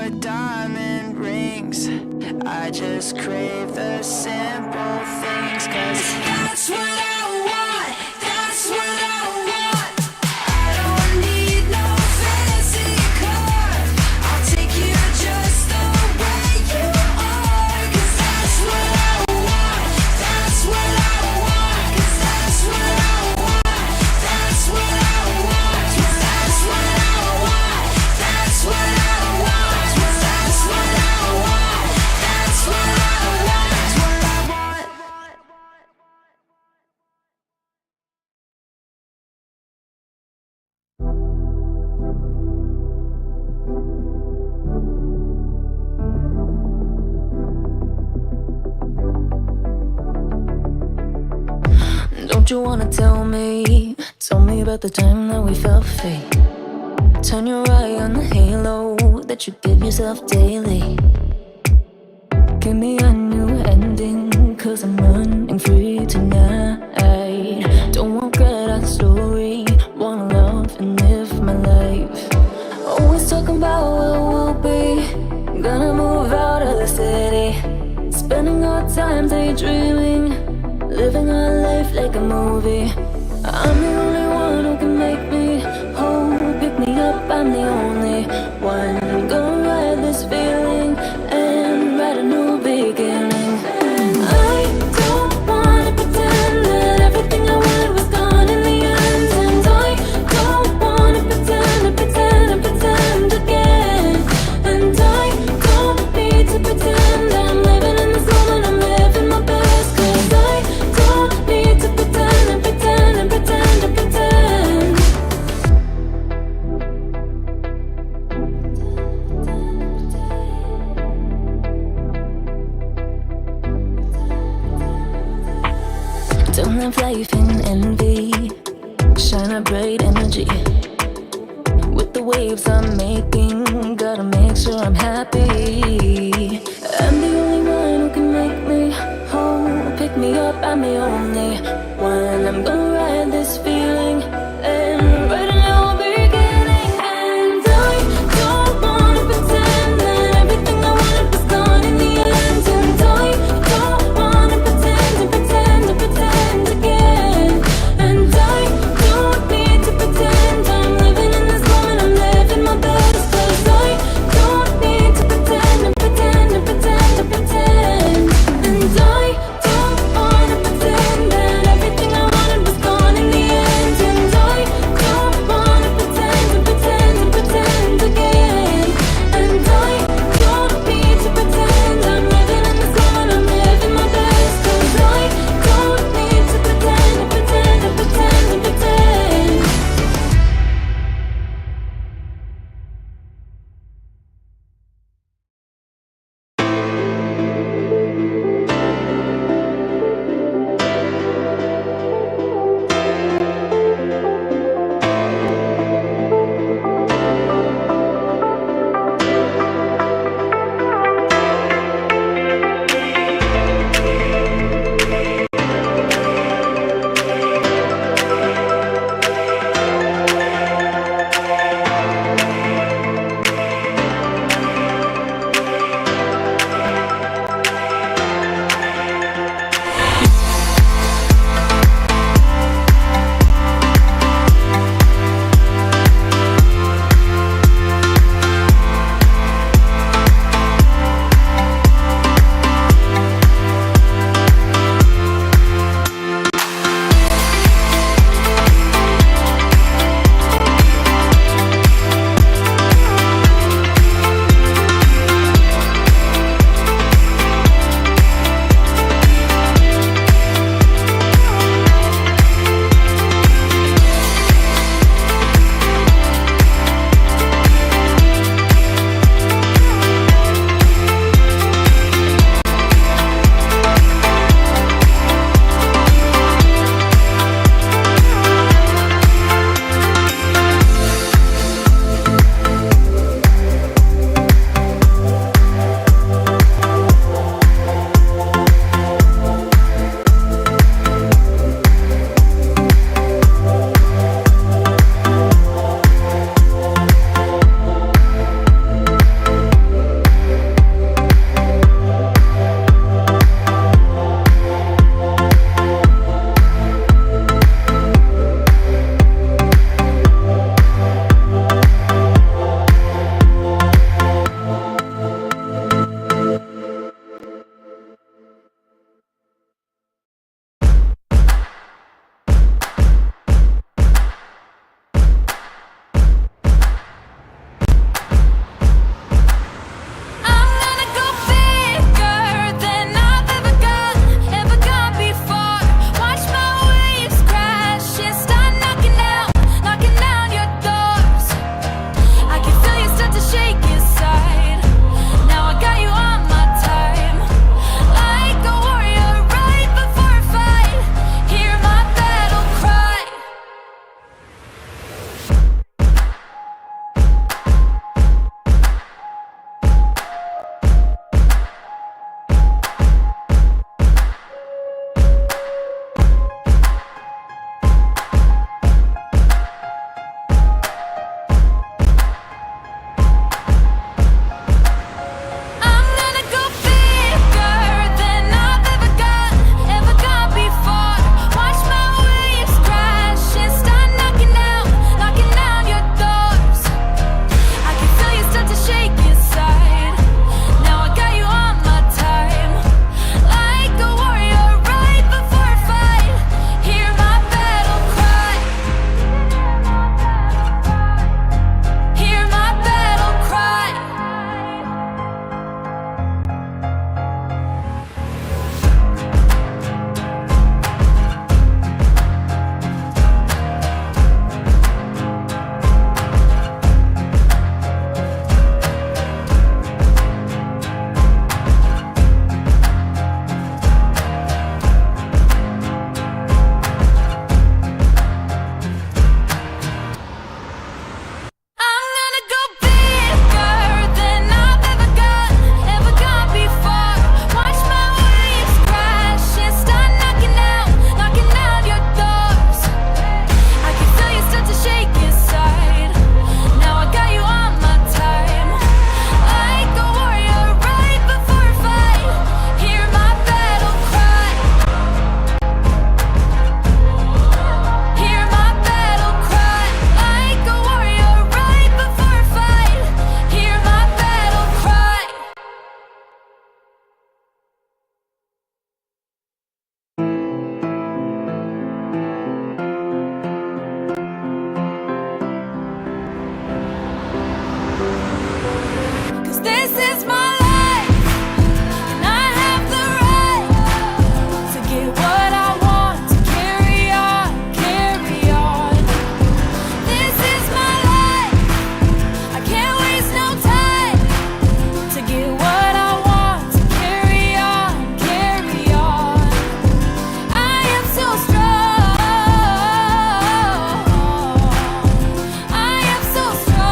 or diamond rings. I just crave the simple things, 'cause that's what I want, that's what I want. I don't need no fancy car, I'll take you just the way you are, 'cause that's what I want, that's what I want, 'cause that's what I want, that's what I want, 'cause that's what I want, that's what I want, 'cause that's what I want, that's what I want, that's what I want. Don't you wanna tell me about the time that we felt fake? Turn your eye on the halo that you give yourself daily. Give me a new ending, 'cause I'm running free tonight. Don't want that story, wanna love and live my life. Always talking about where we'll be, gonna move out of the city, spending our time daydreaming, living our life like a movie. I'm the only one who can make me whole, pick me up, I'm the only one. Gonna ride this feeling and write a new beginning. I don't wanna pretend that everything I wanted was gone in the end, and I don't wanna pretend again. And I don't need to pretend I'm living in this moment, I'm living my best, 'cause I don't need to pretend. Don't live life in envy, shine a bright energy. With the waves I'm making, gotta make sure I'm happy. I'm the only one who can make me whole, pick me up, I'm the only one. I'm gonna ride this feeling and write a new beginning. And I don't wanna pretend that everything I wanted was gone in the end, and I don't wanna pretend again. And I don't need to pretend I'm living in this moment, I'm living my best, 'cause I don't need to pretend. This is my life, and I have the right to get what I want, to carry on, carry on. This is my life, I can't waste no time to get what I want, to carry on, carry on. I am so strong, I am so strong.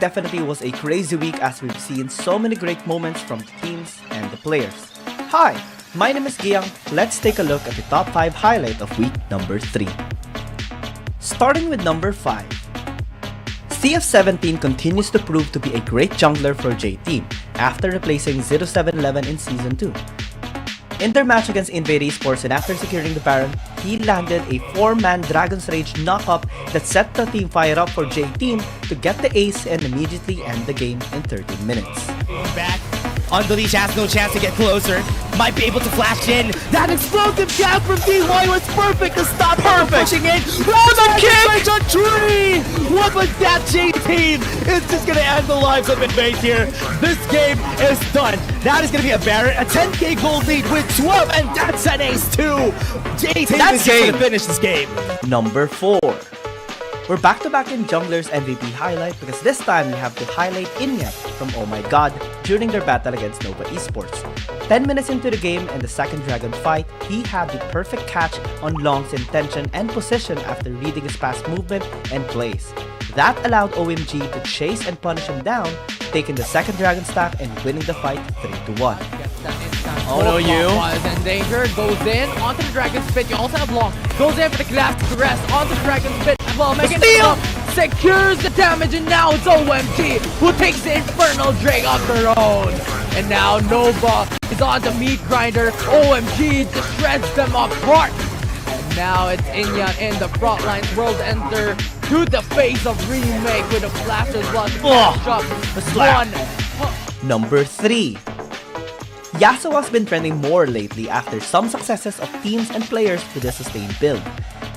definitely was a crazy week as we've seen so many great moments from the teams and the players. Hi, my name is Giang. Let's take a look at the top 5 highlight of week number 3. Starting with number 5. CF17 continues to prove to be a great jungler for J-Team after replacing 0711 in Season 2. In their match against Invade Esports and after securing the Baron, he landed a 4-man Dragon's Rage knock-up that set the team fire up for J-Team to get the ace and immediately end the game in 13 minutes. Back. Unleash has no chance to get closer. Might be able to flash in. That explosive jab from DY was perfect to stop her pushing in. Oh, the kick! A tree! What was that, J-Team? It's just gonna end the lives of Invade here. This game is done. That is gonna be a Baron, a 10k gold lead with 12, and that's an ace too. J-Team is gonna finish this game. Number 4. We're back-to-back in Jungler's MVP highlight because this time we have to highlight Inyat from Oh My God during their battle against Nova Esports. 10 minutes into the game and the second dragon fight, he had the perfect catch on Long's intention and position after reading his past movement and plays. That allowed OMG to chase and punish him down, taking the second dragon staff and winning the fight 3-1. Oh no, you is in danger, goes in onto the Dragon's Pit. You also have Long, goes in for the glass to rest onto the Dragon's Pit as well, making it up, secures the damage, and now it's OMG who takes the Infernal Drake of their own. And now Nova is on the meat grinder. OMG just shreds them apart. And now it's Inya in the front lines. World Enter to the face of Remake with a Blaster's Blood. Number 3. Yasuo has been trending more lately after some successes of teams and players with a sustained build.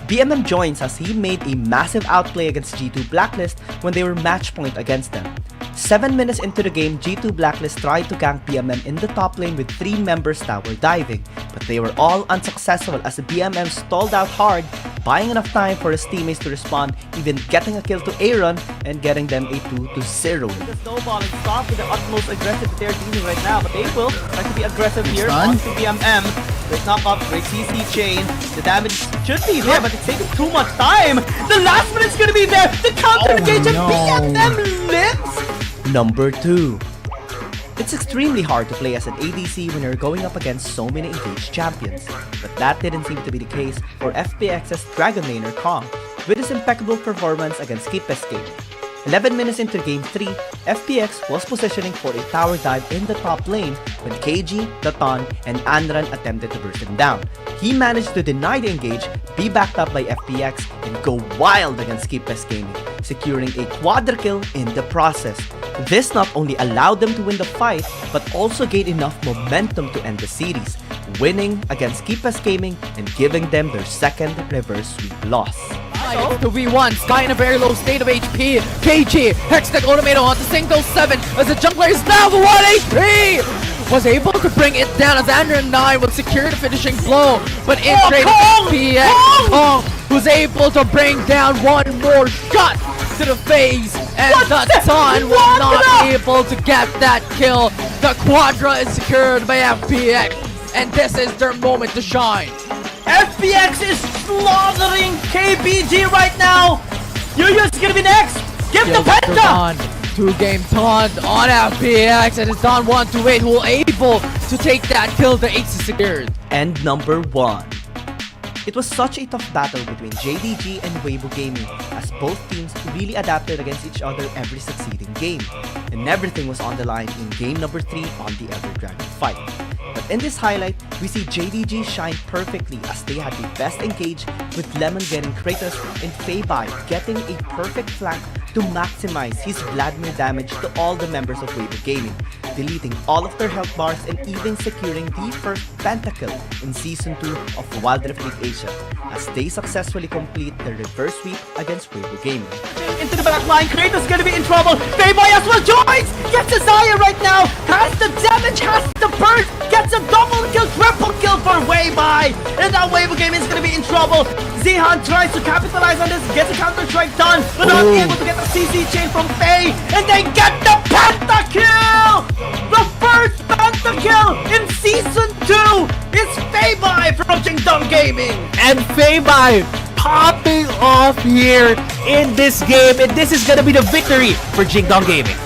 BMM joins as he made a massive outplay against G2 Blacklist when they were match point against them. 7 minutes into the game, G2 Blacklist tried to gank BMM in the top lane with 3 members tower diving, but they were all unsuccessful as BMM stalled out hard, buying enough time for his teammates to respond, even getting a kill to Aaron and getting them a 2-0. The snowballing stop with the utmost aggressive that they're dealing right now, but they will try to be aggressive here onto BMM. Great knock up, great CC chain. The damage should be there, but it's taking too much time. The last minute's gonna be there. The counter engage and BMM lives. Number 2. It's extremely hard to play as an ADC when you're going up against so many engaged champions, but that didn't seem to be the case for FPX's Dragon Laner Kong with his impeccable performance against Keepes Gaming. 11 minutes into Game 3, FPX was positioning for a tower dive in the top lane when KG, Datan, and Anran attempted to burst him down. He managed to deny the engage, be backed up by FPX, and go wild against Keepes Gaming, securing a quadra kill in the process. This not only allowed them to win the fight, but also gained enough momentum to end the series, winning against Keepes Gaming and giving them their second reverse sweep loss. It's the V1, Sky in a very low state of HP. KG, Hextech Automato onto single 7 as the jungler is now the 1 HP! Was able to bring it down as Andrew 9 would secure the finishing blow, but in trade PX, Kong was able to bring down one more shot to the face, and Datan was not able to get that kill. The quadra is secured by FPX, and this is their moment to shine. FPX is slaughtering KBG right now. Yuya's gonna be next. Give the penta. 2-game taunt on FPX, and it's Don 128 who will able to take that kill. The ace is secured. And number 1. It was such a tough battle between JDG and Weibo Gaming as both teams really adapted against each other every succeeding game, and everything was on the line in game number 3 on the Everdragon fight. But in this highlight, we see JDG shine perfectly as they had the best engage with Lemon getting Kratos and Feibai getting a perfect flank to maximize his Vladimir damage to all the members of Weibo Gaming, deleting all of their health bars and even securing the first pentakill in Season 2 of Wild Rift League Asia as they successfully complete their reverse sweep against Weibo Gaming. Into the back line, Kratos gonna be in trouble. Feibai as well joins! Gets a Zaya right now! Has the damage, has the burst! Gets a double kill, triple kill for Weibai! And now Weibo Gaming is gonna be in trouble! Zihan tries to capitalize on this, gets a counter strike done, but not able to get the CC chain from Fei, and they get the pentakill! The first pentakill in Season 2 is Feibai from Jingdong Gaming! And Feibai popping off here in this game, and this is gonna be the victory for Jingdong Gaming.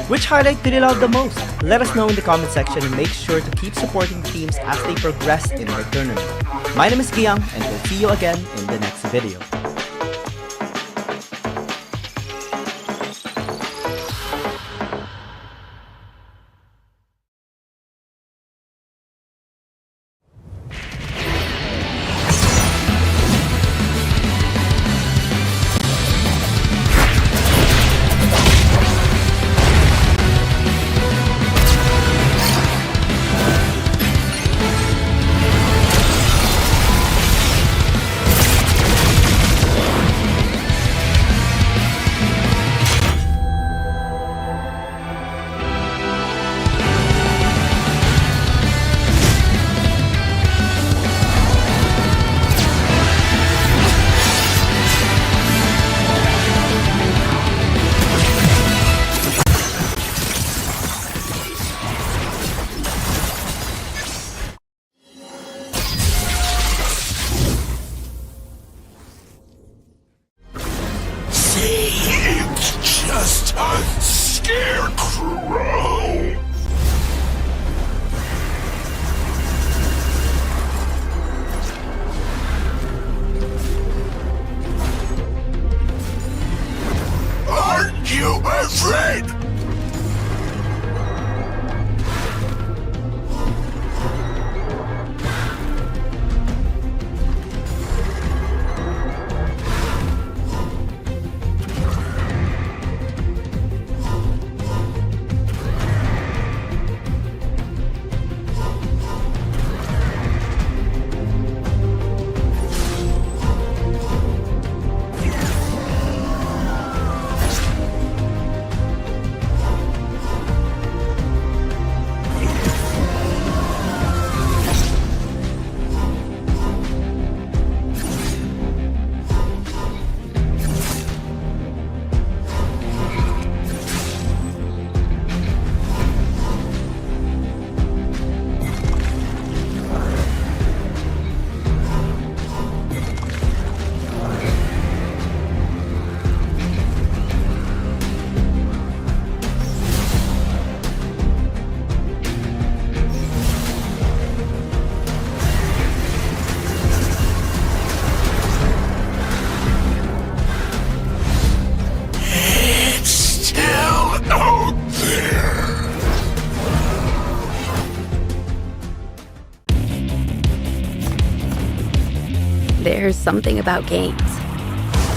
Which highlight did you love the most? Let us know in the comment section and make sure to keep supporting teams as they progress in their tournament. My name is Giyang, and we'll see you again in the next video. Just a scarecrow. Aren't you afraid? There's something about games.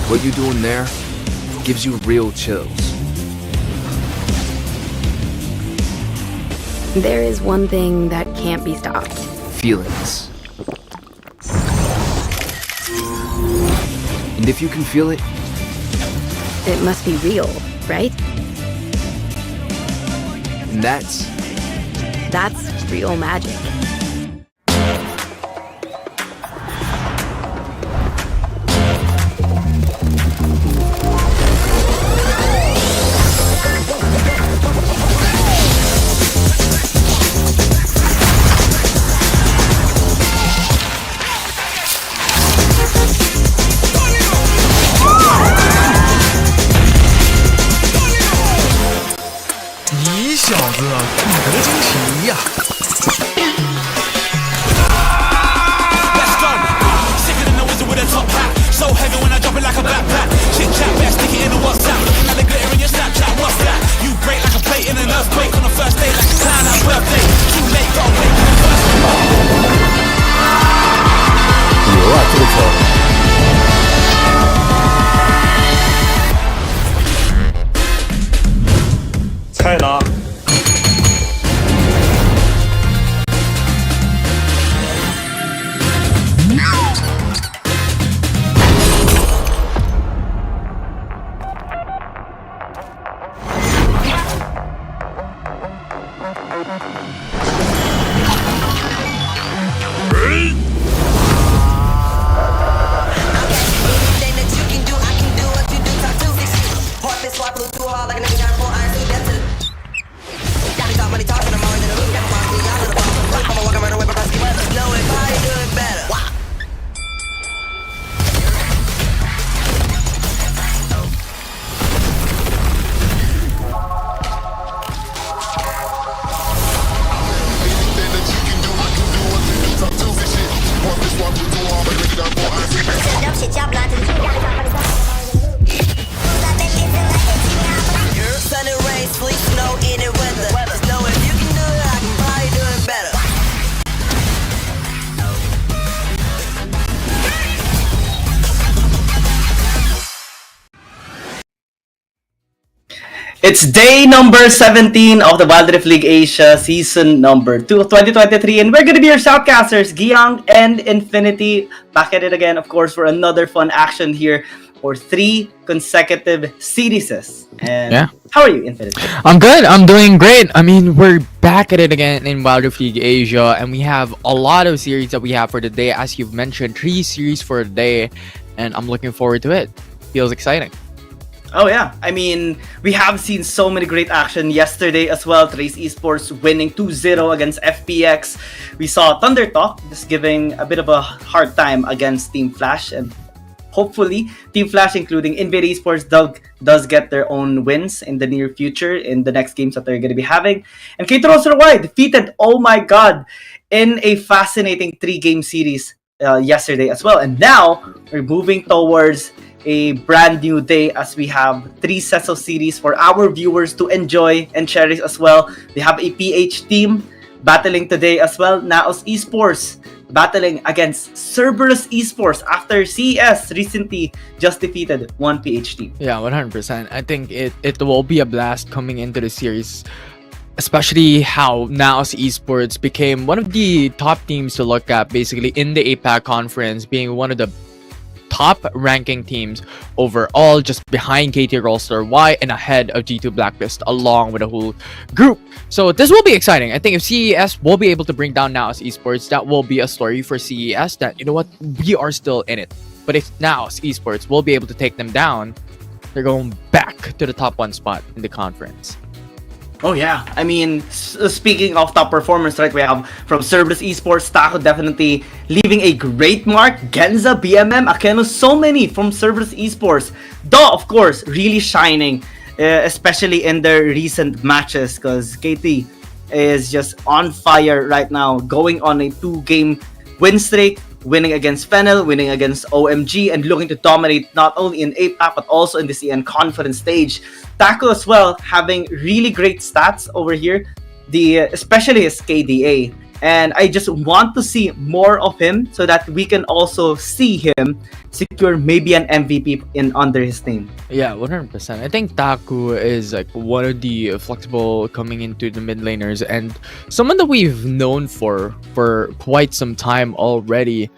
What you doing there gives you real chills. There is one thing that can't be stopped. Feelings. And if you can feel it, It must be real, right? and that's real magic. Let's go. Sicker than the wizard with a top hat. So heavy when I drop it like a backpack. Chit chat, best stick it in a WhatsApp. Looking at the glitter in your Snapchat. What's that? You break like a plate in an earthquake on the first day, like a clown at birthday. Too late, gotta wait for the first. 牛啊，这个球！菜呢？ It's day number 17 of the Wild Rift League Asia season number 2 of 2023, and we're gonna be your shoutcasters, Giyang and Infinity, back at it again, of course, for another fun action here for 3 consecutive series. And Yeah. how are you, Infinity? I'm good. I'm doing great. I mean, we're back at it again in Wild Rift League Asia, and we have a lot of series that we have for the day. As you've mentioned, 3 series for the day, and I'm looking forward to it. Feels exciting. Oh yeah, I mean, we have seen so many great action yesterday as well. Trace Esports winning 2-0 against FPX. We saw Thunder Talk just giving a bit of a hard time against Team Flash, and hopefully Team Flash, including Invade Esports, does get their own wins in the near future in the next games that they're going to be having. And K2RY defeated, oh my god, in a fascinating 3-game series yesterday as well. And now we're moving towards a brand new day as we have 3 sets of series for our viewers to enjoy and cherish as well. We have a PH team battling today as well. NAOS Esports battling against Cerberus Esports after CES recently just defeated one PH team. Yeah, 100%. I think it will be a blast coming into the series, especially how NAOS Esports became one of the top teams to look at basically in the APAC conference, being one of the top ranking teams overall, just behind K2RY and ahead of G2 Blacklist along with the whole group. So this will be exciting. I think if CES will be able to bring down NAOS Esports, that will be a story for CES that, you know what, we are still in it. But if NAOS Esports will be able to take them down, they're going back to the top 1 spot in the conference. Oh yeah, I mean, speaking of top performers, right, we have from Cerberus Esports, Taco definitely leaving a great mark, Genza, BMM, Akeno, so many from Cerberus Esports. Though, of course, really shining, especially in their recent matches, because KT is just on fire right now, going on a 2-game win streak, winning against Fennel, winning against OMG, and looking to dominate not only in APAC but also in the CN conference stage. Taco as well having really great stats over here, especially his KDA. And I just want to see more of him so that we can also see him secure maybe an MVP in under his name. Yeah, 100%. I think Taku is like one of the flexible coming into the mid laners and someone that we've known for quite some time already,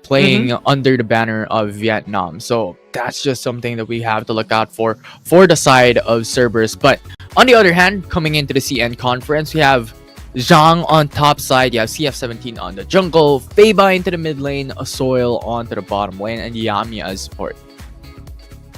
playing under the banner of Vietnam. So that's just something that we have to look out for the side of Cerberus. But on the other hand, coming into the CN conference, we have Zhang on top side, you have CF17 on the jungle, Feiba into the mid lane, Soil onto the bottom lane, and Yami as support.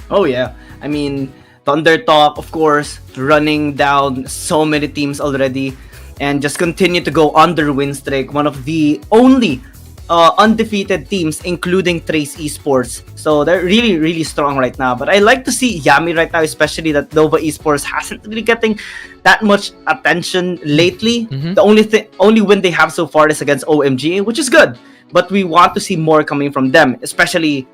Oh yeah, I mean, Thunder Talk, of course, running down so many teams already, and just continue to go under win streak. One of the only undefeated teams, including Trace Esports. So they're really, really strong right now. But I like to see Yami right now, especially that Nova Esports hasn't really getting that much attention lately. The only win they have so far is against OMG, which is good. But we want to see more coming from them, especially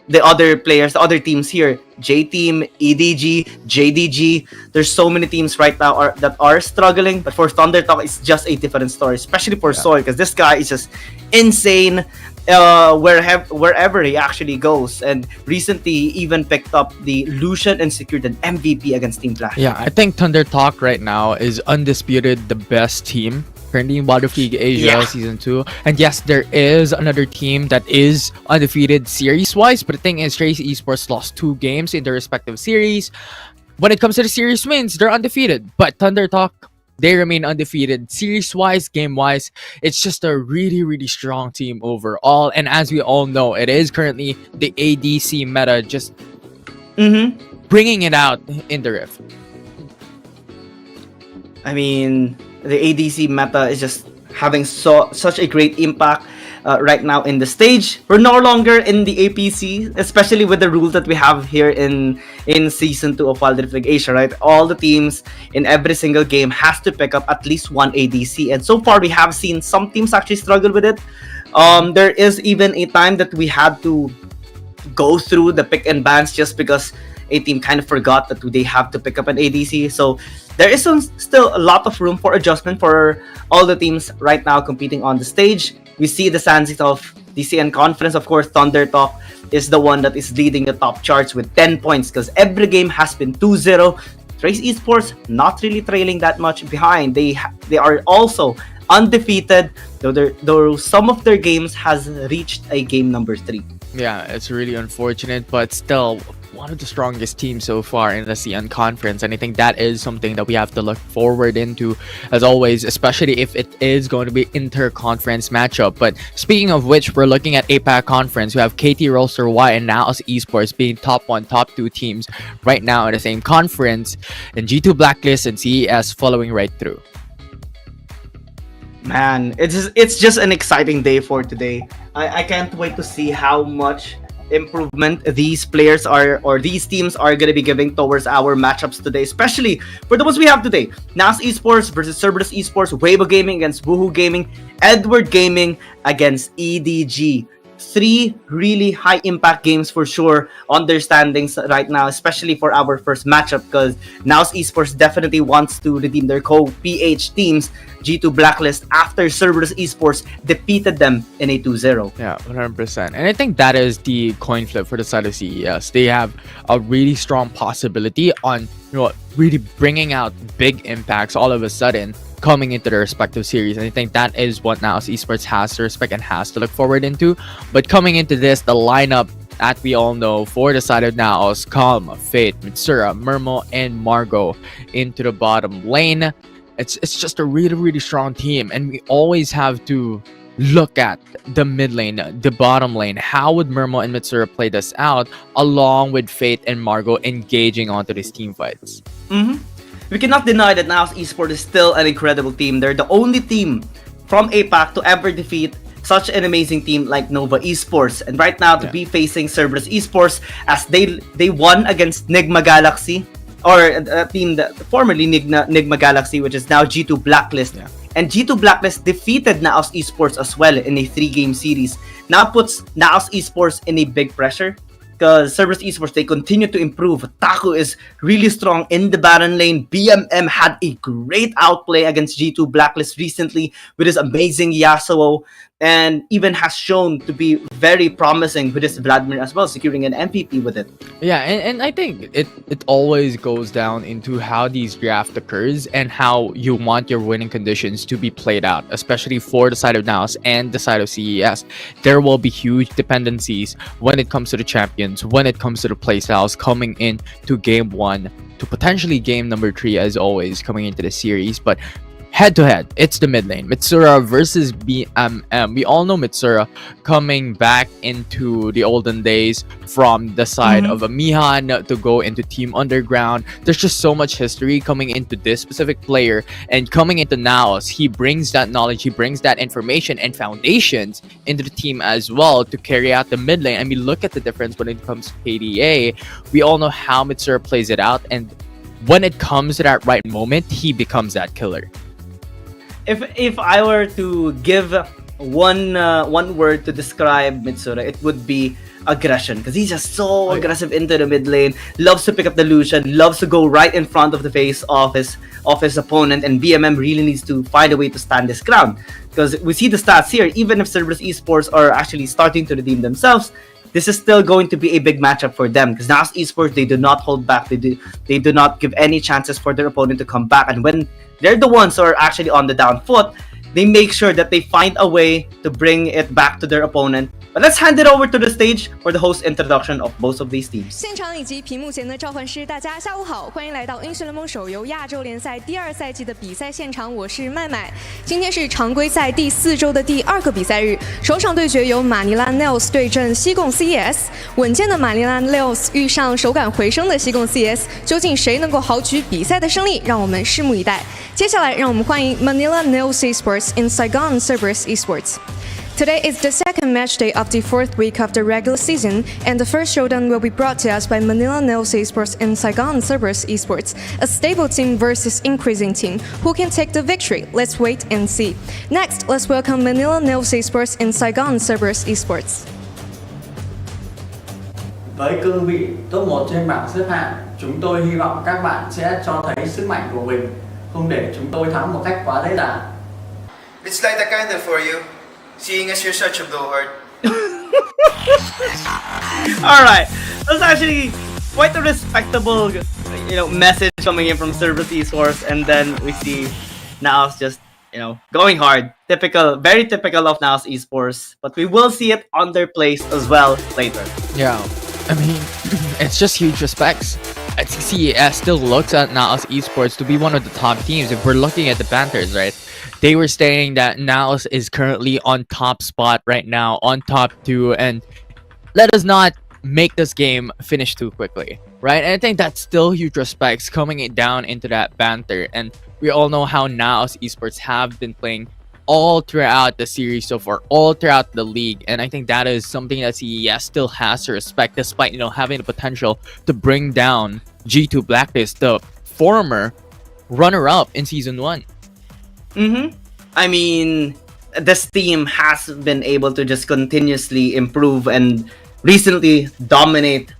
the other players, the other teams here. J-Team, EDG, JDG. There's so many teams right now that are struggling. But for Thunder Talk, it's just a different story, especially for Soy, because this guy is just insane wherever he actually goes. And recently, he even picked up the Lucian and secured an MVP against Team Flash. Yeah, I think Thunder Talk right now is undisputed the best team currently in Wild Rift League Asia Season 2. And yes, there is another team that is undefeated series-wise, but the thing is, Trace Esports lost 2 games in their respective series. When it comes to the series wins, they're undefeated. But Thunder Talk, they remain undefeated series-wise, game-wise. It's just a really, really strong team overall. And as we all know, it is currently the ADC meta just bringing it out in the Rift. I mean, the ADC meta is just having such a great impact right now in the stage. We're no longer in the APC, especially with the rules that we have here in Season 2 of Wild Rift League Asia, right? All the teams in every single game has to pick up at least one ADC. And so far, we have seen some teams actually struggle with it. There is even a time that we had to go through the pick and bans just because a team kind of forgot that they have to pick up an ADC. So there is still a lot of room for adjustment for all the teams right now competing on the stage. We see the Sansit of DCN Conference. Of course, Thunder Talk is the one that is leading the top charts with 10 points because every game has been 2-0. Trace Esports not really trailing that much behind. They are also undefeated, though some of their games has reached a game number 3. Yeah, it's really unfortunate, but still one of the strongest teams so far in the CN conference, and I think that is something that we have to look forward into as always, especially if it is going to be inter-conference matchup. But speaking of which, we're looking at APAC conference. We have KT Rolster Y and NAOS Esports being top 1, top 2 teams right now in the same conference, and G2 Blacklist and CES following right through. Man, it's just an exciting day for today. I can't wait to see how much improvement these players are, or these teams are going to be giving towards our matchups today, especially for the ones we have today. NAOS Esports versus Cerberus Esports, Weibo Gaming against Woohoo Gaming, Edward Gaming against EDG. 3 really high impact games for sure on their standings right now, especially for our first matchup, because NAOS Esports definitely wants to redeem their co-PH teams, G2 Blacklist, after Cerberus Esports defeated them in a 2-0. Yeah, 100%. And I think that is the coin flip for the side of CES. They have a really strong possibility on, really bringing out big impacts all of a sudden coming into their respective series. And I think that is what NAOS Esports has to respect and has to look forward into. But coming into this, the lineup that we all know for the side of NAOS, come Fate, Mitsura, Mermo, and Margot into the bottom lane. It's just a really, really strong team, and we always have to look at the mid lane, the bottom lane. How would Mermo and Mitsura play this out, along with Fate and Margot engaging onto these team fights? We cannot deny that NAOS Esports is still an incredible team. They're the only team from APAC to ever defeat such an amazing team like Nova Esports. And right now to be facing Cerberus Esports, as they won against Nigma Galaxy, or a team that formerly Nigma Galaxy, which is now G2 Blacklist. And G2 Blacklist defeated NAOS Esports as well in a 3-game series. Now puts NAOS Esports in a big pressure, because Cerberus Esports, they continue to improve. Taku is really strong in the Baron lane. BMM had a great outplay against G2 Blacklist recently with his amazing Yasuo, and even has shown to be very promising with his Vladimir as well, securing an MVP with it. Yeah, and I think it always goes down into how these draft occurs and how you want your winning conditions to be played out, especially for the side of NAOS and the side of CES. There will be huge dependencies when it comes to the champions, when it comes to the playstyles coming in to game 1 to potentially game number 3 as always coming into the series. But head to head, it's the mid lane, Mitsura versus BMM. We all know Mitsura coming back into the olden days from the side of a Mihan to go into Team Underground. There's just so much history coming into this specific player, and coming into NAOS, he brings that knowledge, he brings that information and foundations into the team as well to carry out the mid lane. I mean, look at the difference when it comes to KDA. We all know how Mitsura plays it out, and when it comes to that right moment, he becomes that killer. If I were to give one word to describe Mitsura, it would be aggression, because he's just so aggressive into the mid lane, loves to pick up the Lucian, loves to go right in front of the face of his opponent, and BMM really needs to find a way to stand his ground, because we see the stats here. Even if Cerberus Esports are actually starting to redeem themselves, this is still going to be a big matchup for them, because NAOS Esports, they do not hold back. They do not give any chances for their opponent to come back, and when they're the ones who are actually on the down foot, they make sure that they find a way to bring it back to their opponent. But let's hand it over to the stage for the host introduction of both of these teams. 现场以及屏幕前的召唤师，大家下午好，欢迎来到英雄联盟手游亚洲联赛第2赛季的比赛现场，我是麦麦。今天是常规赛第4周的第2个比赛日，首场对决由马尼拉 NAOS 对阵西贡 CES。稳健的马尼拉 NAOS 遇上手感回升的西贡 CES， 究竟谁能够豪取比赛的胜利？让我们拭目以待。接下来，让我们欢迎 Manila NAOS Esports in Saigon Cerberus Esports. Today is the second match day of the 4th week of the regular season, and the first showdown will be brought to us by Manila NAOS Esports and Saigon Cerberus Esports, a stable team versus increasing team. Who can take the victory? Let's wait and see. Next, let's welcome Manila NAOS Esports and Saigon Cerberus Esports. Với cương vị top 1 trên bảng xếp hạng, chúng tôi hy vọng các bạn sẽ cho thấy sức mạnh của mình, không để chúng tôi thắng một cách quá dễ dàng. It's like a candle for you, seeing as you're such a blowhard. Alright, that's actually quite a respectable message coming in from Cerberus Esports, and then we see NAOS just going hard. Very typical of NAOS Esports, but we will see it on their place as well later. Yeah, I mean, it's just huge respects. I think CES still looks at NAOS Esports to be one of the top teams. If we're looking at the Panthers, right? They were saying that NAOS is currently on top spot right now, on top 2, and let us not make this game finish too quickly, right? And I think that's still huge respects coming it down into that banter. And we all know how NAOS Esports have been playing all throughout the series so far, all throughout the league. And I think that is something that CES still has to respect, despite having the potential to bring down G2 Blacklist, the former runner-up in Season 1. I mean, this team has been able to just continuously improve and recently dominate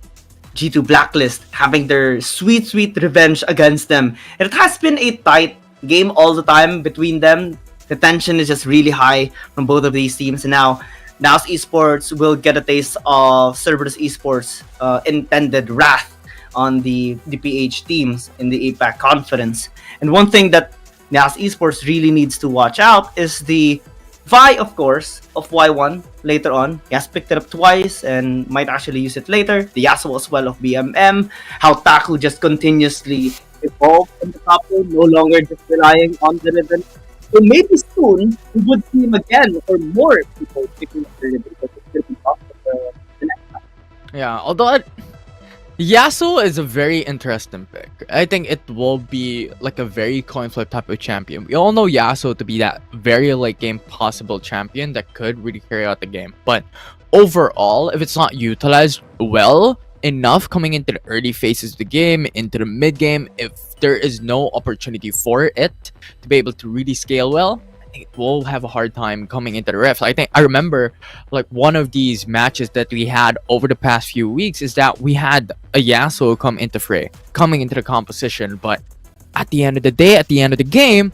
G2 Blacklist, having their sweet revenge against them. It has been a tight game all the time between them. The tension is just really high from both of these teams. And now NAOS Esports will get a taste of Cerberus Esports' intended wrath on the PH teams in the APAC conference. And one thing that NAOS Esports really needs to watch out is the Vi, of course, of Y1 later on. He has picked it up twice and might actually use it later. The Yasuo as well of BMM. How Taku just continuously evolved in the top lane, no longer just relying on the ribbon. So maybe soon we would see him again, or more people picking up the ribbon, because it's going to be tough for the next time. Yeah, although Yasuo is a very interesting pick. I think it will be like a very coin flip type of champion. We all know Yasuo to be that very late game possible champion that could really carry out the game. But overall, if it's not utilized well enough coming into the early phases of the game, into the mid game, if there is no opportunity for it to be able to really scale well, I think it will have a hard time coming into the refs. I remember like one of these matches that we had over the past few weeks is that we had a Yasuo come into the composition, but at the end of the day, at the end of the game,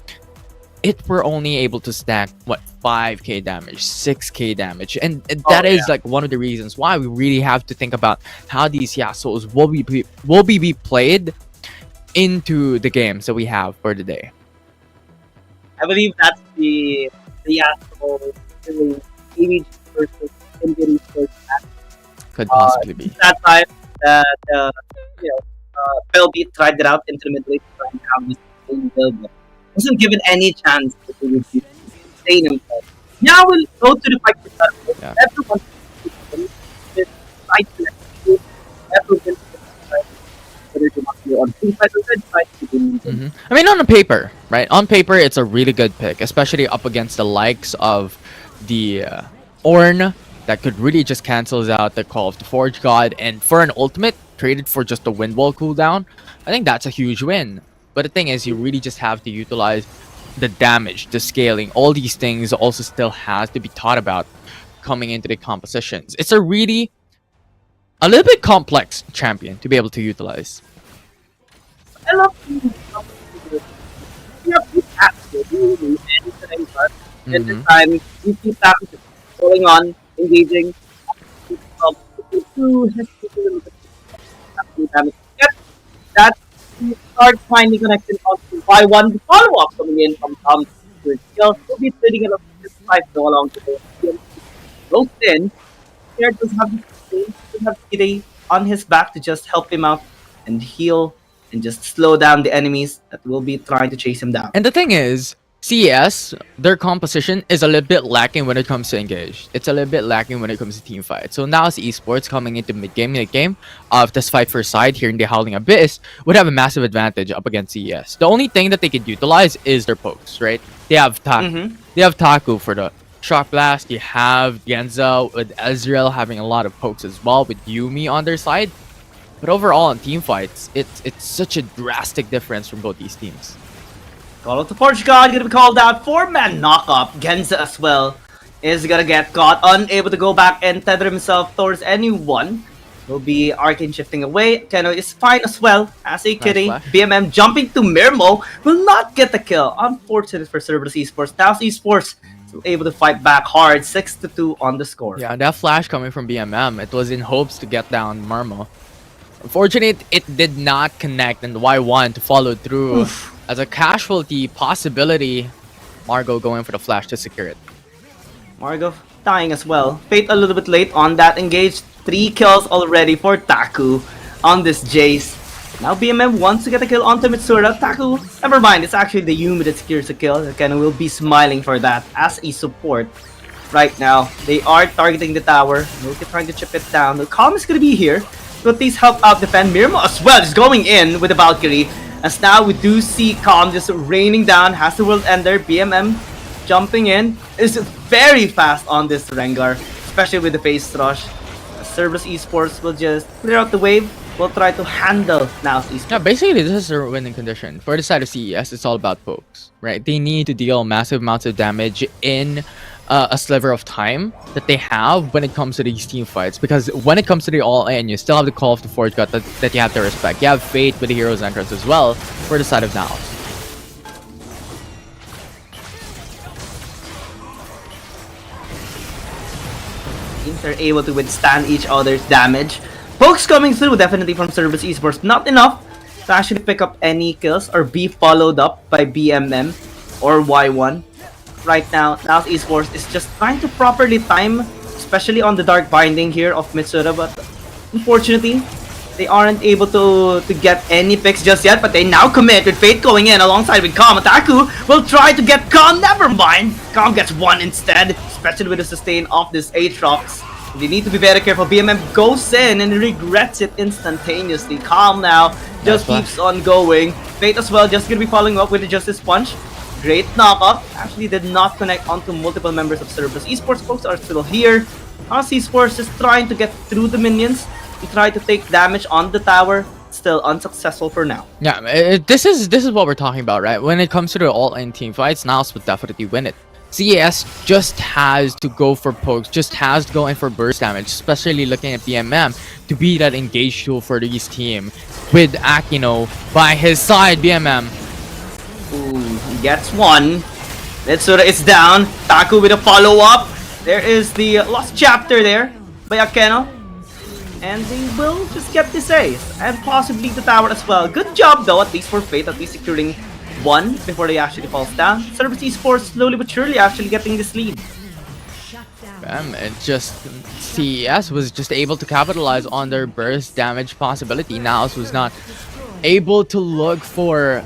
it were only able to stack 5k damage, 6k damage, and that is like one of the reasons why we really have to think about how these Yasuos will be played into the games that we have for the day. I believe that's the Yasuo EDG versus Indian Esports match. Could possibly be that time that Pelbeat tried it out into the mid lane to try and have this same build, but wasn't given any chance that he would sustain himself. Now we'll go to the fight for that. Yeah. Everyone is fight to everyone on two sides of it. I mean, on paper, right? On paper, it's a really good pick, especially up against the likes of the Ornn that could really just cancels out the Call of the Forge God, and for an ultimate traded for just a wind wall cooldown, I think that's a huge win. But the thing is, you really just have to utilize the damage, the scaling, all these things also still has to be thought about coming into the compositions. It's a little bit complex champion to be able to utilize. I love and this time you see that going on, engaging. That start finally connecting on to Y1. The follow-up coming in from Tom. He'll be sitting in a 5 go along to the roped in. Here does have Kitty on his back to just help him out and heal and just slow down the enemies that will be trying to chase him down. And the thing is, CES, their composition is a little bit lacking when it comes to engage. It's a little bit lacking when it comes to team fight. So now as Esports coming into mid-game, late game of this fight for side here in the Howling Abyss would have a massive advantage up against CES. The only thing that they could utilize is their pokes, right? They have Taku. They have Taku for the Shock Blast. You have Genza with Ezreal having a lot of pokes as well with Yumi on their side. But overall in team fights, it's such a drastic difference from both these teams. Call of the Forge God gonna be called out. 4-man knock-up. Genza as well is gonna get caught, unable to go back and tether himself towards anyone. Will be Arcane shifting away. Keno is fine as well as a kitty. BMM jumping to Mirmo will not get the kill. Unfortunate for Cerberus Esports. NAOS Esports still able to fight back hard. 6-2 on the score. Yeah, that flash coming from BMM, it was in hopes to get down Mirmo. Unfortunately, it did not connect, and Y1 to follow through as a casualty possibility. Margo going for the flash to secure it. Margo dying as well. Fate a little bit late on that engage. 3 kills already for Taku on this Jace. Now BMM wants to get a kill onto Mitsura. Taku, never mind, it's actually the Yumi that secures the kill. Ken will be smiling for that as a support. Right now, they are targeting the tower. Milky trying to chip it down. The Calm is gonna be here to at least help out defend. Mirmo as well is going in with the Valkyrie. As now we do see Calm just raining down, has the World Ender. BMM jumping in is very fast on this Rengar, especially with the face rush. Cerberus Esports will just clear out the wave. We'll try to handle NAOS Esports. Yeah, basically this is a winning condition. For the side of CES, it's all about pokes, right? They need to deal massive amounts of damage in a sliver of time that they have when it comes to these team fights. Because when it comes to the all-in, you still have the Call of the Forge God that you have to respect. You have Fate with the Hero's Entrance as well for the side of NAOS. Teams are able to withstand each other's damage. Pokes coming through definitely from Cerberus Esports. Not enough to actually pick up any kills or be followed up by BMM or Y1. Right now, NAOS Esports is just trying to properly time, especially on the Dark Binding here of Mitsura, but unfortunately, they aren't able to get any picks just yet, but they now commit with Fate going in alongside with Calm. Taku will try to get Calm, never mind! Calm gets 1 instead, especially with the sustain of this Aatrox. They need to be very careful. BMM goes in and regrets it instantaneously. Calm now just keeps on going. Fate as well just gonna be following up with the Justice Punch. Great knockup. Actually did not connect onto multiple members of Cerberus Esports. Folks are still here. NAOS Esports just trying to get through the minions to try to take damage on the tower. Still unsuccessful for now. Yeah, this is what we're talking about, right? When it comes to the all-in team fights, NAOS would definitely win it. CES just has to go for pokes, just has to go in for burst damage, especially looking at BMM to be that engage tool for this team. With Aquino by his side, BMM. Ooh, he gets 1. Mitsura is down. Taku with a follow-up. There is the lost chapter there by Akeno. And they will just get this ace. And possibly the tower as well. Good job though, at least for Fate, at least securing 1 before they actually falls down. Cerberus Esports slowly but surely actually getting this lead. It just CES was just able to capitalize on their burst damage possibility. NAOS was not able to look for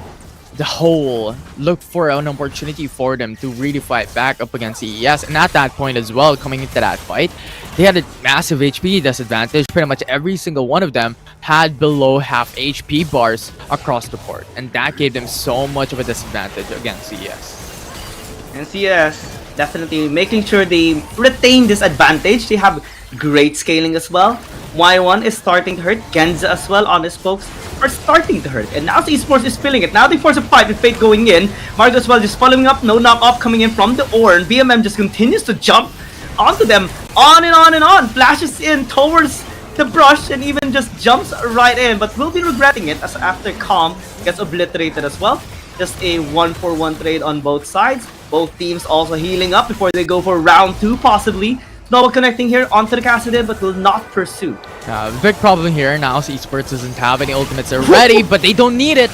the hole, look for an opportunity for them to really fight back up against CES. And at that point as well, coming into that fight, they had a massive HP disadvantage. Pretty much every single one of them had below half HP bars across the board, and that gave them so much of a disadvantage against CES. And CES definitely making sure they retain this advantage. They have great scaling as well. Y1 is starting to hurt. Genza as well on his pokes are starting to hurt. And now Esports is feeling it. Now they force a fight with Fate going in. Margo as well just following up. No knock off coming in from the Ornn. BMM just continues to jump onto them. On and on and on. Flashes in towards the brush and even just jumps right in. But will be regretting it as after Calm gets obliterated as well. Just a 1-for-1 trade on both sides. Both teams also healing up before they go for round 2 possibly. Double connecting here onto the Cassadin, but will not pursue. The big problem here now is Esports doesn't have any ultimates already, but they don't need it.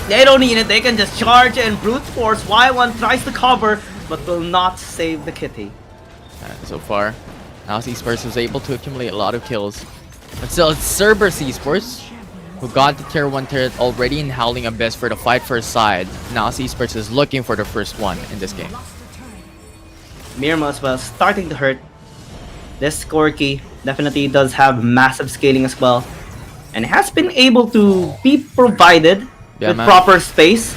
They don't need it. They can just charge and brute force. Y1 tries to cover, but will not save the kitty. So far, now Esports was able to accumulate a lot of kills. But still, it's Cerberus Esports who got the tier 1 turret already in Howling Abyss for the fight first side. Now Esports is looking for the first one in this game. Mirmo as well starting to hurt. This Corki definitely does have massive scaling as well, and has been able to be provided with proper space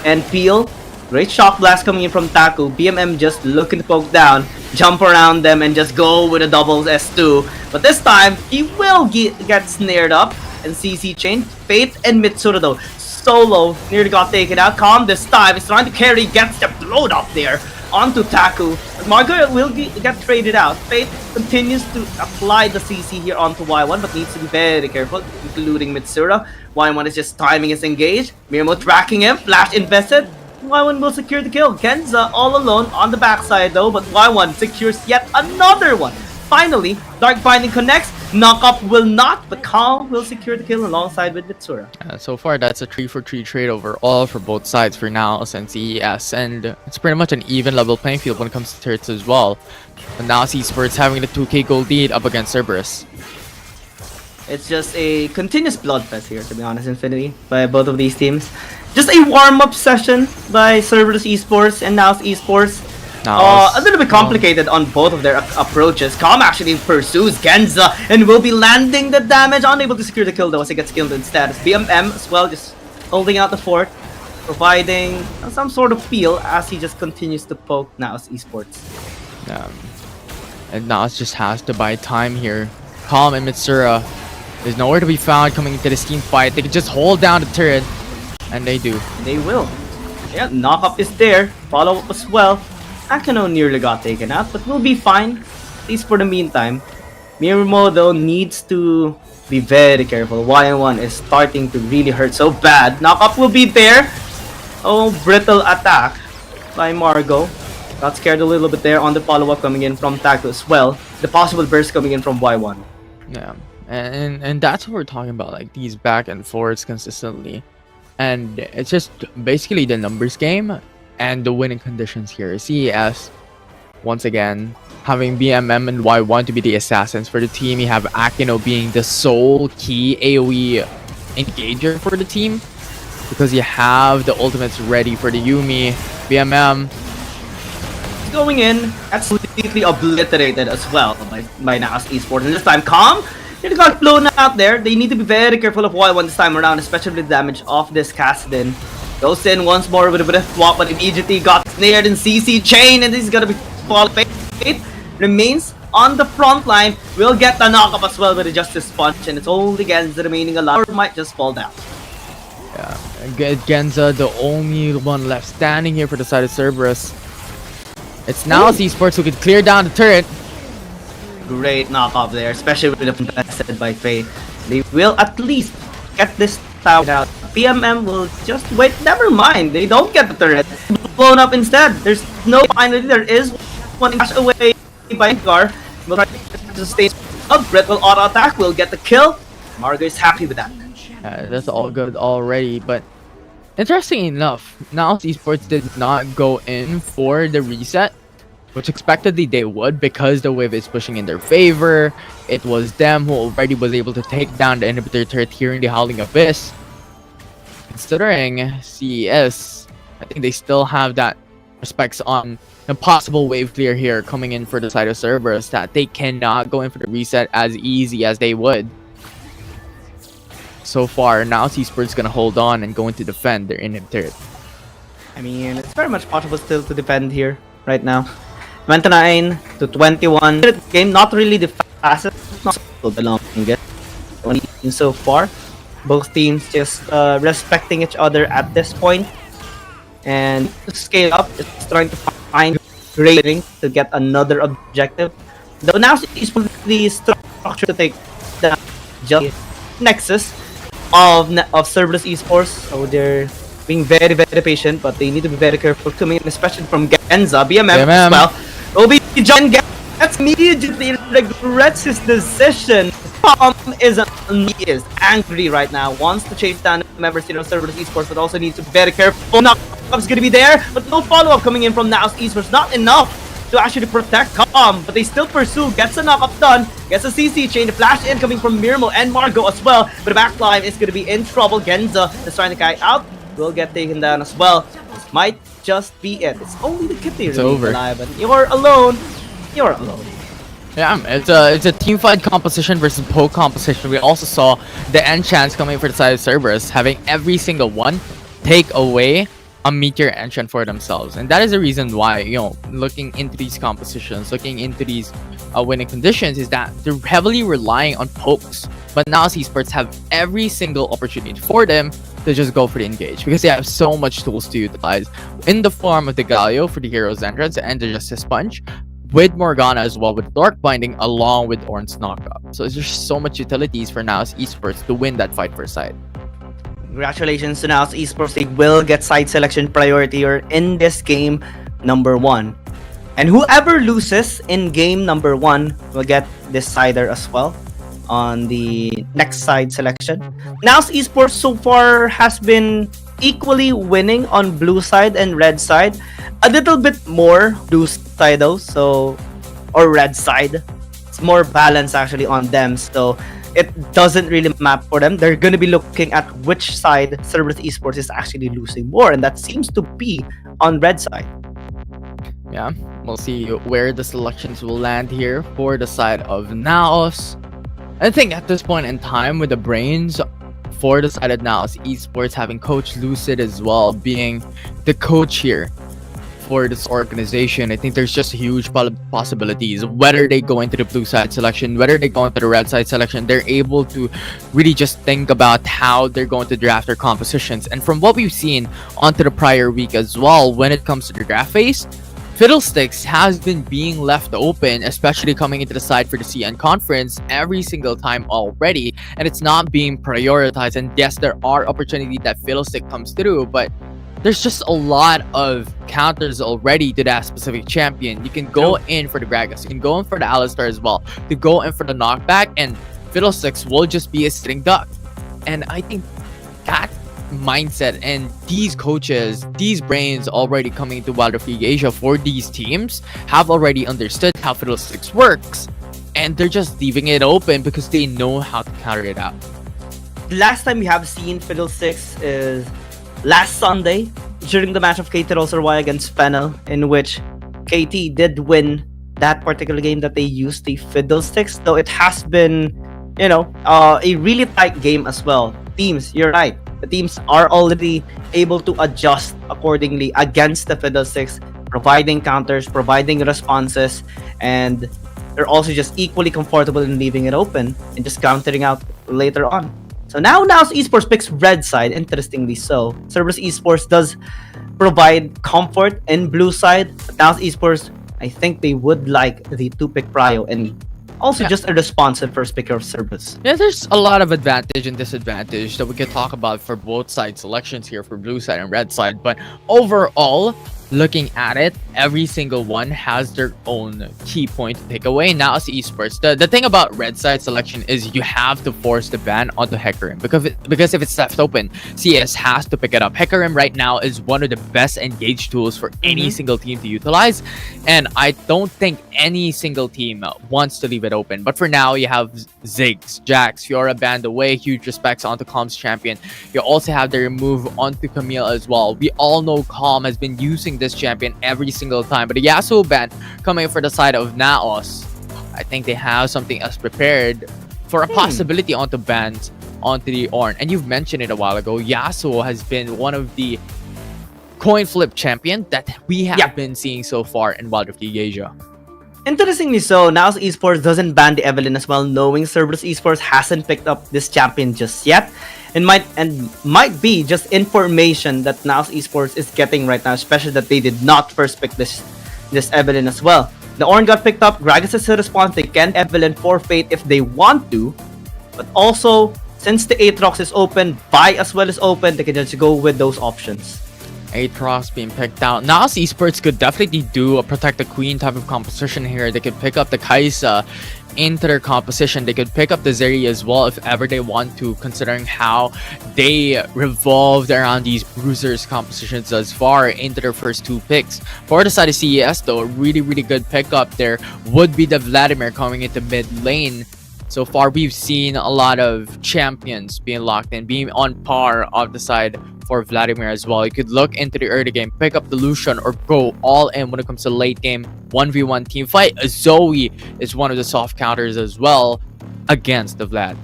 and peel. Great shock blast coming in from Taku. BMM just looking to poke down, jump around them, and just go with a double S2. But this time he will get snared up and CC chain. Fate and Mitsura though solo nearly got taken out. Calm this time is trying to carry, gets the load up there onto Taku. Margo will get traded out. Fate continues to apply the CC here onto Y1, but needs to be very careful, including Mitsura. Y1 is just timing his engage. Mirmo tracking him, flash invested. Y1 will secure the kill. Genza all alone on the backside though, but Y1 secures yet another one. Finally, Dark Binding connects. Knockup will not, but Calm will secure the kill alongside with Mitsura. So far, that's a 3-for-3 trade overall for both sides for NAOS and CES, and it's pretty much an even level playing field when it comes to turrets as well. And now Esports having the 2k gold lead up against Cerberus. It's just a continuous bloodfest here, to be honest, Infinity, by both of these teams. Just a warm-up session by Cerberus Esports and NAOS Esports. A little bit complicated on both of their approaches. Calm actually pursues Genza and will be landing the damage, unable to secure the kill though as he gets killed instead. BMM as well, just holding out the fort, providing some sort of feel as he just continues to poke NAOS Esports. And NAOS just has to buy time here. Calm and Mitsura is nowhere to be found coming into this team fight. They can just hold down the turret, and they do. They will. Yeah, knock-up is there, follow-up as well. Akano nearly got taken out, but we'll be fine, at least for the meantime. Mirmo though needs to be very careful. Y1 is starting to really hurt so bad. Knock-up will be there. Oh, brittle attack by Margo. Got scared a little bit there on the follow-up coming in from Taco as well. The possible burst coming in from Y1. Yeah, and that's what we're talking about, like these back and forths consistently. And it's just basically the numbers game and the winning conditions here. CES, once again, having BMM and Y1 to be the assassins for the team. You have Akino being the sole key AoE engager for the team, because you have the ultimates ready for the Yumi. BMM going in, that's completely obliterated as well by NAOS Esports. And this time, Calm, it got blown out there. They need to be very careful of Y1 this time around, especially the damage of this Kassadin. Goes in once more with a bit of swap, but immediately got snared in CC chain, and this is gonna be fall. Fate remains on the front line. Will get the knockup as well with a Justice Punch, and it's only Genza remaining alive, or might just fall down. Yeah, Genza, the only one left standing here for the side of Cerberus. It's now Esports who can clear down the turret. Great knockup there, especially with the contested by Faye. They will at least get this tower out. PMM will just wait. Never mind, they don't get the turret. Blown up instead. There's no finally. There is one dash away by Gar. Will try to stay. Brett will auto attack. Will get the kill. Margo is happy with that. That's all good already, but interesting enough, now Esports did not go in for the reset, which expectedly they would, because the wave is pushing in their favor. It was them who already was able to take down the inhibitor turret here in the Howling Abyss. Considering CES, I think they still have that respects on a possible wave clear here coming in for the side of Cerberus, that they cannot go in for the reset as easy as they would. So far, now Esports gonna hold on and going to defend their inhib turret. I mean, it's very much possible still to defend here right now. 29 to 21. Game not really the fastest, not the longest. So far, both teams just respecting each other at this point, and to scale up, just trying to find rating to get another objective. Though now is the structure to take the nexus of Cerberus Esports, so they're being very patient, but they need to be very careful coming in, especially from Genza. BMM as well. John gets immediately regrets his decision. Tom is angry right now, wants to chase down members of Cerberus Esports, but also needs to be very careful. Knockup's gonna be there, but no follow-up coming in from NAOS Esports. Not enough to actually protect Calm, but they still pursue. Gets a knockup done, gets a CC chain, the flash in coming from Mirmo and Margo as well, but the backline is gonna be in trouble. Genza is trying to kite out, will get taken down as well. This might just be it. It's only the Kitty alive, and you're alone. You're alone. Yeah, it's a team fight composition versus poke composition. We also saw the enchants coming for the side of Cerberus, having every single one take away a meteor enchant for themselves, and that is the reason why, you know, looking into these compositions, looking into these winning conditions, is that they're heavily relying on pokes. But now Esports have every single opportunity for them to just go for the engage, because they have so much tools to utilize in the form of the Galio for the hero's entrance and the Justice Punch, with Morgana as well, with Dark Binding along with Ornn's knockup. So there's just so much utilities for NAOS Esports to win that fight for side. Congratulations to NAOS Esports. They will get side selection priority, or in this game number 1. And whoever loses in game number 1 will get this sider as well. on the next side selection. NAOS Esports so far has been equally winning on blue side and red side. A little bit more blue side though, or red side. It's more balanced actually on them, so it doesn't really map for them. They're gonna be looking at which side Cerberus Esports is actually losing more, and that seems to be on red side. Yeah, we'll see where the selections will land here for the side of NAOS. I think at this point in time, with the brains for the side of NAOS Esports, having Coach Lucid as well being the coach here for this organization, I think there's just huge possibilities. Whether they go into the blue side selection, whether they go into the red side selection, they're able to really just think about how they're going to draft their compositions. And from what we've seen onto the prior week as well, when it comes to the draft phase, Fiddlesticks has been being left open, especially coming into the side for the CN conference every single time already, and it's not being prioritized. And yes, there are opportunities that Fiddlestick comes through, but there's just a lot of counters already to that specific champion. You can go in for the Gragas, you can go in for the Alistar as well, to go in for the knockback, and Fiddlesticks will just be a sitting duck. And I think that mindset and these coaches, these brains already coming into WBG Asia for these teams have already understood how Fiddlesticks works, and they're just leaving it open because they know how to counter it out. The last time we have seen Fiddlesticks is last Sunday during the match of KT Roserwai against Fennel, in which KT did win that particular game that they used the Fiddlesticks, though it has been, a really tight game as well. Teams, you're right. The teams are already able to adjust accordingly against the Fiddlesticks, providing counters, providing responses, and they're also just equally comfortable in leaving it open and just countering out later on. So now NAOS Esports picks red side, interestingly so. Cerberus Esports does provide comfort in blue side, but NAOS Esports, I think they would like the 2-pick prio and also just a responsive first picker of Cerberus. Yeah, there's a lot of advantage and disadvantage that we can talk about for both side selections here for blue side and red side, but overall, looking at it, every single one has their own key point to take away. Now as Esports, the thing about red side selection is you have to force the ban onto Hecarim, because if it's left open, CES has to pick it up. Hecarim right now is one of the best engaged tools for any single team to utilize, and I don't think any single team wants to leave it open. But for now, you have Ziggs, Jax, Fiora banned away, huge respects onto Calm's champion. You also have the remove onto Camille as well. We all know Calm has been using this champion every single time, but the Yasuo ban coming for the side of NAOS, I think they have something else prepared for a possibility onto bans onto the Ornn. And you've mentioned it a while ago, Yasuo has been one of the coin flip champion that we have been seeing so far in WBG Asia. Interestingly so, NAOS Esports doesn't ban the Evelynn as well, knowing Cerberus Esports hasn't picked up this champion just yet. And might be just information that NAOS Esports is getting right now, especially that they did not first pick this Evelynn as well. The Ornn got picked up, Gragas is a response, they can Evelynn forfeit if they want to, but also, since the Aatrox is open, Vi as well is open, they can just go with those options. Aatrox being picked out. NAOS Esports could definitely do a Protect the Queen type of composition here. They could pick up the Kai'Sa into their composition. They could pick up the Zeri as well if ever they want to, considering how they revolved around these bruisers compositions thus far into their first two picks. For the side of CES though, a really good pickup there would be the Vladimir coming into mid lane. So far, we've seen a lot of champions being locked in, being on par of the side for Vladimir as well. You could look into the early game, pick up the Lucian, or go all in when it comes to late game 1v1 team fight. Zoe is one of the soft counters as well against the Vlad.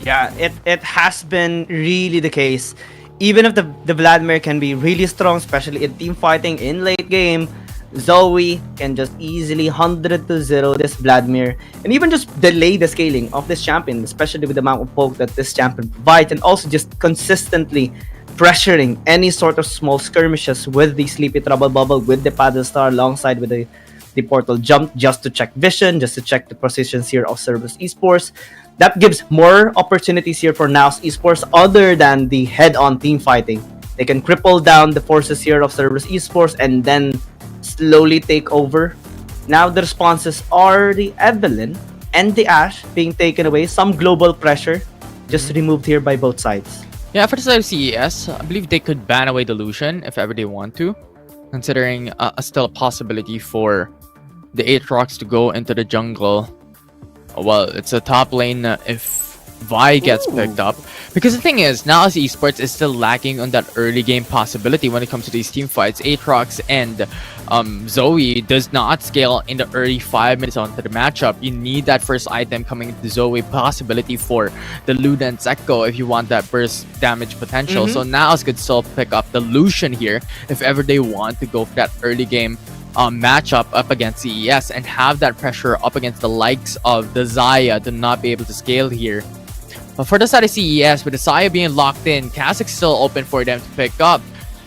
Yeah, it has been really the case. Even if the Vladimir can be really strong, especially in team fighting in late game, Zoe can just easily 100-0 this Vladimir and even just delay the scaling of this champion, especially with the amount of poke that this champion provides, and also just consistently pressuring any sort of small skirmishes with the Sleepy Trouble Bubble, with the Paddle Star, alongside with the Portal Jump, just to check vision, just to check the positions here of Cerberus Esports. That gives more opportunities here for NAOS Esports other than the head-on team fighting. They can cripple down the forces here of Cerberus Esports and then slowly take over. Now the responses are the Evelynn and the Ashe being taken away. Some global pressure just removed here by both sides. Yeah, for the side of CES, I believe they could ban away the Lucian if ever they want to, considering still a possibility for the Aatrox to go into the jungle. Well, it's a top lane if Vi gets picked up. Because the thing is, now as Esports is still lacking on that early game possibility when it comes to these team fights. Aatrox and Zoe does not scale in the early 5 minutes onto the matchup. You need that first item coming into Zoe possibility for the Luna and Zekko if you want that burst damage potential. So Naos could still pick up the Lucian here if ever they want to go for that early game matchup up against CES and have that pressure up against the likes of the Xayah to not be able to scale here. But for the side of CES, with the Xayah being locked in, Kha'Zix still open for them to pick up.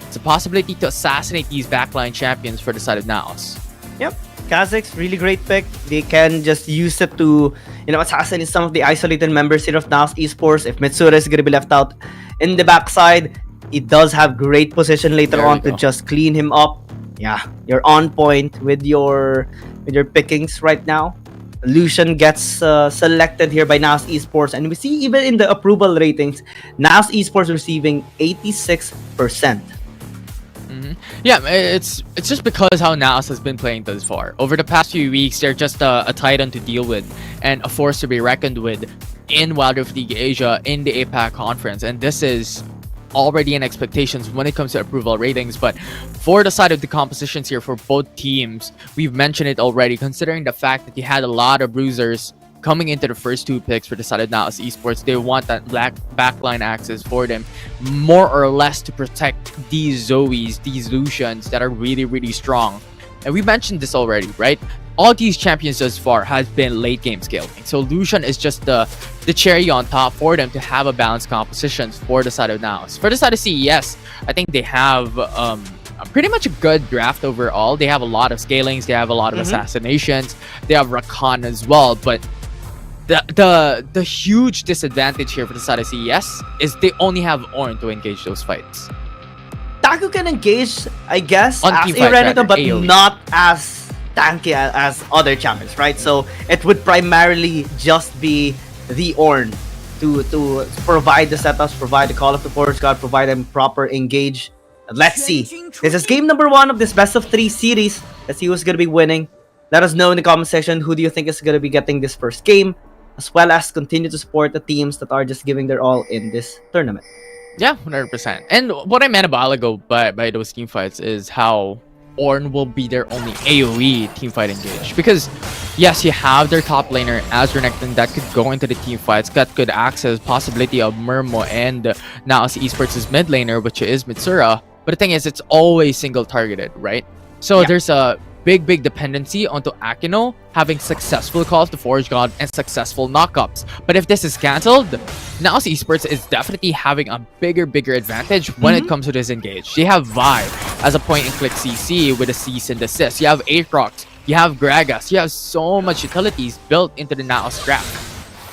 It's a possibility to assassinate these backline champions for the side of NAOS. Yep, Kha'Zix, really great pick. They can just use it to, assassinate some of the isolated members here of NAOS Esports. If Mitsura is going to be left out in the backside, it does have great position later on to just clean him up. Yeah, you're on point with your pickings right now. Lucian gets selected here by NAOS Esports, and we see even in the approval ratings, NAOS Esports receiving 86%. Yeah, it's just because how NAOS has been playing thus far. Over the past few weeks, they're just a titan to deal with and a force to be reckoned with in Wild Rift League Asia in the APAC conference, and this is already in expectations when it comes to approval ratings. But for the side of the compositions here for both teams, we've mentioned it already, considering the fact that you had a lot of bruisers coming into the first two picks for the side of NAOS Esports. They want that backline access for them, more or less to protect these Zoes, these Lucians that are really, really strong. And we mentioned this already, right? All these champions thus far has been late game scaling. So Lucian is just the cherry on top for them to have a balanced composition for the side of NAOS. For the side of CES, I think they have pretty much a good draft overall. They have a lot of scalings, they have a lot of assassinations, they have Rakan as well, but the huge disadvantage here for the side of CES is they only have Ornn to engage those fights. Taku can engage, I guess, on as a Renekton, but not as tanky as other champions, right? So it would primarily just be the Ornn to provide the setups, provide the Call of the Forest God, provide them proper engage. Let's see. This is game number 1 of this best of 3 series. Let's see who's going to be winning. Let us know in the comment section who do you think is going to be getting this first game, as well as continue to support the teams that are just giving their all in this tournament. Yeah, 100%. And what I meant a while ago by those team fights is how Ornn will be their only AoE teamfight engage. Because, yes, you have their top laner as Renekton that could go into the team fights, that could access possibility of Murmo and NAOS Esports' mid laner, which is Mitsura. But the thing is, it's always single targeted, right? So there's a big dependency onto Akino having successful Call of the Forge God and successful knockups. But if this is cancelled, NAOS Esports is definitely having a bigger advantage when it comes to this engage. They have Vi as a point-and-click CC with a cease and desist. You have Aatrox, you have Gragas, you have so much utilities built into the NAOS draft.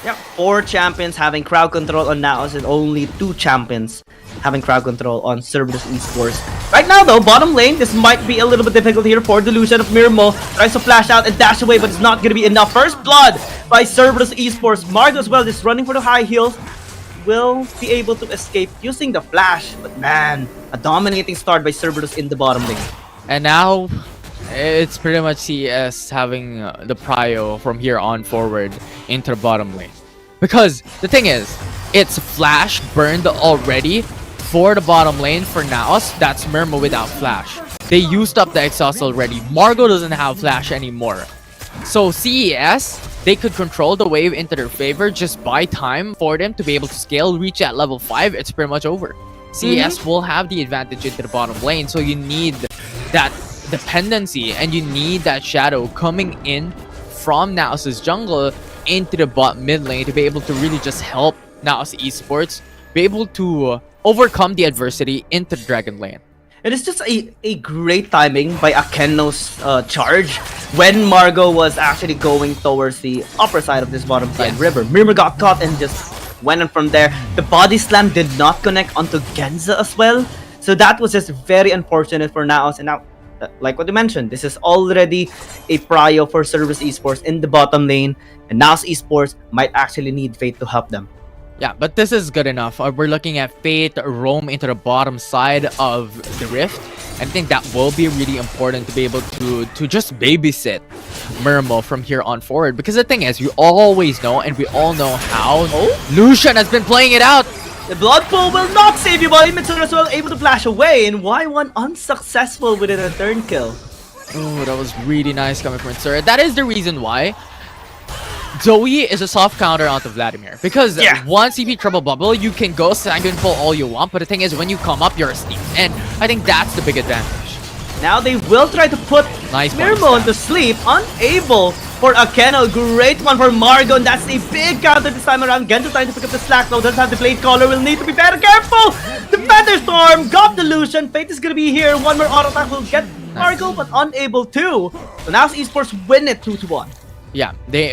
Yeah, 4 champions having crowd control on NAOS and only 2 champions having crowd control on Cerberus Esports. Right now though, bottom lane, this might be a little bit difficult here for the Lucian of Mirmo. Tries to flash out and dash away, but it's not going to be enough. First blood by Cerberus Esports. Margo as well, just running for the high heels. Will be able to escape using the flash. But man, a dominating start by Cerberus in the bottom lane. And now, it's pretty much CES having the prio from here on forward into the bottom lane. Because the thing is, it's flash burned already for the bottom lane for NAOS. That's Murmo without flash. They used up the exhaust already. Margo doesn't have flash anymore. So CES, they could control the wave into their favor, just buy time for them to be able to scale, reach at level 5. It's pretty much over. CES will have the advantage into the bottom lane, so you need that dependency and you need that shadow coming in from NAOS's jungle into the mid lane to be able to really just help NAOS Esports be able to overcome the adversity into the Dragon lane. It is just a great timing by Akeno's charge when Margo was actually going towards the upper side of this bottom side river. Mirror got caught and just went on from there. The body slam did not connect onto Genza as well. So that was just very unfortunate for NAOS. And now like what you mentioned, this is already a prio for Cerberus Esports in the bottom lane, and NAOS Esports might actually need Fate to help them. Yeah, but this is good enough. We're looking at Fate roam into the bottom side of the Rift. I think that will be really important to be able to just babysit Murmo from here on forward. Because the thing is, we always know and we all know how Lucian has been playing it out. The Blood Pool will not save you, but Mitsuru as well able to flash away, and Y1 unsuccessful with a return kill. Oh, that was really nice coming from Mitsuru. That is the reason why Zoe is a soft counter onto Vladimir. Because one CP Trouble Bubble, you can go Sanguine Pull all you want, but the thing is, when you come up, you're asleep. And I think that's the big advantage. Now they will try to put Mirmo into sleep, unable for Akeno. Great one for Margo, and that's a big counter this time around. Gento trying to pick up the slack though, doesn't have the Blade Caller, will need to be very careful! The Thunderstorm got the Lucian, Fate is gonna be here, one more auto attack will get Margo, but unable to. So now Esports win it 2-1. Yeah,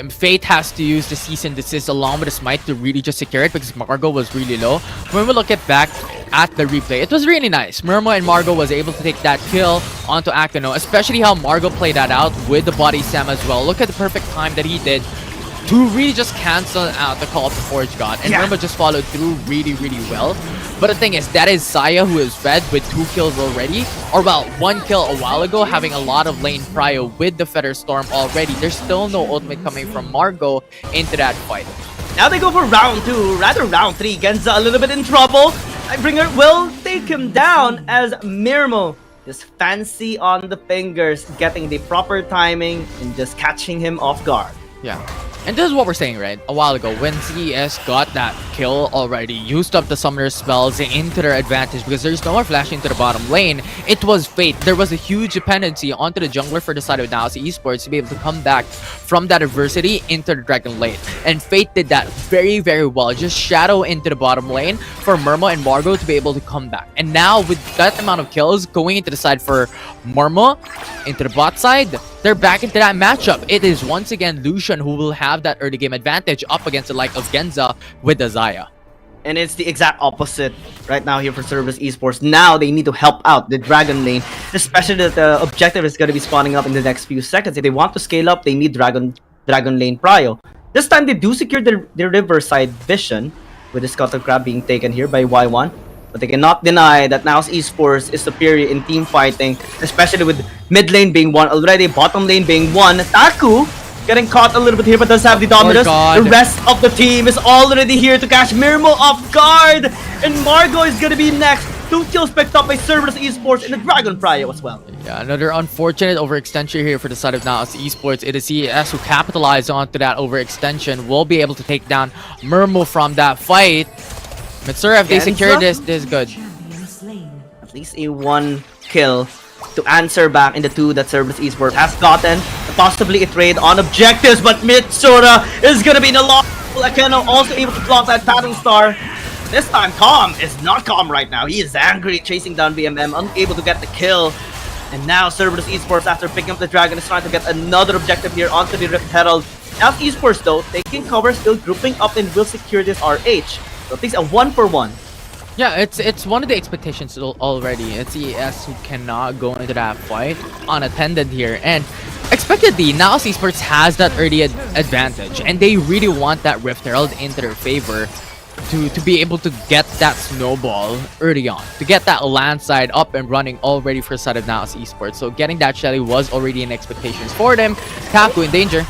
Fate has to use the Cease and Desist along with the Smite to really just secure it because Margo was really low. When we look back at the replay, it was really nice. Murmo and Margo was able to take that kill onto Akeno, especially how Margo played that out with the body Sam as well. Look at the perfect time that he did to really just cancel out the call of the Forge God. And Murmo just followed through really, really well. But the thing is, that is Saya who is fed with 2 kills already. Or well, 1 kill a while ago, having a lot of lane prio with the Feather Storm already. There's still no ultimate coming from Margo into that fight. Now they go for round 2, rather round 3. Genza a little bit in trouble. Lightbringer will take him down as Mirmo just fancy on the fingers, getting the proper timing and just catching him off guard. Yeah. And this is what we're saying, right? A while ago, when CES got that kill already, used up the summoner spells into their advantage because there's no more flash into the bottom lane, it was Fate. There was a huge dependency onto the jungler for the side of NAOS Esports to be able to come back from that adversity into the Dragon lane. And Fate did that very, very well. Just shadow into the bottom lane for Murmo and Margo to be able to come back. And now, with that amount of kills going into the side for Murmo, into the bot side, they're back into that matchup. It is once again Lucian who will have that early game advantage up against the like of Genza with the Xayah. And it's the exact opposite right now here for Cerberus Esports. Now they need to help out the Dragon lane, especially that the objective is going to be spawning up in the next few seconds. If they want to scale up, they need Dragon lane prio. This time they do secure the Riverside vision with the Scuttle Crab being taken here by Y1. But they cannot deny that NAOS Esports is superior in team fighting, especially with mid lane being one already, bottom lane being one. Taku getting caught a little bit here, but does have the dominance. The rest of the team is already here to catch Mirmo off guard, and Margo is gonna be next. 2 kills picked up by Cerberus Esports in the Dragon Prio as well. Yeah, another unfortunate overextension here for the side of NAOS Esports. It is CES who capitalized onto that overextension. Will be able to take down Mirmo from that fight. Mitsuru, if they secure this is good. At least a 1 kill to answer back in the 2 that Cerberus Esports has gotten. Possibly a trade on objectives, but Mitsuru is gonna be in a lot. Akeno also able to block that Pattern Star. This time, Calm is not calm right now. He is angry, chasing down BMM, unable to get the kill. And now Cerberus Esports, after picking up the Dragon, is trying to get another objective here onto the Rift Herald. NAOS Esports, though, taking cover, still grouping up and will secure this RH. So at least a 1-for-1. Yeah, it's one of the expectations already. It's CES who cannot go into that fight unattended here. And expectedly, NAOS Esports has that early advantage. And they really want that Rift Herald into their favor to be able to get that snowball early on. To get that landslide up and running already for the side of NAOS Esports. So getting that Shelly was already in expectations for them. Taku in danger.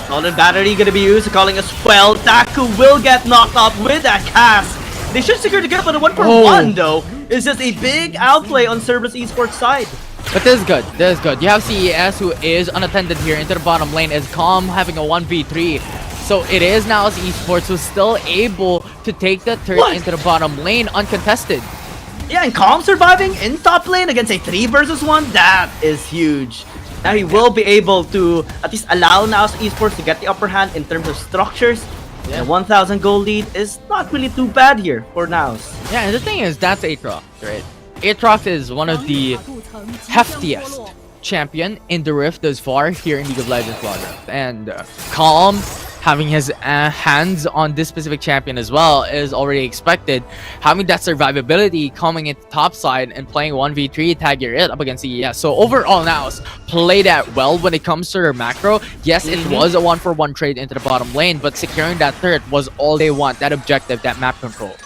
Solid battery gonna be used, calling as well. Taku will get knocked off with that cast. They should secure the kill, but a 1-for-1 though is just a big outplay on Cerberus Esports side. But this is good. This is good. You have CES who is unattended here into the bottom lane as Calm having a 1v3. So it is now Esports who's still able to take the turret into the bottom lane uncontested. Yeah, and Calm surviving in top lane against a 3 versus 1, that is huge. Now he will be able to at least allow NAOS Esports to get the upper hand in terms of structures. Yeah. The 1,000 gold lead is not really too bad here for NAOS. Yeah, and the thing is, that's Aatrox, right? Aatrox is one of the heftiest champion in the Rift thus far here in League of Legends Wild Rift. And Calm having his hands on this specific champion as well is already expected. Having that survivability coming into top side and playing 1v3 tag your it up against CES. So overall NAOS played that well when it comes to their macro. Yes, it was a 1-for-1 trade into the bottom lane, but securing that turret was all they want, that objective, that map control.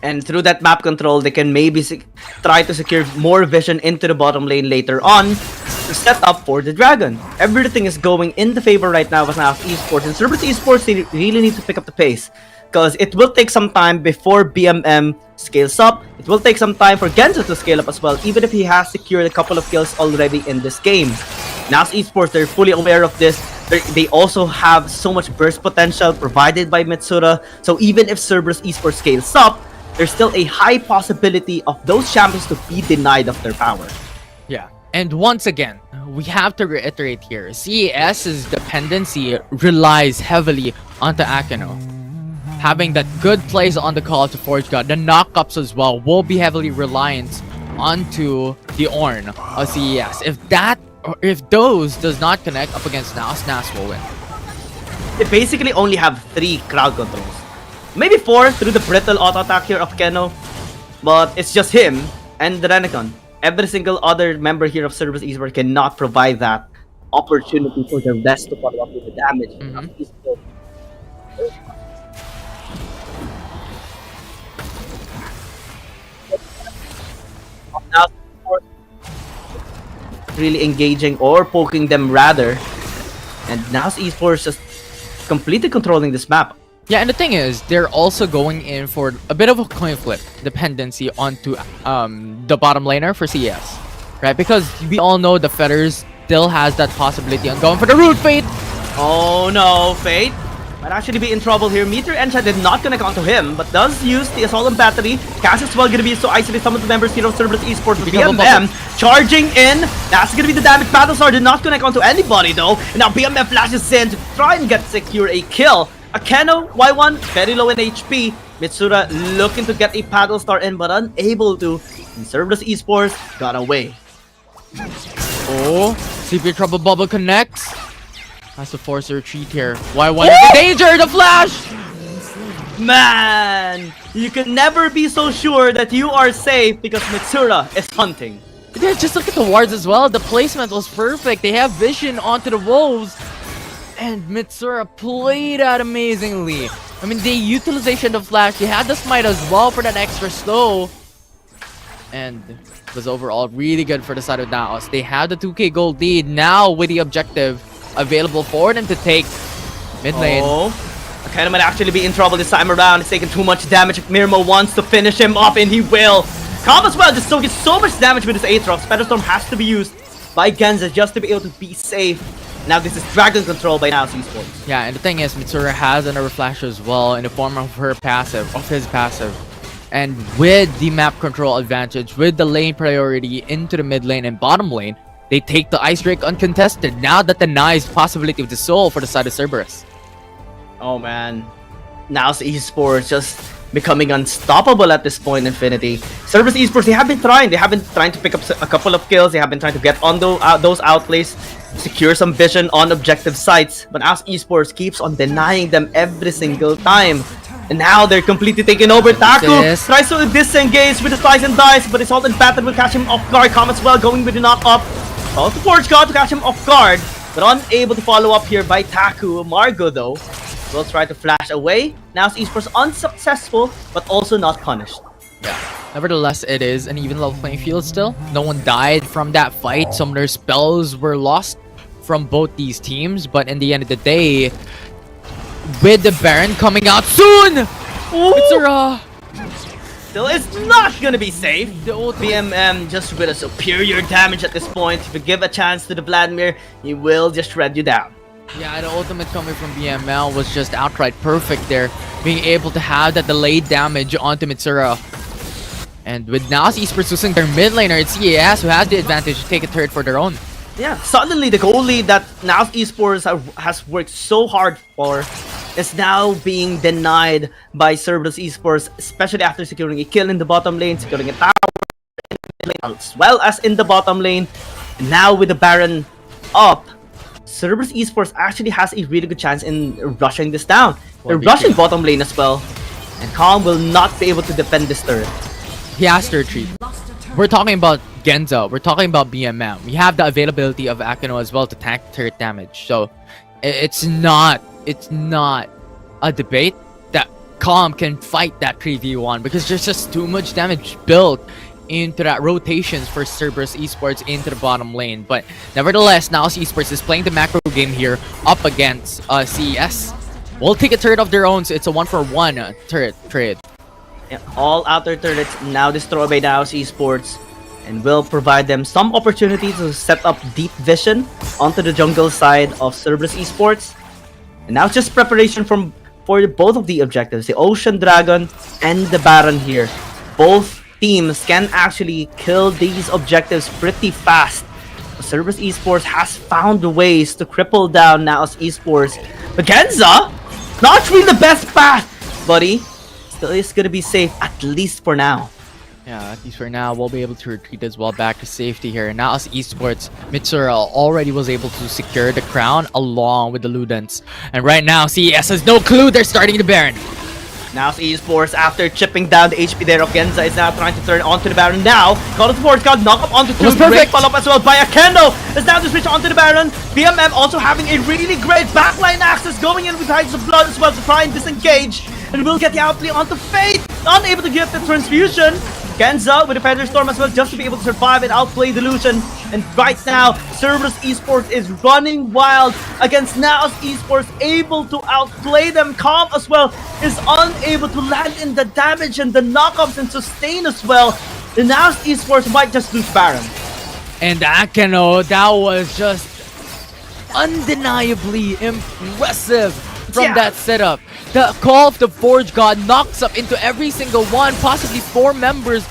And through that map control, they can maybe try to secure more vision into the bottom lane later on to set up for the Dragon. Everything is going in the favor right now with NAOS Esports. And Cerberus Esports, they really need to pick up the pace, because it will take some time before BMM scales up. It will take some time for Genzo to scale up as well, even if he has secured a couple of kills already in this game. NAOS Esports, they're fully aware of this. They also have so much burst potential provided by Mitsura. So even if Cerberus Esports scales up, there's still a high possibility of those champions to be denied of their power. Yeah. And once again, we have to reiterate here, CES's dependency relies heavily onto Akeno. Having that good plays on the call to Forge God, the knockups as well will be heavily reliant onto the Ornn of CES. If those does not connect up against NAOS, NAOS will win. They basically only have 3 crowd controls. Maybe 4 through the brittle auto attack here of Keno, but it's just him and the Renekton. Every single other member here of Cerberus Esports cannot provide that opportunity for the rest to follow up with the damage. Now, really engaging or poking them rather, and NAOS Esports just completely controlling this map. Yeah, and the thing is, they're also going in for a bit of a coin flip dependency onto the bottom laner for CES, right? Because we all know the Fetters still has that possibility on going for the root Fate. Oh no, Fate might actually be in trouble here. Meteor Enchant did not connect onto him, but does use the Assault and Battery. Cass is well going to be so isolate some of the members here of Cerberus Esports. BMM charging in. That's going to be the damage. Battlestar did not connect onto anybody though. And now BMM flashes in to try and secure a kill. Akeno, Y1, very low in HP. Mitsura looking to get a Paddle Star in, but unable to. And Cerberus Esports got away. Oh, CP Trouble Bubble connects. Has to force a retreat here. Y1 is in danger, the flash! Man, you can never be so sure that you are safe because Mitsura is hunting. Yeah, just look at the wards as well. The placement was perfect. They have vision onto the wolves. And Mitsura played out amazingly. I mean, the utilization of flash, they had the smite as well for that extra slow. And it was overall really good for the side of NAOS. They have the 2k gold lead now with the objective available for them to take mid lane. Oh, Akeno might actually be in trouble this time around. He's taking too much damage. Mirmo wants to finish him off, and he will. Calm as well, just so gets so much damage with his Aatrox. Storm has to be used by Genza just to be able to be safe. Now this is Dragon Control by NAOS Esports. Yeah, and the thing is, Mitsura has another flash as well in the form of her passive, of his passive. And with the map control advantage, with the lane priority into the mid lane and bottom lane, they take the Ice Drake uncontested. Now that denies possibility of the soul for the side of Cerberus. Oh man, NAOS Esports just becoming unstoppable at this point, Infinity. Cerberus Esports, they have been trying. They have been trying to pick up a couple of kills. They have been trying to get on those outplays, secure some vision on objective sites. But NAOS Esports keeps on denying them every single time. And now they're completely taking over. Taku tries to disengage with the slice and dice, but Assault and Battery will catch him off guard. Comm as well, going with the knock up. Call to Forge God to catch him off guard, but unable to follow up here by Taku. Margo though will try to flash away. NAOS Esports unsuccessful, but also not punished. Yeah. Nevertheless, it is an even level playing field still. No one died from that fight. Some of their spells were lost from both these teams, but in the end of the day, with the Baron coming out soon, Mitsura still is not gonna be safe. The old BMM just with a superior damage at this point. If you give a chance to the Vladimir, he will just shred you down. Yeah, the ultimate coming from BML was just outright perfect there. Being able to have that delayed damage onto Mitsura. And with NAOS Esports losing their mid laner, it's CES who has the advantage to take a turret for their own. Yeah, suddenly the goal lead that NAOS Esports has worked so hard for is now being denied by Cerberus Esports, especially after securing a kill in the bottom lane, securing a tower as well as in the bottom lane. And now with the Baron up, Cerberus Esports actually has a really good chance in rushing this down. They're WBG. rushing bottom lane as well. And Calm will not be able to defend this turret. He has to retreat. We're talking about Genza. We're talking about BMM. We have the availability of Akino as well to tank turret damage. So it's not a debate that Calm can fight that 3v1 because there's just too much damage built into that rotations for Cerberus Esports into the bottom lane. But nevertheless, NAOS Esports is playing the macro game here up against CES. We'll take a turret of their own, so it's a 1-for-1 turret trade. Yeah, all outer turrets now destroyed by NAOS Esports and will provide them some opportunity to set up deep vision onto the jungle side of Cerberus Esports. And now it's just preparation for both of the objectives, the Ocean Dragon and the Baron here. Both teams can actually kill these objectives pretty fast. Cerberus Esports has found ways to cripple down NAOS Esports. But Genza, not really the best path, buddy. Still is gonna be safe, at least for now. Yeah, at least for now, we'll be able to retreat as well back to safety here. Now as Esports, Mitsura already was able to secure the crown along with the Ludens. And right now, CES has no clue they're starting the Baron. Now Esports, after chipping down the HP there of Genza, is now trying to turn onto the Baron. Now, God of Sports got knocked up onto two. Great follow-up as well by Akendo. Is now to switch onto the Baron. BMM also having a really great backline access, going in with Tides of Blood as well to try and disengage. And will get the outplay onto Fate. Unable to get the transfusion. Genza with a Feather Storm as well, just to be able to survive and outplay Delusion. And right now, Cerberus Esports is running wild against NAOS Esports, able to outplay them. Calm as well is unable to land in the damage and the knockups and sustain as well. The NAOS Esports might just lose Baron. And Akeno, that was just undeniably impressive from that setup. The Call of the Forge God knocks up into every single one, possibly 4 members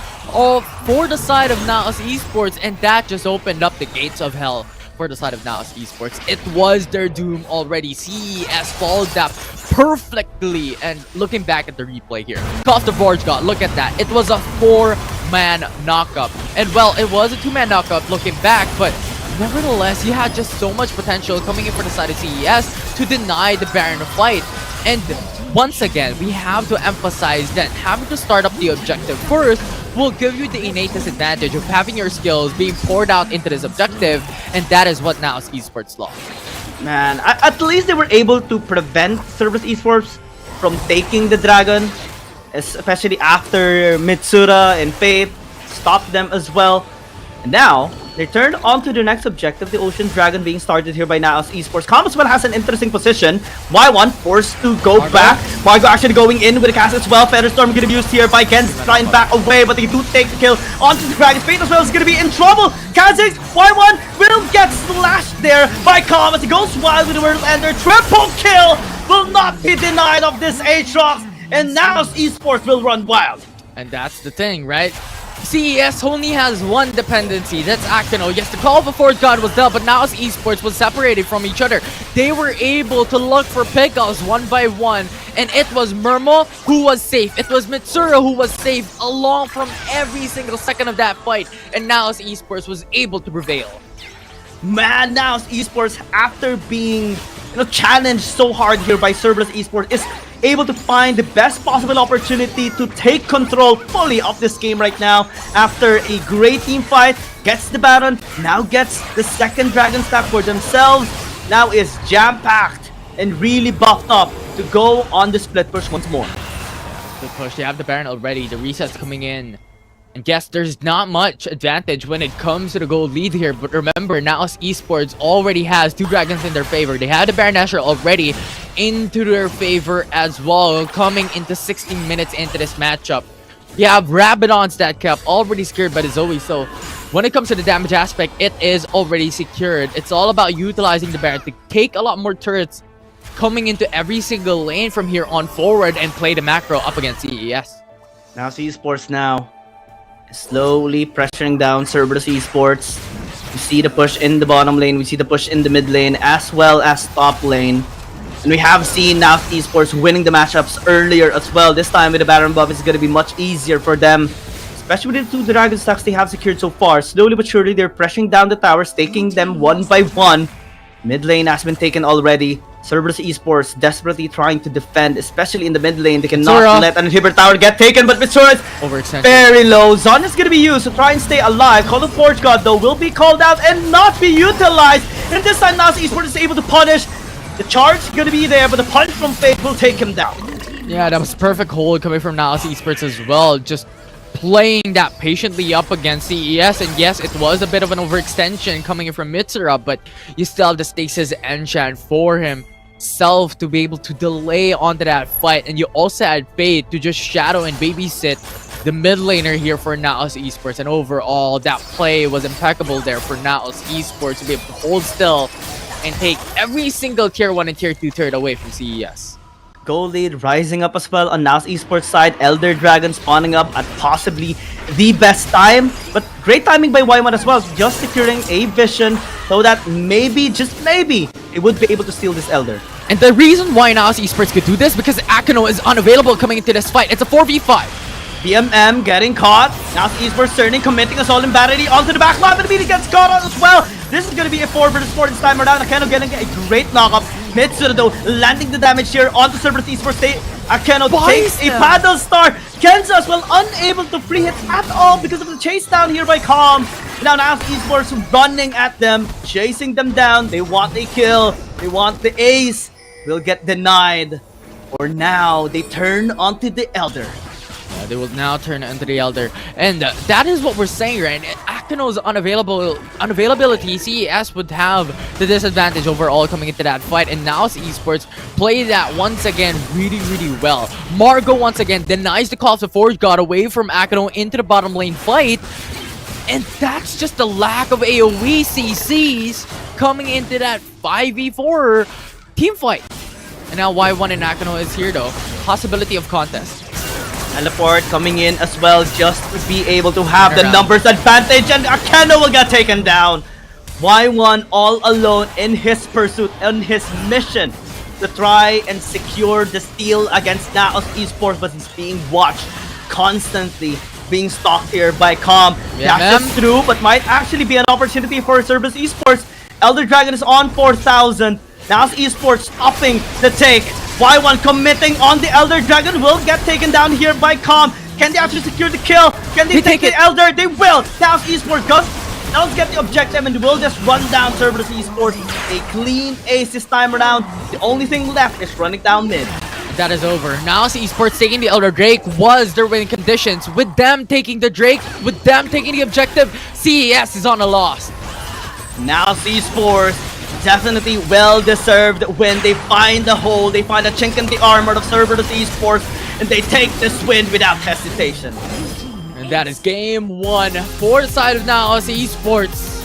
for the side of NAOS Esports, and that just opened up the gates of hell for the side of NAOS Esports. It was their doom already. CES followed that perfectly, and looking back at the replay here, Call of the Forge God, look at that. It was a 4-man knockup, and well, it was a 2-man knockup looking back, but nevertheless, he had just so much potential coming in for the side of CES to deny the Baron fight. And once again, we have to emphasize that having to start up the objective first will give you the innate disadvantage of having your skills being poured out into this objective, and that is what NAOS Esports lost. Man, at least they were able to prevent Cerberus Esports from taking the Dragon, especially after Mitsura and Fate stopped them as well. And now, they turned onto the next objective, the Ocean Dragon being started here by NAOS Esports. Calm as well has an interesting position. Y1 forced to go back. Margo actually going in with a cast as well. Feather Storm going to be used here by Gens, trying back away, but they do take the kill onto the Dragon. Fate as well is going to be in trouble. Kha'Zix, Y1 will get slashed there by Calm as he goes wild with the World Ender. Triple kill will not be denied of this Aatrox, and NAOS Esports will run wild. And that's the thing, right? CES only has one dependency, that's Akino. Yes, the Call of the Forge God was there, but NAOS Esports was separated from each other. They were able to look for pickups one by one, and it was Murmo who was safe. It was Mitsura who was safe along from every single second of that fight, and NAOS Esports was able to prevail. Man, NAOS Esports, after being challenged so hard here by Cerberus Esports, is able to find the best possible opportunity to take control fully of this game right now. After a great team fight, gets the Baron, now gets the second Dragon Stack for themselves, now is jam-packed and really buffed up to go on the split push once more. Split push, they have the Baron already, the reset's coming in. And guess there's not much advantage when it comes to the gold lead here, but remember, NAOS Esports already has 2 dragons in their favor. They had the Baron Nashor already into their favor as well, coming into 16 minutes into this matchup. You have Rabadon's stat cap already secured by the Zoe, so when it comes to the damage aspect, it is already secured. It's all about utilizing the Baron to take a lot more turrets coming into every single lane from here on forward and play the macro up against CES. NAOS Esports now slowly pressuring down Cerberus Esports. We see the push in the bottom lane, we see the push in the mid lane, as well as top lane. And we have seen NAOS Esports winning the matchups earlier as well. This time with the Baron buff, it's going to be much easier for them, especially with the 2 Dragon stacks they have secured so far. Slowly but surely, they're pressuring down the towers, taking them one by one. Mid lane has been taken already. Cerberus Esports desperately trying to defend, especially in the mid lane. They cannot let an inhibitor tower get taken, but Mitsura is overextended. Very low. Zon is gonna be used to try and stay alive. Call of Forge God though will be called out and not be utilized. And this time NAOS Esports is able to punish. The charge gonna be there, but the punch from Fate will take him down. Yeah, that was perfect hold coming from NAOS Esports as well. Just playing that patiently up against CES, and yes, it was a bit of an overextension coming in from Mitsura, but you still have the stasis enchant for himself to be able to delay onto that fight, and you also had Fate to just shadow and babysit the mid laner here for NAOS Esports, and overall that play was impeccable there for NAOS Esports to be able to hold still and take every single tier 1 and tier 2 turret away from CES. Goal lead rising up as well on NAOS Esports side. Elder Dragon spawning up at possibly the best time. But great timing by Y1 as well. Just securing a vision so that maybe, just maybe, it would be able to steal this Elder. And the reason why NAOS Esports could do this because Akano is unavailable coming into this fight. It's a 4v5. BMM getting caught. NAOS Esports turning, committing Assault and Battery onto the back line, but immediately gets caught on as well. This is going to be a 4 versus 4 this time around. Akeno getting a great knockup. Mitsura though landing the damage here onto Cerberus Esports. Akeno takes a paddle star. Kenza as well unable to free hit at all because of the chase down here by Calm. Now NAOS Esports running at them, chasing them down. They want a kill. They want the ace. Will get denied. For now, they turn onto the Elder. They will now turn into the Elder, and that is what we're saying, right? Akano's unavailability, CES would have the disadvantage overall coming into that fight, and NAOS Esports play that once again really well. Margo once again denies the Call of the Forge God away from Akano into the bottom lane fight, and that's just the lack of AoE CCs coming into that 5v4 team fight. And now Y1 and Akano is here though. Possibility of contest. Teleport coming in as well just to be able to have the numbers advantage, and Akeno will get taken down. Y1 all alone in his pursuit, in his mission to try and secure the steal against NAOS Esports, but he's being watched constantly, being stalked here by Calm. Dashes through, but might actually be an opportunity for Cerberus Esports. Elder Dragon is on 4,000. NAOS Esports stopping the take. Y1 committing on the Elder Dragon will get taken down here by Calm. Can they actually secure the kill? Can they take the Elder? They will. NAOS Esports does get the objective and will just run down Cerberus Esports. A clean ace this time around. The only thing left is running down mid. That is over. NAOS Esports taking the Elder Drake was their winning conditions. With them taking the Drake, with them taking the objective, CES is on a loss. NAOS Esports definitely well-deserved when they find the hole, they find a chink in the armor of Cerberus Esports, and they take this win without hesitation. And that is game 1 for the side of NAOS Esports.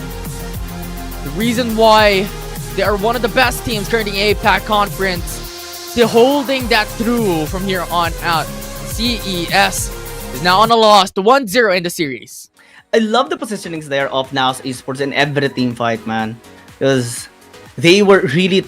The reason why they are one of the best teams currently in APAC Conference, they're holding that through from here on out. CES is now on a loss to 1-0 in the series. I love the positionings there of NAOS Esports in every team fight, man, because they were really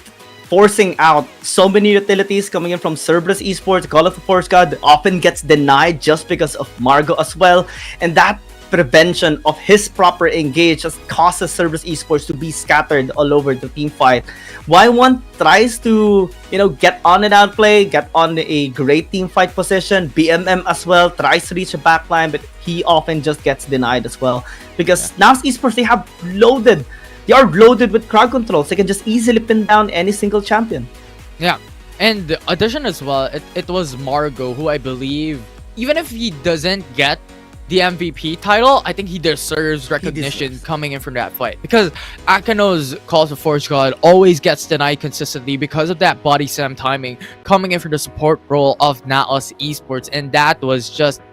forcing out so many utilities coming in from Cerberus Esports. Call of the Force God often gets denied just because of Margo as well, and that prevention of his proper engage just causes Cerberus Esports to be scattered all over the team fight. Y1 tries to, get on an outplay, get on a great team fight position. BMM as well tries to reach a backline, but he often just gets denied as well, because NAOS Esports, they are loaded with crowd controls. They can just easily pin down any single champion. Yeah, and the addition as well, it was Margo, who I believe, even if he doesn't get the MVP title, I think he deserves recognition coming in from that fight. Because Akano's Call of Forge God always gets denied consistently because of that body slam timing coming in for the support role of NAOS Esports. And that was just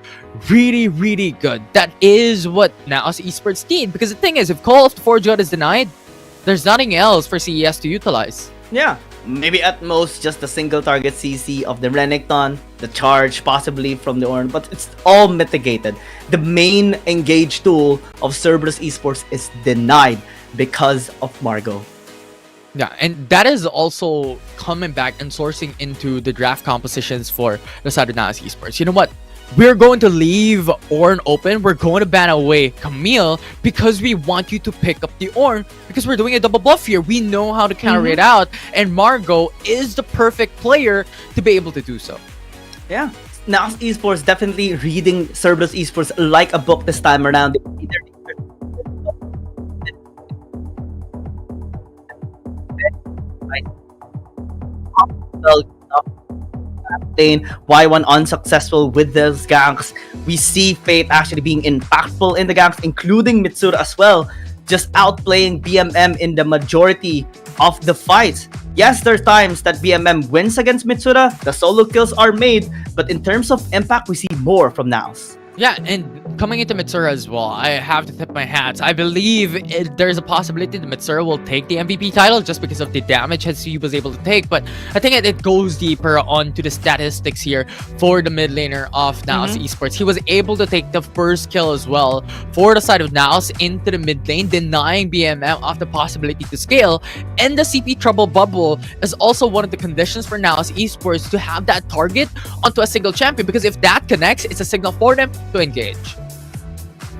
really good. That is what NAOS Esports need. Because the thing is, if Call of Forge God is denied, there's nothing else for CES to utilize. Yeah, maybe at most just a single target CC of the Renekton, the charge possibly from the Ornn, but it's all mitigated. The main engage tool of Cerberus Esports is denied because of Margo. Yeah, and that is also coming back and sourcing into the draft compositions for the side of NAOS Esports. You know what? we're going to leave Ornn open. We're going to ban away Camille because we want you to pick up the Ornn because we're doing a double buff here. We know how to counter it out, and Margot is the perfect player to be able to do so. Yeah. NAOS Esports definitely reading Cerberus Esports like a book this time around. Y1 unsuccessful with those ganks. We see Fate actually being impactful in the ganks, including Mitsura as well, just outplaying BMM in the majority of the fights. Yes, there are times that BMM wins against Mitsura, the solo kills are made, but in terms of impact, we see more from NAOS. Yeah, and coming into Mitsura as well, I have to tip my hats. I believe there's a possibility that Mitsura will take the MVP title just because of the damage he was able to take. But I think it goes deeper onto the statistics here for the mid laner of NAOS Esports. He was able to take the first kill as well for the side of NAOS into the mid lane, denying BMM of the possibility to scale. And the CP trouble bubble is also one of the conditions for NAOS Esports to have that target onto a single champion, because if that connects, it's a signal for them to engage.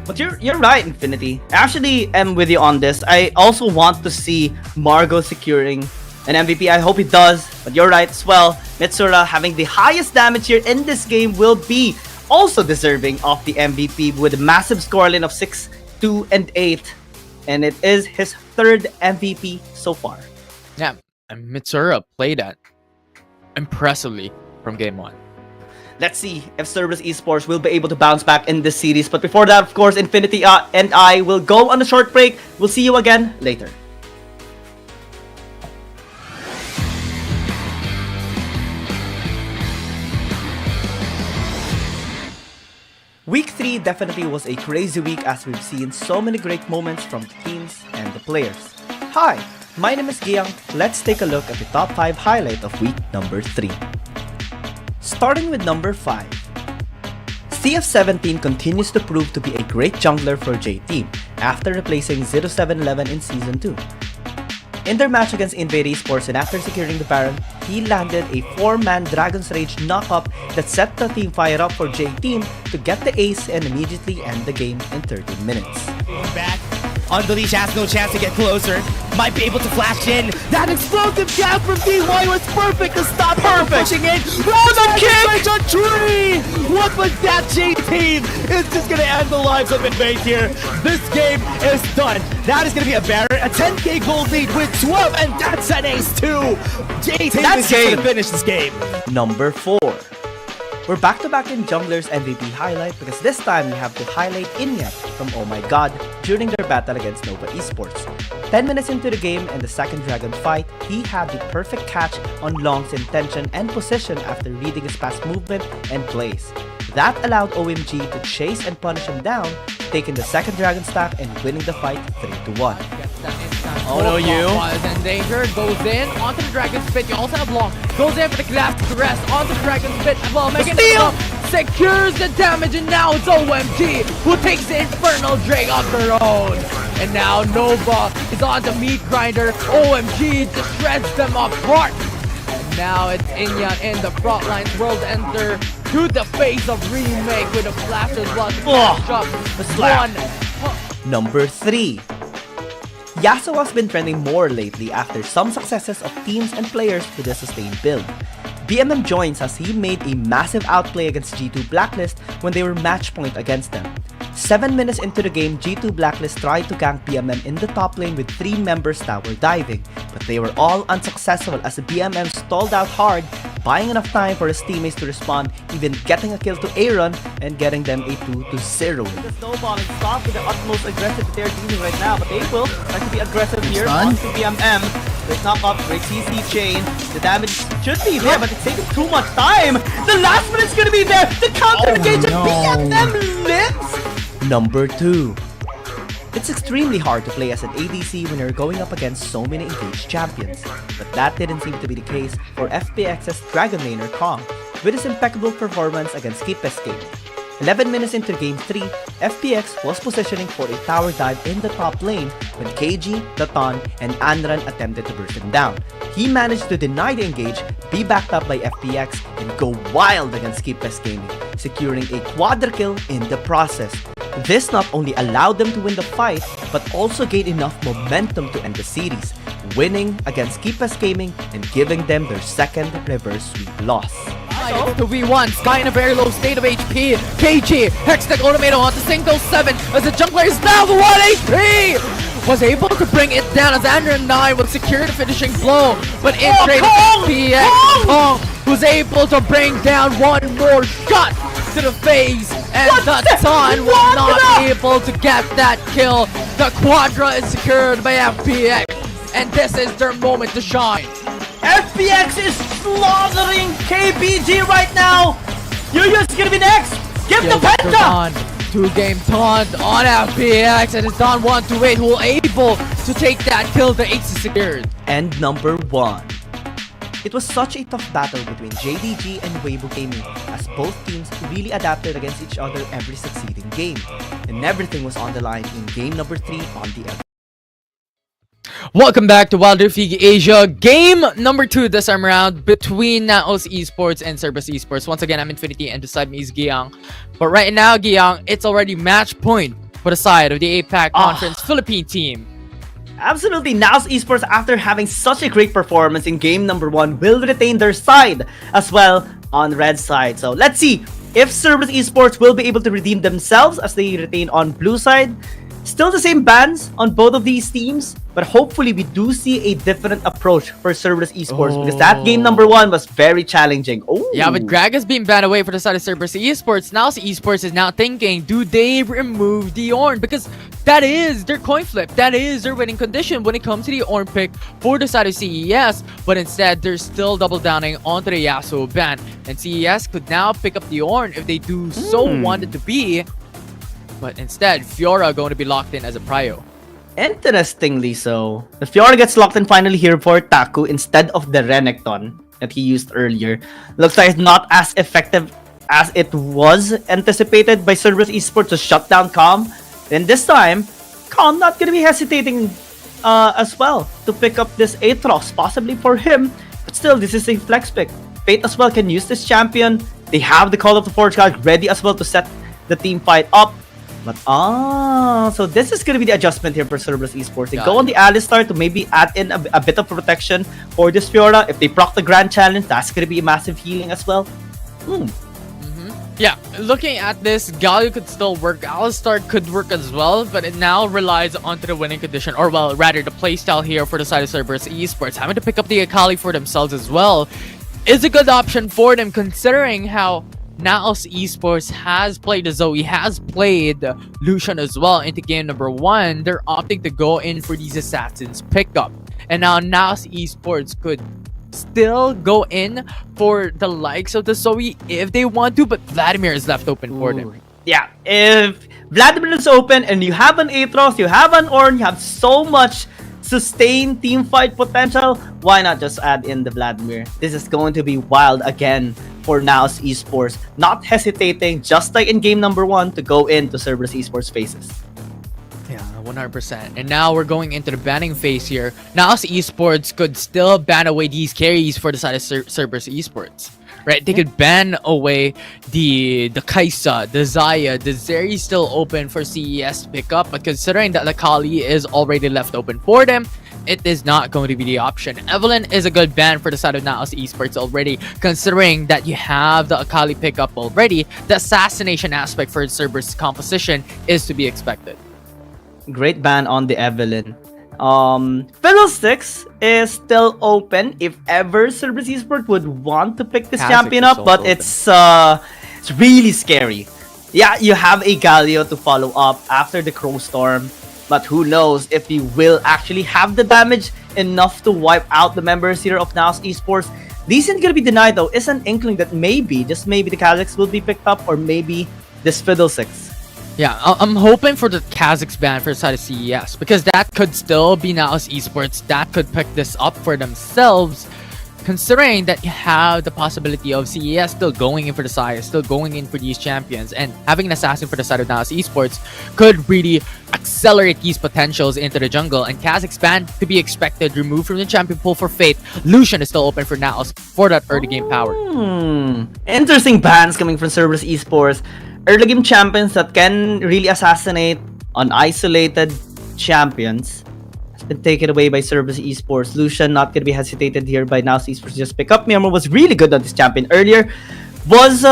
But you're right, Infinity. Actually, I'm with you on this. I also want to see Margot securing an MVP. I hope he does, but you're right as well. Mitsura having the highest damage here in this game will be also deserving of the MVP with a massive scoreline of 6, 2, and 8. And it is his third MVP so far. Yeah, and Mitsura played that impressively from game 1. Let's see if Cerberus Esports will be able to bounce back in this series. But before that, of course, Infinity and I will go on a short break. We'll see you again later. Week 3 definitely was a crazy week as we've seen so many great moments from the teams and the players. Hi, my name is Giang. Let's take a look at the top 5 highlight of week number 3. Starting with number 5. CF17 continues to prove to be a great jungler for J-Team after replacing 0711 in Season 2. In their match against Invade Esports and after securing the Baron, he landed a 4-man Dragon's Rage knock-up that set the team fire up for J-Team to get the ace and immediately end the game in 13 minutes. Back. Unleash has no chance to get closer. Might be able to flash in. That explosive jab from DY was perfect to stop her pushing in. Oh, the kick! On tree! What was that, J-Team? It's just gonna end the lives of Invade here. This game is done. That is gonna be a Baron, a 10k gold lead with 12, and that's an ace too. J-Team is gonna finish this game. Number 4. We're back-to-back in Jungler's MVP highlight because this time we have to highlight Inya from Oh My God during their battle against Nova Esports. 10 minutes into the game and the second dragon fight, he had the perfect catch on Long's intention and position after reading his past movement and plays. That allowed OMG to chase and punish him down, taking the second dragon stack and winning the fight 3-1. Oh no, you was in danger, goes in onto the Dragon's Pit. You also have Long, goes in for the last rest onto the Dragon's Pit as well. Making steal, secures the damage, and now it's OMG who takes the Infernal Drake on their own. And now Nova is on the meat grinder. OMG just shreds them apart. And now it's Inya in the front lines. World Enter to the face of Remake with a flash as well. The slap. Number 3. Yasuo has been trending more lately after some successes of teams and players with a sustained build. BMM joins as he made a massive outplay against G2 Blacklist when they were match point against them. 7 minutes into the game, G2 Blacklist tried to gank BMM in the top lane with 3 members tower diving, but they were all unsuccessful as BMM stalled out hard, buying enough time for his teammates to respond, even getting a kill to Aaron and getting them a 2-0 win. The snowball and stop with the utmost aggressive that they're dealing right now, but they will try to be aggressive here onto BMM. Great knock up, great CC chain. The damage should be there, but it's taking too much time. The last minute's gonna be there. The counter engage and BMM lives. Number 2. It's extremely hard to play as an ADC when you're going up against so many engaged champions, but that didn't seem to be the case for FPX's Dragon laner Kong with his impeccable performance against Keep Escape. 11 minutes into Game 3, FPX was positioning for a tower dive in the top lane when KG, Datan, and Anran attempted to burst him down. He managed to deny the engage, be backed up by FPX, and go wild against Keepest Gaming, securing a quadra kill in the process. This not only allowed them to win the fight, but also gained enough momentum to end the series, winning against Keepest Gaming and giving them their second reverse sweep loss. The V1, Sky in a very low state of HP. KG, Hextech Automato onto single 7 as the jungler is now the 1 HP! Was able to bring it down as Andrew 9 would secure the finishing blow, but in trade FPX, Kong was able to bring down one more shot to the face, and the Sun was not able to get that kill. The Quadra is secured by FPX, and this is their moment to shine. FPX is slaughtering KBG right now. Yuya's gonna be next. Give the penta. 2-game taunt on FPX, and it's Don 128 who will able to take that kill. The ace is secured. And number 1. It was such a tough battle between JDG and WBG Gaming, as both teams really adapted against each other every succeeding game, and everything was on the line in game number 3 on the other. Welcome back to WBG Asia. Game number 2 this time around between NAOS Esports and Cerberus Esports. Once again, I'm Infinity and beside me is Giang. But right now, Giang, it's already match point for the side of the APAC Conference Philippine team. Absolutely, NAOS Esports, after having such a great performance in game number 1, will retain their side as well on red side. So let's see if Cerberus Esports will be able to redeem themselves as they retain on blue side. Still the same bans on both of these teams, but hopefully we do see a different approach for Cerberus Esports because that game number 1 was very challenging. Yeah, but Greg has been banned away for the side of Cerberus Esports. Now Esports is now thinking, do they remove the Ornn? Because that is their coin flip. That is their winning condition when it comes to the Ornn pick for the side of CES. But instead, they're still double downing onto the Yasuo ban. And CES could now pick up the Ornn if they do so want it to be. But instead, Fiora going to be locked in as a prio. Interestingly so, the Fiora gets locked in finally here for Taku instead of the Renekton that he used earlier. Looks like it's not as effective as it was anticipated by Cerberus Esports to shut down Calm. And this time, Calm not gonna be hesitating as well to pick up this Atrox, possibly for him. But still, this is a flex pick. Fate as well can use this champion. They have the Call of the Forge card ready as well to set the team fight up. But so this is gonna be the adjustment here for Cerberus Esports. They go on the Alistar to maybe add in a bit of protection for this Fiora. If they proc the Grand Challenge, that's gonna be a massive healing as well. Yeah, looking at this, Galio could still work, Alistar could work as well, but it now relies onto the winning condition, or well, rather the playstyle here for the side of Cerberus Esports. Having to pick up the Akali for themselves as well is a good option for them, considering how NAOS Esports has played the Zoe, has played Lucian as well into game number 1. They're opting to go in for these assassins pickup. And now NAOS Esports could still go in for the likes of the Zoe if they want to, but Vladimir is left open for them. Yeah, if Vladimir is open and you have an Atrox, you have an Ornn, you have so much sustained team fight potential, why not just add in the Vladimir? This is going to be wild again for NAOS Esports, not hesitating, just like in game number 1, to go into Cerberus Esports phases. Yeah, 100%. And now we're going into the banning phase here. NAOS Esports could still ban away these carries for the side of Cerberus Esports. Right? They could ban away the Kaisa, the Zaya, the Zeri still open for CES to pick up, but considering that the Kali is already left open for them, it is not going to be the option. Evelyn is a good ban for the side of NAOS Esports already, considering that you have the Akali pickup already. The assassination aspect for Cerberus composition is to be expected. Great ban on the Evelyn. Fiddlesticks is still open if ever Cerberus Esports would want to pick this champion up, but it's really scary. Yeah, you have a Galio to follow up after the Crow Storm, but who knows if he will actually have the damage enough to wipe out the members here of NAOS Esports. This isn't gonna be denied though. It's an inkling that maybe, just maybe, the Kazakhs will be picked up, or maybe this Fiddlesticks. Yeah, I'm hoping for the Kazakhs ban for the side of CES, because that could still be NAOS Esports that could pick this up for themselves. considering that you have the possibility of CES still going in for the side, still going in for these champions, and having an assassin for the side of NAOS Esports could really accelerate these potentials into the jungle. And Kazakhstan to be expected, removed from the champion pool for Fate. Lucian is still open for NAOS for that early game power. Interesting bans coming from Cerberus Esports. Early game champions that can really assassinate on isolated champions has been taken away by Cerberus Esports. Lucian not gonna be hesitated here by NAOS Esports. Just pick up. Mirmo was really good on this champion earlier. Was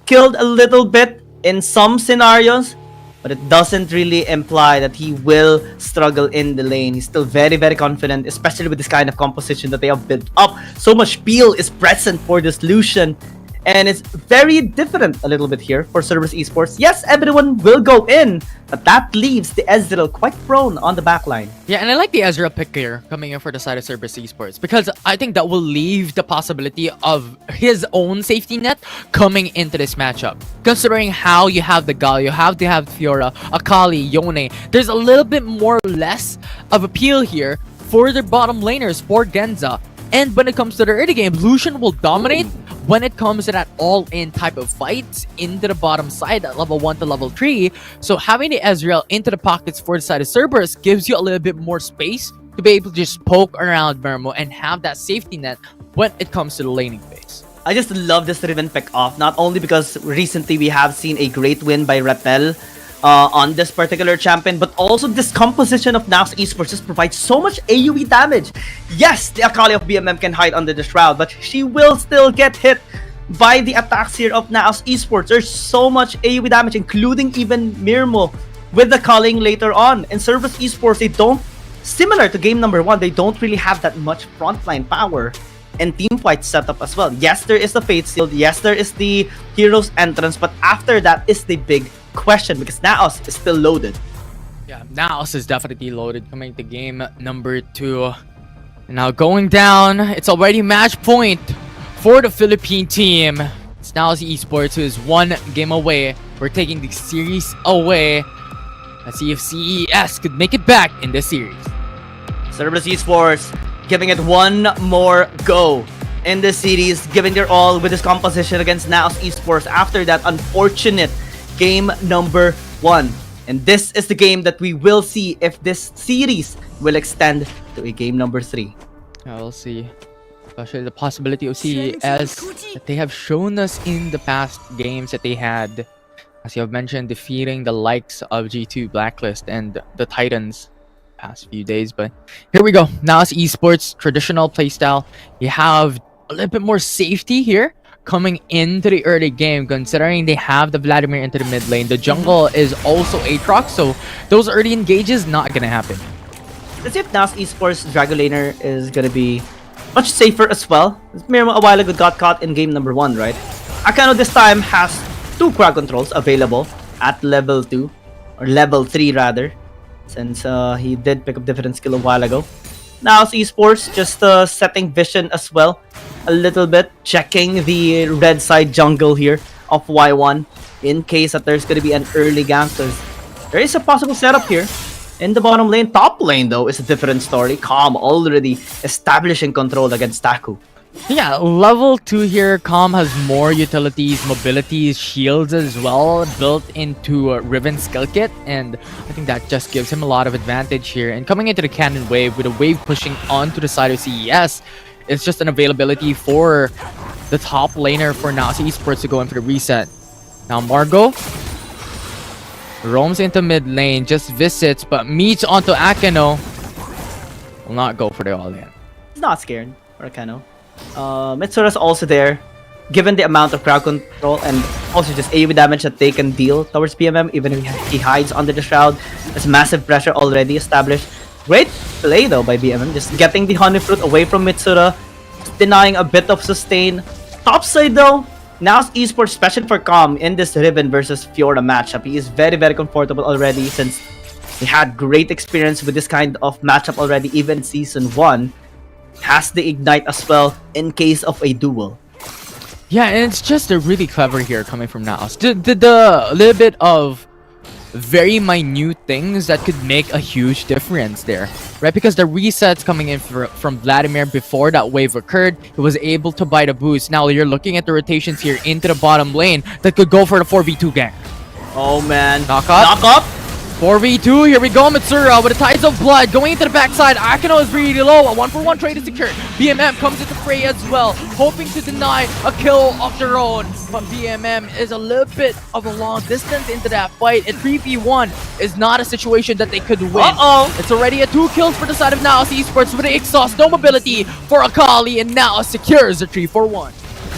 killed a little bit in some scenarios, but it doesn't really imply that he will struggle in the lane. He's still very, very confident, especially with this kind of composition that they have built up. So much peel is present for this Lucian. And it's very different a little bit here for Cerberus Esports. Yes, everyone will go in, but that leaves the Ezreal quite prone on the backline. Yeah, and I like the Ezreal pick here coming in for the side of Cerberus Esports, because I think that will leave the possibility of his own safety net coming into this matchup. Considering how you have the Gal, you have to have Fiora, Akali, Yone, there's a little bit more or less of appeal here for the bottom laners, for Genza. And when it comes to the early game, Lucian will dominate when it comes to that all-in type of fights into the bottom side at level 1 to level 3. So having the Ezreal into the pockets for the side of Cerberus gives you a little bit more space to be able to just poke around Mermo and have that safety net when it comes to the laning phase. I just love this Riven pick off, not only because recently we have seen a great win by Repel on this particular champion, but also this composition of NAOS Esports just provides so much AoE damage. Yes, the Akali of BMM can hide under the shroud, but she will still get hit by the attacks here of NAOS Esports. There's so much AoE damage, including even Mirmo with the culling later on. In Cerberus Esports, they don't, similar to game number 1, they don't really have that much frontline power and team fight setup as well. Yes, there is the Fate Seal, yes, there is the Hero's Entrance, but after that is the big question, because NAOS is still loaded. Yeah, NAOS is definitely loaded coming to game number 2. And now going down, it's already match point for the Philippine team. It's NAOS Esports, who is 1 game away. We're taking the series away. Let's see if CES could make it back in this series. Cerberus Esports giving it one more go in this series, giving their all with this composition against NAOS Esports after that unfortunate game number 1. And this is the game that we will see if this series will extend to a game number 3. Yeah, we'll see. Especially the possibility of CES that they have shown us in the past games that they had. As you have mentioned, defeating the likes of G2, Blacklist, and the Titans past few days. But here we go. NAOS Esports, traditional playstyle. You have a little bit more safety here coming into the early game, considering they have the Vladimir into the mid lane. The jungle is also Aatrox, so those early engages not gonna happen. Let's see if NAOS Esports Dragon Laner is gonna be much safer as well. Mirmo a while ago got caught in game number 1, right? Akano this time has 2 crowd controls available at level 2, or level 3 rather, since he did pick up different skill a while ago. Now Esports just setting vision as well a little bit, checking the red side jungle here of Y1 in case that there's gonna be an early gank. So there is a possible setup here in the bottom lane. Top lane though is a different story. Calm already establishing control against Taku. Yeah, level 2 here, Calm has more utilities, mobilities, shields as well built into Riven skill kit, and I think that just gives him a lot of advantage here. And coming into the cannon wave with a wave pushing onto the side of CES, it's just an availability for the top laner for NAOS Esports to go in for the reset. Now Margot roams into mid lane, just visits, but meets onto Akano. Will not go for the all-in. He's not scared for Akano. Mitsura's also there, given the amount of crowd control and also just AoE damage that they can deal towards BMM, even if he hides under the shroud. There's massive pressure already established. Great play though by BMM, just getting the Honey Fruit away from Mitsura, denying a bit of sustain. Top side though, NAOS Esports, especially for Calm in this Riven versus Fiora matchup, he is very, very comfortable already since he had great experience with this kind of matchup already, even season 1. Has the Ignite as well in case of a duel. Yeah, and it's just really clever here coming from NAOS. The little bit of very minute things that could make a huge difference there, right? Because the resets coming in from Vladimir before that wave occurred, he was able to buy the boost. Now you're looking at the rotations here into the bottom lane that could go for the 4v2 gang. Oh man. Knock up. Knock up. 4v2, here we go, Mitsura with the Tides of Blood going into the backside. Akino is really low, a 1-for-1 trade is secured. BMM comes into fray as well, hoping to deny a kill of their own. But BMM is a little bit of a long distance into that fight. A 3v1 is not a situation that they could win. It's already a 2 kills for the side of NAOS Esports with the exhaust, no mobility for Akali, and NAOS secures the 3-4-1.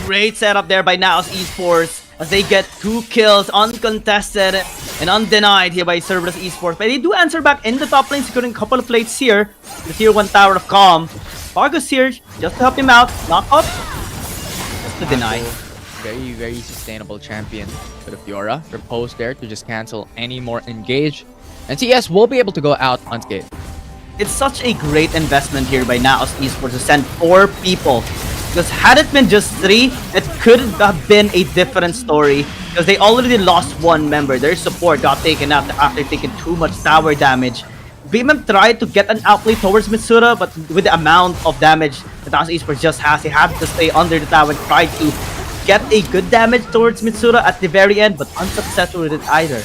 Great setup there by NAOS Esports as they get 2 kills uncontested and undenied here by Cerberus Esports. But they do answer back in the top lane, securing a couple of plates here. The tier 1 Tower of Calm. Vargas here just to help him out. Knock up. Just to deny. Very, very sustainable champion for the Fiora. Repose there to just cancel any more engage. And CES will be able to go out unscathed. It's such a great investment here by NAOS Esports to send 4 people. Because had it been just 3, it could have been a different story. Because they already lost 1 member. Their support got taken out after taking too much tower damage. BMM tried to get an outplay towards Mitsura, but with the amount of damage that NAOS Esports just has, he had to stay under the tower and try to get a good damage towards Mitsura at the very end, but unsuccessful with it either.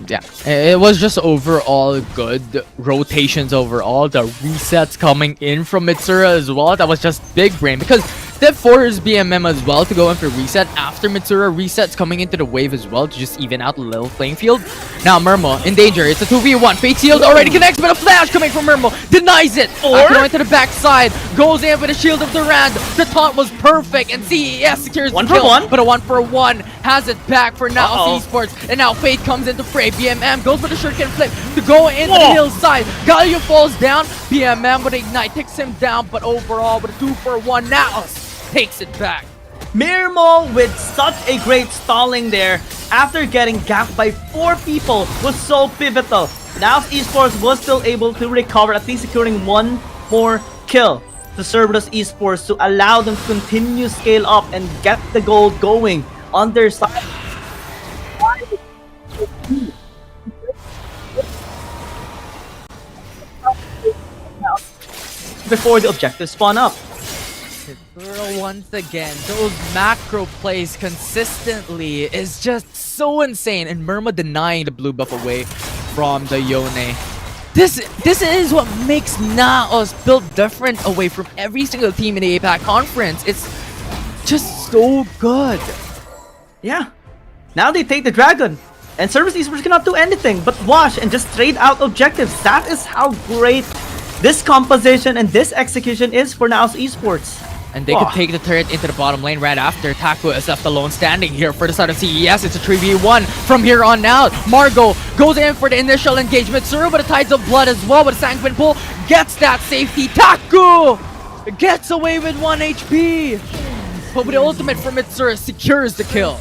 Yeah, it was just overall good rotations overall. The resets coming in from Mitsura as well. That was just big brain because that forces BMM as well to go in for reset after Mitsura resets coming into the wave as well to just even out the little playing field. Now Murmo in danger. It's a 2v1. Fate Shield already connects, but a flash coming from Murmo denies it. Going to the backside, goes in with a shield of Durand. The taunt was perfect, and CES secures the kill. But a 1-for-1 has it back for NAOS Esports, and now Fate comes into fray. BMM goes for the shuriken flip to go into the hillside. Galio falls down. BMM with Ignite takes him down, but overall with a 2-for-1, NAOS takes it back. Mirmo with such a great stalling there after getting gapped by 4 people was so pivotal. NAOS Esports was still able to recover, at least securing 1 more kill to Cerberus Esports to allow them to continue scale up and get the gold going on their side. Before the objectives spawn up. Once again, those macro plays consistently is just so insane, and Murma denying the blue buff away from the Yone. This is what makes NAOS built different away from every single team in the APAC conference. It's just so good. Yeah. Now they take the dragon, and Cerberus Esports cannot do anything but watch and just trade out objectives. That is how great this composition and this execution is for NAOS Esports. And they could take the turret into the bottom lane right after. Taku is left alone standing here for the side of CES. It's a 3v1 from here on out. Margot goes in for the initial engagement. Suru with the Tides of Blood as well with a Sanguine Pull. Gets that safety. Taku gets away with 1 HP. But with the ultimate from Mitsura secures the kill.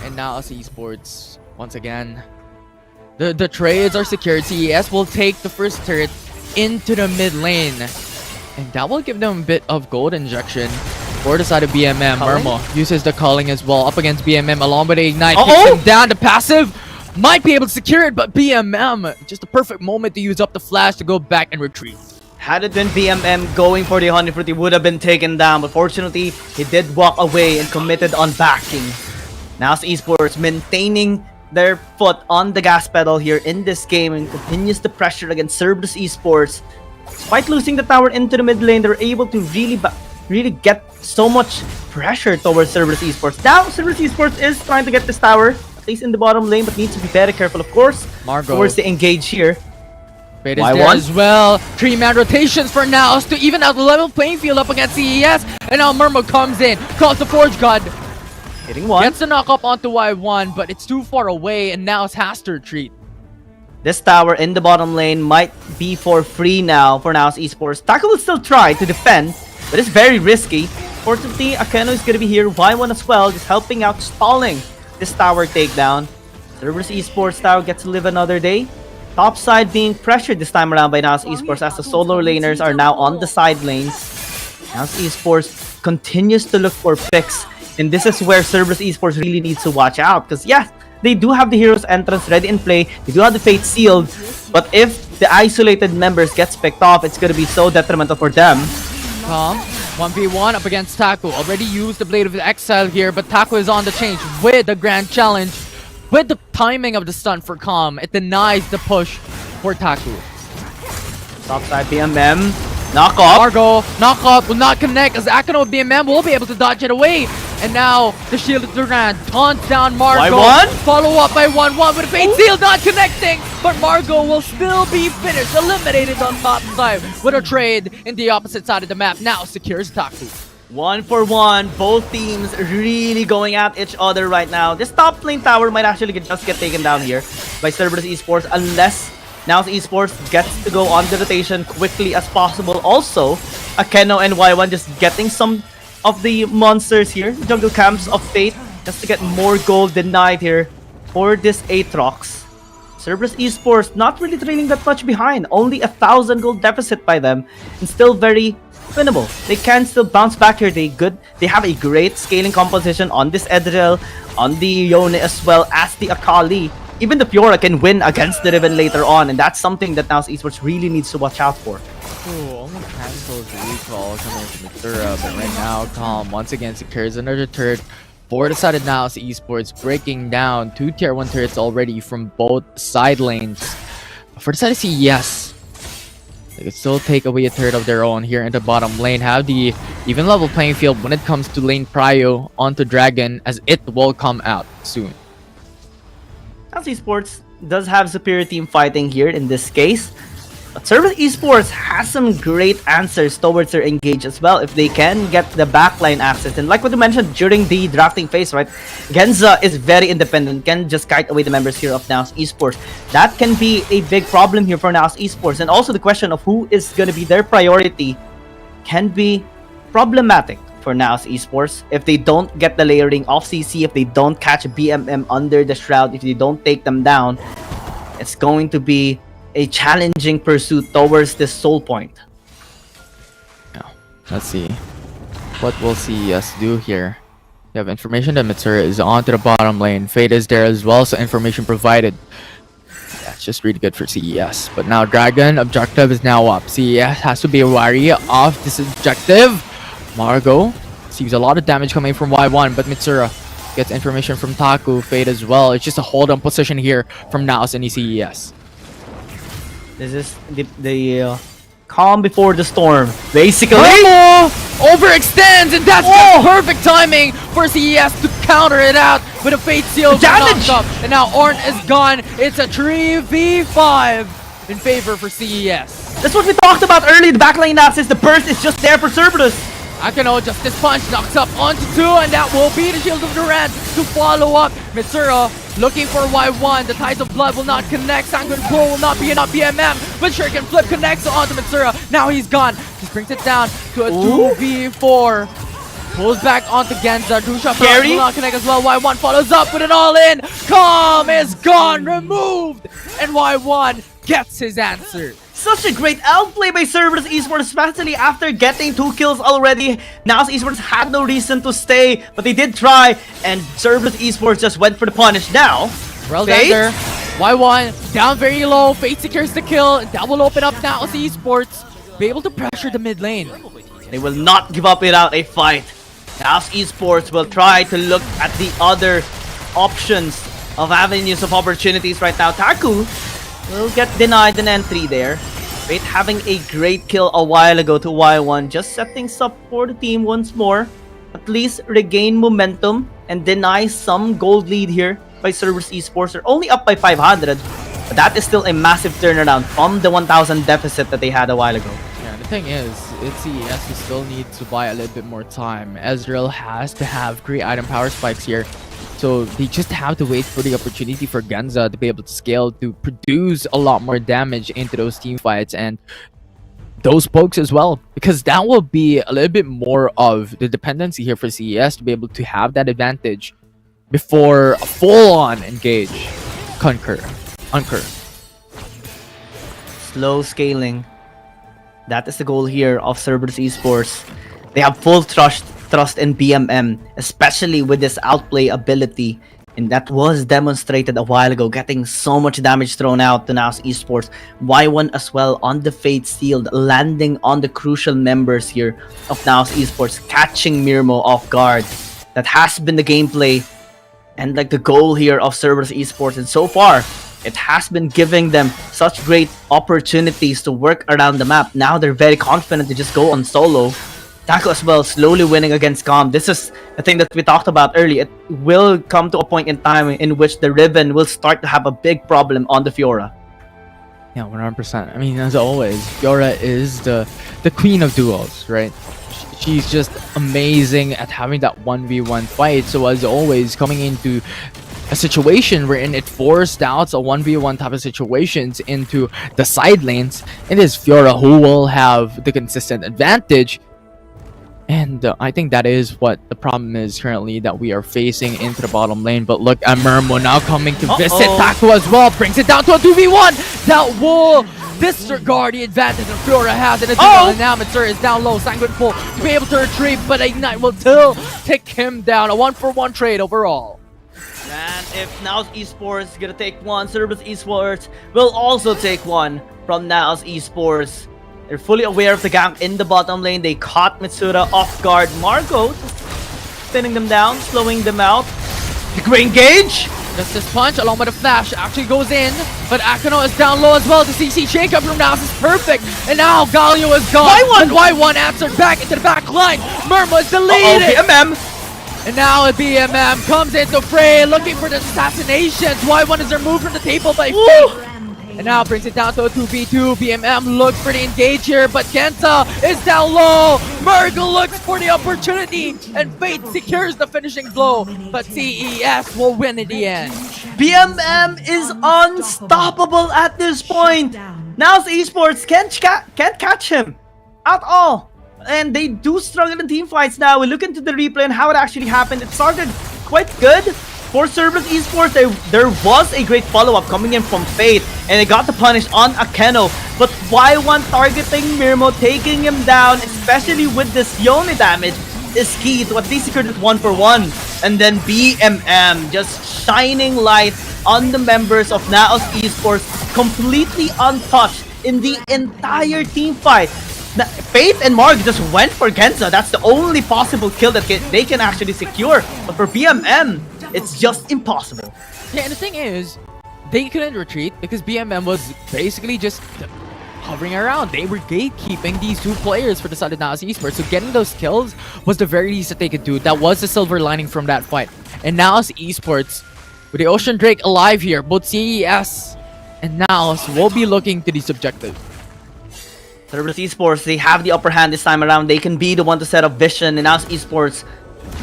And now Esports once again. The trades are secured. CES will take the first turret into the mid lane. And that will give them a bit of gold injection for the side of BMM. Murmo uses the calling as well up against BMM along with the Ignite. Kicks him down. The passive might be able to secure it, but BMM, just a perfect moment to use up the flash to go back and retreat. Had it been BMM going for the Honey Fruit, he would have been taken down. But fortunately, he did walk away and committed on backing. Now Esports maintaining their foot on the gas pedal here in this game and continues the pressure against Cerberus Esports. Despite losing the tower into the mid lane, they're able to really get so much pressure towards Cerberus Esports. Now, Cerberus Esports is trying to get this tower, at least in the bottom lane, but needs to be very careful, of course, towards the engage here. Fate is there as well. 3-man rotations for NAOS to even out the level playing field up against CES. And now Murmo comes in, calls the Forge God. Hitting one. Gets the knock up onto Y1, but it's too far away and NAOS has to retreat. This tower in the bottom lane might be for free now for NAOS Esports. Taco will still try to defend, but it's very risky. Fortunately, Akeno is going to be here. Y1 as well, just helping out, stalling this tower takedown. Cerberus Esports tower gets to live another day. Top side being pressured this time around by NAOS Esports as the solo laners are now on the side lanes. NAOS Esports continues to look for picks. And this is where Cerberus Esports really needs to watch out. Because yes, they do have the Heroes entrance ready in play. They do have the Fate sealed. But if the isolated members gets picked off, it's going to be so detrimental for them. 1v1 up against Taku. Already used the Blade of Exile here, but Taku is on the change with the Grand Challenge. With the timing of the stun for Calm, it denies the push for Taku. Topside BMM. Knock off. Margo, knock off will not connect as Akano BMM will be able to dodge it away. And now the Shield of Durant taunts down Margo. Y1? Follow up by 1-1 with a Fate Seal not connecting. But Margo will still be finished, eliminated on top side with a trade in the opposite side of the map. Now secures Taku. 1-for-1. Both teams really going at each other right now. This top lane tower might actually just get taken down here by Cerberus Esports unless NAOS Esports gets to go on the rotation quickly as possible. Also, Akeno and Y1 just getting some of the monsters here, jungle camps of Fate, just to get more gold denied here for this Aatrox. Cerberus Esports not really trailing that much behind, only 1,000 gold deficit by them, and still very winnable. They can still bounce back here. They have a great scaling composition on this Edril, on the Yone as well as the Akali. Even the Fiora can win against the Riven later on, and that's something that NAOS Esports really needs to watch out for. Ooh, almost cancels the recall coming from Mitsura, but right now Calm once again secures another turret for the side of NAOS Esports, breaking down 2 tier 1 turrets already from both side lanes. For the side of CES, they could still take away a turret of their own here in the bottom lane, have the even level playing field when it comes to lane prio onto Dragon, as it will come out soon. NAOS Esports does have superior team fighting here in this case. But Cerberus Esports has some great answers towards their engage as well if they can get the backline access. And like what you mentioned during the drafting phase, right? Genza is very independent, can just kite away the members here of NAOS Esports. That can be a big problem here for NAOS Esports. And also the question of who is going to be their priority can be problematic for NAOS Esports. If they don't get the layering off CC, if they don't catch BMM under the shroud, if they don't take them down, it's going to be a challenging pursuit towards this soul point. Now, let's see what will CES do here. You have information that Mitsura is onto the bottom lane. Fate is there as well, so information provided. That's just really good for CES. But now Dragon objective is now up. CES has to be wary of this objective. Margo sees a lot of damage coming from Y1, but Mitsura gets information from Taku. Fate as well. It's just a hold on position here from NAOS and CES. This is the calm before the storm, basically. Overextends, and that's the perfect timing for CES to counter it out with a Fate Seal knocked up. And now Ornn is gone. It's a 3v5 in favor for CES. That's what we talked about earlier. The backline assist, the burst is just there for Cerberus. Akano just this punch knocks up onto 2, and that will be the Shield of Durant to follow up. Mitsura looking for Y1. The Tides of Blood will not connect. Sanguine Pool will not be enough BMM, but Shuriken Flip connects onto Mitsura. Now he's gone. Just brings it down to a 2v4. Pulls back onto Genza. Dusha will not connect as well. Y1 follows up with it all in. Calm is gone, removed, and Y1 gets his answer. Such a great outplay by Cerberus Esports, especially after getting 2 kills already. NAOS Esports had no reason to stay, but they did try, and Cerberus Esports just went for the punish. Now, well done there. Y1 down very low. Fate secures the kill. That will open up NAOS Esports. Be able to pressure the mid lane. They will not give up without a fight. NAOS Esports will try to look at the other options of avenues of opportunities right now. Taku will get denied an entry there. Fate having a great kill a while ago to Y1, just setting up for the team once more. At least regain momentum and deny some gold lead here by Cerberus Esports. They're only up by 500, but that is still a massive turnaround from the 1,000 deficit that they had a while ago. Yeah, the thing is, it's CES who still needs to buy a little bit more time. Ezreal has to have great item power spikes here. So they just have to wait for the opportunity for Genza to be able to scale to produce a lot more damage into those team fights and those pokes as well, because that will be a little bit more of the dependency here for CES to be able to have that advantage before a full-on engage. Concur. Slow scaling. That is the goal here of Cerberus Esports. They have full trust trust in BMM, especially with this outplay ability. And that was demonstrated a while ago, getting so much damage thrown out to NAOS Esports. Y1 as well on the Fate Shield, landing on the crucial members here of NAOS Esports, catching Mirmo off guard. That has been the gameplay and like the goal here of Cerberus Esports. And so far, it has been giving them such great opportunities to work around the map. Now they're very confident to just go on solo. Taco as well, slowly winning against Calm. This is the thing that we talked about earlier. It will come to a point in time in which the Ribbon will start to have a big problem on the Fiora. Yeah, 100%. I mean, as always, Fiora is the queen of duos, right? She's just amazing at having that 1v1 fight. So as always, coming into a situation wherein it forced out a 1v1 type of situations into the side lanes, it is Fiora who will have the consistent advantage. And I think that is what the problem is currently that we are facing into the bottom lane. But look at Mermo now coming to visit Taco as well. Brings it down to a 2v1. That will disregard the advantage that Fiora has. And now Mitsuru is down low. Sanguine Full to be able to retreat. But Ignite will still take him down. A 1-for-1 trade overall. And if NAOS Esports gonna take one, Cerberus Esports will also take one from NAOS Esports. They're fully aware of the gank in the bottom lane. They caught Mitsura off guard. Marco spinning them down, slowing them out. The Green Gauge! Just this punch along with a flash actually goes in, but Akano is down low as well. The CC shake-up from NAOS is perfect, and now Galio is gone. Y1 answered back into the back line. Murma is deleted. BMM! And now a BMM comes into fray, looking for the assassinations. Y1 is removed from the table by Fate. And now brings it down to a 2v2. BMM looks pretty engaged here, but Kenta is down low. Murgle looks for the opportunity, and Fate secures the finishing blow. But CES will win in the end. BMM is unstoppable at this point. NAOS Esports can't catch him at all. And they do struggle in team fights now. We look into the replay and how it actually happened. It started quite good. For Cerberus Esports, there was a great follow-up coming in from Fate, and they got the punish on Akeno. But Y1 targeting Mirmo, taking him down, especially with this Yone damage, is key to at least secure it 1-for-1. And then BMM just shining light on the members of NAOS Esports, completely untouched in the entire team fight. Fate and Mark just went for Genza. That's the only possible kill that they can actually secure. But for BMM, it's just impossible. Yeah, and the thing is, they couldn't retreat because BMM was basically just hovering around. They were gatekeeping these two players for the side of NAOS Esports. So getting those kills was the very least that they could do. That was the silver lining from that fight. And NAOS Esports, with the Ocean Drake alive here, both CES and NAOS will be looking to this objective. Cerberus Esports, they have the upper hand this time around. They can be the one to set up vision, and NAOS Esports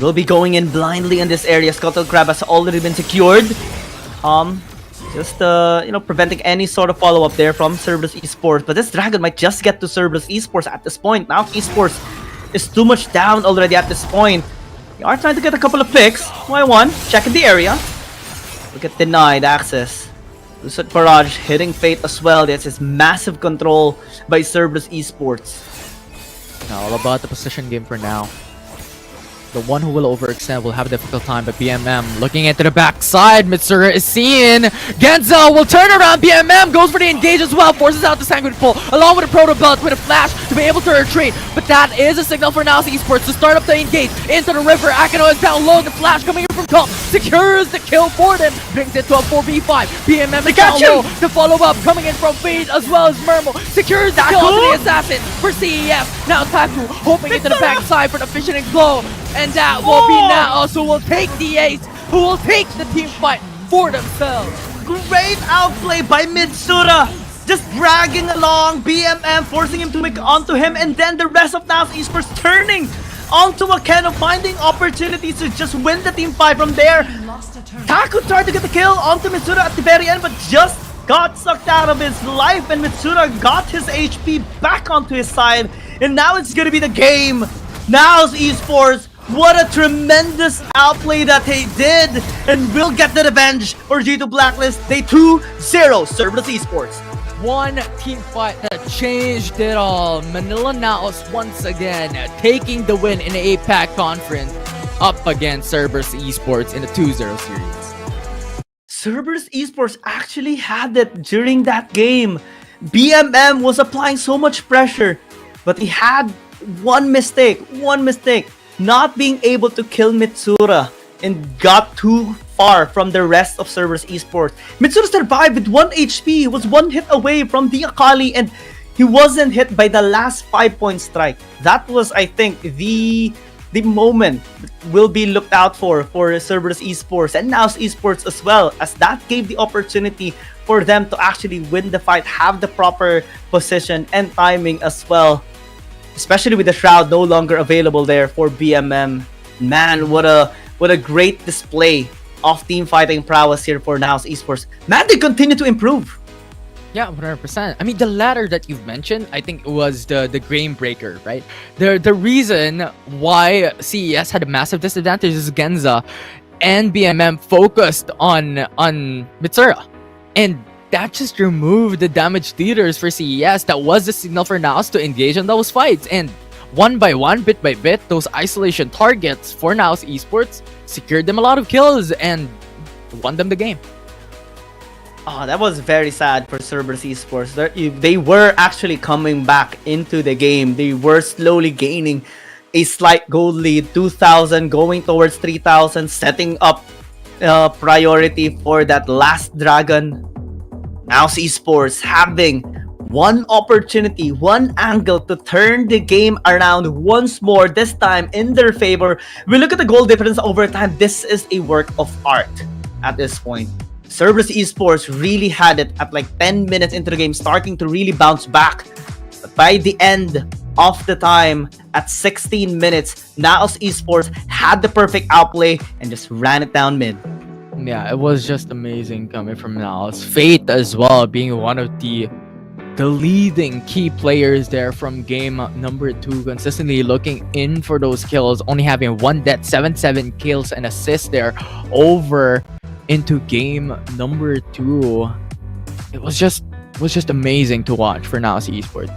will be going in blindly in this area. Scuttle Crab has already been secured. Just preventing any sort of follow-up there from Cerberus Esports. But this Dragon might just get to Cerberus Esports at this point. NAOS Esports is too much down already at this point. They are trying to get a couple of picks. Y1 checking the area. Look at denied access. Lucid Barrage hitting Fate as well. This is massive control by Cerberus Esports. Now all about the position game for now. The one who will overextend will have a difficult time, but BMM looking into the backside. Mitsuru is seen. Genza will turn around. BMM goes for the engage as well. Forces out the Sanguine Pull along with a Proto Belt with a flash to be able to retreat. But that is a signal for NAOS Esports to start up the engage into the river. Akano is down low. The flash coming in from top secures the kill for them. Brings it to a 4v5. BMM is down low. The follow-up coming in from Fade as well as Mermo. Secures the kill to the assassin for CES. Now Taku hoping into the backside for the fishing blow. And that will be NAOS who will take the ace, who will take the team fight for themselves. Great outplay by Mitsura. Just dragging along BMM, forcing him to make onto him, and then the rest of NAOS Esports turning onto Akeno, finding opportunities to just win the team fight from there. Taku tried to get the kill onto Mitsura at the very end, but just got sucked out of his life, and Mitsura got his HP back onto his side. And now it's gonna be the game. NAOS Esports, what a tremendous outplay that they did, and will get the revenge for G2 Blacklist. Day 2-0 Cerberus Esports. One team fight that changed it all. Manila NAOS once again taking the win in the APAC conference up against Cerberus Esports in the 2-0 series. Cerberus Esports actually had it during that game. BMM was applying so much pressure, but he had one mistake, not being able to kill Mitsura and got too far from the rest of Cerberus Esports. Mitsura survived with 1 HP, he was 1 hit away from the Akali, and he wasn't hit by the last 5-point strike. That was, I think, the moment will be looked out for Cerberus Esports and NAOS Esports as well, as that gave the opportunity for them to actually win the fight, have the proper position and timing as well, especially with the Shroud no longer available there for BMM. Man, what a great display of team fighting prowess here for NAOS Esports. Man, they continue to improve. Yeah, 100%. I mean, the ladder that you've mentioned, I think it was the game breaker, right? The reason why CES had a massive disadvantage is Genza and BMM focused on Mitsura. And that just removed the damage leaders for CES. That was the signal for NAOS to engage in those fights. And one by one, bit by bit, those isolation targets for NAOS Esports secured them a lot of kills and won them the game. Oh, that was very sad for Cerberus Esports. They were actually coming back into the game. They were slowly gaining a slight gold lead, 2,000 going towards 3,000, setting up priority for that last dragon. NAOS Esports having one opportunity, one angle to turn the game around once more, this time in their favor. We look at the goal difference over time. This is a work of art at this point. Cerberus Esports really had it at like 10 minutes into the game, starting to really bounce back. But by the end of the time, at 16 minutes, NAOS Esports had the perfect outplay and just ran it down mid. Yeah, it was just amazing coming from NAOS. Fate as well, being one of the leading key players there from game number 2, consistently looking in for those kills, only having 1 death, 7 kills and assists there over into game number 2. It was just amazing to watch for NAOS Esports.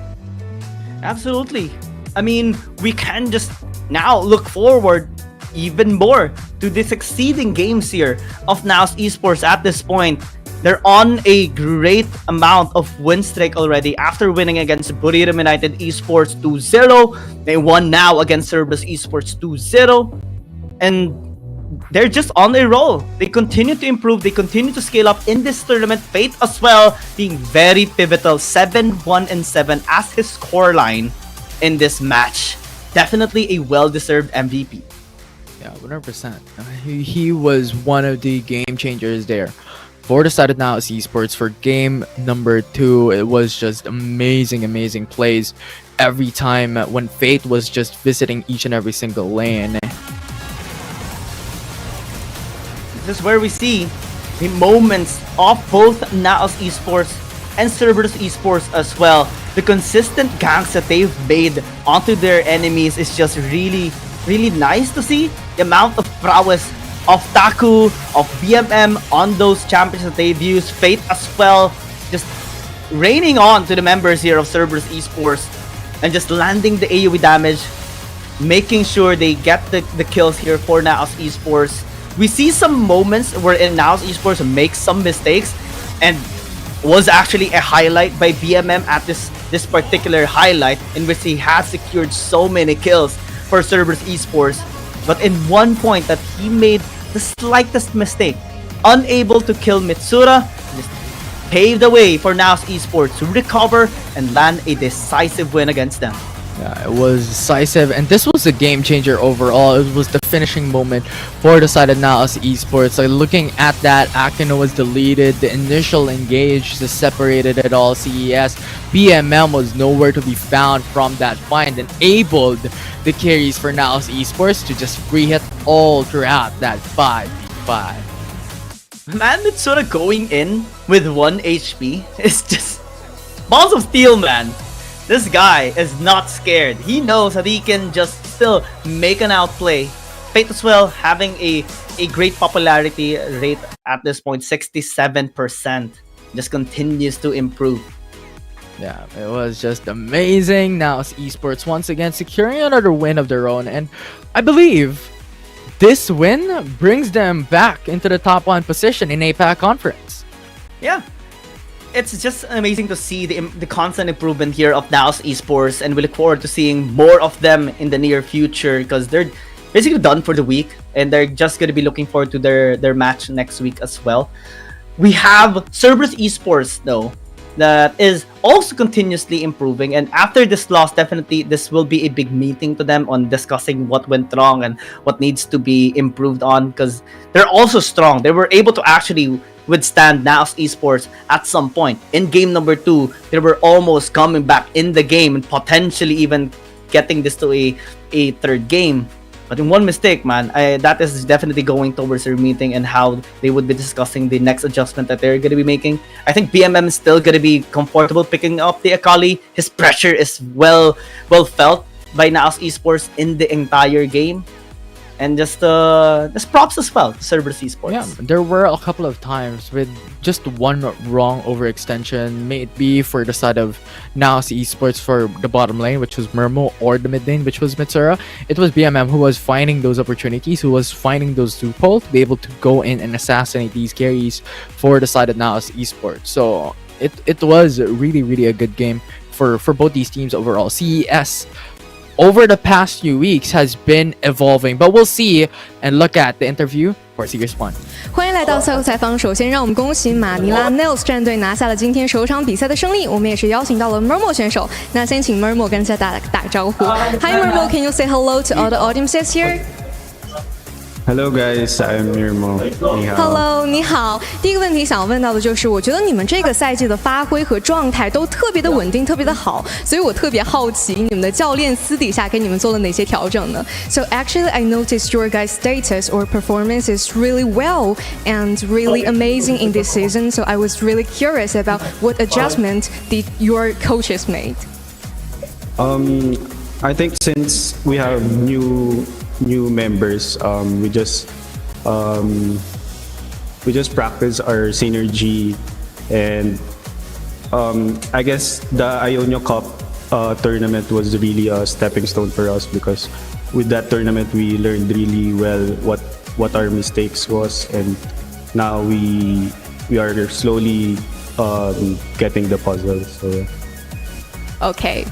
Absolutely. I mean, we can just now look forward even more to the succeeding games here of NAOS Esports at this point. They're on a great amount of win streak already after winning against Buriram United Esports 2-0. They won now against Cerberus Esports 2-0. And they're just on a roll. They continue to improve. They continue to scale up in this tournament. Fate as well being very pivotal. 7-1-7 as his scoreline in this match. Definitely a well-deserved MVP. Yeah, 100%. He was one of the game changers there for the side of NAOS Esports for game number 2. It was just amazing plays every time when Fate was just visiting each and every single lane. This is where we see the moments of both NAOS Esports and Cerberus Esports as well. The consistent ganks that they've made onto their enemies is just really nice to see. The amount of prowess of Taku, of BMM on those champions that they've used. Fate as well, just raining on to the members here of Cerberus Esports and just landing the AoE damage, making sure they get the kills here for NAOS Esports. We see some moments where NAOS Esports makes some mistakes, and was actually a highlight by BMM at this particular highlight, in which he has secured so many kills for Cerberus Esports. But in one point that he made the slightest mistake, unable to kill Mitsura, just paved the way for NAOS Esports to recover and land a decisive win against them. Yeah, it was decisive, and this was a game changer overall. It was the finishing moment for the side of NAOS Esports. So looking at that, Akino was deleted, the initial engage just separated it all. CES, BMM was nowhere to be found from that find, and enabled the carries for NAOS Esports to just free hit all throughout that 5v5. Man, Mitsura going in with 1 HP is just balls of steel, man. This guy is not scared. He knows that he can just still make an outplay. Fate as well having a great popularity rate at this point, 67%. Just continues to improve. Yeah, it was just amazing. Now it's Esports once again securing another win of their own, and I believe this win brings them back into the top 1 position in APAC Conference. Yeah. It's just amazing to see the constant improvement here of NAOS Esports, and we look forward to seeing more of them in the near future because they're basically done for the week and they're just going to be looking forward to their match next week as well. We have Cerberus Esports though that is also continuously improving, and after this loss, definitely this will be a big meeting to them on discussing what went wrong and what needs to be improved on because they're also strong. They were able to actually withstand NAOS Esports at some point. In game number 2, they were almost coming back in the game and potentially even getting this to a third game. But in one mistake, man, that is definitely going towards their meeting and how they would be discussing the next adjustment that they're going to be making. I think BMM is still going to be comfortable picking up the Akali. His pressure is well felt by NAOS Esports in the entire game. And just props as well to Cerberus Esports. Yeah, there were a couple of times with just one wrong overextension, may it be for the side of NAOS Esports for the bottom lane, which was Mermo, or the mid lane, which was Mitsura. It was BMM who was finding those opportunities, who was finding those loopholes to be able to go in and assassinate these carries for the side of NAOS Esports. So it was really a good game for both these teams overall. CES over the past few weeks has been evolving, but we'll see and look at the interview for Series 1. 欢迎来到赛后采访。首先，让我们恭喜马尼拉 NAOS 战队拿下了今天首场比赛的胜利。我们也是邀请到了 Mermo 选手。那先请 Mermo 跟大家打个招呼。Hi Mermo, can you say hello to all the audiences here? Hello guys, I'm Mirmo. 你好。Hello， 你好。第一个问题想要问到的就是，我觉得你们这个赛季的发挥和状态都特别的稳定，特别的好，所以我特别好奇你们的教练私底下给你们做了哪些调整呢 ？So actually, I noticed your guys' status or performance is really well and really amazing in this season. So I was really curious about what adjustment did your coaches made. I think since we have new members, we just practice our synergy, and I guess the Ionia Cup tournament was really a stepping stone for us because with that tournament we learned really well what our mistakes was, and now we are slowly getting the puzzle. So OK。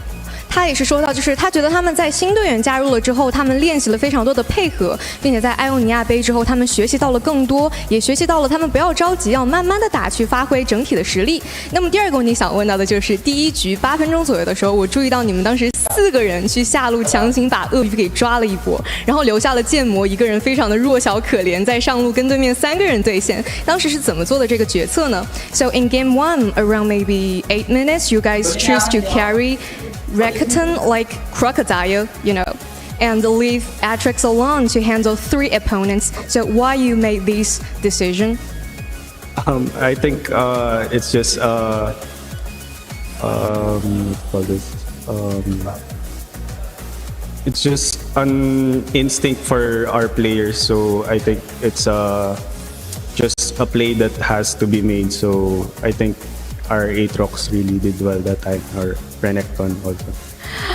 他也是说到，就是他觉得他们在新队员加入了之后，他们练习了非常多的配合，并且在艾欧尼亚杯之后，他们学习到了更多，也学习到了他们不要着急，要慢慢的打，去发挥整体的实力。那么第二个问题想问到的就是第一局8分钟左右的时候，我注意到你们当时4个人去下路强行把鳄鱼给抓了一波，然后留下了剑魔一个人非常的弱小可怜，在上路跟对面3个人对线。当时是怎么做的这个决策呢 ？So in game 1, around maybe 8 minutes, you guys choose to carry Rakuten like crocodile, you know, and leave Atrix alone to handle 3 opponents. So why you made this decision? I think it's just it's just an instinct for our players. So I think it's just a play that has to be made. So I think our Aatrox really did well that time, or Renekton also.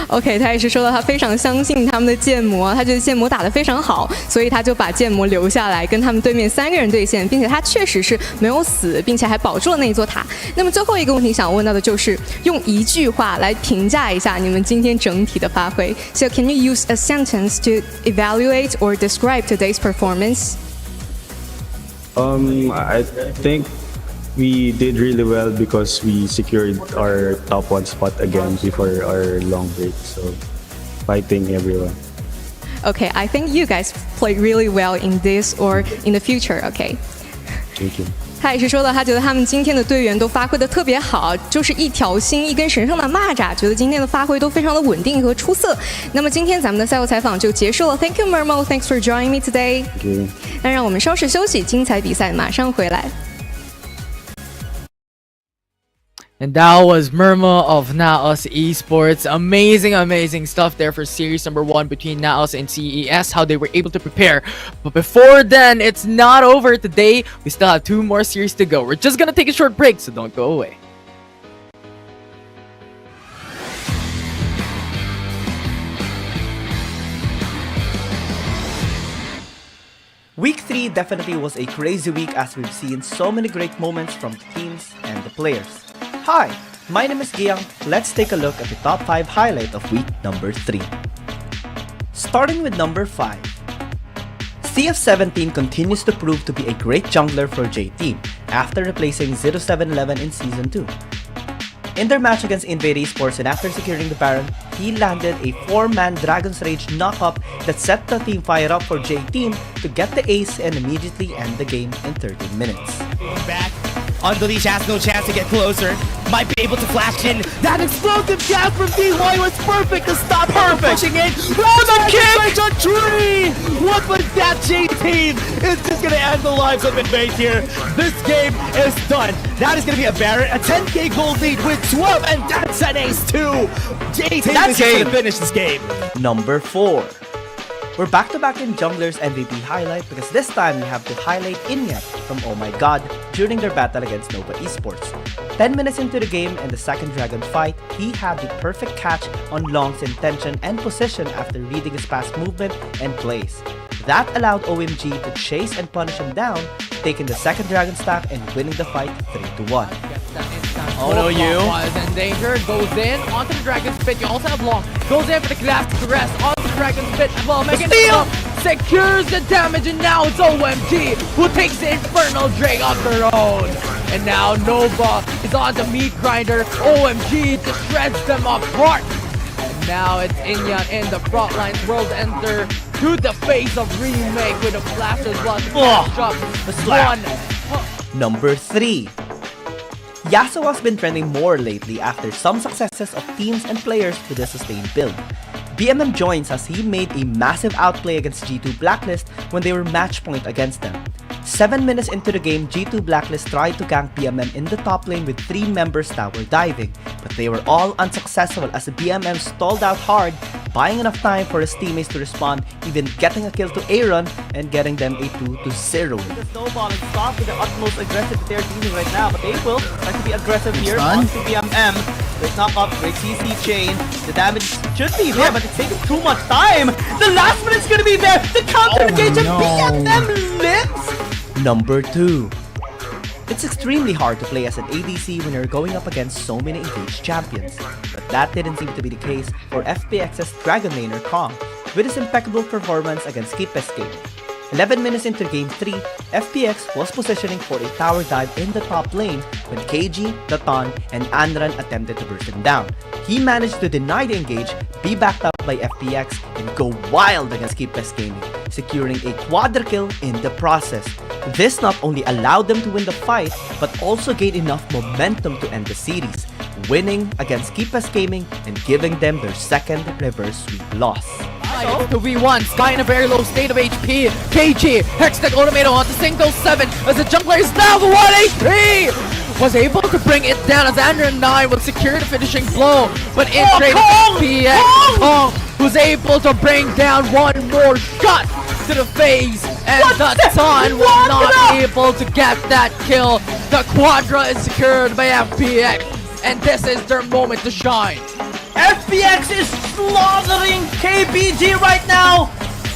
OK， 他也是说到他非常相信他们的剑魔，他觉得剑魔打得非常好，所以他就把剑魔留下来跟他们对面3个人对线，并且他确实是没有死，并且还保住了那一座塔。那么最后一个问题想问到的就是用一句话来评价一下你们今天整体的发挥。So can you use a sentence to evaluate or describe today's performance? I think we did really well because we secured our top 1 spot again before our long break. So, fighting everyone. Okay, I think you guys played really well in this or in the future. Okay. Thank you. 他也是说到，他觉得他们今天的队员都发挥的特别好，就是一条心，一根神圣的蚂蚱，觉得今天的发挥都非常的稳定和出色。那么今天咱们的赛后采访就结束了。Thank you, Mermo. Thanks for joining me today. Thank you. 那让我们稍事休息，精彩比赛马上回来。And that was Mermo of NAOS Esports. Amazing stuff there for series number 1 between NAOS and CES, how they were able to prepare. But before then, it's not over today. We still have 2 more series to go. We're just gonna take a short break, so don't go away. Week 3 definitely was a crazy week as we've seen so many great moments from the teams and the players. Hi, my name is Giang. Let's take a look at the top 5 highlight of week number 3. Starting with number 5. CF17 continues to prove to be a great jungler for J-Team after replacing 0711 in Season 2. In their match against Invade Esports and after securing the Baron, he landed a 4-man Dragon's Rage knock-up that set the team fire up for J-Team to get the ace and immediately end the game in 13 minutes. Back. Unleash has no chance to get closer. Might be able to flash in. That explosive jab from D1 was perfect to stop her pushing in. Oh, the kick! On tree! What was that, J-Team? It's just gonna end the lives of Invade here. This game is done. That is gonna be a Baron, a 10k gold lead with 12, and that's an ace too. J-Team is gonna finish this game. Number 4. We're back-to-back in Jungler's MVP highlight because this time we have to highlight Inya from Oh My God during their battle against Nova Esports. 10 minutes into the game and the second dragon fight, he had the perfect catch on Long's intention and position after reading his past movement and plays. That allowed OMG to chase and punish him down, taking the second dragon stack and winning the fight 3-1. Oh no, you is in danger, goes in onto the dragon's pit. You also have Long, goes in for the glass caress onto the dragon's pit as well, making it up, secures the damage, and now it's OMG who takes the Infernal Drake of their own. And now Nova is on the meat grinder. OMG just shreds them apart. And now it's Inya in the front lines. World Enter to the face of Remake with a Blaster's Blood. The slap. Number 3. Yasuo has been trending more lately after some successes of teams and players with a sustained build. BMM joins as he made a massive outplay against G2 Blacklist when they were match point against them. 7 minutes into the game, G2 Blacklist tried to gank BMM in the top lane with 3 members tower diving, but they were all unsuccessful as the BMM stalled out hard, buying enough time for his teammates to respond, even getting a kill to Aaron and getting them a 2-0 win. The snowball and stop with the utmost aggressive that they're dealing right now, but they will try to be aggressive here on BMM. Great knock up, great CC chain. The damage should be there, but it's taking too much time. The last minute's gonna be there. The counter engage and BMM lives. Number 2. It's extremely hard to play as an ADC when you're going up against so many engaged champions, but that didn't seem to be the case for FPX's Dragon Laner Kong with his impeccable performance against Keep's Gaming. 11 minutes into Game 3, FPX was positioning for a tower dive in the top lane when KG, Datan, and Anran attempted to burst him down. He managed to deny the engage, be backed up by FPX, and go wild against Keep's Gaming, securing a quadra kill in the process. This not only allowed them to win the fight, but also gained enough momentum to end the series, winning against Keep's Gaming and giving them their second reverse sweep loss. To V1, Sky in a very low state of HP. KG, Hextech Automato on the single 7 as the jungler is now the 1 HP! Was able to bring it down as Andrew 9 would secure the finishing blow, but in trade PX Kong was able to bring down one more shot to the face, and the Sun was not able to get that kill. The Quadra is secured by FPX, and this is their moment to shine. FPX is slaughtering KBG right now.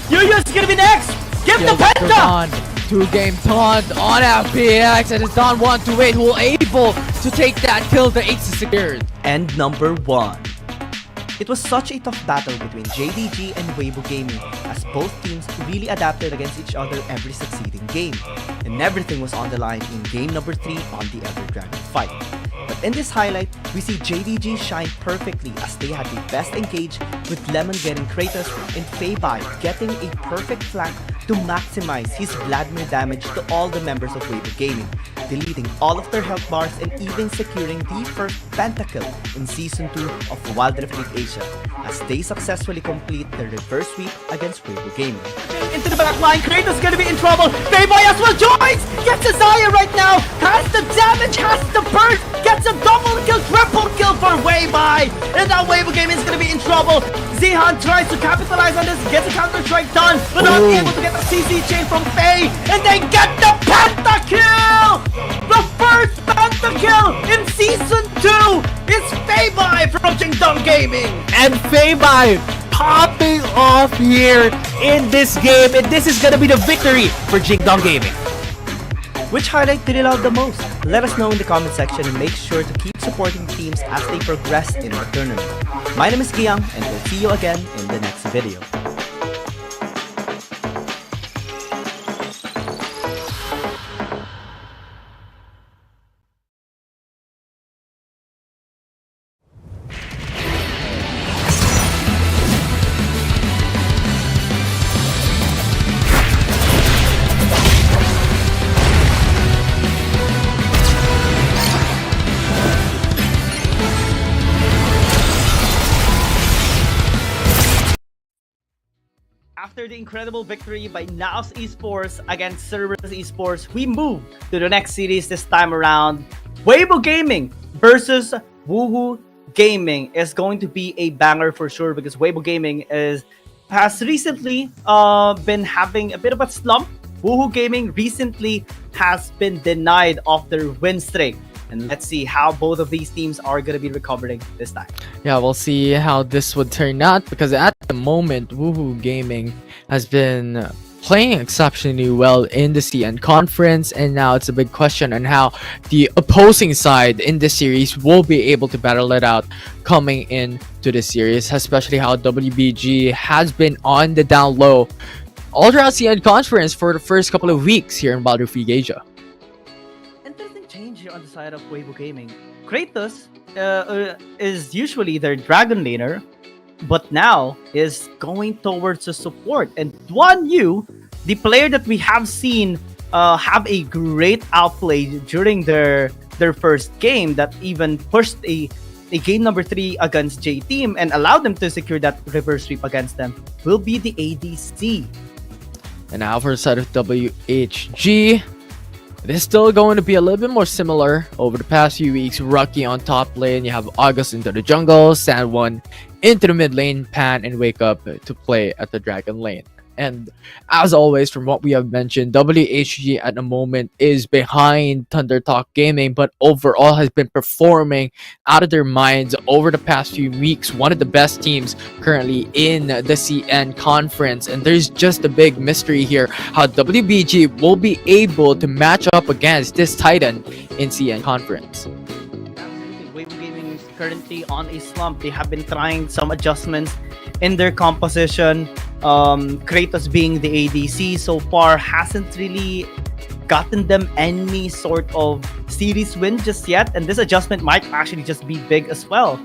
Yuya's gonna be next. Give the Penta. 2-game taunt on FPX, and it's Don 128 who will able to take that kill. The ace is secured. And number 1. It was such a tough battle between JDG and Weibo Gaming as both teams really adapted against each other every succeeding game, and everything was on the line in game number 3 on the Elder Dragon fight. But in this highlight, we see JDG shine perfectly as they had the best engage with Lemon getting Kratos and Feibai getting a perfect flank to maximize his Vladimir damage to all the members of Weibo Gaming, deleting all of their health bars and even securing the first pentakill in Season 2 of Wild Rift League Asia as they successfully complete their reverse sweep against Weibo Gaming. Into the back line, Kratos gonna be in trouble. Feibai as well joins! Gets a Zaya right now! Has the damage, has the burst! Gets a double kill, triple kill for Weibai! And now Weibo Gaming is gonna be in trouble! Zihan tries to capitalize on this, gets a counter strike done, but not able to get the CC chain from Fei, and they get the pentakill! The first pentakill in Season 2 is Feibai from Jingdong Gaming! And Feibai popping off here in this game, and this is gonna be the victory for Jingdong Gaming. Which highlight did you love the most? Let us know in the comment section and make sure to keep supporting teams as they progress in the tournament. My name is Kiang and we'll see you again in the next video. After the incredible victory by NAOS Esports against Cerberus Esports, we move to the next series this time around. Weibo Gaming versus Woohoo Gaming is going to be a banger for sure because Weibo Gaming has recently been having a bit of a slump. Woohoo Gaming recently has been denied of their win streak. And let's see how both of these teams are going to be recovering this time. Yeah, we'll see how this would turn out because at the moment, Woohoo Gaming has been playing exceptionally well in the CN conference, and now it's a big question on how the opposing side in this series will be able to battle it out coming into the series, especially how WBG has been on the down low all throughout CN conference for the first couple of weeks here in WBG Asia. Change here on the side of Weibo Gaming. Kratos is usually their dragon laner, but now is going towards the support. And Duan Yu, the player that we have seen have a great outplay during their first game that even pushed a game number 3 against J Team and allowed them to secure that reverse sweep against them, will be the ADC. And now for the side of WHG, it is still going to be a little bit more similar over the past few weeks. Rocky on top lane, you have August into the jungle, San1 into the mid lane, Pan and Wake Up to play at the dragon lane. And as always, from what we have mentioned, WHG at the moment is behind Thunder Talk Gaming, but overall has been performing out of their minds over the past few weeks. One of the best teams currently in the CN conference. And there's just a big mystery here how WBG will be able to match up against this Titan in CN conference. Weibo Gaming is currently on a slump. They have been trying some adjustments in their composition. Kratos being the ADC so far hasn't really gotten them any sort of series win just yet, and this adjustment might actually just be big as well,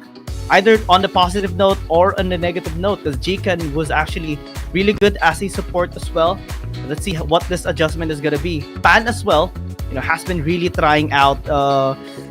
either on the positive note or on the negative note, because Jikan was actually really good as a support as well. Let's see what this adjustment is gonna be. Pan as well, has been really trying out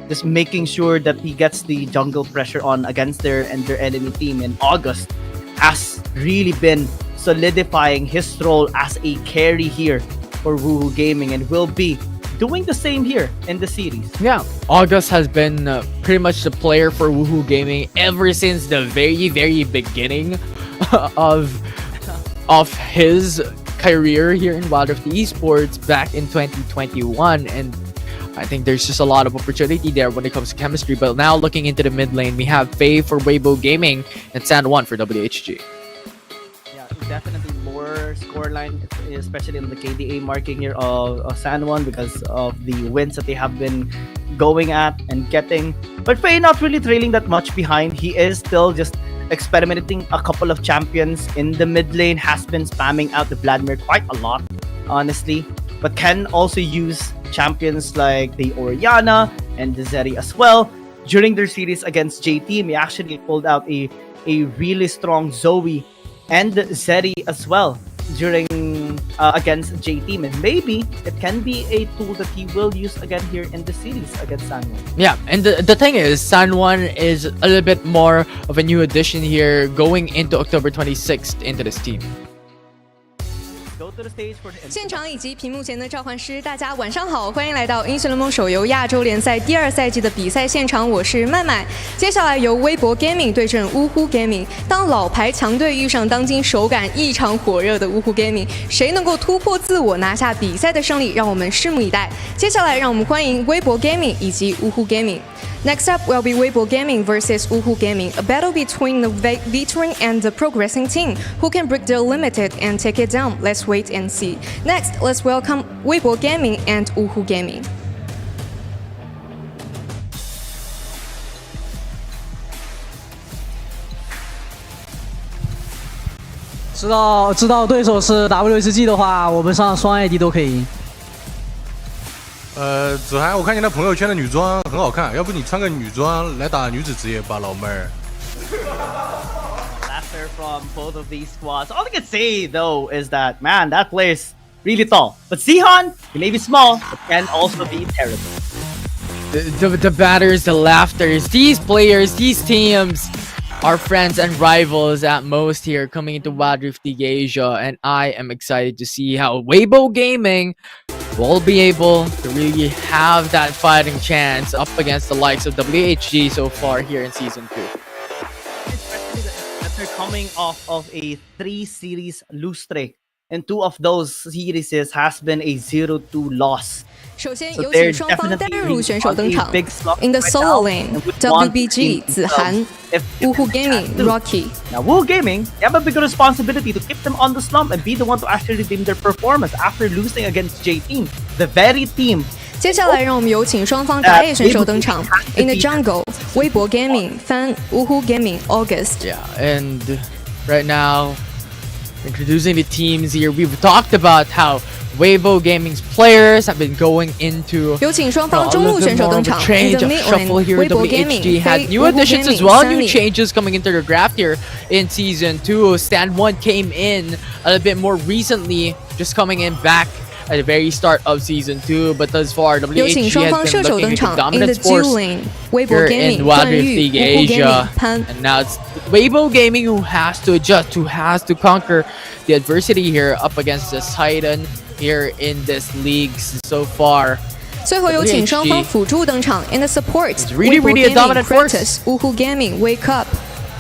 just making sure that he gets the jungle pressure on against their enemy team. And August has really been solidifying his role as a carry here for Woohoo Gaming and will be doing the same here in the series. Yeah, August has been pretty much the player for Woohoo Gaming ever since the very beginning of his career here in Wild Rift Esports back in 2021, and I think there's just a lot of opportunity there when it comes to chemistry. But now looking into the mid lane, we have Faye for Weibo Gaming and San1 for WHG. Definitely more scoreline, especially in the KDA marking here of San1 because of the wins that they have been going at and getting. But Faye not really trailing that much behind. He is still just experimenting a couple of champions in the mid lane, has been spamming out the Vladimir quite a lot, honestly. But can also use champions like the Orianna and the Zeri as well. During their series against J Team, he actually pulled out a really strong Zoe and Zeri as well during against J Team, and maybe it can be a tool that he will use again here in the series against San1. Yeah, and the thing is, San1 is a little bit more of a new addition here going into October 26th into this team. To the stage for the 现场以及屏幕前的召唤师，大家晚上好，欢迎来到英雄联盟手游亚洲联赛第2赛季的比赛现场，我是麦麦。接下来由微博 Gaming 对阵呜呼 Gaming， 当老牌强队遇上当今手感异常火热的呜呼 Gaming， 谁能够突破自我拿下比赛的胜利，让我们拭目以待。接下来让我们欢迎微博 Gaming 以及呜呼 Gaming。Next up will be Weibo Gaming versus Woohoo Gaming, a battle between the veteran and the progressing team. Who can break their limited and take it down? Let's wait and see. Next, let's welcome Weibo Gaming and Woohoo Gaming. 知道对手是 WHG 的话，我们上双 AD 都可以赢。子涵，我看你那朋友圈的女装很好看，要不你穿个女装来打女子职业吧，老妹儿。Laughter from both of these squads. All I can say though is that man, that player is really tall. But Sihan, he may be small, but can also be terrible. The batters, the laughters, these players, these teams are friends and rivals at most here coming into Wild Rift League Asia, and I am excited to see how Weibo Gaming will be able to really have that fighting chance up against the likes of WHG so far here in Season 2. Especially that they're coming off of a 3-series lose streak, and 2 of those series has been a 0-2 loss. 首先有请双方单入选手登场。In the solo lane, WBG 子涵 Woohoo Gaming Rocky. Now Woohoo Gaming, they have a big responsibility to keep them on the slump and be the one to actually redeem their performance after losing against J Team, the very team. 接下来让我们有请双方打野选手登场。In the jungle, Weibo Gaming Fan Woohoo Gaming August. Yeah, and right now, introducing the teams here, we've talked about how Weibo Gaming's players have been going into 有请双方中路选手登场。In change the of mid shuffle lane, here. Weibo WHG Gaming had new Woohoo additions Gaming, as well, new Sunny. changes coming into their draft here in Season 2. Stand 1 came in a little bit more recently, just coming in back at the very start of Season 2, but thus far 有请 WHG 双 has 方 been 射手 looking 登 into 场。In dominance the duel force lane, Weibo here Gaming in Wild 段 Rift 誉 League Woohoo Gaming Asia. 潘。 And now it's Weibo Gaming who has to adjust, who has to conquer the adversity here up against this Titan here in this league so far. 最后有请双方辅助登場。In the support, really, Weibo really a Gaming dominant force. Kratos Woohoo Gaming Wake Up.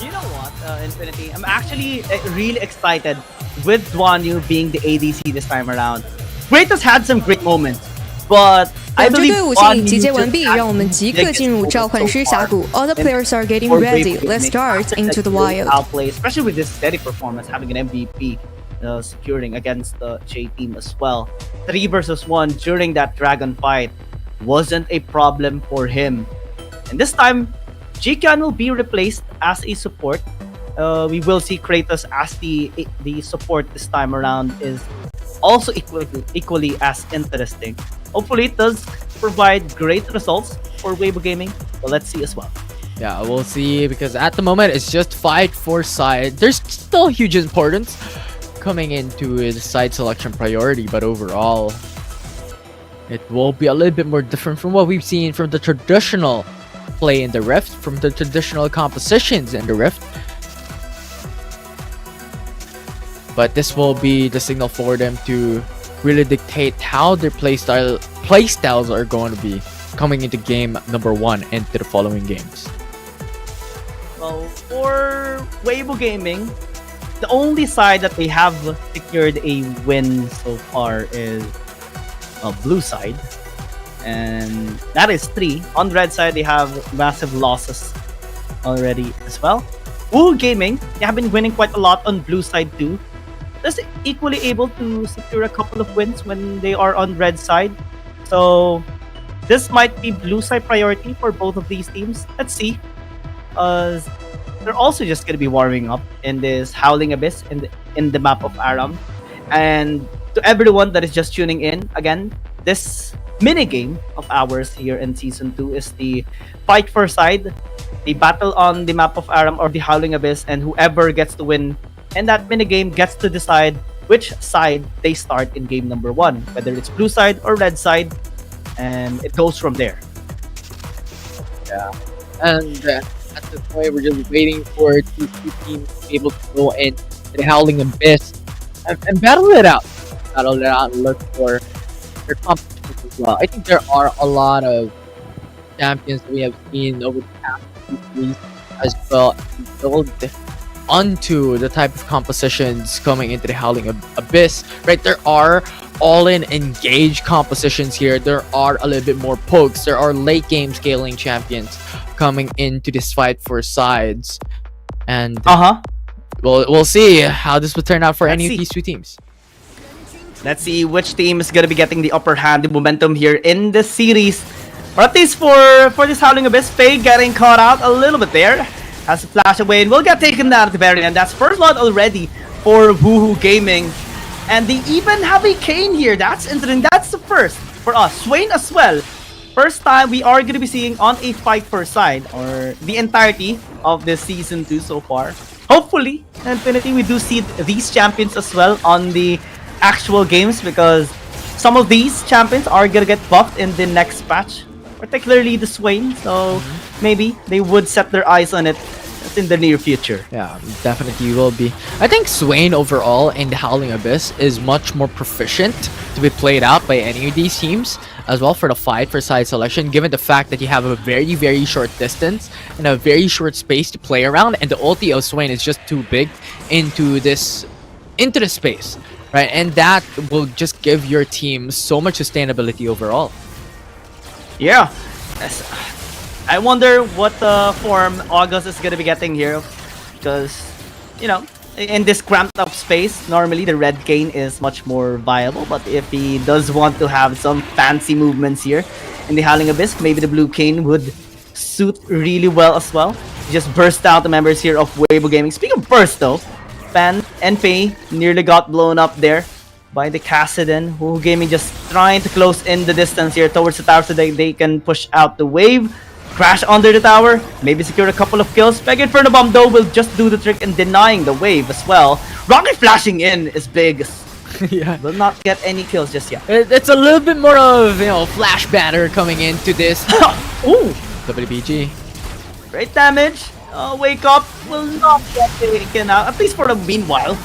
You know what, Infinity? I'm actually really excited with Duanyu being the ADC this time around. Kratos had some great moments, but I 两支 believe 队伍现已集 Duanyu 结完毕， just 让我们即刻 had 进入召唤师峡谷。All the players are getting for ready. Weibo Let's Gaming. start into the wild. Outplay, especially with this steady performance, having an MVP securing against the J team as well. 3 versus 1 during that dragon fight wasn't a problem for him. And this time, Jikan will be replaced as a support. We will see Kratos as the support this time around is also equally as interesting. Hopefully it does provide great results for Weibo Gaming, but let's see as well. Yeah, we'll see, because at the moment it's just fight for side. There's still huge importance coming into the side selection priority, but overall it will be a little bit more different from what we've seen from the traditional play in the Rift, from the traditional compositions in the Rift. But this will be the signal for them to really dictate how their playstyles are going to be coming into game number 1 into the following games. Well, for Weibo Gaming, the only side that they have secured a win so far is blue side, and that is 3. On the red side, they have massive losses already as well. Woohoo Gaming, they have been winning quite a lot on blue side too. Just equally able to secure a couple of wins when they are on red side. So this might be blue side priority for both of these teams. Let's see. They're also just going to be warming up in this Howling Abyss in the map of Aram. And to everyone that is just tuning in, again, this mini game of ours here in Season 2 is the fight for side, the battle on the map of Aram or the Howling Abyss, and whoever gets to win in that mini game gets to decide which side they start in game number 1, whether it's blue side or red side, and it goes from there. Yeah, and at this point, we're just waiting for two teams to be able to go in to the Howling Abyss and battle it out. And look for their competition as well. I think there are a lot of champions that we have seen over the past few weeks as well, build onto the type of compositions coming into the Howling Abyss. Right, there are all-in engaged compositions here. There are a little bit more pokes. There are late game scaling champions coming into this fight for sides. And we'll see how this will turn out for any of these two teams. Let's see which team is gonna be getting the upper hand, the momentum here in this series. Or at least for this Howling Abyss, Faye getting caught out a little bit there. Has to flash away and will get taken down at the very end. That's first blood already for Woohoo Gaming. And they even have a Kane here. That's interesting. That's the first for us. Swain as well. First time we are going to be seeing on a fight per side, or the entirety of this season 2 so far. Hopefully, Infinity, we do see these champions as well on the actual games, because some of these champions are going to get buffed in the next patch, particularly the Swain. So maybe they would set their eyes on it in the near future. Yeah, definitely will be. I think Swain overall in the Howling Abyss is much more proficient to be played out by any of these teams as well for the fight for side selection, given the fact that you have a very, very short distance and a very short space to play around, and the ulti of Swain is just too big into the space, right? And that will just give your team so much sustainability overall. Yeah. I wonder what form August is gonna be getting here, because, you know, in this cramped up space, normally the red Kane is much more viable, but if he does want to have some fancy movements here in the Howling Abyss, maybe the blue Kane would suit really well as well. Just burst out the members here of Weibo Gaming. Speaking of burst though, Fan and Faye nearly got blown up there by the Kassadin. Woohoo Gaming just trying to close in the distance here towards the tower so they can push out the wave. Crash under the tower, maybe secure a couple of kills. Mega Inferno Bomb though will just do the trick in denying the wave as well. Rocket flashing in is big. Yeah. Will not get any kills just yet. It's a little bit more of, you know, flash banner coming into this. Ooh! WBG. Great damage. Wake up will not get taken out, at least for the meanwhile.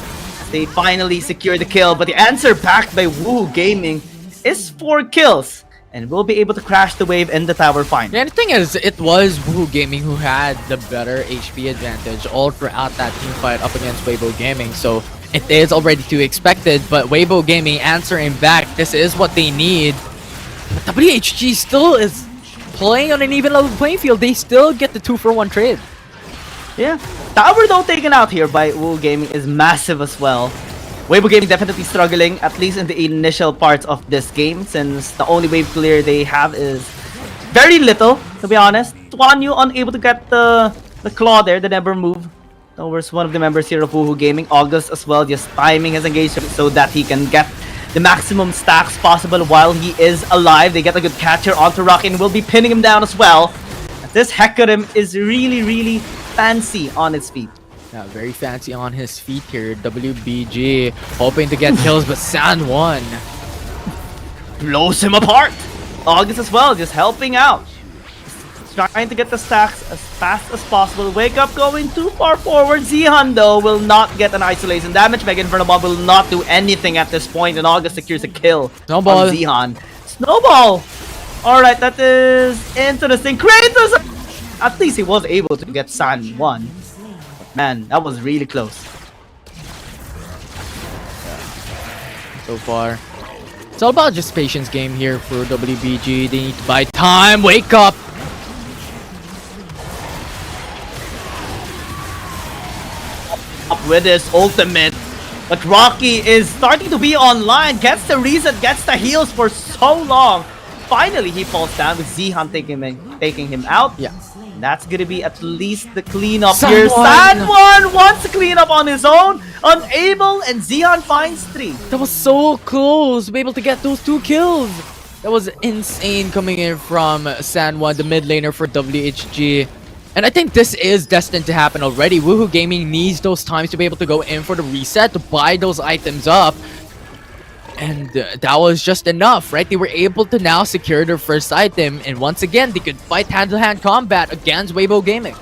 They finally secure the kill, but the answer backed by Woohoo Gaming is 4 kills. And we'll be able to crash the wave in the tower fine. Yeah, the thing is, it was Woohoo Gaming who had the better HP advantage all throughout that team fight up against Weibo Gaming. So it is already to be expected, but Weibo Gaming answering back, this is what they need. But WHG still is playing on an even level playing field. They still get the 2-for-1 trade. Yeah. Tower though taken out here by Woohoo Gaming is massive as well. Weibo Gaming definitely struggling, at least in the initial parts of this game, since the only wave clear they have is very little, to be honest. Twanyu unable to get the claw there, the never move towards one of the members here of Woohoo Gaming. August as well, just timing his engagement so that he can get the maximum stacks possible while he is alive. They get a good catcher onto Rocky and will be pinning him down as well. This Hecarim is really, really fancy on its feet. Yeah, very fancy on his feet here. WBG hoping to get kills, but San1 blows him apart. August as well, just helping out. Trying to get the stacks as fast as possible. Wake up going too far forward. Zihan though will not get an isolation damage. Mega Inferno Bomb will not do anything at this point, and August secures a kill Snowball. on Zihan. Snowball! Alright, that is interesting. Kratos! At least he was able to get San1. Man, that was really close. So far, it's all about just patience game here for WBG. They need to buy time. Wake up! Up with his ultimate, but Rocky is starting to be online. Gets the reset, gets the heals for so long. Finally, he falls down with Zihan taking him out. Yeah. That's gonna be at least the cleanup San1. here. San1 wants to clean up on his own. Unable, and Zihan finds 3. That was so close to be able to get those 2 kills. That was insane coming in from San1, the mid laner for WHG. And I think this is destined to happen already. Woohoo Gaming needs those times to be able to go in for the reset, to buy those items up. And that was just enough, right? They were able to now secure their first item, and once again, they could fight hand-to-hand combat against Weibo Gaming.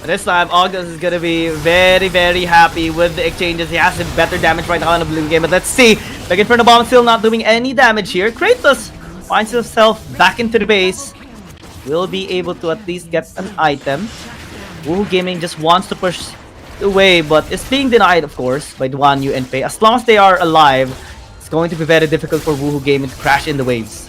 This time, August is gonna be very, very happy with the exchanges. He has better damage right now in the blue game, but let's see. Mega Inferno Bomb still not doing any damage here. Kratos finds himself back into the base. Will be able to at least get an item. Woohoo Gaming just wants to push away, but it's being denied, of course, by Duanyu and Pei. As long as they are alive, It's going to be very difficult for Woohoo Gaming to crash in the waves.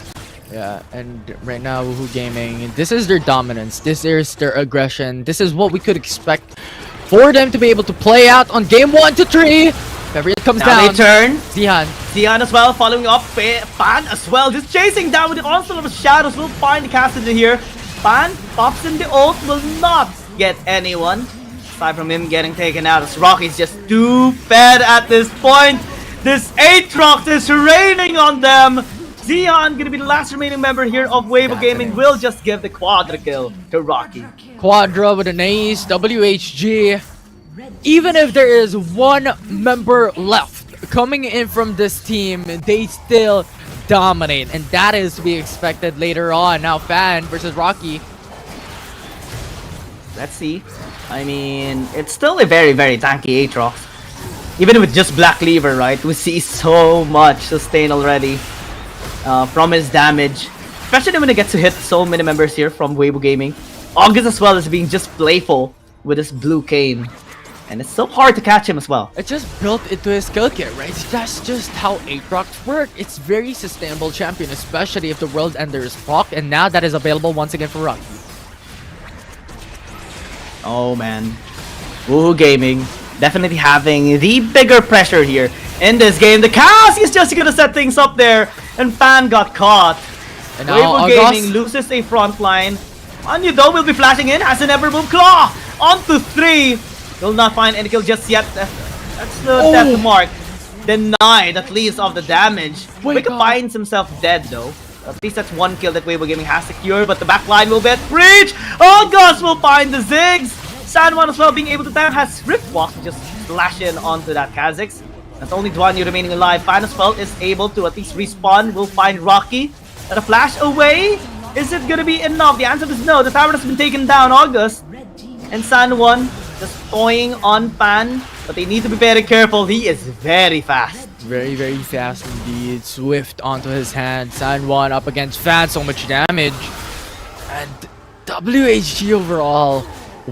Yeah, and right now, Woohoo Gaming, this is their dominance. This is their aggression. This is what we could expect for them to be able to play out on game 1 to 3. If ever it comes Now down, they turn. Zihan as well, following up. Pan as well, just chasing down with the onslaught of shadows. Will find the caster here. Pan pops in the ult, will not get anyone. Aside from him getting taken out, as Rocky's just too fed at this point. This Aatrox is raining on them. Zihan, gonna be the last remaining member here of Weibo Gaming, will just give the quadra kill to Rocky. Quadra with an ace, WHG. Even if there is one member left coming in from this team, they still dominate, and that is to be expected later on. Now Fan versus Rocky. Let's see. I mean, it's still a very, very tanky Aatrox. Even with just Black Cleaver, right? We see so much sustain already from his damage. Especially when he gets to hit so many members here from Weibo Gaming. August as well is being just playful with his blue cane. And it's so hard to catch him as well. It's just built into his skill kit, right? That's just how Aatrox work. It's very sustainable champion, especially if the World Ender is proc, and now that is available once again for Rocky. Oh man. Woohoo Gaming definitely having the bigger pressure here in this game. The Chaos is just gonna set things up there, and Fan got caught. And now Weibo Gaming loses a front line. Anyudo will be flashing in, has an Everboom Claw onto 3. Will not find any kill just yet. That's the death mark. Denied at least of the damage. Wake finds himself dead though. At least that's one kill that Weibo Gaming has secured, but the back line will get breached. August will find the Ziggs. Sanwan as well being able to tank, has Rift Walk to just slash in onto that Kha'Zix. That's only Dwanyu remaining alive. Fan as well is able to at least respawn. Will find Rocky. At a flash away. Is it gonna be enough? The answer is no. The tower has been taken down. August and Sanwan just toying on Fan, but they need to be very careful. He is very fast. Very, very fast indeed. Swift onto his hand. Sanwan up against Fan, so much damage. And WHG overall.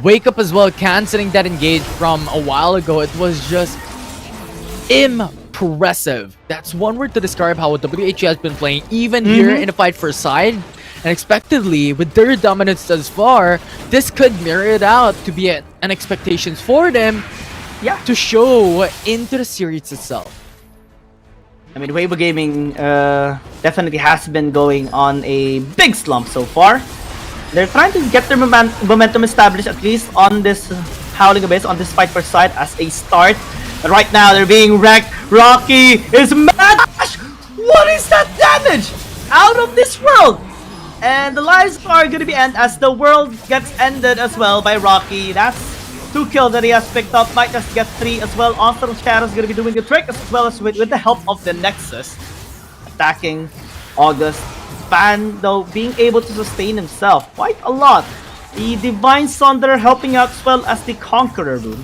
Wake Up as well, canceling that engage from a while ago. It was just impressive. That's one word to describe how WHG has been playing, even here in a fight for side. And expectedly, with their dominance thus far, this could mirror it out to be an expectations for them to show into the series itself. I mean, Weibo Gaming definitely has been going on a big slump so far. They're trying to get their momentum established, at least on this Howling Abyss, on this fight for side as a start. But right now, they're being wrecked. Rocky is mad. What is that damage? Out of this world! And the lives are going to be end as the world gets ended as well by Rocky. That's 2 kills that he has picked up. Might just get 3 as well. Onslaught of Shadows is going to be doing the trick, as well as with the help of the Nexus. Attacking August. Fan, though, being able to sustain himself quite a lot. The Divine Sunder helping out as well as the Conqueror Rune.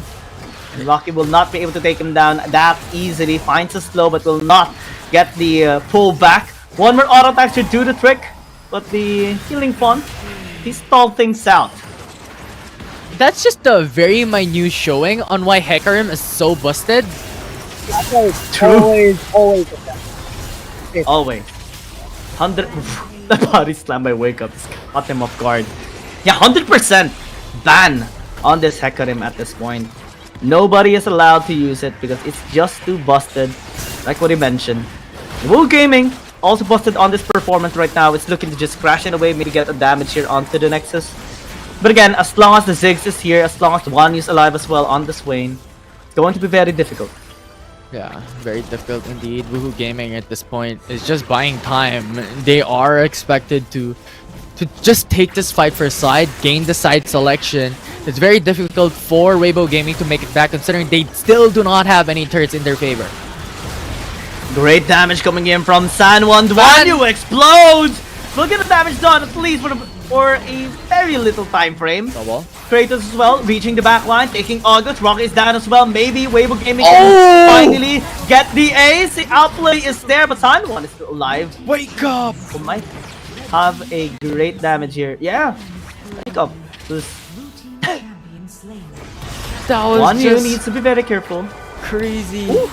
And Rocky will not be able to take him down that easily. Finds a slow, but will not get the pull back. One more auto attack should do the trick. But the healing font, he stalled things out. That's just a very minute showing on why Hecarim is so busted. True. Always. 100. The body slam by Wake Up caught him off guard. Yeah, 100% ban on this Hecarim at this point. Nobody is allowed to use it because it's just too busted. Like what he mentioned. Woo Gaming also busted on this performance right now. It's looking to just crash it away, maybe get a damage here onto the Nexus. But again, as long as the Ziggs is here, as long as Dwanyu is alive as well on the Swain, it's going to be very difficult. Yeah, very difficult indeed. Woohoo Gaming at this point is just buying time. They are expected to just take this fight for side, gain the side selection. It's very difficult for Weibo Gaming to make it back, considering they still do not have any turrets in their favor. Great damage coming in from Sanwan. Dwanyu explodes! Look at the damage done, at least for a very little time frame. Kratos as well, reaching the back line, taking August. Rocky is down as well. Maybe Weibo Gaming can finally get the ace. The outplay is there, but Sanwan is still alive. Wake Up! Who might have a great damage here. Yeah, Wake Up. That was Dwanyu just needs to be very careful. Crazy. Ooh.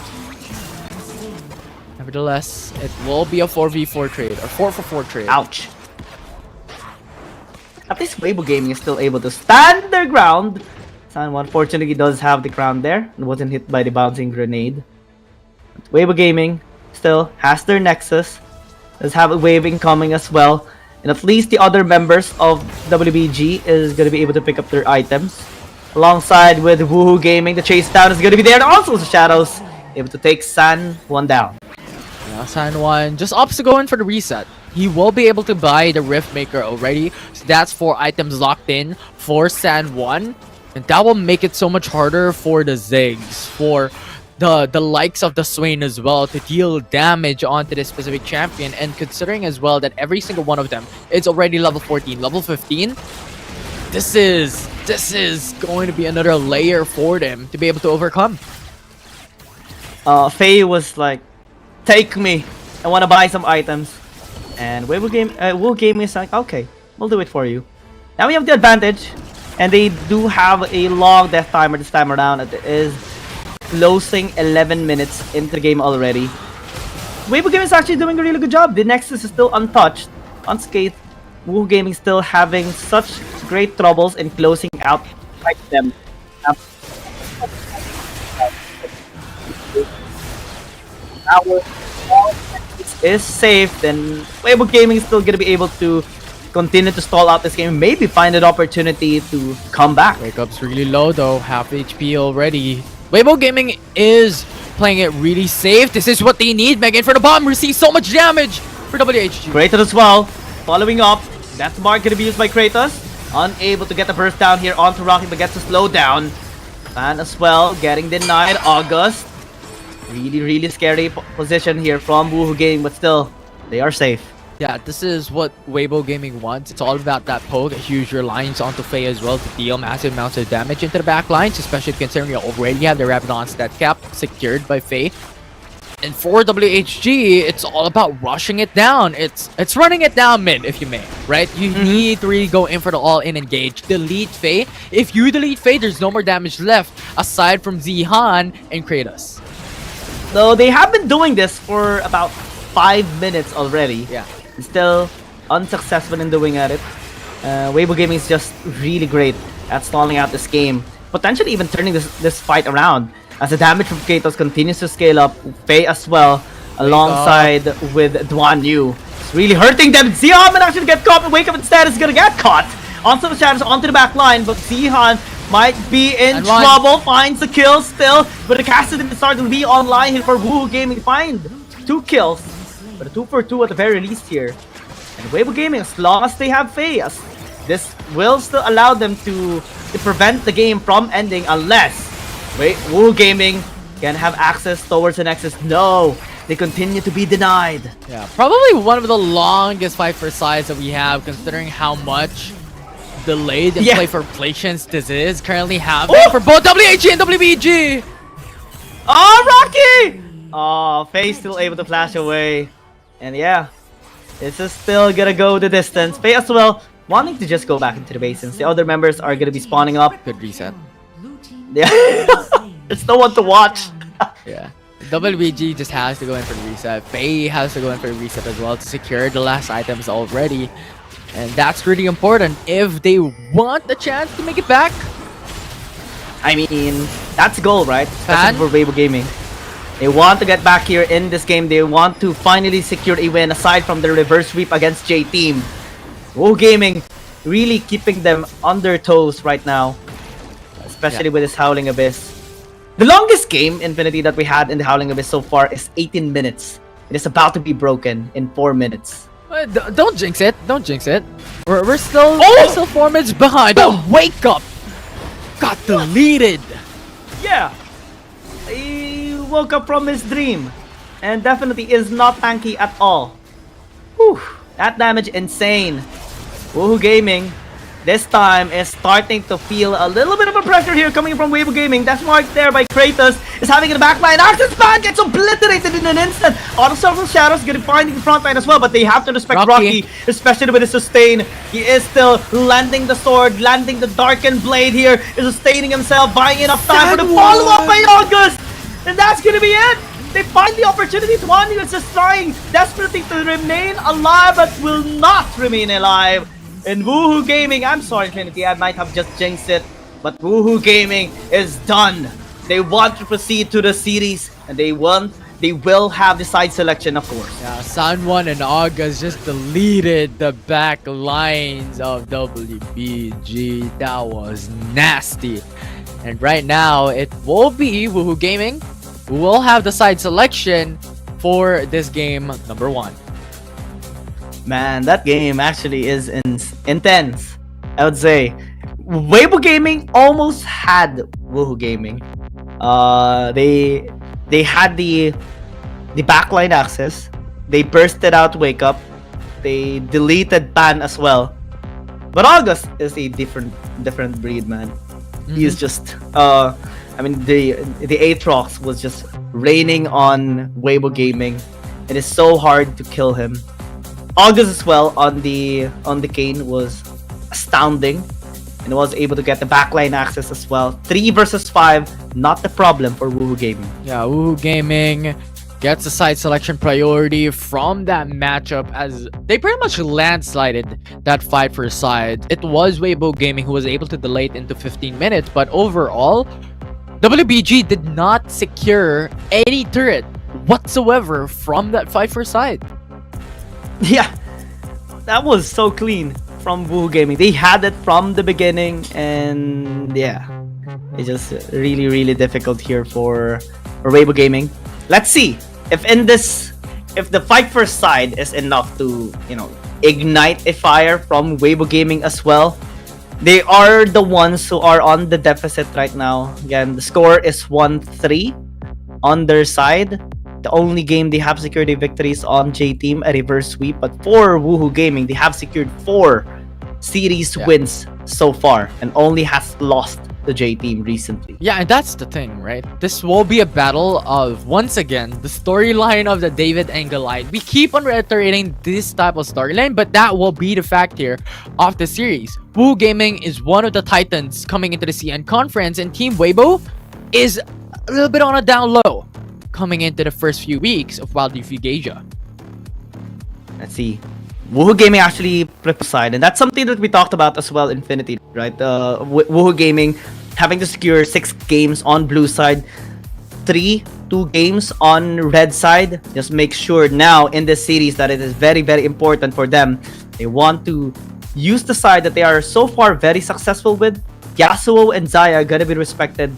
Nevertheless, it will be a 4v4 trade or 4-for-4 trade. Ouch. At least Weibo Gaming is still able to stand their ground. San unfortunately does have the crown there and wasn't hit by the bouncing grenade. But Weibo Gaming still has their Nexus. Does have a wave incoming as well. And at least the other members of WBG is going to be able to pick up their items. Alongside with Woohoo Gaming, the chase down is going to be there. And also the Shadows able to take San 1 down. Yeah, San 1 just opts to go in for the reset. He will be able to buy the Rift Maker already. So that's 4 items locked in for San 1. And that will make it so much harder for the Ziggs, for the likes of the Swain as well, to deal damage onto this specific champion. And considering as well that every single one of them is already level 14, level 15, this is going to be another layer for them to be able to overcome. Faye was like, take me, I want to buy some items. And Woo Gaming is like, okay, we'll do it for you. Now we have the advantage, and they do have a long death timer this time around. It is closing 11 minutes into the game already. Weibo Gaming is actually doing a really good job. The Nexus is still untouched, unscathed. Woo Gaming still having such great troubles in closing out them. Our is safe, then Weibo Gaming is still gonna be able to continue to stall out this game, maybe find an opportunity to come back. Wake up's really low though, half HP already. Weibo Gaming is playing it really safe. This is what they need. Megan for the bomb receives so much damage for WHG. Kratos as well, following up. Death Mark gonna be used by Kratos. Unable to get the burst down here onto Rocky, but gets a slow down. Fan as well, getting denied. August. Really scary position here from Woohoo Gaming, but still, they are safe. Yeah, this is what Weibo Gaming wants. It's all about that poke, a huge reliance onto Faye as well to deal massive amounts of damage into the back lines, especially considering you already have the Rabadon stat cap secured by Faye. And for WHG, it's all about rushing it down. It's running it down mid, if you may, right? You need to really go in for the all-in engage. Delete Faye. If you delete Faye, there's no more damage left aside from Zihan and Kratos. Though they have been doing this for about 5 minutes already. Yeah. Still unsuccessful in doing at it. Weibo Gaming is just really great at stalling out this game. Potentially even turning this fight around. As the damage from Kratos continues to scale up. Faye as well, alongside with Duan Yu. It's really hurting them. Zihan might actually get caught, but Wake Up instead is gonna get caught. Onto the shadows, onto the back line, but Zihan might be in trouble. Finds the kill still, but the Cassidy is starting to be online here for Woohoo Gaming. Find 2 kills, but a 2 for 2 at the very least here. And Weibo Gaming, as long as they have Faye, this will still allow them to prevent the game from ending unless Woohoo Gaming can have access towards the Nexus. No, they continue to be denied. Yeah, probably one of the longest fight for size that we have, considering how much delayed in play for patience this is currently happening for both WHG and WBG. Oh, Rocky! Oh, Faye still able to flash away. And yeah, this is still gonna go the distance. Faye as well, wanting to just go back into the base since the other members are gonna be spawning up. Good reset. Yeah, there's no one to watch. Yeah, WBG just has to go in for the reset. Faye has to go in for the reset as well to secure the last items already. And that's really important if they want the chance to make it back. I mean, that's the goal, right? Especially for Weibo Gaming. They want to get back here in this game. They want to finally secure a win aside from the reverse sweep against J-Team. Woohoo Gaming really keeping them on their toes right now. Especially with this Howling Abyss. The longest game, Infinity, that we had in the Howling Abyss so far is 18 minutes. It is about to be broken in 4 minutes. Don't jinx it. Don't jinx it. We're still 4 minutes behind. But Wake Up got deleted. Yeah. He woke up from his dream. And definitely is not tanky at all. Whew. That damage insane. Woohoo Gaming this time is starting to feel a little bit of a pressure here coming from Weibo Gaming. That's marked there by Kratos. Is having in the back line. Access Span gets obliterated in an instant. Auto Circle Shadows getting finding the front line as well, but they have to respect Rocky, especially with his sustain. He is still landing the sword, landing the darkened blade here, is sustaining himself, buying enough time for the follow-up by August. And that's gonna be it. They find the opportunity. Tuan is just trying desperately to remain alive, but will not remain alive. And Woohoo Gaming, I'm sorry, Infinity, I might have just jinxed it, but Woohoo Gaming is done. They want to proceed to the series, and they will have the side selection, of course. Yeah, San1 and August just deleted the back lines of WBG. That was nasty. And right now, it will be Woohoo Gaming who will have the side selection for this game number 1. Man, that game actually is intense. I would say Weibo Gaming almost had Woohoo Gaming. They had the backline access. They bursted out Wake Up. They deleted Pan as well. But August is a different breed, man. He is just I mean the Aatrox was just raining on Weibo Gaming. It is so hard to kill him. August as well on the Kane was astounding and was able to get the backline access as well. 3 versus 5, not the problem for Woohoo Gaming. Yeah, Woohoo Gaming gets a side selection priority from that matchup as they pretty much landslided that fight for side. It was Weibo Gaming who was able to delay it into 15 minutes, but overall, WBG did not secure any turret whatsoever from that fight for side. Yeah, that was so clean from Woohoo Gaming. They had it from the beginning, and yeah, it's just really difficult here for Weibo Gaming. Let's see if the fight for side is enough to, you know, ignite a fire from Weibo Gaming as well. They are the ones who are on the deficit right now. Again, the score is 1-3 on their side. The only game they have secured a victory is on J-Team, a reverse sweep. But for Woohoo Gaming, they have secured 4 series wins so far and only has lost the J-Team recently. Yeah, and that's the thing, right? This will be a battle of, once again, the storyline of the David and Goliath. We keep on reiterating this type of storyline, but that will be the fact here of the series. Woohoo Gaming is one of the titans coming into the CN conference, and Team Weibo is a little bit on a down low coming into the first few weeks of WBG. Let's see. Woohoo Gaming actually flipped side, and that's something that we talked about as well, Infinity, right? Woohoo Gaming having to secure 6 games on blue side, 2 games on red side. Just make sure now in this series that it is very important for them. They want to use the side that they are so far very successful with. Yasuo and Zaya gotta be respected,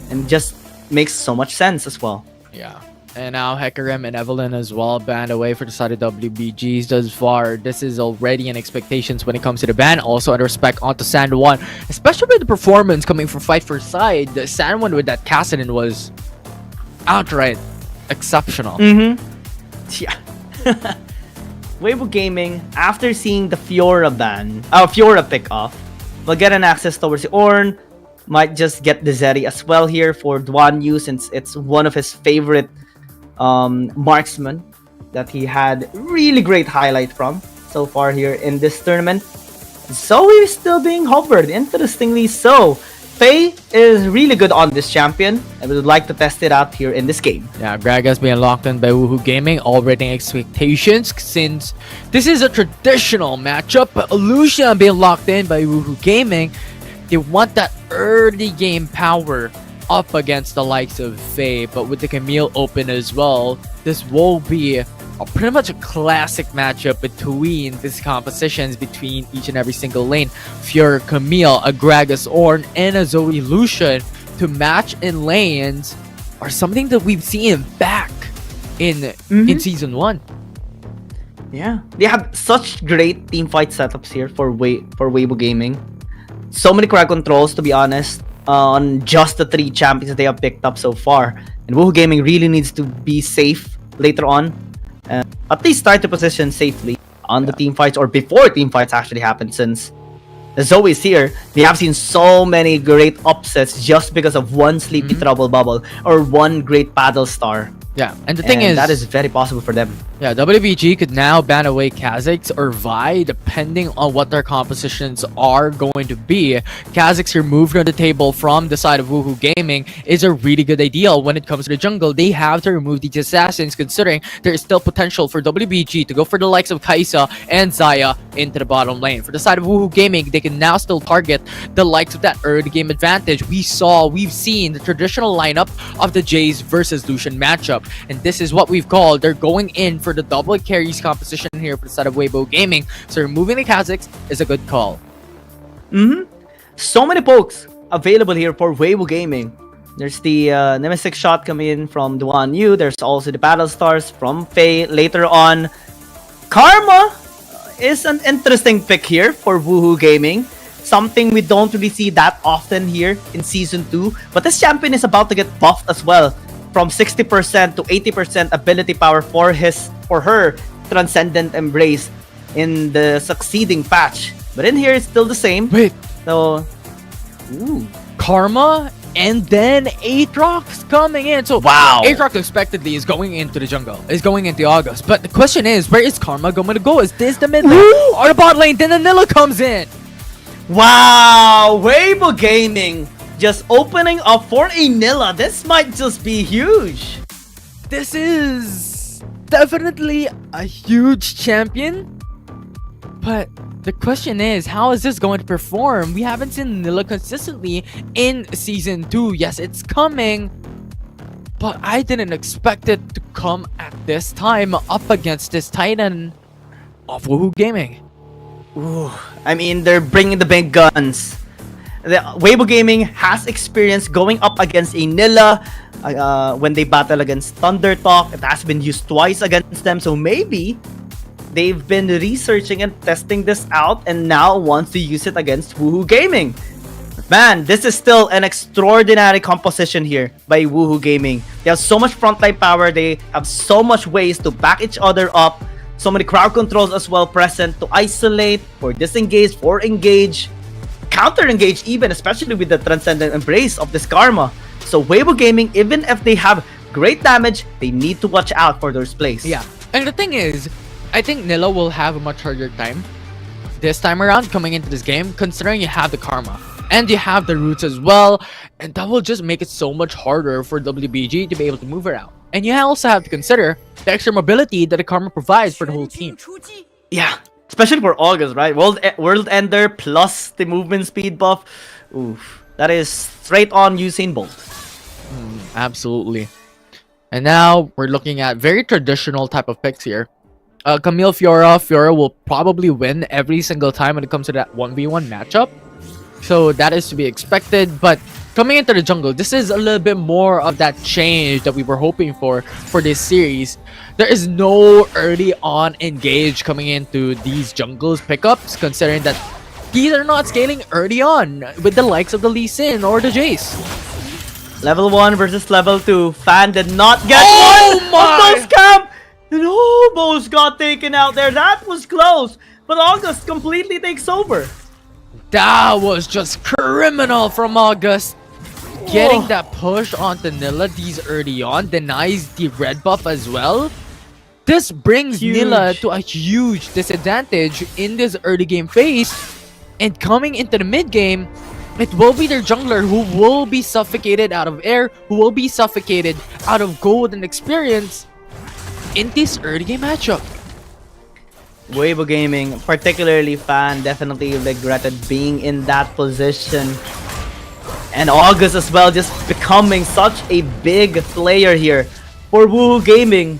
and just makes so much sense as well. Yeah. And now Hecarim and Evelyn as well banned away for the side of WBGs thus far. This is already an expectations when it comes to the ban. Also in respect onto San1, especially with the performance coming from Fight for Side. The San1 with that Kassadin was outright exceptional. Yeah. Weibo Gaming, after seeing the Fiora pick off, will get an access towards the Ornn. Might just get the Zeri as well here for Duan Yu, since it's one of his favorite marksman that he had really great highlight from so far here in this tournament. Zoe is still being hovered, interestingly so. Faye is really good on this champion, and we would like to test it out here in this game. Yeah, Greg has been locked in by Woohoo Gaming, already expectations since this is a traditional matchup. But Lucia being locked in by Woohoo Gaming, they want that early game power up against the likes of Faye, but with the Camille open as well, this will be pretty much a classic matchup between these compositions between each and every single lane. Fiora Camille, a Gragas Ornn, and a Zoe Lucian to match in lanes are something that we've seen back in Season 1. Yeah, they have such great teamfight setups here for Weibo Gaming. So many correct controls, to be honest, on just the 3 champions that they have picked up so far. And Woohoo Gaming really needs to be safe later on. At least start to position safely on the team fights, or before team fights actually happen, since Zoe is here. We have seen so many great upsets just because of one Sleepy Trouble bubble or one great Paddle Star. Yeah, and the thing is, that is very possible for them. Yeah, WBG could now ban away Kha'Zix or Vi depending on what their compositions are going to be. Kha'Zix removed from the table from the side of Woohoo Gaming is a really good idea when it comes to the jungle. They have to remove these assassins considering there is still potential for WBG to go for the likes of Kaisa and Zaya into the bottom lane. For the side of Woohoo Gaming, they can now still target the likes of that early game advantage. We've seen the traditional lineup of the Jays versus Lucian matchup, and this is what we've called they're going in for the double carries composition here for the side of Weibo Gaming. So removing the Kha'Zix is a good call. So many pokes available here for Weibo Gaming. There's the Nemesis shot coming in from Duan Yu. There's also the Battle Stars from Faye later on. Karma is an interesting pick here for Woohoo Gaming. Something we don't really see that often here in Season 2. But this champion is about to get buffed as well. From 60% to 80% ability power for her Transcendent Embrace in the succeeding patch. But in here, it's still the same. Wait. So, Karma and then Aatrox coming in. So wow. Aatrox expectedly is going into the jungle. Is going into August. But the question is, where is Karma going to go? Is this the mid lane or the bot lane? Then Anila comes in. Wow, Weibo Gaming just opening up for Anila. This might just be huge. This is definitely a huge champion. But the question is, how is this going to perform? We haven't seen Nilla consistently in Season 2. Yes, it's coming. But I didn't expect it to come at this time up against this Titan of Woohoo Gaming. Ooh, I mean, they're bringing the big guns. The Weibo Gaming has experience going up against Anila when they battle against Thunder Talk. It has been used twice against them, so maybe they've been researching and testing this out and now wants to use it against Woohoo Gaming. Man, this is still an extraordinary composition here by Woohoo Gaming. They have so much frontline power, they have so much ways to back each other up, so many crowd controls as well present to isolate, for disengage, for engage, counter-engage even, especially with the Transcendent Embrace of this Karma. So Weibo Gaming, even if they have great damage, they need to watch out for those plays. Yeah, and the thing is, I think Nilla will have a much harder time this time around coming into this game, considering you have the Karma and you have the roots as well, and that will just make it so much harder for WBG to be able to move around. And you also have to consider the extra mobility that the Karma provides for the whole team. Yeah, especially for August, right? World Ender plus the movement speed buff. Oof, that is straight on Usain Bolt. Absolutely. And now we're looking at very traditional type of picks here. Camille Fiora will probably win every single time when it comes to that 1v1 matchup. So that is to be expected. But coming into the jungle, this is a little bit more of that change that we were hoping for this series. There is no early on engage coming into these jungles pickups, considering that these are not scaling early on with the likes of the Lee Sin or the Jace. Level 1 versus level 2. Fan did not get one my! of those camp. It almost got taken out there. That was close. But August completely takes over. That was just criminal from August. Getting that push onto Nilla these early on denies the red buff as well. This brings Nilla to a huge disadvantage in this early game phase. And coming into the mid game, it will be their jungler who will be suffocated out of air, who will be suffocated out of gold and experience in this early game matchup. Weibo Gaming, particularly Fan, definitely regretted being in that position. And August as well, just becoming such a big player here for Woohoo Gaming.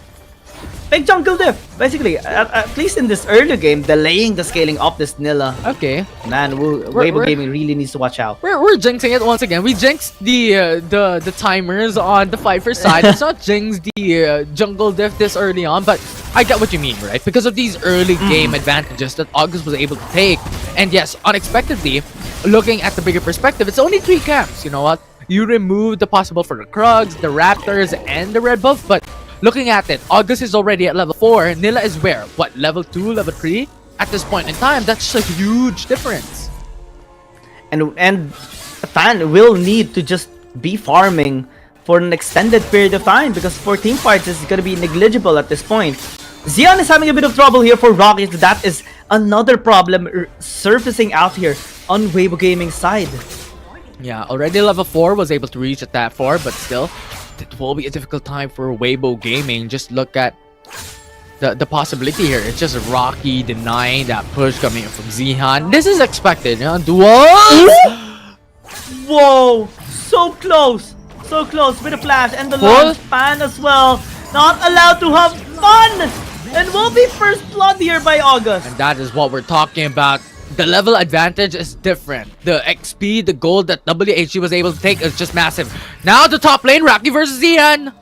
Big jungle diff, basically, at least in this early game, delaying the scaling of this Nilla. Okay. Man, Weibo Gaming really needs to watch out. We're jinxing it once again. We jinxed the timers on the Pfeiffer side. It's not jinx the jungle diff this early on, but I get what you mean, right? Because of these early game advantages that August was able to take. And yes, unexpectedly, looking at the bigger perspective, it's only 3 camps. You know what? You remove the possible for the Krugs, the Raptors, and the red buff, but looking at it, August is already at level 4. Nilla is where? What, level 2, level 3? At this point in time, that's just a huge difference. And Fan will need to just be farming for an extended period of time because 14 fights is going to be negligible at this point. Xian is having a bit of trouble here for Rocket. That is another problem surfacing out here on Weibo Gaming's side. Yeah, already level 4 was able to reach at that 4, but still, it will be a difficult time for Weibo Gaming. Just look at the possibility here. It's just Rocky denying that push coming in from Zihan. This is expected, you know? Duels! Whoa! So close! So close with the flash and the launch fan as well. Not allowed to have fun! And will be first blood here by August. And that is what we're talking about. The level advantage is different. The XP, the gold that WHG was able to take is just massive. Now the top lane, Rocky versus Zihan.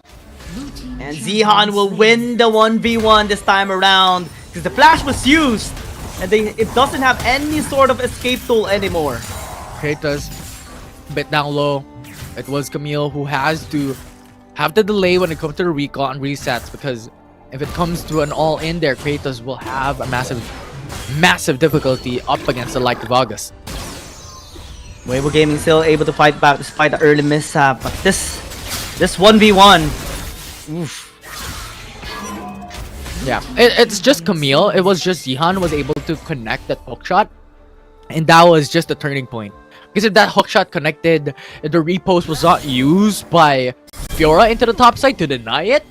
And Zihan will win the 1v1 this time around because the flash was used and it doesn't have any sort of escape tool anymore. Kratos a bit down low. It was Camille who has to have the delay when it comes to the recall and resets, because if it comes to an all-in there, Kratos will have a massive difficulty up against the like of August. Weibo Gaming still able to fight back despite the early mishap, but this 1v1, oof. Yeah, it's just Camille. It was just Zihan was able to connect that hook shot, and that was just the turning point. Because if that hook shot connected, if the repost was not used by Fiora into the top side to deny it,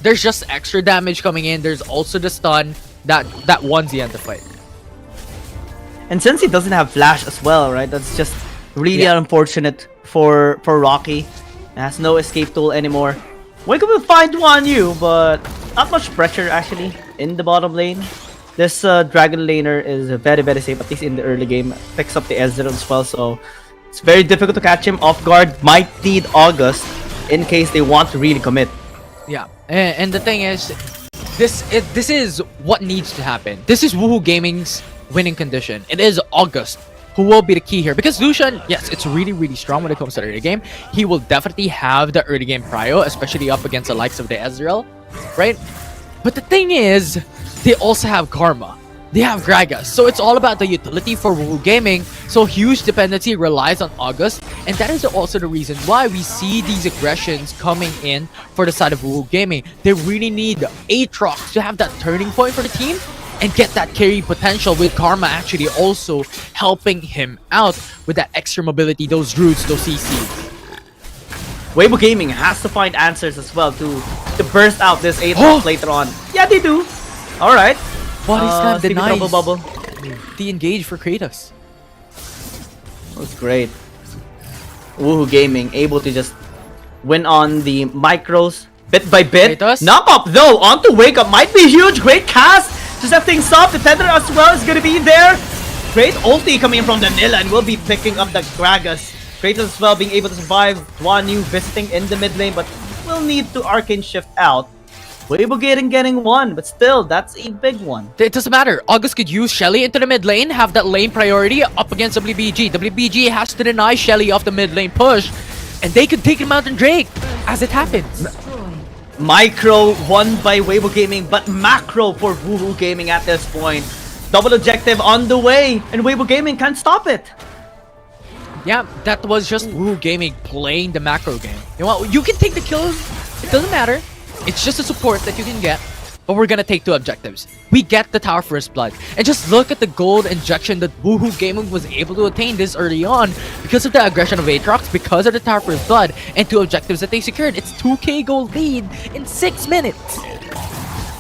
there's just extra damage coming in. There's also the stun that won the end of the fight. And since he doesn't have flash as well, right? That's just really unfortunate for Rocky. It has no escape tool anymore. Wake will find one you, but not much pressure actually in the bottom lane. This Dragon laner is very safe, at least in the early game. Picks up the Ezreal as well, so it's very difficult to catch him off guard. Might need August in case they want to really commit. Yeah, and the thing is, this is what needs to happen. This is Woohoo Gaming's winning condition. It is August who will be the key here, because Lucian, yes, it's really strong when it comes to the early game. He will definitely have the early game prio, especially up against the likes of the Ezreal, right? But the thing is, they also have Karma. They have Gragas. So it's all about the utility for Woohoo Gaming. So huge dependency relies on August. And that is also the reason why we see these aggressions coming in for the side of Woohoo Gaming. They really need Aatrox to have that turning point for the team and get that carry potential, with Karma actually also helping him out with that extra mobility, those roots, those CCs. Weibo Gaming has to find answers as well to burst out this Aatrox later on. Yeah, they do. Alright. Body slam denies bubble. the engage for Kratos. That's great. Woohoo Gaming able to just win on the micros bit by bit. Kratos? Knock up though onto Wake Up might be huge. Great cast to set things up. The Tether as well is gonna be there. Great ulti coming in from Danila and will be picking up the Gragas. Kratos as well being able to survive. Guanyu visiting in the mid lane, but will need to Arcane Shift out. Weibo getting one, but still, that's a big one. It doesn't matter. August could use Shelly into the mid lane, have that lane priority up against WBG. WBG has to deny Shelly off the mid lane push, and they could take him out and Drake as it happens. Micro won by Weibo Gaming, but macro for Woohoo Gaming at this point. Double objective on the way, and Weibo Gaming can't stop it. Yeah, that was just Woohoo Gaming playing the macro game. You know what? You can take the kills. It doesn't matter. It's just a support that you can get, but we're gonna take 2 objectives. We get the Tower First Blood, and just look at the gold injection that Woohoo Gaming was able to attain this early on because of the aggression of Aatrox, because of the Tower First Blood, and 2 objectives that they secured. It's 2k gold lead in 6 minutes.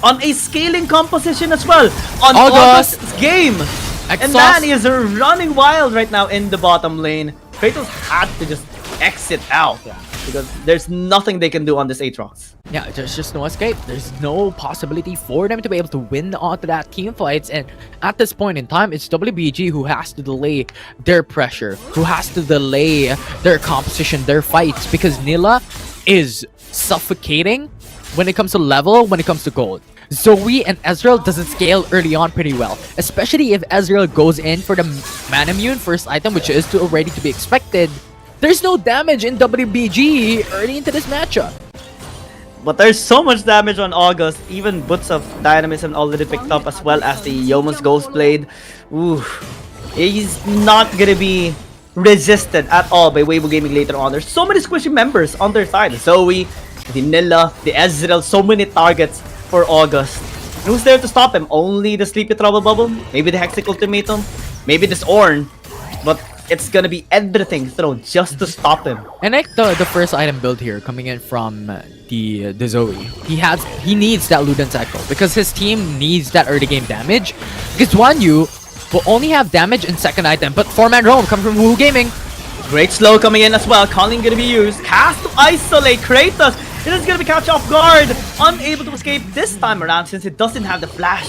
On a scaling composition as well. On August's game. And man is running wild right now in the bottom lane. Kratos had to just exit out because there's nothing they can do on this Aatrox. Yeah, there's just no escape. There's no possibility for them to be able to win onto that team fights. And at this point in time, it's WBG who has to delay their pressure, who has to delay their composition, their fights, because Nila is suffocating when it comes to level, when it comes to gold. Zoe and Ezreal doesn't scale early on pretty well, especially if Ezreal goes in for the Manamune first item, which is already to be expected. There's no damage in WBG early into this matchup. But there's so much damage on August. Even Boots of Dynamism already picked up, as well as the Yeoman's Ghost Blade. Ooh, he's not gonna be resisted at all by Weibo Gaming later on. There's so many squishy members on their side. Zoe, the Nilla, the Ezreal, so many targets for August. Who's there to stop him? Only the Sleepy Trouble Bubble? Maybe the Hexic Ultimatum? Maybe this Ornn? But it's gonna be everything thrown just to stop him. And like the first item build here coming in from the Zoe, he needs that Ludens Echo because his team needs that early game damage. Because Duan Yu will only have damage in second item, but 4-man roam coming from Woohoo Gaming. Great slow coming in as well. Calling gonna be used. Cast to isolate Kratos. It is gonna be catch off guard. Unable to escape this time around since it doesn't have the flash.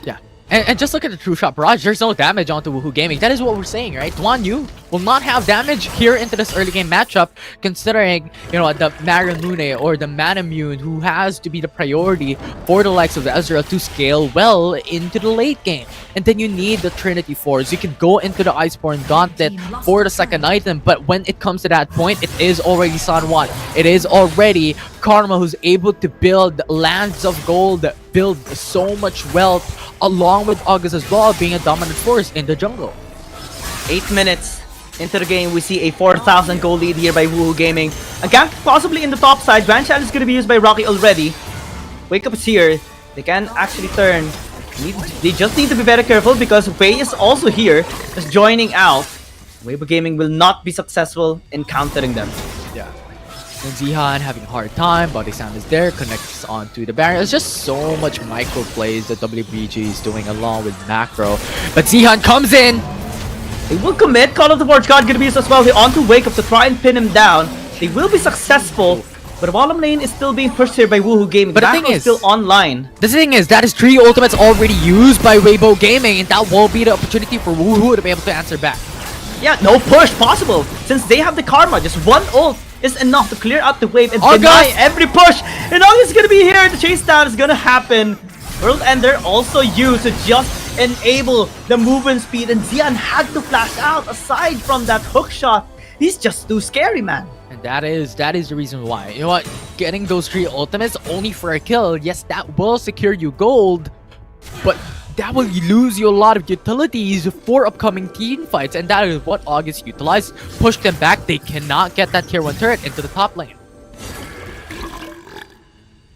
Yeah. And just look at the true shot barrage. There's no damage onto Woohoo Gaming. That is what we're saying, right? Duan Yu will not have damage here into this early game matchup, considering, you know, the Marinune or the Manamune, who has to be the priority for the likes of Ezra to scale well into the late game. And then you need the Trinity Force. You can go into the Iceborne Gauntlet for the second item, but when it comes to that point, it is already San Juan. It is already Karma who's able to build lands of gold, build so much wealth, along with August as well, being a dominant force in the jungle. 8 minutes into the game, we see a 4,000 gold lead here by Woohoo Gaming. A gank possibly in the top side. Grand Challenge is going to be used by Rocky already. Wake Up is here. They can actually turn. They just need to be very careful because Wei is also here, just joining out. Weibo Gaming will not be successful in countering them. Yeah. And Zihan having a hard time. Body Sound is there, connects onto the barrier. There's just so much micro plays that WBG is doing along with Macro. But Zihan comes in. They will commit. Call of the Forge God gonna be used as well. They on to Wake Up to try and pin him down. They will be successful, but bottom lane is still being pushed here by Woohoo Gaming. But the thing is, still online. The thing is, that is 3 ultimates already used by Weibo Gaming, and that will be the opportunity for Woohoo to be able to answer back. Yeah, no push possible since they have the Karma. Just one ult is enough to clear out the wave and deny every push. And August is gonna be here. The chase down is gonna happen. World Ender also used to just enable the movement speed, and Zian had to flash out. Aside from that hook shot, he's just too scary, man. And that is the reason why. You know what? Getting those 3 ultimates only for a kill, yes, that will secure you gold, but that will lose you a lot of utilities for upcoming team fights, and that is what August utilized. Push them back. They cannot get that tier 1 turret into the top lane.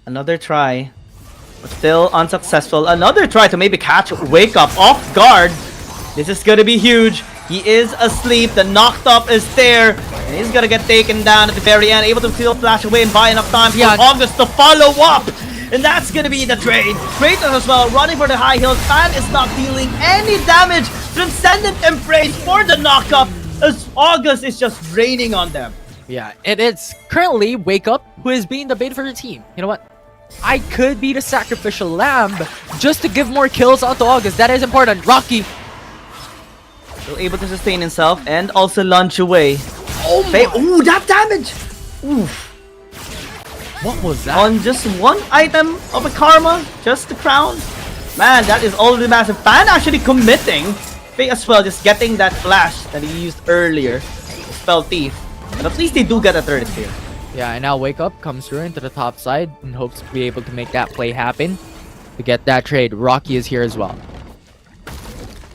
Another try, but still unsuccessful. Another try to maybe catch Wake Up off guard. This is gonna be huge. He is asleep. The knocked up is there, and he's gonna get taken down at the very end. Able to still flash away and buy enough time for August to follow up. And that's gonna be the trade. Kratos as well, running for the high hills. Fan is not dealing any damage. Transcendent Embrace for the knockup, as August is just raining on them. Yeah, and it's currently Wake Up who is being the bait for the team. You know what? I could be the sacrificial lamb just to give more kills onto August. That is important. Rocky still able to sustain himself and also launch away. Oh my! Ooh, that damage! Oof. What was that? On just one item of a Karma, just the crown. Man, that is already massive. Fan actually committing. Faye as well, just getting that flash that he used earlier. Spell Thief. But at least they do get a turret here. Yeah, and now Wake Up comes through into the top side and hopes to be able to make that play happen to get that trade. Rocky is here as well.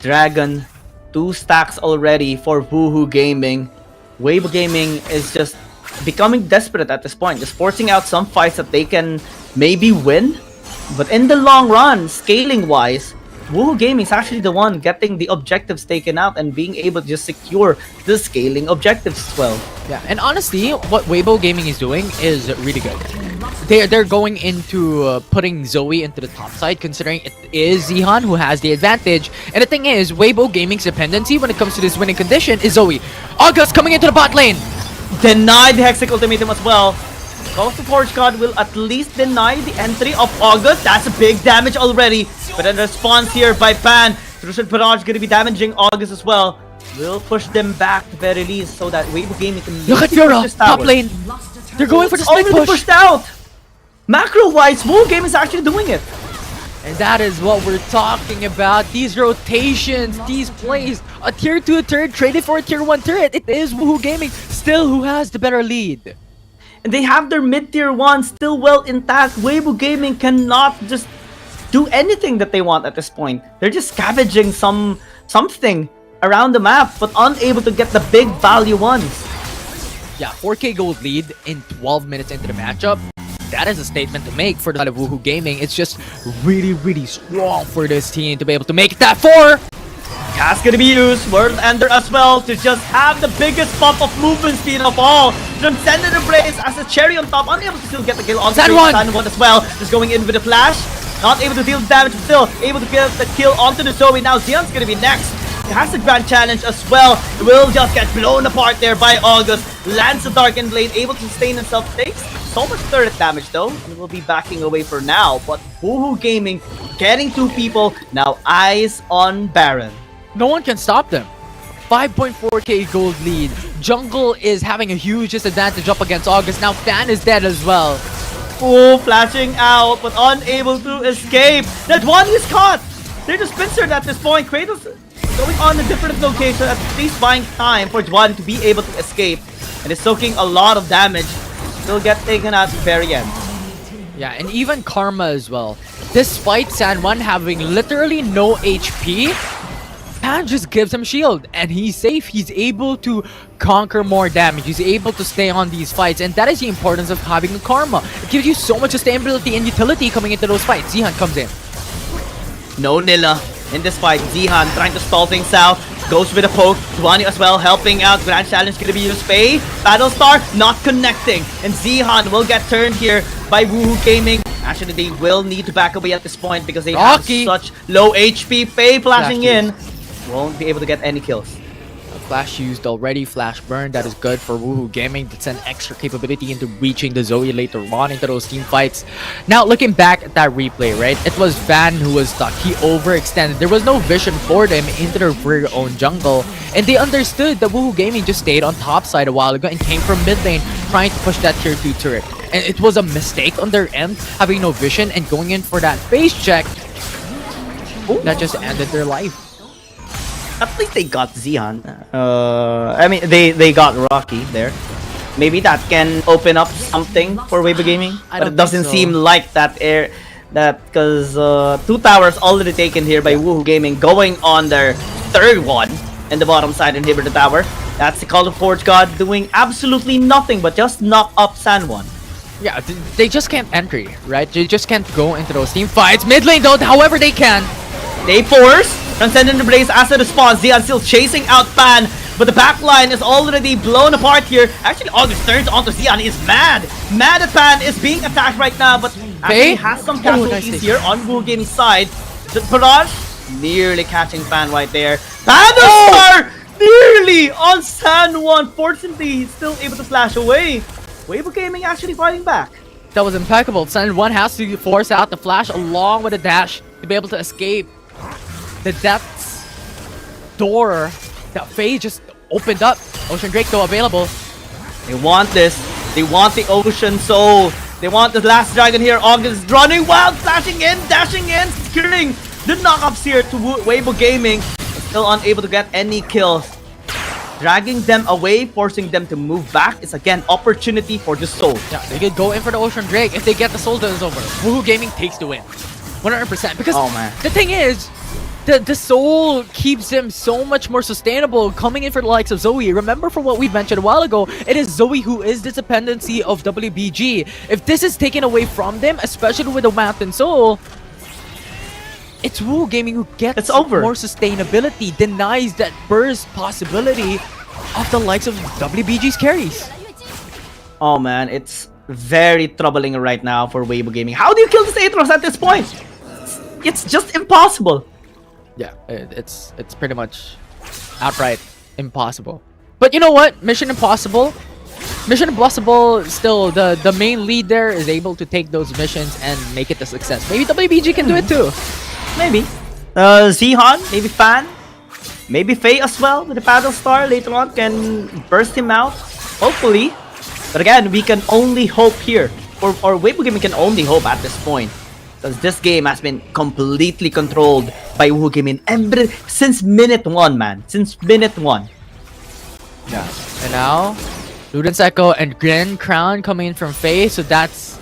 Dragon, 2 stacks already for Woohoo Gaming. Weibo Gaming is just becoming desperate at this point, just forcing out some fights that they can maybe win. But in the long run, scaling wise, Woohoo Gaming is actually the one getting the objectives taken out and being able to just secure the scaling objectives as well. Yeah, and honestly, what Weibo Gaming is doing is really good. They're going into putting Zoe into the top side, considering it is Zihan who has the advantage. And the thing is, Weibo Gaming's dependency when it comes to this winning condition is Zoe. August coming into the bot lane. Denied the Hexic Ultimatum as well. Call of the Forge God will at least deny the entry of August. That's a big damage already. But a response here by Pan. Russian Barrage going to be damaging August as well. Will push them back to very least so that Weibo Gaming can look at Fiora, top lane. They're going for the split push. Pushed out. Macro-wise, Woohoo Gaming is actually doing it. And that is what we're talking about. These rotations, these plays. A tier 2 turret traded for a tier 1 turret. It is Woohoo Gaming still who has the better lead. And they have their mid-tier 1 still well intact. Weibo Gaming cannot just do anything that they want at this point. They're just scavenging something around the map, but unable to get the big value ones. Yeah, 4K gold lead in 12 minutes into the matchup. that is a statement to make for the side of Woohoo Gaming. It's just really strong for this team to be able to make that 4. Gas gonna be used, World Ender as well, to just have the biggest pump of movement speed of all. Transcendent Embrace as a cherry on top, unable to still get the kill on San1 as well. Just going in with a flash, not able to deal damage, but still able to get the kill onto the Zoe. Now Xion's gonna be next. He has the Grand Challenge as well. Will just get blown apart there by August. Lands the Darkened Blade, able to sustain himself. Takes so much turret damage though, and will be backing away for now. But Woohoo Gaming getting 2 people, now eyes on Baron. No one can stop them. 5.4k gold lead. Jungle is having a huge disadvantage up against August. Now Fan is dead as well. Oh, flashing out, but unable to escape. That one is caught. They're just pincered at this point. Kratos going on a different location, at least buying time for Juan to be able to escape. And is soaking a lot of damage. Still get taken at the very end. Yeah, and even Karma as well. Despite San1 having literally no HP, Pan just gives him shield and he's safe. He's able to conquer more damage. He's able to stay on these fights, and that is the importance of having a Karma. It gives you so much sustainability and utility coming into those fights. Zihan comes in. No Nilla in this fight. Zihan trying to stall things out. Goes with a poke. Duani as well helping out. Grand Challenge gonna be used. Faye, Battlestar not connecting. And Zihan will get turned here by Woohoo Gaming. Actually, they will need to back away at this point because they have such low HP. Faye flashing in. Won't be able to get any kills. Flash used already, flash burn, that is good for Woohoo Gaming. That's an extra capability into reaching the Zoe later on into those team fights. Now looking back at that replay, right, it was Van who was stuck. He overextended. There was no vision for them into their very own jungle, and they understood that Woohoo Gaming just stayed on top side a while ago and came from mid lane trying to push that tier 2 turret. And it was a mistake on their end, having no vision and going in for that face check. That just ended their life. At least they got Zihan. I mean, they got Rocky there. Maybe that can open up something for WBG Gaming. But it doesn't seem like that because 2 towers already taken here by Woohoo Gaming, going on their 3rd one in the bottom side inhibitor tower. That's the Call of Forge God doing absolutely nothing but just knock up San1. Yeah, they just can't entry, right? They just can't go into those team fights. Mid lane though, however they can. They force Transcendent Embrace as a response. Zihan still chasing out Fan, but the backline is already blown apart here. Actually, August turns onto Zihan. He is mad at Fan, is being attacked right now, but actually has some casualties here on Woohoo Gaming's side. Barrage nearly catching Fan right there. Battlestar nearly on San1. Fortunately, he's still able to flash away. WBG Gaming actually fighting back. That was impeccable. San1 has to force out the flash along with a dash to be able to escape the depths door that Faye just opened up. Ocean Drake though available. They want this. They want the Ocean Soul. They want the last dragon here. August running wild, flashing in, dashing in, securing the knockups here to WBG Gaming. Still unable to get any kills. Dragging them away, forcing them to move back is again opportunity for the Soul. Yeah, they could go in for the Ocean Drake. If they get the Soul, then it's over. Woohoo Gaming takes the win. 100%. Because the thing is, the Soul keeps him so much more sustainable coming in for the likes of Zoe. Remember from what we mentioned a while ago, it is Zoe who is the dependency of WBG. If this is taken away from them, especially with the Mountain Soul, it's Woohoo Gaming who gets more sustainability, denies that burst possibility of the likes of WBG's carries. Oh man, it's very troubling right now for WBG Gaming. How do you kill this Aetros at this point? It's just impossible. Yeah, it's pretty much outright impossible. But you know what? Mission Impossible, still the main lead there is able to take those missions and make it a success. Maybe WBG can do it too. Maybe. Zihan, maybe Fan, maybe Faye as well with the Battlestar later on can burst him out. Hopefully. But again, we can only hope here. Or WBG Gaming can only hope at this point. Because this game has been completely controlled by Woohoo Gaming since minute 1, man. Since minute 1. Yeah. And now, Ludens Echo and Grand Crown coming in from Faye. So that's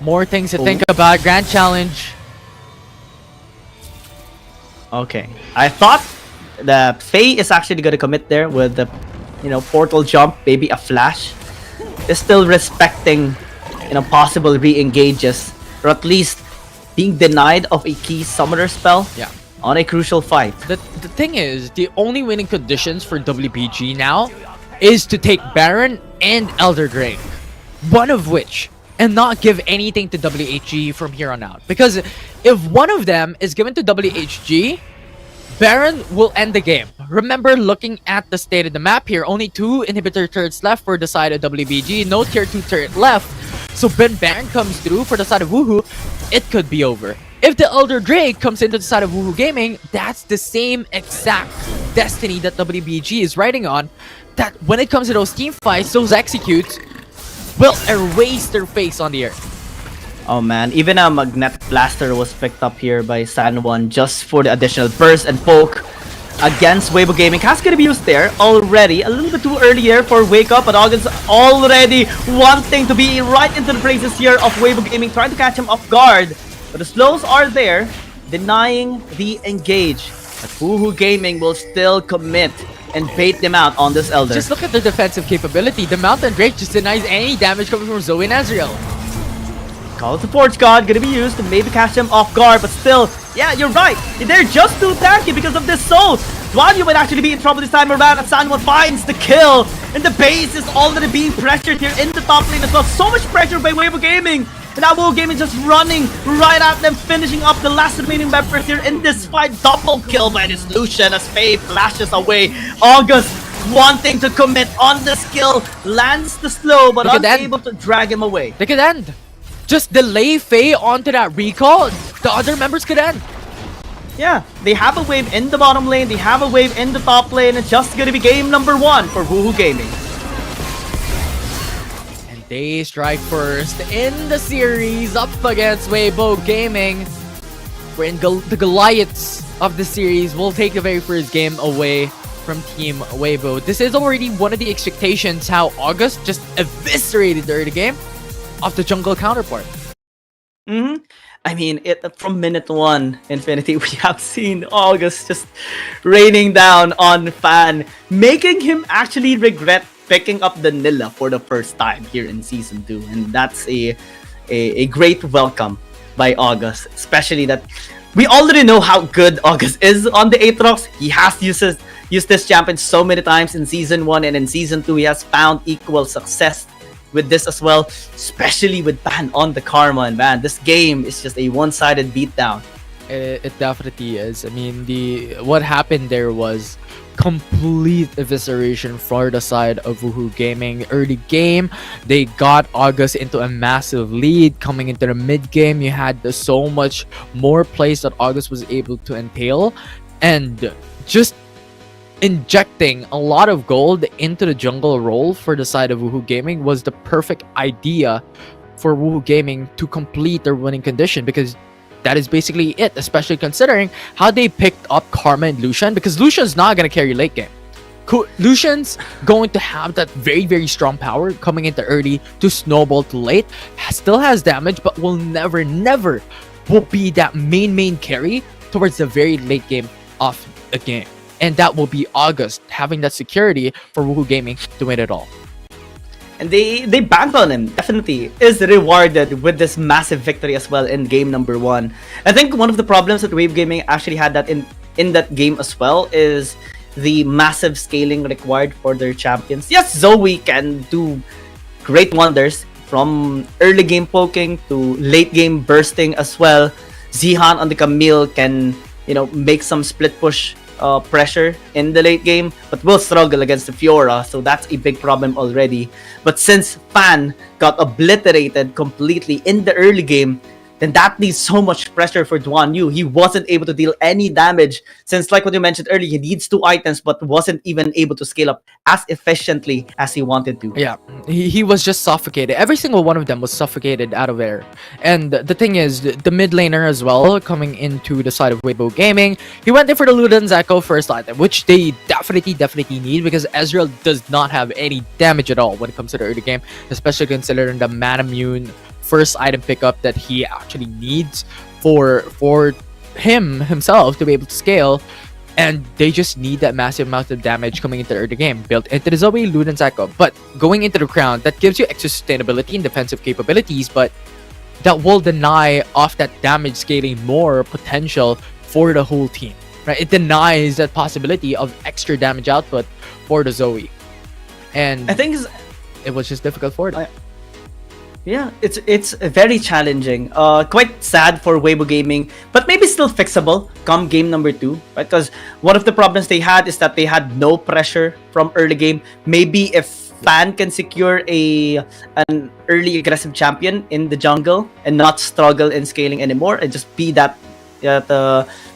more things to think about. Grand Challenge. Okay. I thought the Faye is actually going to commit there with the, portal jump, maybe a flash. Is still respecting possible re-engages, or at least being denied of a key summoner spell on a crucial fight. The thing is, the only winning conditions for WBG now is to take Baron and Elder Drake. One of which, and not give anything to WHG from here on out. Because if one of them is given to WHG, Baron will end the game. Remember, looking at the state of the map here, only 2 inhibitor turrets left for the side of WBG, no tier 2 turret left. So when Baron comes through for the side of Woohoo, it could be over. If the Elder Drake comes into the side of Woohoo Gaming, that's the same exact destiny that WBG is riding on. That when it comes to those team fights, those executes will erase their face on the earth. Oh man, even a Magnetic Blaster was picked up here by San Juan just for the additional burst and poke against Weibo Gaming. Has gonna be used there already. A little bit too early here for Wake Up, but August already wanting to be right into the places here of Weibo Gaming, trying to catch him off guard. But the slows are there, denying the engage. But Woohoo Gaming will still commit and bait them out on this Elder. Just look at the defensive capability. The Mountain Drake just denies any damage coming from Zoe and Ezreal. Call of the Forge God gonna be used to maybe catch them off guard, but still, yeah, you're right. They're just too tanky because of this soul. Duanyu might actually be in trouble this time around, and Sanwon finds the kill. And the base is already being pressured here in the top lane as well. So much pressure by Weibo Gaming. And now Weibo Gaming just running right at them, finishing up the last remaining members here in this fight. Double kill by this Lucian as Faye flashes away. August wanting to commit on the skill, lands the slow, but unable to drag him away. They could end. Just delay Faye onto that recall, the other members could end. Yeah, they have a wave in the bottom lane, they have a wave in the top lane. It's just gonna be game number 1 for Woohoo Gaming. And they strike first in the series up against Weibo Gaming. We're in the Goliaths of the series will take the very first game away from Team Weibo. This is already one of the expectations, how August just eviscerated the early game of the jungle counterpart. I mean, from minute 1, Infinity, we have seen August just raining down on Fan, making him actually regret picking up the Nilla for the first time here in Season 2. And that's a great welcome by August, especially that we already know how good August is on the Aatrox. He has used this champion so many times in Season 1, and in Season 2, he has found equal success with this as well, especially with Ban on the Karma. And man, this game is just a one-sided beatdown. It definitely is. I mean, what happened there was complete evisceration for the side of Woohoo Gaming. Early game, they got August into a massive lead. Coming into the mid game, you had so much more plays that August was able to entail, and just injecting a lot of gold into the jungle role for the side of Woohoo Gaming was the perfect idea for Woohoo Gaming to complete their winning condition, because that is basically it, especially considering how they picked up Karma and Lucian, because Lucian's not going to carry late game. Lucian's going to have that very, very strong power coming into early to snowball to late. Still has damage, but will never will be that main carry towards the very late game of a game. And that will be August having that security for Woohoo Gaming to win it all. And they banked on him. Definitely is rewarded with this massive victory as well in game number 1. I think one of the problems that Wave Gaming actually had that in that game as well is the massive scaling required for their champions. Yes, Zoe can do great wonders from early game poking to late game bursting as well. Zihan on the Camille can, make some split push pressure in the late game, but will struggle against the Fiora, so that's a big problem already. But since Fan got obliterated completely in the early game, then that leaves so much pressure for Duanyu. He wasn't able to deal any damage since, like what you mentioned earlier, he needs 2 items but wasn't even able to scale up as efficiently as he wanted to. Yeah, he was just suffocated. Every single one of them was suffocated out of air. And the thing is, the mid laner as well, coming into the side of Weibo Gaming, he went in for the Luden's Echo first item, which they definitely need, because Ezreal does not have any damage at all when it comes to the early game, especially considering the Manamune first item pickup that he actually needs for himself to be able to scale. And they just need that massive amount of damage coming into the early game, built into the Zoe, Lud, and Echo. But going into the Crown, that gives you extra sustainability and defensive capabilities, but that will deny off that damage scaling more potential for the whole team, right? It denies that possibility of extra damage output for the Zoe. And I think it was just difficult for them. Yeah, it's very challenging. Quite sad for Weibo Gaming, but maybe still fixable come game number 2, right? Because one of the problems they had is that they had no pressure from early game. Maybe if Fan can secure an early aggressive champion in the jungle and not struggle in scaling anymore, and just be that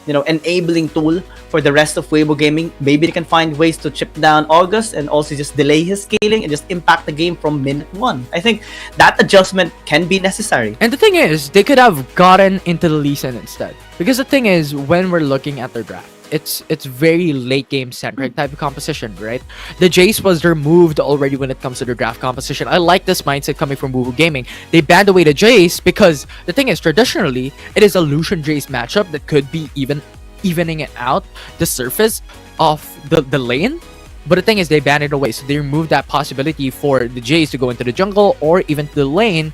enabling tool for the rest of Weibo Gaming, maybe they can find ways to chip down August and also just delay his scaling and just impact the game from minute 1. I think that adjustment can be necessary. And the thing is, they could have gotten into the Lee Sin instead. Because the thing is, when we're looking at their draft, it's very late game centric type of composition, right? The Jace was removed already when it comes to the draft composition. I like this mindset coming from Woohoo Gaming. They banned away the Jace because the thing is, traditionally, it is a Lucian Jace matchup that could be evening it out the surface of the lane. But the thing is, they banned it away, so they removed that possibility for the Jace to go into the jungle or even to the lane.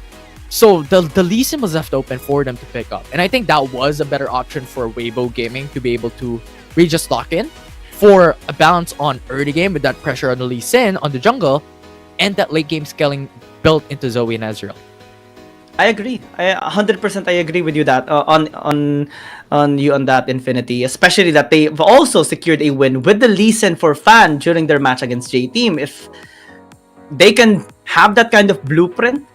So the Lee Sin was left open for them to pick up, and I think that was a better option for Weibo Gaming to be able to really just lock in for a balance on early game with that pressure on the Lee Sin on the jungle, and that late game scaling built into Zoe and Ezreal. I agree. 100% I agree with you that on that, Infinity. Especially that they've also secured a win with the Lee Sin for Fan during their match against J-Team. If they can have that kind of blueprint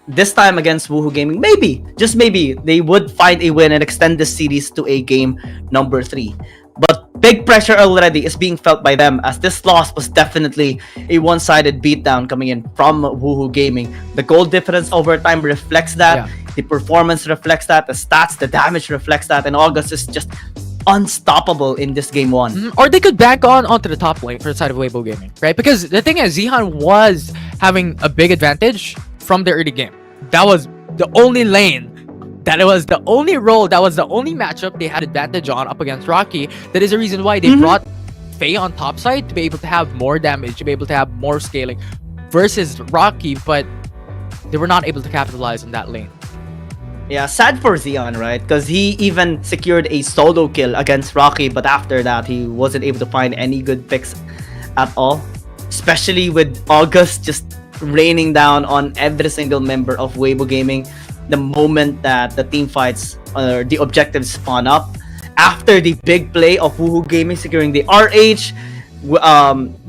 this time against Woohoo Gaming, maybe, just maybe, they would find a win and extend this series to a game number 3. But big pressure already is being felt by them, as this loss was definitely a one-sided beatdown coming in from Woohoo Gaming. The goal difference over time reflects that, the performance reflects that, the stats, the damage reflects that, and August is just unstoppable in this game 1. Or they could back onto the top lane for the side of Weibo Gaming, right? Because the thing is, Zihan was having a big advantage from the early game. That was the only lane, that it was the only role, that was the only matchup they had advantage on up against Rocky. That is the reason why they brought Faye on top side to be able to have more damage, to be able to have more scaling versus Rocky, but they were not able to capitalize on that lane. Yeah, sad for Zion, right? Because he even secured a solo kill against Rocky, but after that, he wasn't able to find any good picks at all. Especially with August just raining down on every single member of Weibo Gaming the moment that the team fights or the objectives spawn up. After the big play of Woohoo Gaming securing the RH,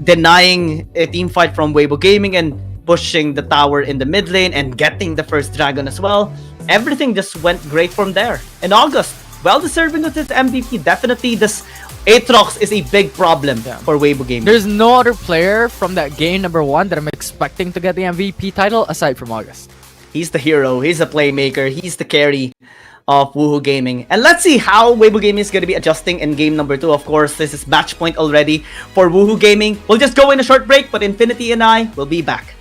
denying a team fight from Weibo Gaming and pushing the tower in the mid lane and getting the first dragon as well, everything just went great from there. And August, well deserving of this MVP. Definitely this Aatrox is a big problem for Weibo Gaming. There's no other player from that game number 1 that I'm expecting to get the MVP title aside from August. He's the hero, he's the playmaker, he's the carry of Woohoo Gaming. And let's see how Weibo Gaming is going to be adjusting in game number 2. Of course, this is match point already for Woohoo Gaming. We'll just go in a short break, but Infinity and I will be back.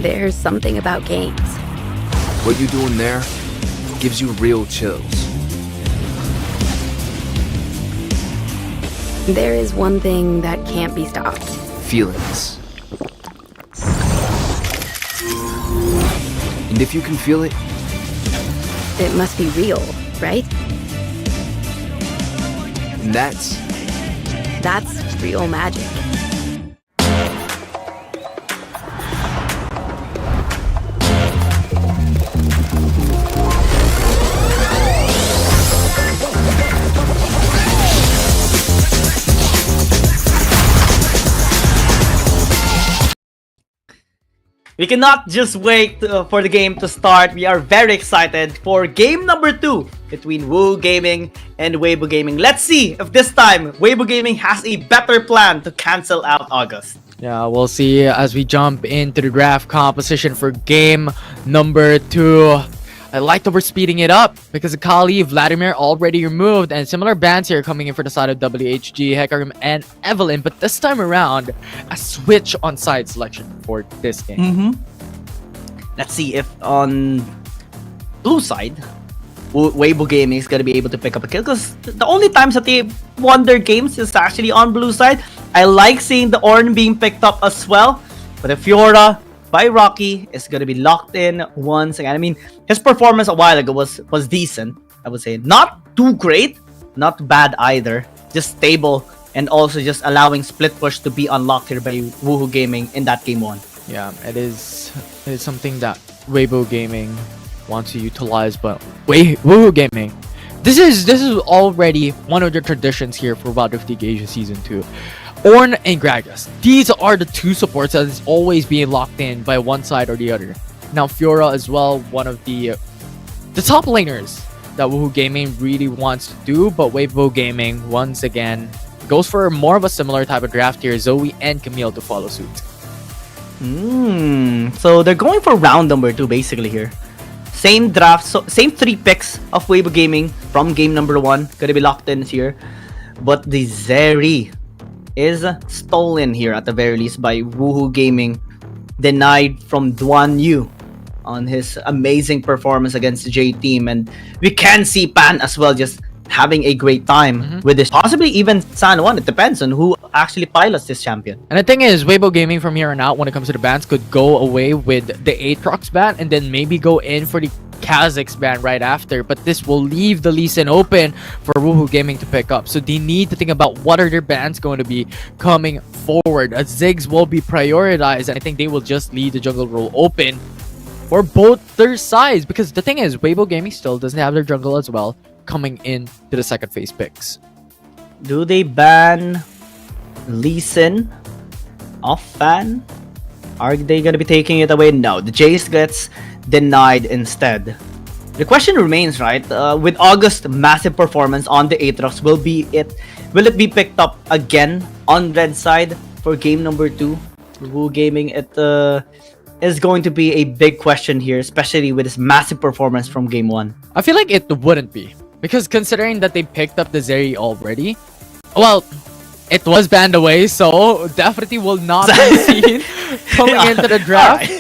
There's something about games. What you doing there gives you real chills. There is one thing that can't be stopped. Feelings. And if you can feel it, It must be real, right? and that's real magic. We cannot just wait for the game to start. We are very excited for game number 2 between Woohoo Gaming and Weibo Gaming. Let's see if this time Weibo Gaming has a better plan to cancel out August. Yeah, we'll see as we jump into the draft composition for game number 2. I like that we're speeding it up because Akali, Vladimir already removed, and similar bans here coming in for the side of WHG, Hecarim, and Evelyn. But this time around, a switch on side selection for this game. Let's see if on blue side, Weibo Gaming is gonna be able to pick up a kill, because the only times that they won their games is actually on blue side. I like seeing the Ornn being picked up as well, but if Fiora by Rocky is gonna be locked in once again. I mean, his performance a while ago was decent, I would say. Not too great, not bad either. Just stable, and also just allowing split push to be unlocked here by Woohoo Gaming in that game 1. Yeah, it is something that Weibo Gaming wants to utilize, but Woohoo Gaming, this is already one of the traditions here for WBG Season 2. Ornn and Gragas, these are the two supports that is always being locked in by one side or the other. Now Fiora as well, one of the top laners that Woohoo Gaming really wants to do, but Weibo Gaming once again goes for more of a similar type of draft here, Zoe and Camille to follow suit. So they're going for round number 2 basically here. Same draft, so same 3 picks of Weibo Gaming from game number 1 gonna be locked in here, but the Zeri is stolen here at the very least by Woohoo Gaming, denied from Duan Yu on his amazing performance against the J team, and we can see Pan as well just having a great time with this, possibly even San Juan. It depends on who actually pilots this champion. And the thing is, Weibo Gaming from here on out, when it comes to the bans, could go away with the Aatrox ban and then maybe go in for the Kha'Zix ban right after, but this will leave the Lee Sin open for Woohoo Gaming to pick up. So they need to think about what are their bans going to be coming forward, as Ziggs will be prioritized, and I think they will just leave the jungle role open for both their sides, because the thing is, Weibo Gaming still doesn't have their jungle as well coming in to the second phase picks. Do they ban Lee Sin off ban? Are they gonna be taking it away? No, the Jace gets denied instead. The question remains, right? With August's massive performance on the Aatrox, will it be picked up again on red side for game number 2? Woohoo Gaming, it is going to be a big question here, especially with his massive performance from game 1. I feel like it wouldn't be, because considering that they picked up the Zeri already, well, it was banned away, so definitely will not be seen coming into the draft.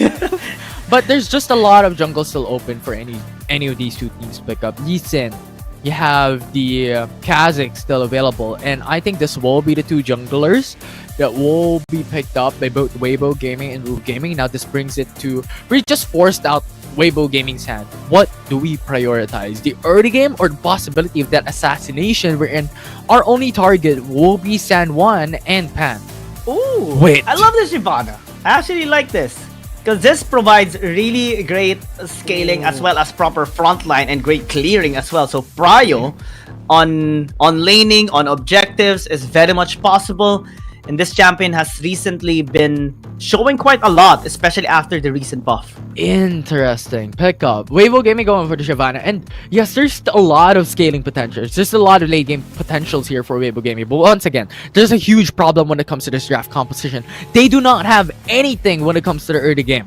But there's just a lot of jungle still open for any of these two teams to pick up. Lee Sin, you have the Kha'Zix still available, and I think this will be the two junglers that will be picked up by both Weibo Gaming and Woohoo Gaming. Now this brings it to, we just forced out Weibo Gaming's hand. What do we prioritize? The early game or the possibility of that assassination wherein our only target will be San Juan and Pan? Ooh, wait. I love this Shyvana. I actually like this, because this provides really great scaling as well as proper frontline and great clearing as well. So prio on laning, on objectives is very much possible. And this champion has recently been showing quite a lot, especially after the recent buff. Interesting pickup. Weibo Gaming going for the Shyvana. And yes, there's a lot of scaling potentials. There's a lot of late game potentials here for Weibo Gaming. But once again, there's a huge problem when it comes to this draft composition. They do not have anything when it comes to the early game.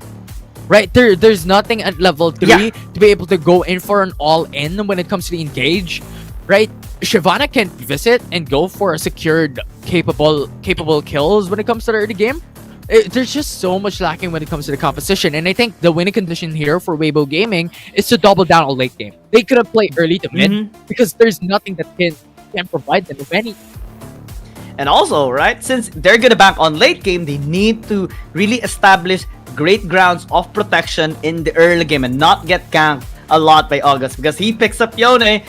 Right? There's nothing at level 3 to be able to go in for an all-in when it comes to the engage. Right? Shyvana can visit and go for a secured capable kills when it comes to the early game, There's just so much lacking when it comes to the composition, and I think the winning condition here for Weibo Gaming is to double down on late game. They could have played early to mid because there's nothing that can provide them with any. And also, right, since they're gonna bank on late game, they need to really establish great grounds of protection in the early game and not get ganked a lot by August, because he picks up Yone.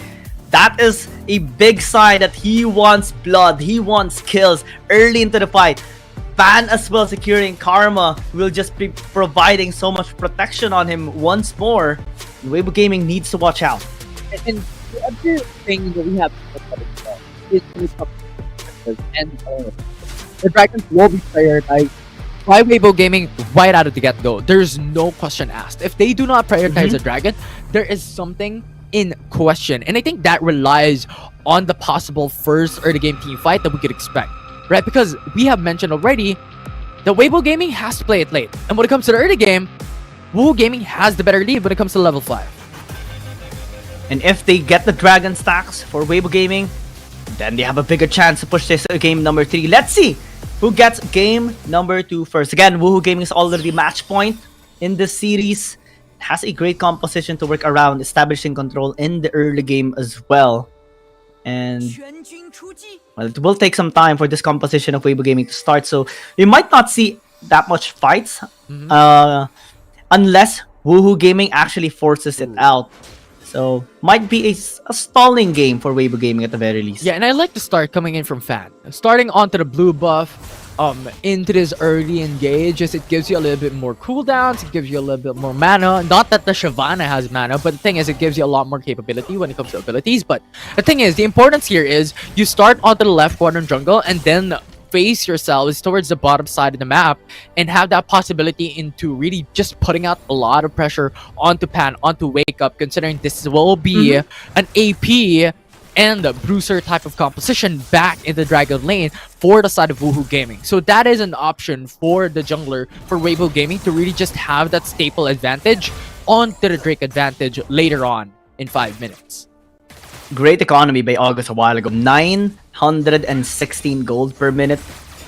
That is a big sign that he wants blood, he wants kills early into the fight. Fan as well securing Karma will just be providing so much protection on him once more. Weibo Gaming needs to watch out. And the other thing that we have to look at is when it comes to and the Dragons will be prioritized by Weibo Gaming right out of the get-go. There's no question asked. If they do not prioritize the Dragon, there is something in question. And I think that relies on the possible first early game team fight that we could expect. Right? Because we have mentioned already that Weibo Gaming has to play it late. And when it comes to the early game, Woohoo Gaming has the better lead when it comes to level 5. And if they get the Dragon stacks for Weibo Gaming, then they have a bigger chance to push this to game number 3. Let's see who gets game number 2 first. Again, Woohoo Gaming is already match point in this series. Has a great composition to work around, establishing control in the early game as well. And well, it will take some time for this composition of Weibo Gaming to start, so we might not see that much fights unless Woohoo Gaming actually forces it out. So might be a stalling game for Weibo Gaming at the very least. Yeah, and I like the start coming in from Fan. Starting onto the blue buff, into this early engage, as it gives you a little bit more cooldowns, it gives you a little bit more mana. Not that the Shyvana has mana, but the thing is, it gives you a lot more capability when it comes to abilities. But the thing is, the importance here is you start onto the left quadrant jungle and then face yourselves towards the bottom side of the map and have that possibility into really just putting out a lot of pressure onto Pan, onto Wake Up, considering this will be an AP and a bruiser type of composition back in the Dragon lane for the side of Woohoo Gaming. So that is an option for the jungler, for Weibo Gaming, to really just have that staple advantage onto the Drake advantage later on in 5 minutes. Great economy by August a while ago. 916 gold per minute.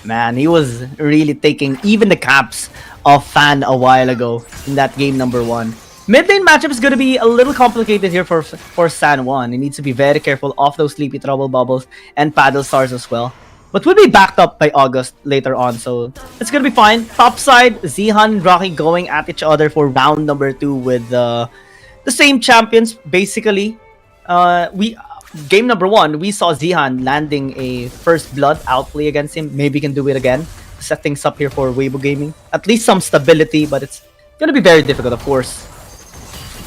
Man, he was really taking even the caps of Fan a while ago in that game number 1. Mid lane matchup is going to be a little complicated here for San Juan. He needs to be very careful of those Sleepy Trouble Bubbles and Paddle Stars as well. But will be backed up by August later on, so it's going to be fine. Top side, Zihan and Rocky going at each other for round number 2 with the same champions, basically. Game number 1, we saw Zihan landing a first blood outplay against him. Maybe he can do it again. Set things up here for Weibo Gaming. At least some stability, but it's going to be very difficult, of course.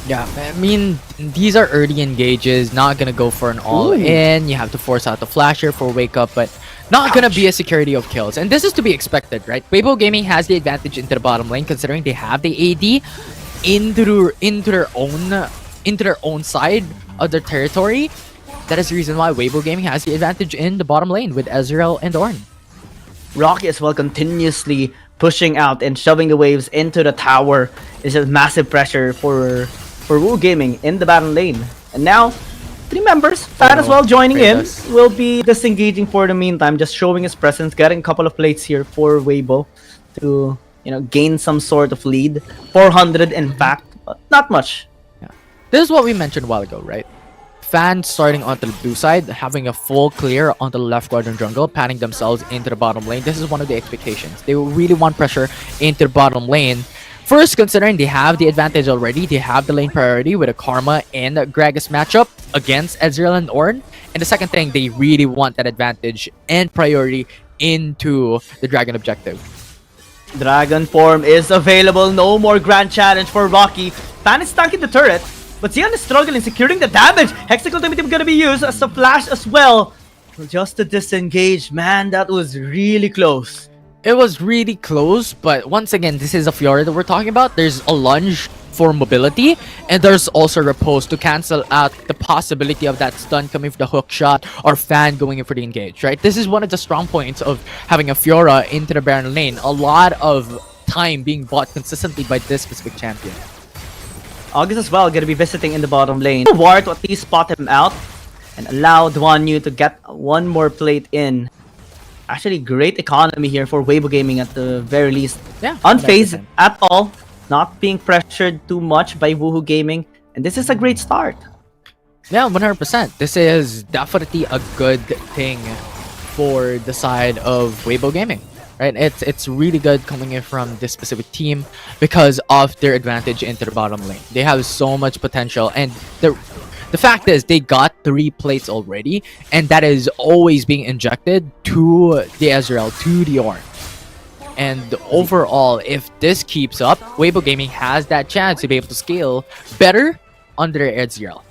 Yeah, I mean, these are early engages, not gonna go for an all-in. You have to force out the flasher for Wake Up, but not gonna be a security of kills. And this is to be expected, right? Weibo Gaming has the advantage into the bottom lane, considering they have the AD into their own side of their territory. That is the reason why Weibo Gaming has the advantage in the bottom lane with Ezreal and Ornn. Rocky as well continuously pushing out and shoving the waves into the tower. It's just massive pressure for Woo Gaming in the bottom lane. And now, 3 members, Fan as well joining in, will be disengaging for the meantime, just showing his presence, getting a couple of plates here for Weibo to, gain some sort of lead. 400 in fact, but not much. Yeah. This is what we mentioned a while ago, right? Fan starting onto the blue side, having a full clear onto the left quadrant jungle, panning themselves into the bottom lane. This is one of the expectations. They really want pressure into the bottom lane. First, considering they have the advantage already, they have the lane priority with a Karma and a Gragas matchup against Ezreal and Ornn. And the second thing, they really want that advantage and priority into the Dragon objective. Dragon form is available. No more grand challenge for Rocky. Fan is stuck in the turret, but Zihan is struggling, securing the damage. Hextech ultimate gonna be used as a flash as well. Just to disengage, man, that was really close. It was really close, but once again, this is a Fiora that we're talking about. There's a lunge for mobility, and there's also repose to cancel out the possibility of that stun coming for the hook shot or Fan going in for the engage, right? This is one of the strong points of having a Fiora into the Baron lane. A lot of time being bought consistently by this specific champion. August as well gonna be visiting in the bottom lane. War to at least spot him out and allow Duan Yu to get one more plate in. Actually, great economy here for Weibo Gaming at the very least. Yeah, Unfazed 100%. at all, not being pressured too much by Woohoo Gaming, and this is a great start. Yeah, 100%. This is definitely a good thing for the side of Weibo Gaming. Right? It's really good coming in from this specific team because of their advantage into the bottom lane. They have so much potential, and the fact is they got 3 plates already, and that is always being injected to the Ezreal, to the Ornn. And overall, if this keeps up, Weibo Gaming has that chance to be able to scale better under Ezreal.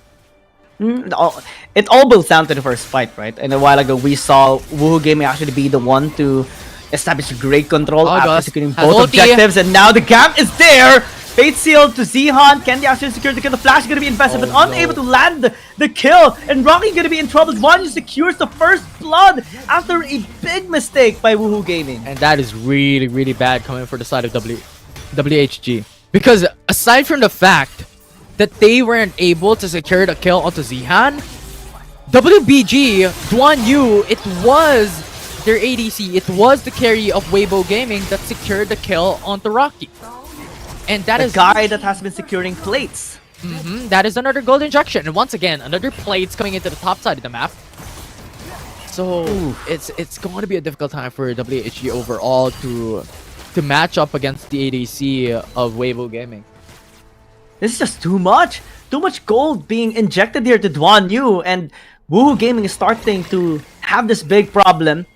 It all boils down to the first fight, right? And a while ago, we saw Woohoo Gaming actually be the one to establish great control after securing both objectives, and now the gap is there! Fate Seal to Zihan. Can they actually secure the kill? The flash is going to be invested, but unable to land the kill. And Rocky going to be in trouble. One secures the first blood after a big mistake by Woohoo Gaming. And that is really, really bad coming for the side of WHG. Because aside from the fact that they weren't able to secure the kill onto Zihan, WBG, Duan Yu, it was their ADC, it was the carry of Weibo Gaming that secured the kill onto Rocky. And that is the guy that has been securing plates. That is another gold injection. And once again, another plates coming into the top side of the map. So it's going to be a difficult time for WHG overall to match up against the ADC of Weibo Gaming. This is just too much. Too much gold being injected here to Duan Yu, and Woohoo Gaming is starting to have this big problem.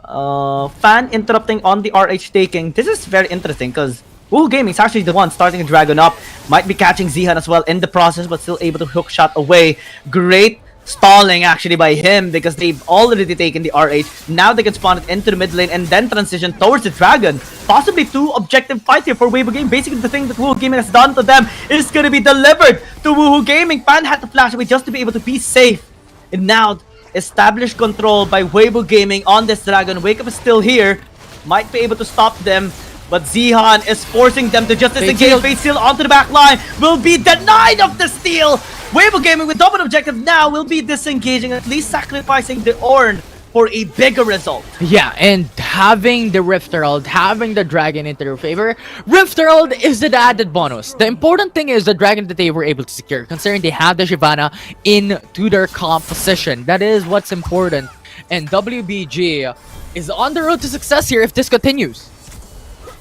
Fan interrupting on the RH taking. This is very interesting because Woohoo Gaming is actually the one starting a Dragon up. Might be catching Zihan as well in the process, but still able to hook shot away. Great stalling actually by him because they've already taken the RH. Now they can spawn it into the mid lane and then transition towards the Dragon. Possibly 2 objective fight here for Weibo Gaming. Basically the thing that Woohoo Gaming has done to them is going to be delivered to Woohoo Gaming. Pan had to flash away just to be able to be safe. And now established control by Weibo Gaming on this Dragon. Wake Up is still here. Might be able to stop them. But Zihan is forcing them to just disengage. Fate Seal onto the back line. Will be denied of the steal. Weibo Gaming with double objective now will be disengaging, at least sacrificing the Ornn for a bigger result. Yeah, and having the Rift Herald, having the Dragon into their favor, Rift Herald is the added bonus. The important thing is the Dragon that they were able to secure, considering they have the Shyvana into their composition. That is what's important. And WBG is on the road to success here if this continues.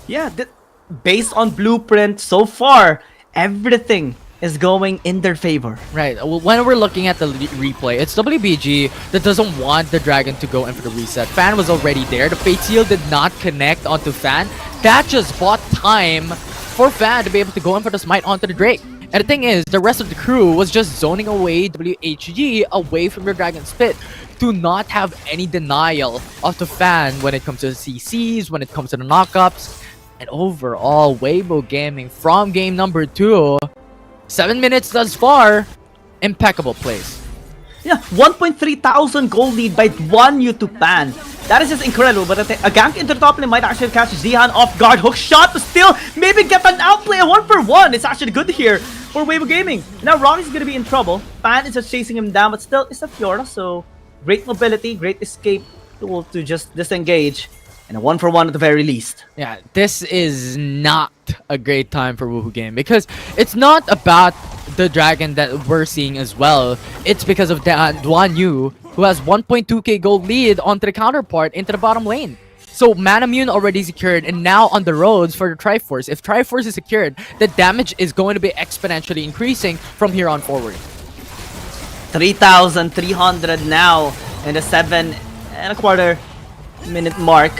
Yeah, based on blueprint so far, everything is going in their favor. Right. When we're looking at the replay, it's WBG that doesn't want the Dragon to go in for the reset. Fan was already there. The Fate Seal did not connect onto Fan. That just bought time for Fan to be able to go in for the smite onto the Drake. And the thing is, the rest of the crew was just zoning away WHG away from their Dragon Spit to not have any denial of the Fan when it comes to the CCs, when it comes to the knockups. And overall, Weibo Gaming from game number 2, 7 minutes thus far, impeccable plays. Yeah, 1.3 thousand gold lead by Duan Yu to Pan. That is just incredible, but a gank into the top lane might actually catch Zihan off guard. Hook shot to still maybe get an outplay, a 1-for-1. It's actually good here for Weibo Gaming. Now Rocky's going to be in trouble. Pan is just chasing him down, but still it's a Fiora, so great mobility, great escape tool to just disengage. And a 1-for-1 at the very least. Yeah, this is not a great time for Woohoo Game because it's not about the Dragon that we're seeing as well. It's because of Duan Yu, who has 1.2k gold lead onto the counterpart into the bottom lane. So Manamune already secured and now on the roads for the Triforce. If Triforce is secured, the damage is going to be exponentially increasing from here on forward. 3,300 now in the 7.25 minute mark.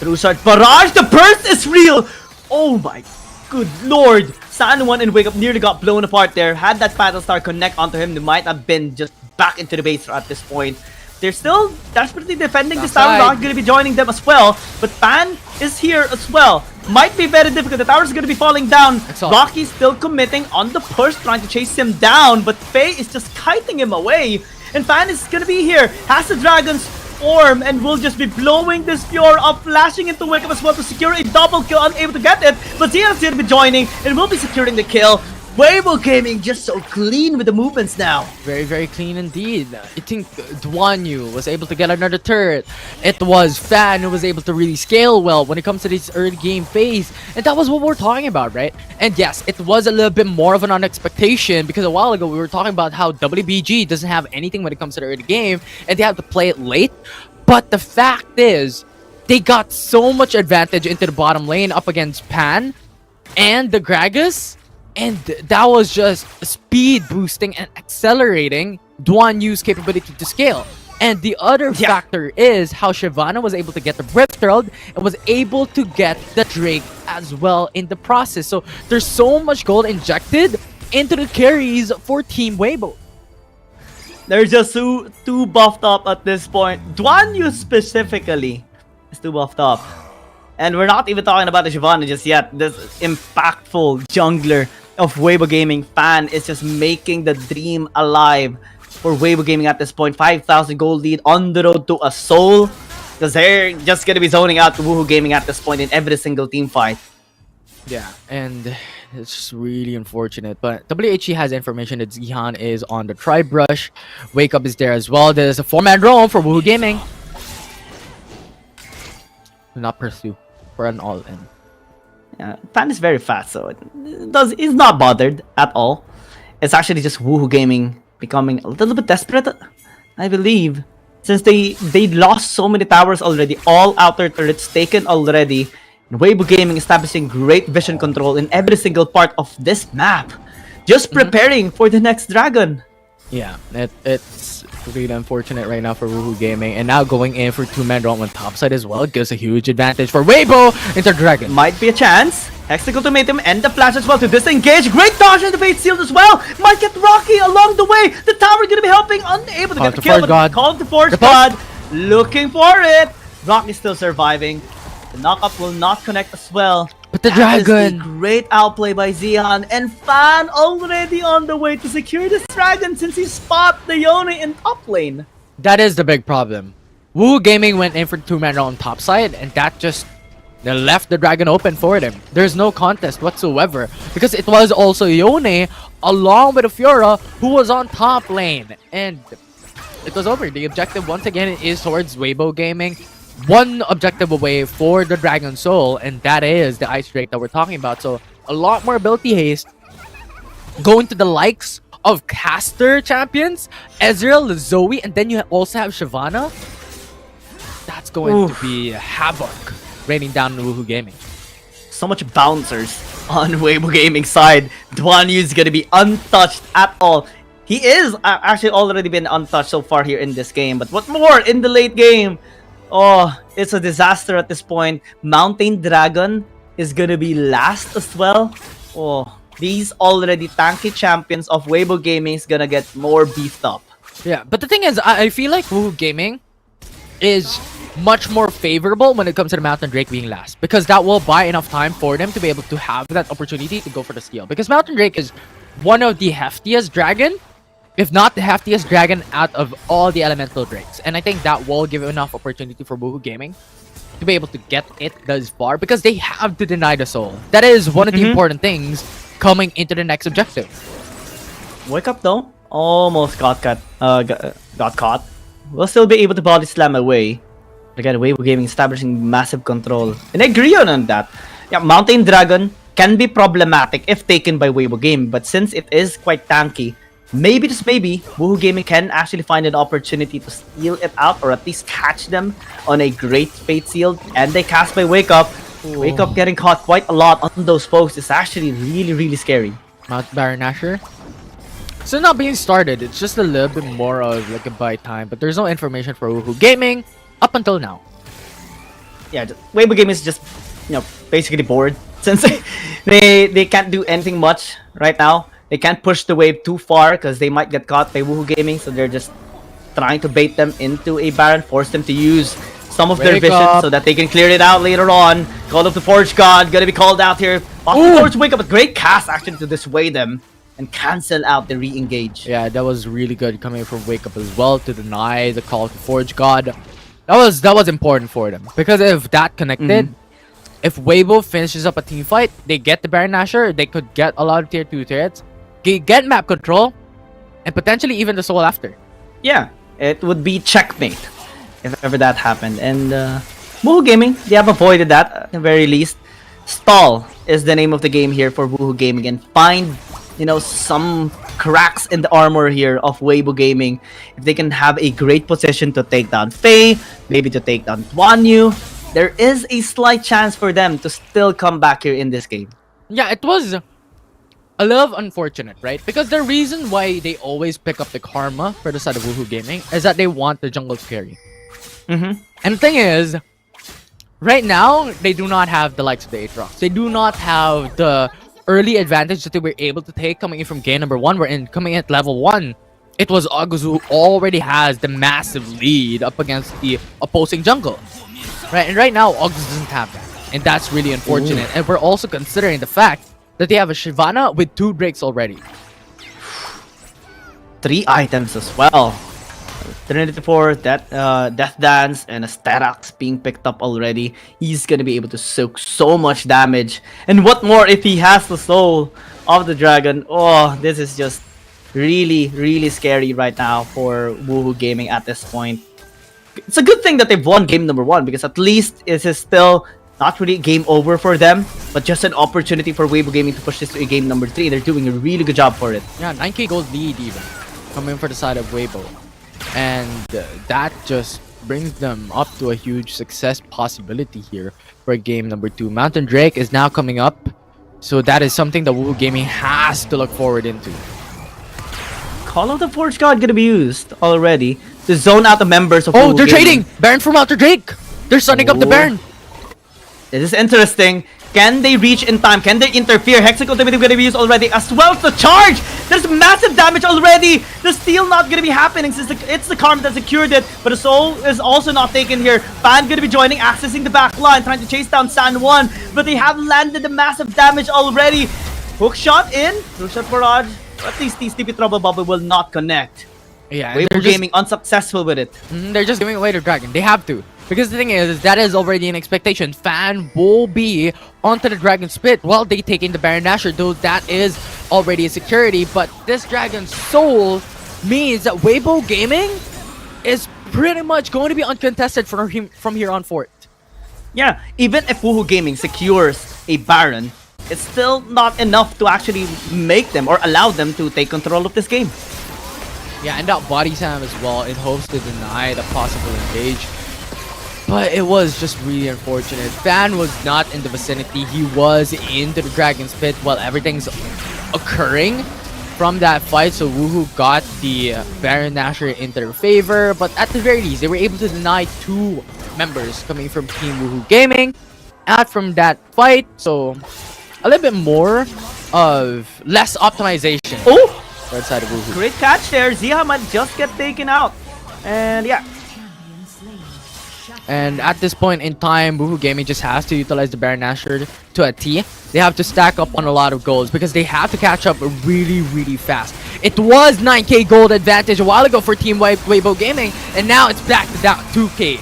Through shot barrage, the burst is real! Oh my good lord! San Juan and Wake Up nearly got blown apart there. Had that Battle Star connect onto him, they might have been just back into the base at this point. They're still desperately defending this tower. Rock gonna be joining them as well. But Pan is here as well. Might be very difficult. The tower's gonna be falling down. Rocky's still committing on the push, trying to chase him down. But Faye is just kiting him away. And Pan is gonna be here. Has the Dragon's Orm and will just be blowing this Fiora up, flashing into Wake Up as well to secure a double kill, unable to get it. But Zihan's gonna be joining and will be securing the kill. Weibo Gaming just so clean with the movements now. Very, very clean indeed. I think Duanyu was able to get another turret. It was Fan who was able to really scale well when it comes to this early game phase. And that was what we're talking about, right? And yes, it was a little bit more of an unexpectation because a while ago we were talking about how WBG doesn't have anything when it comes to the early game and they have to play it late. But the fact is, they got so much advantage into the bottom lane up against Pan and the Gragas. And that was just speed boosting and accelerating Duanyu's capability to scale. And the other factor is how Shyvana was able to get the Breath Herald and was able to get the Drake as well in the process. So there's so much gold injected into the carries for Team Weibo. They're just too buffed up at this point. Duanyu specifically is too buffed up. And we're not even talking about the Shyvana just yet. This impactful jungler of Weibo Gaming, Fan, is just making the dream alive for Weibo Gaming at this point. 5,000 gold lead on the road to a soul. Because they're just going to be zoning out to Woohoo Gaming at this point in every single team fight. Yeah, and it's just really unfortunate. But WHG has information that Zihan is on the Tribe Rush. Wake Up is there as well. There's a 4-man roam for Woohoo Gaming. Do not pursue for an all-in. Yeah, Fan is very fast, so he's not bothered at all. It's actually just Woohoo Gaming becoming a little bit desperate, I believe, since they lost so many towers already, all outer turrets taken already. And Weibo Gaming establishing great vision control in every single part of this map, just preparing for the next dragon. Yeah, it's really unfortunate right now for Woohoo Gaming, and now going in for 2-man roam on top side as well gives a huge advantage for Weibo into Dragon. Might be a chance. Hexic Ultimatum and the flash as well to disengage. Great dodge in the Fate Sealed as well. Might get rocky along the way. The tower gonna be helping, unable to get the kill. But Call of the Forge God looking for it. Rocky still surviving. The knockup will not connect as well. But the That Dragon! is a great outplay by Zihan, and Fan already on the way to secure this Dragon since he spot the Yone in top lane. That is the big problem. Woohoo Gaming went in for 2-man roam on top side, and that just left the Dragon open for them. There's no contest whatsoever because it was also Yone along with Fiora who was on top lane, and it was over. The objective once again is towards Weibo Gaming. One objective away for the Dragon Soul, and that is the Ice Drake that we're talking about. So a lot more ability haste going to the likes of caster champions, Ezreal, Zoe, and then you also have Shyvana. That's going to be havoc raining down on Woohoo Gaming. So much bouncers on Weibo Gaming side. Duanyu is gonna be untouched at all. He is actually already been untouched so far here in this game, but what more in the late game? Oh, it's a disaster at this point. Mountain Dragon is gonna be last as well. Oh, these already tanky champions of Weibo Gaming is gonna get more beefed up. Yeah, but the thing is, I feel like Woohoo Gaming is much more favorable when it comes to the Mountain Drake being last, because that will buy enough time for them to be able to have that opportunity to go for the steal. Because Mountain Drake is one of the heftiest dragon, if not the heftiest dragon out of all the elemental drakes. And I think that will give enough opportunity for Woohoo Gaming to be able to get it this far, because they have to deny the soul. That is one of the important things coming into the next objective. Wake Up though, almost got caught. We'll still be able to body slam away. Again, Weibo Gaming establishing massive control. And I agree on that. Yeah, Mountain Dragon can be problematic if taken by Weibo Gaming, but since it is quite tanky, maybe, just maybe, Woohoo Gaming can actually find an opportunity to steal it out or at least catch them on a great Fate Sealed. And they cast by Wake Up. Wake Up getting caught quite a lot on those pokes is actually really, really scary. Mount Baron Asher. Still not being started. It's just a little bit more of like a buy time, but there's no information for Woohoo Gaming up until now. Yeah, Weibo Gaming is just, basically bored since they can't do anything much right now. They can't push the wave too far because they might get caught by Woohoo Gaming, so they're just trying to bait them into a Baron, force them to use some of their vision so that they can clear it out later on. Call of the Forge God gonna be called out here. Forge Wake Up, a great cast actually to dissuade them and cancel out the re-engage. Yeah, that was really good coming from Wake Up as well to deny the Call of the Forge God. That was important for them, because if that connected, if Weibo finishes up a team fight, they get the Baron Nashor, they could get a lot of tier 2 turrets, get map control, and potentially even the soul after. Yeah, it would be checkmate if ever that happened. And Woohoo Gaming, they have avoided that at the very least. Stall is the name of the game here for Woohoo Gaming, and find, you know, some cracks in the armor here of Weibo Gaming. If they can have a great position to take down Faye, maybe to take down Tuanyu, there is a slight chance for them to still come back here in this game. Yeah, it was a little unfortunate, right? Because the reason why they always pick up the karma for the side of Woohoo Gaming is that they want the jungle to carry. And the thing is, right now, they do not have the likes of the Aatrox. They do not have the early advantage that they were able to take coming in from game number 1. Wherein coming in at level 1, it was August who already has the massive lead up against the opposing jungle. Right, and right now, August doesn't have that. And that's really unfortunate. And we're also considering the fact that they have a Shyvana with 2 Drakes already. 3 items as well. Trinity 4, Death Dance, and a Sterax being picked up already. He's gonna be able to soak so much damage. And what more if he has the soul of the dragon? Oh, this is just really, really scary right now for Woohoo Gaming at this point. It's a good thing that they've won game number 1, because at least it is still not really game over for them, but just an opportunity for Weibo Gaming to push this to a game number 3. They're doing a really good job for it. Yeah, 9k gold lead even, coming for the side of Weibo. And that just brings them up to a huge success possibility here for game number 2. Mountain Drake is now coming up, so that is something that Woohoo Gaming has to look forward into. Call of the Forge God gonna be used already to zone out the members of Oh, Woohoo they're Gaming. trading! Baron for Mountain Drake! They're sunning up the Baron! This is interesting. Can they reach in time? Can they interfere? Hexagon ultimate gonna be used already as well as the charge! There's massive damage already! The steal not gonna be happening since it's the Karma that secured it, but the soul is also not taken here. Fan gonna be joining, accessing the back line, trying to chase down San Juan, but they have landed the massive damage already. Hook shot in, through shot barrage. At least the Sleepy Trouble Bubble will not connect. Yeah, Weibo Gaming unsuccessful with it. They're just giving away their dragon. They have to. Because the thing is that is already an expectation. Fan will be onto the Dragon Spit while they take in the Baron Nashor, though that is already a security. But this Dragon's Soul means that Weibo Gaming is pretty much going to be uncontested from here on forth. Yeah, even if Woohoo Gaming secures a Baron, it's still not enough to actually make them or allow them to take control of this game. Yeah, and that body slam as well, it hopes to deny the possible engage. But it was just really unfortunate. Fan was not in the vicinity. He was into the Dragon's Pit while everything's occurring from that fight. So Woohoo got the Baron Nashor into their favor. But at the very least, they were able to deny 2 members coming from Team Woohoo Gaming out from that fight. So a little bit more of less optimization. Oh! Right side of Woohoo. Great catch there. Ziha might just get taken out. And yeah. And at this point in time, Woohoo Gaming just has to utilize the Baron Nashor to a T. They have to stack up on a lot of goals because they have to catch up really, really fast. It was 9k gold advantage a while ago for Team Weibo Gaming, and now it's back to that 2k.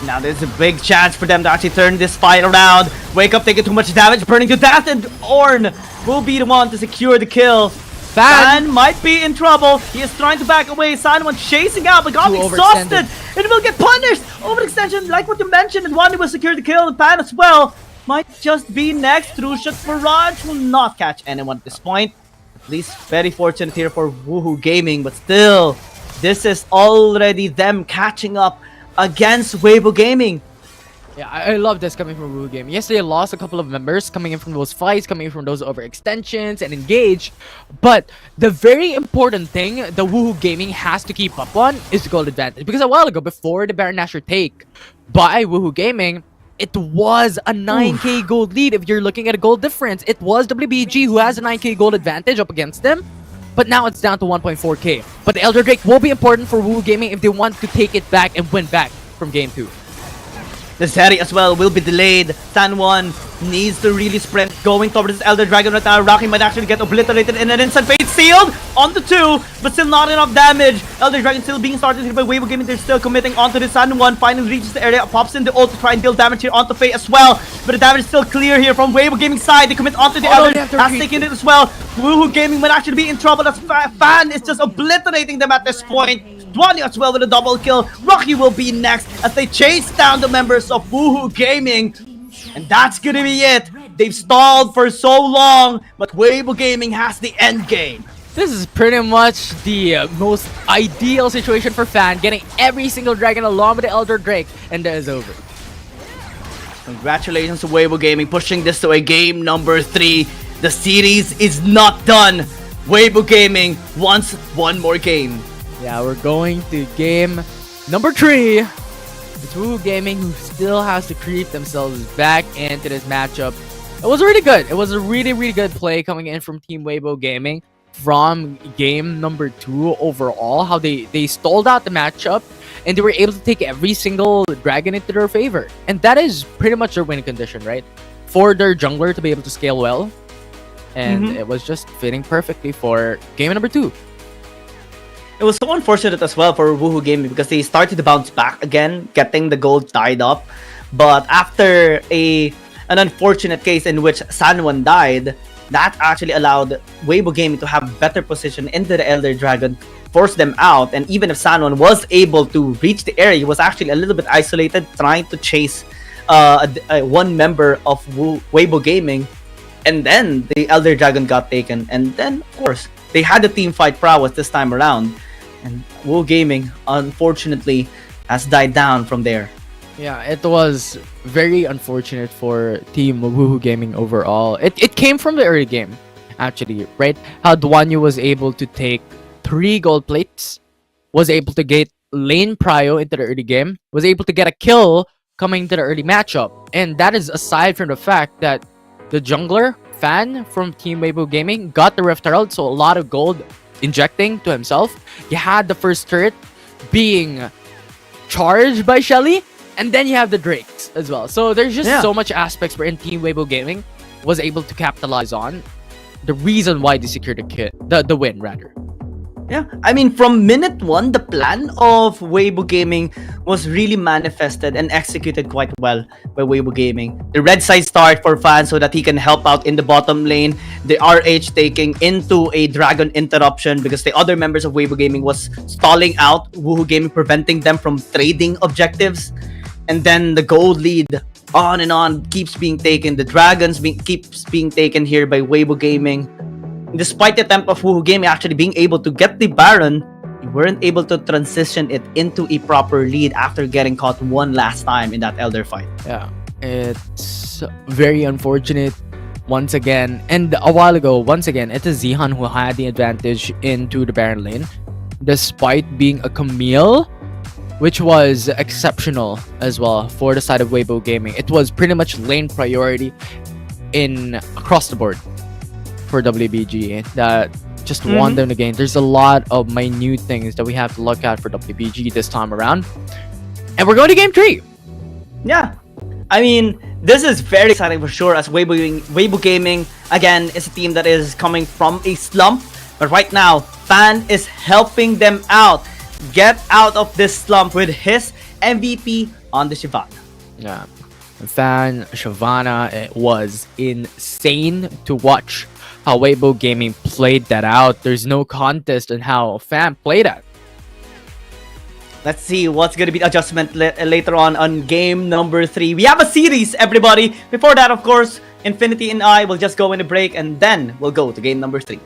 Now there's a big chance for them to actually turn this fight around. Wake Up taking too much damage, burning to death, and Ornn will be the one to secure the kill. Fan might be in trouble. He is trying to back away. Sanwan chasing out, but got exhausted. It will get punished. Overextension, like what you mentioned, and one will secure the kill. And Pan as well might just be next. Trushut Barrage will not catch anyone at this point. At least very fortunate here for Woohoo Gaming, but still, this is already them catching up against Weibo Gaming. Yeah, I love this coming from Woohoo Gaming. Yes, they lost a couple of members coming in from those fights, coming in from those overextensions and engage. But the very important thing that Woohoo Gaming has to keep up on is the gold advantage. Because a while ago, before the Baron Nashor take by Woohoo Gaming, it was a 9k gold lead if you're looking at a gold difference. It was WBG who has a 9k gold advantage up against them. But now it's down to 1.4k. But the Elder Drake will be important for Woohoo Gaming if they want to take it back and win back from game 2. The Zeri as well will be delayed. Sanwan needs to really sprint, going towards this Elder Dragon right now. Rocky might actually get obliterated in an instant. Fate sealed onto 2, but still not enough damage. Elder Dragon still being started here by Weibo Gaming. They're still committing onto the Sun. One finally reaches the area, pops in the ult to try and deal damage here onto Fate as well. But the damage is still clear here from Weibo Gaming side. They commit onto the Elder, has taken it as well. Woohoo Gaming might actually be in trouble as Fan is just obliterating them at this point. Dwani as well with a double kill. Rocky will be next as they chase down the members of Woohoo Gaming. And that's gonna be it. They've stalled for so long, but Weibo Gaming has the end game. This is pretty much the most ideal situation for Fan, getting every single dragon along with the Elder Drake, and that is over. Congratulations to Weibo Gaming pushing this to a game number 3. The series is not done. Weibo Gaming wants one more game. Yeah, we're going to game number 3. It's Woohoo Gaming who still has to creep themselves back into this matchup. It was really good. It was a really good play coming in from Team Weibo Gaming from game number 2 overall. How they stalled out the matchup and they were able to take every single dragon into their favor. And that is pretty much their winning condition, right? For their jungler to be able to scale well. And it was just fitting perfectly for game number 2. It was so unfortunate as well for Woohoo Gaming because they started to bounce back again, getting the gold tied up. But after an unfortunate case in which Sanwan died, that actually allowed Weibo Gaming to have better position into the Elder Dragon, forced them out. And even if Sanwan was able to reach the area, he was actually a little bit isolated, trying to chase one member of Weibo Gaming. And then the Elder Dragon got taken. And then, of course, they had the team fight prowess this time around. And Woohoo Gaming, unfortunately, has died down from there. Yeah, it was very unfortunate for Team Woohoo Gaming overall. It came from the early game, actually, right? How Dwanyu was able to take 3 gold plates, was able to get lane prio into the early game, was able to get a kill coming into the early matchup. And that is aside from the fact that the jungler, Fan, from Team Weibo Gaming, got the Rift Herald, so a lot of gold injecting to himself. You had the first turret being charged by Shelly, and then you have the Drakes as well. So there's just so much aspects wherein Team Weibo Gaming was able to capitalize on. The reason why they secured the win, rather. Yeah, I mean, from minute 1, the plan of Weibo Gaming was really manifested and executed quite well by Weibo Gaming. The red side start for Fan so that he can help out in the bottom lane. The RH taking into a dragon interruption because the other members of Weibo Gaming was stalling out Woohoo Gaming, preventing them from trading objectives. And then the gold lead on and on keeps being taken. The dragons keeps being taken here by Weibo Gaming. Despite the attempt of Woohoo Gaming actually being able to get the Baron, they weren't able to transition it into a proper lead after getting caught one last time in that Elder fight. Yeah, it's very unfortunate once again. And a while ago, once again, it is Zihan who had the advantage into the Baron lane, despite being a Camille, which was exceptional as well for the side of Weibo Gaming. It was pretty much lane priority across the board for WBG that just won them the game. There's a lot of minute things that we have to look at for WBG this time around. And we're going to game 3. Yeah. I mean, this is very exciting for sure as Weibo Gaming, again, is a team that is coming from a slump. But right now, Fan is helping them out. Get out of this slump with his MVP on the Shyvana. Yeah. Fan, Shyvana, it was insane to watch how Weibo Gaming played that out. There's no contest on how Fan played that. Let's see what's going to be the adjustment later on game number 3. We have a series, everybody. Before that, of course, Infinity and I will just go in a break and then we'll go to game number 3.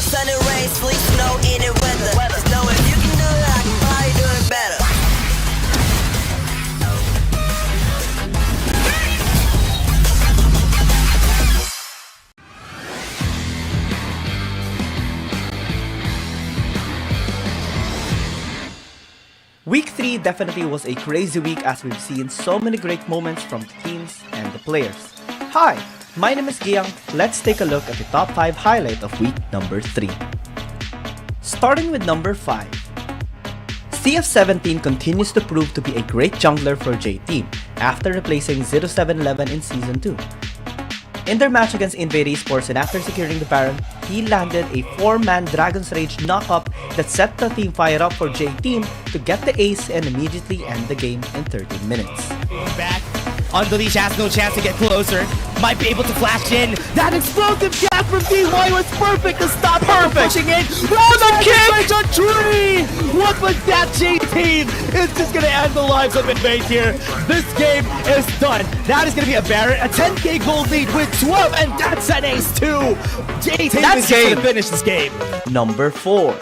Sun and rain, sleet, snow, any weather. Just know if you can do it, I can probably do it better. Week 3 definitely was a crazy week as we've seen so many great moments from the teams and the players. Hi, my name is Giang. Let's take a look at the top 5 highlight of week number 3. Starting with number 5. CF17 continues to prove to be a great jungler for J-Team after replacing 0711 in Season 2. In their match against Invade Esports and after securing the Baron, he landed a 4-man Dragon's Rage knock-up that set the team fire up for J-Team to get the ace and immediately end the game in 13 minutes. Back. Unleash has no chance to get closer. Might be able to flash in. That explosive jab from DY was perfect to stop her pushing in. Oh, the kick! On tree! What was that, J-Team? It's just gonna end the lives of Invade here. This game is done. That is gonna be a Baron, a 10k gold lead with 12, and that's an ace too. J-Team is gonna finish this game. Number 4.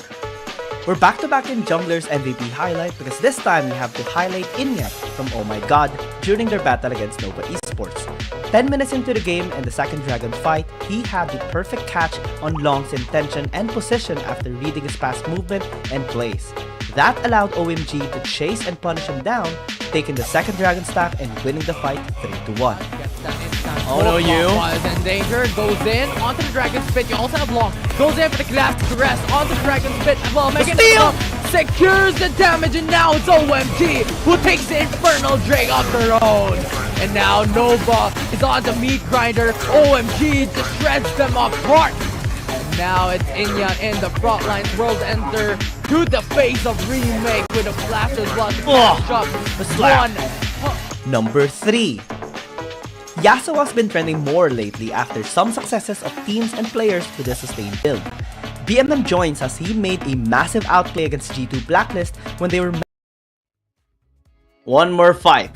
We're back-to-back in Jungler's MVP highlight because this time we have to highlight Inya from Oh My God during their battle against Nova Esports. 10 minutes into the game and the second dragon fight, he had the perfect catch on Long's intention and position after reading his past movement and plays. That allowed OMG to chase and punish him down, taking the second dragon stack and winning the fight 3-1. Oh no, you was in danger, goes in onto the dragon's pit. You also have Long, goes in for the glass caress onto the dragon's pit as well, making it secures the damage, and now it's OMG who takes the Infernal Drake of their own. And now Nova is on the meat grinder. OMG just shreds them apart. And now it's Inya in the front lines. World Enter to the face of Remake with a flash as well. The slap. Number 3. Yasuo has been trending more lately after some successes of teams and players with a sustained build. BMM joins as he made a massive outplay against G2 Blacklist when they were... One more fight.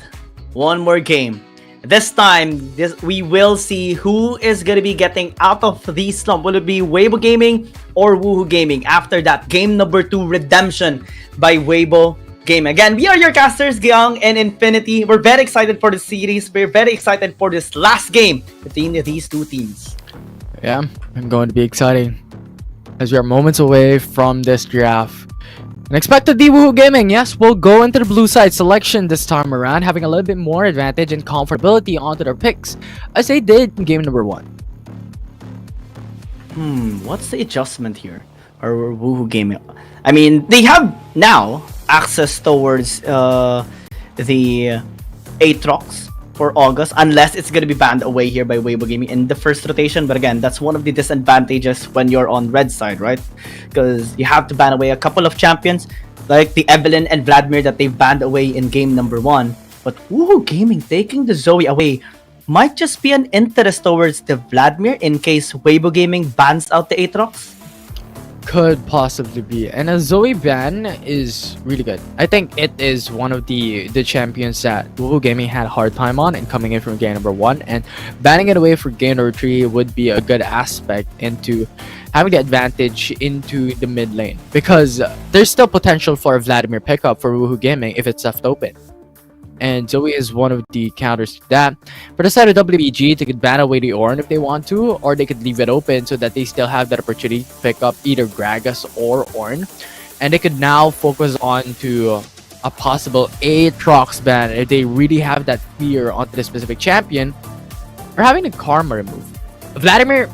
One more game. This time, we will see who is going to be getting out of the slump. Will it be Weibo Gaming or Woohoo Gaming after that game number 2 redemption by Weibo Gaming? Again, we are your casters, Giang and Infinity. We're very excited for the series. We're very excited for this last game between these two teams. Yeah, I'm going to be exciting as we are moments away from this draft. And expected the Woohoo Gaming, yes, will go into the blue side selection this time around, having a little bit more advantage and comfortability onto their picks, as they did in game number 1. What's the adjustment here? Or Woohoo Gaming? I mean, they have now access towards the Aatrox for August, unless it's going to be banned away here by Weibo Gaming in the first rotation. But again, that's one of the disadvantages when you're on red side, right? Because you have to ban away a couple of champions like the Evelyn and Vladimir that they've banned away in game number 1. But Woohoo Gaming taking the Zoe away might just be an interest towards the Vladimir in case Weibo Gaming bans out the Aatrox. Could possibly be, and a Zoe ban is really good. I think it is one of the champions that Woohoo Gaming had a hard time on and coming in from game number 1, and banning it away for game number 3 would be a good aspect into having the advantage into the mid lane, because there's still potential for a Vladimir pickup for Woohoo Gaming if it's left open. And Zoe is one of the counters to that. For the side of WBG, they could ban away the Ornn if they want to, or they could leave it open so that they still have that opportunity to pick up either Gragas or Ornn. And they could now focus on to a possible Aatrox ban if they really have that fear onto the specific champion, or having the Karma removed. Vladimir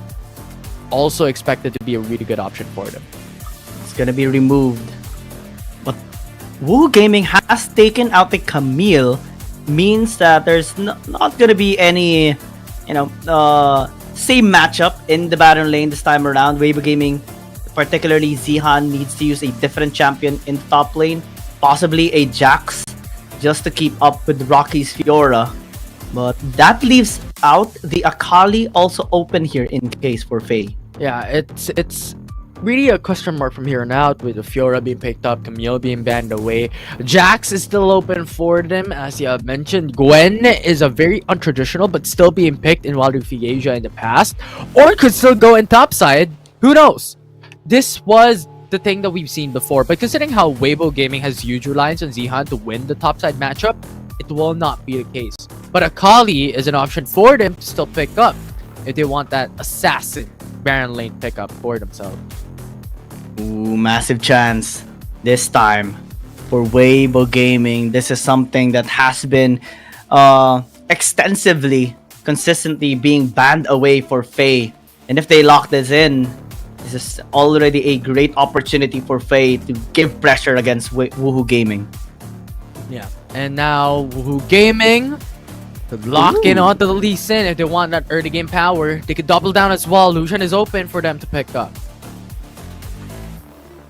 also expected to be a really good option for them. It's gonna be removed. But Woohoo Gaming has taken out the Camille means that there's not gonna be any, same matchup in the bottom lane this time around. Weibo Gaming, particularly Zihan, needs to use a different champion in the top lane, possibly a Jax, just to keep up with Rocky's Fiora. But that leaves out the Akali also open here in case for Faye. Yeah, it's really a question mark from here on out, with the Fiora being picked up, Camille being banned away. Jax is still open for them, as you have mentioned. Gwen is a very untraditional but still being picked in WBG in the past, or could still go in topside. Who knows? This was the thing that we've seen before, but considering how Weibo Gaming has huge reliance on Zihan to win the topside matchup, it will not be the case. But Akali is an option for them to still pick up if they want that assassin Baron lane pickup for themselves. Ooh, massive chance this time for Weibo Gaming. This is something that has been extensively, consistently being banned away for Faye. And if they lock this in, this is already a great opportunity for Faye to give pressure against Woohoo Gaming. Yeah, and now Woohoo Gaming could lock in onto the Lee Sin if they want that early game power. They could double down as well. Lucian is open for them to pick up.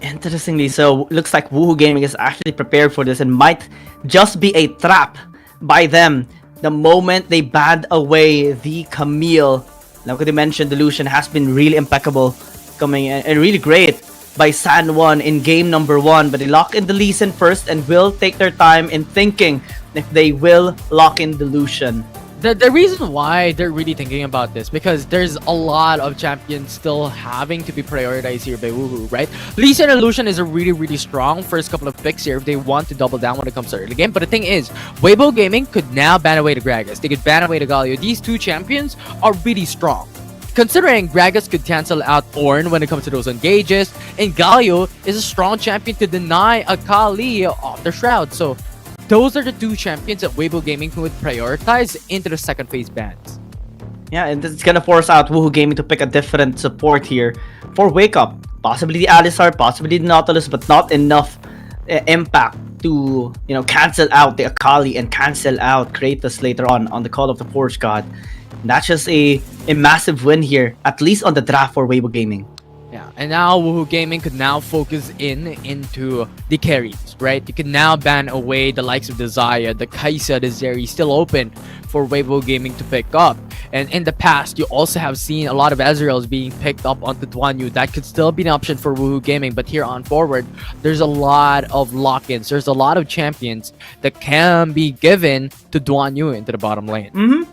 Interestingly, so looks like Woohoo Gaming is actually prepared for this and might just be a trap by them the moment they banned away the Camille. Now, could you mention the Lucian has been really impeccable, coming in and really great by San Juan in game number 1, but they lock in the Lee Sin first and will take their time in thinking if they will lock in the Lucian. The reason why they're really thinking about this, because there's a lot of champions still having to be prioritized here by Woohoo, right? Lee Sin and Lucian is a really strong first couple of picks here if they want to double down when it comes to early game. But the thing is, Weibo Gaming could now ban away the Gragas. They could ban away the Galio. These two champions are really strong. Considering Gragas could cancel out Ornn when it comes to those engages, and Galio is a strong champion to deny Akali off the Shroud. So those are the two champions that Weibo Gaming would prioritize into the second phase bans. Yeah, and it's gonna force out Woohoo Gaming to pick a different support here for Wake Up. Possibly the Alistar, possibly the Nautilus, but not enough impact to, cancel out the Akali and cancel out Kratos later on the Call of the Forge God. And that's just a massive win here, at least on the draft for Weibo Gaming. Yeah, and now Woohoo Gaming could now focus into the carries, right? You can now ban away the likes of the Xayah, the Kai'Sa, the Zeri, still open for Weibo Gaming to pick up. And in the past, you also have seen a lot of Ezreals being picked up onto Duan Yu. That could still be an option for Woohoo Gaming, but here on forward, there's a lot of lock-ins. There's a lot of champions that can be given to Duan Yu into the bottom lane.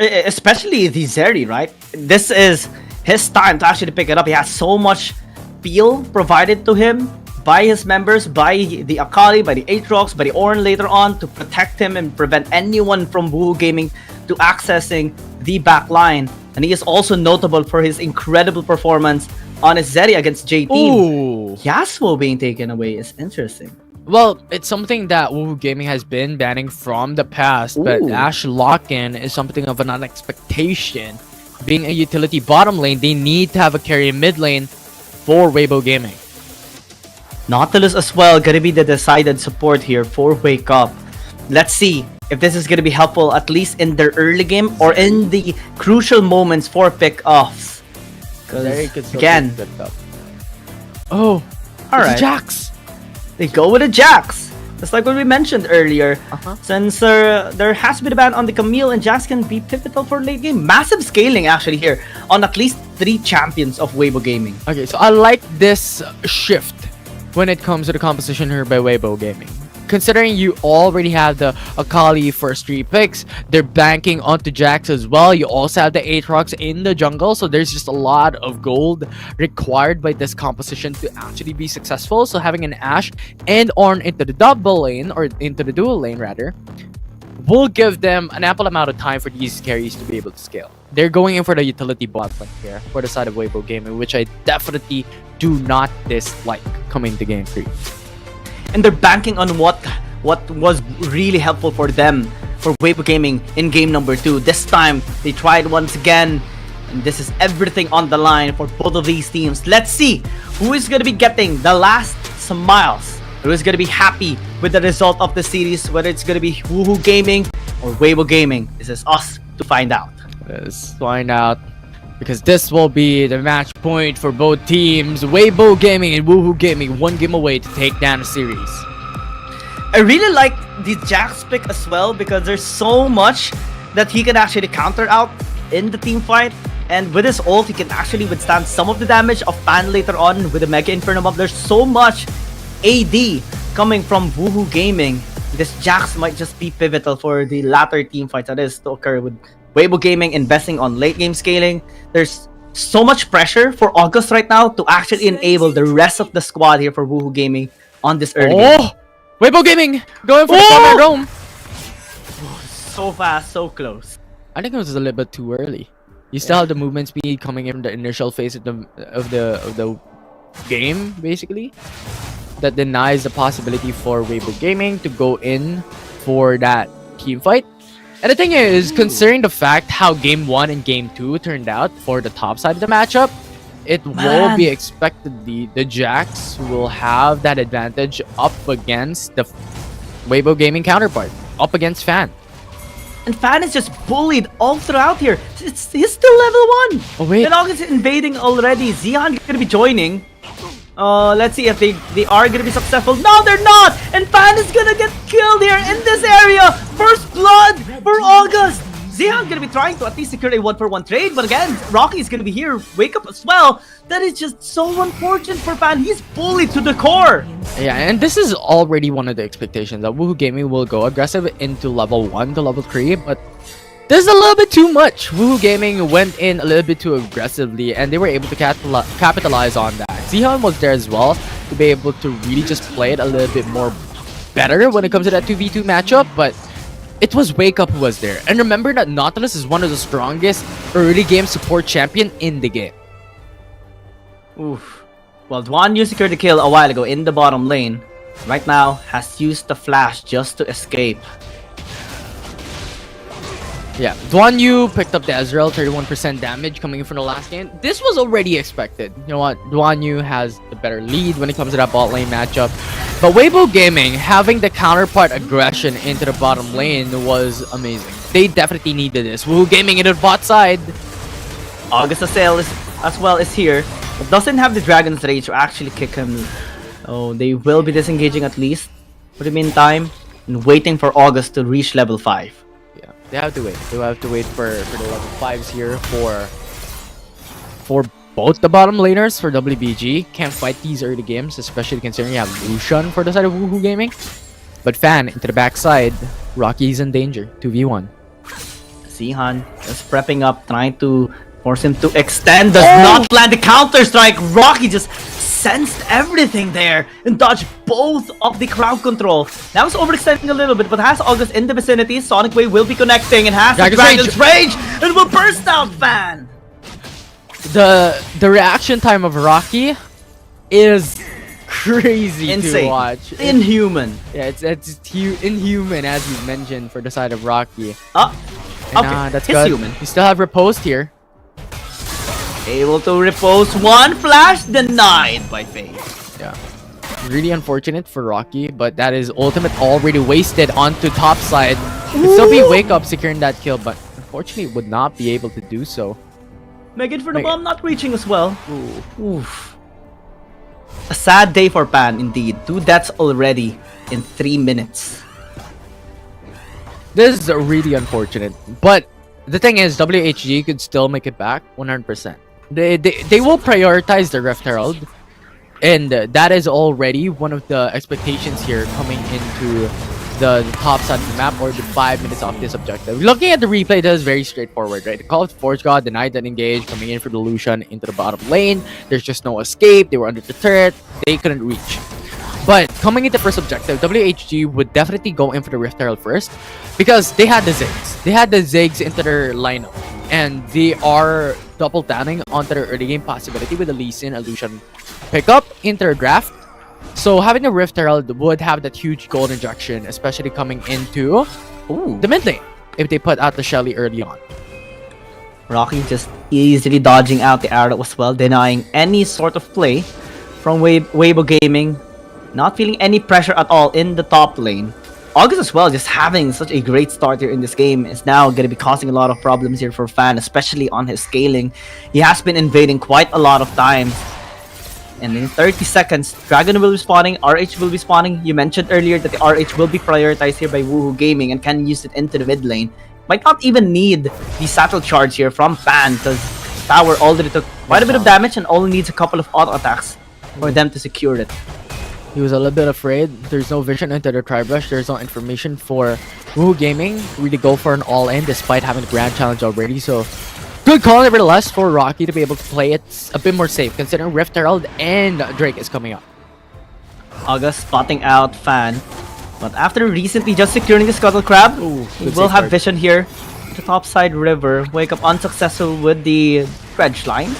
Especially the Zeri, right? This is his time to actually pick it up. He has so much peel provided to him by his members, by the Akali, by the Aatrox, by the Ornn later on, to protect him and prevent anyone from Woohoo Gaming to accessing the back line. And he is also notable for his incredible performance on his Zeri against JT. Yasuo being taken away is interesting. Well, it's something that Woohoo Gaming has been banning from the past, but Ashe lock-in is something of an expectation. Being a utility bottom lane, they need to have a carry mid lane for Weibo Gaming. Nautilus as well, gonna be the decided support here for Wake Up. Let's see if this is gonna be helpful, at least in their early game or in the crucial moments for pick-offs. Again, alright. Jax! They go with a Jax. Just like what we mentioned earlier. Since there has been a ban on the Camille, and Jax can be pivotal for late game. Massive scaling actually here on at least 3 champions of Weibo Gaming. Okay, so I like this shift when it comes to the composition here by Weibo Gaming. Considering you already have the Akali first 3 picks, they're banking onto Jax as well. You also have the Aatrox in the jungle, so there's just a lot of gold required by this composition to actually be successful. So having an Ashe and Ornn into the double lane, or into the dual lane rather, will give them an ample amount of time for these carries to be able to scale. They're going in for the utility bot lane here for the side of Weibo Gaming, which I definitely do not dislike coming to game 3. And they're banking on what was really helpful for them, for Weibo Gaming in game number 2. This time, they tried once again, and this is everything on the line for both of these teams. Let's see who is going to be getting the last smiles who is going to be happy with the result of the series, whether it's going to be Woohoo Gaming or Weibo Gaming. This is us to find out. Let's find out, because this will be the match point for both teams. Weibo Gaming and Woohoo Gaming, one game away to take down the series. I really like the Jax pick as well, because there's so much that he can actually counter out in the team fight. And with his ult, he can actually withstand some of the damage of Pan later on with the Mega Inferno Bomb. There's so much AD coming from Woohoo Gaming. This Jax might just be pivotal for the latter team fights that is to occur with Weibo Gaming investing on late game scaling. There's so much pressure for August right now to actually enable the rest of the squad here for Woohoo Gaming on this early game. Weibo Gaming going for the Summer Dome. So fast, so close. I think it was a little bit too early. You still have the movement speed coming in from the initial phase of the game, basically, that denies the possibility for Weibo Gaming to go in for that team fight. And the thing is, considering the fact how Game 1 and Game 2 turned out for the top side of the matchup, it will be expected the Jax will have that advantage up against the Weibo Gaming counterpart, up against Fan. And Fan is just bullied all throughout here. He's still level 1. Oh wait. And August is invading already. Xian gonna be joining. Let's see if they are gonna be successful. No, they're not! And Fan is gonna get killed here in this area! First blood for August! Xian gonna be trying to at least secure a 1-for-1 trade, but again, Rocky is gonna be here. Wake up as well. That is just so unfortunate for Fan. He's bullied to the core. Yeah, and this is already one of the expectations that Woohoo Gaming will go aggressive into level 1 to level 3, but this is a little bit too much. Woohoo Gaming went in a little bit too aggressively, and they were able to capitalize on that. Xihan was there as well to be able to really just play it a little bit more better when it comes to that 2v2 matchup, but it was Wake Up who was there. And remember that Nautilus is one of the strongest early game support champion in the game. Oof. Well, Duan Yu secured the kill a while ago in the bottom lane. Right now, has used the flash just to escape. Yeah, Duan Yu picked up the Ezreal, 31% damage coming in from the last game. This was already expected. You know what? Duan Yu has the better lead when it comes to that bot lane matchup. But Weibo Gaming having the counterpart aggression into the bottom lane was amazing. They definitely needed this. Woohoo Gaming into the bot side. August as well is here, but doesn't have the Dragon's Rage to actually kick him. Oh, they will be disengaging at least for the meantime and waiting for August to reach level 5. Yeah, they have to wait. They will have to wait for the level 5s here for both the bottom laners for WBG. Can't fight these early games, especially considering you have Lucian for the side of Woohoo Gaming. But Fan into the backside, Rocky's in danger. 2v1. Xihan just prepping up, trying to force him to extend. Does not land the counter strike. Rocky just sensed everything there and dodged both of the crowd control. Now it's overextending a little bit, but has August in the vicinity. Sonic Wave will be connecting and has the Dragon's Rage and will burst out Fan. The reaction time of Rocky is crazy Insane. to watch. Inhuman. Yeah, it's inhuman, as you mentioned, for the side of Rocky. Okay, that's it's good. human. You still have riposte here. Able to repose one flash, denied by FaZe. Yeah. Really unfortunate for Rocky, but that is ultimate already wasted onto top side. Could still be Wake Up securing that kill, but unfortunately would not be able to do so. Megan for the bomb not reaching as well. Oof. A sad day for Pan indeed. 2 deaths already in 3 minutes. This is really unfortunate, but the thing is, WHG could still make it back 100%. They will prioritize the Rift Herald, and that is already one of the expectations here coming into the top side of the map, or the 5 minutes of this objective. Looking at the replay, that is very straightforward, right? The Call of Forge God denied that engage, coming in for the Lucian into the bottom lane. There's just no escape. They were under the turret. They couldn't reach. But coming into first objective, WHG would definitely go in for the Rift Herald first, because they had the Ziggs. They had the Ziggs into their lineup, and they are double downing onto their early game possibility with the Lee Sin Illusion pickup into their draft. So having the Rift Herald would have that huge gold injection, especially coming into the mid lane if they put out the Shelly early on. Rocky just easily dodging out the arrow as well, denying any sort of play from Weibo Gaming. Not feeling any pressure at all in the top lane. August as well, just having such a great start here in this game, is now going to be causing a lot of problems here for Fan, especially on his scaling. He has been invading quite a lot of times. And in 30 seconds, Dragon will be spawning, RH will be spawning. You mentioned earlier that the RH will be prioritized here by Woohoo Gaming and can use it into the mid lane. Might not even need the Satchel Charge here from Fan, because Tower already took quite a bit of damage and only needs a couple of auto attacks for them to secure it. He was a little bit afraid. There's no vision into the Tri-Brush. There's no information for Woohoo Gaming to really go for an all-in despite having the Grand Challenge already. So, good call nevertheless for Rocky to be able to play it a bit more safe considering Rift Herald and Drake is coming up. August spotting out Fan. But after recently just securing the Scuttle Crab, he will have vision here. The top side river. Wake up unsuccessful with the Dredge line.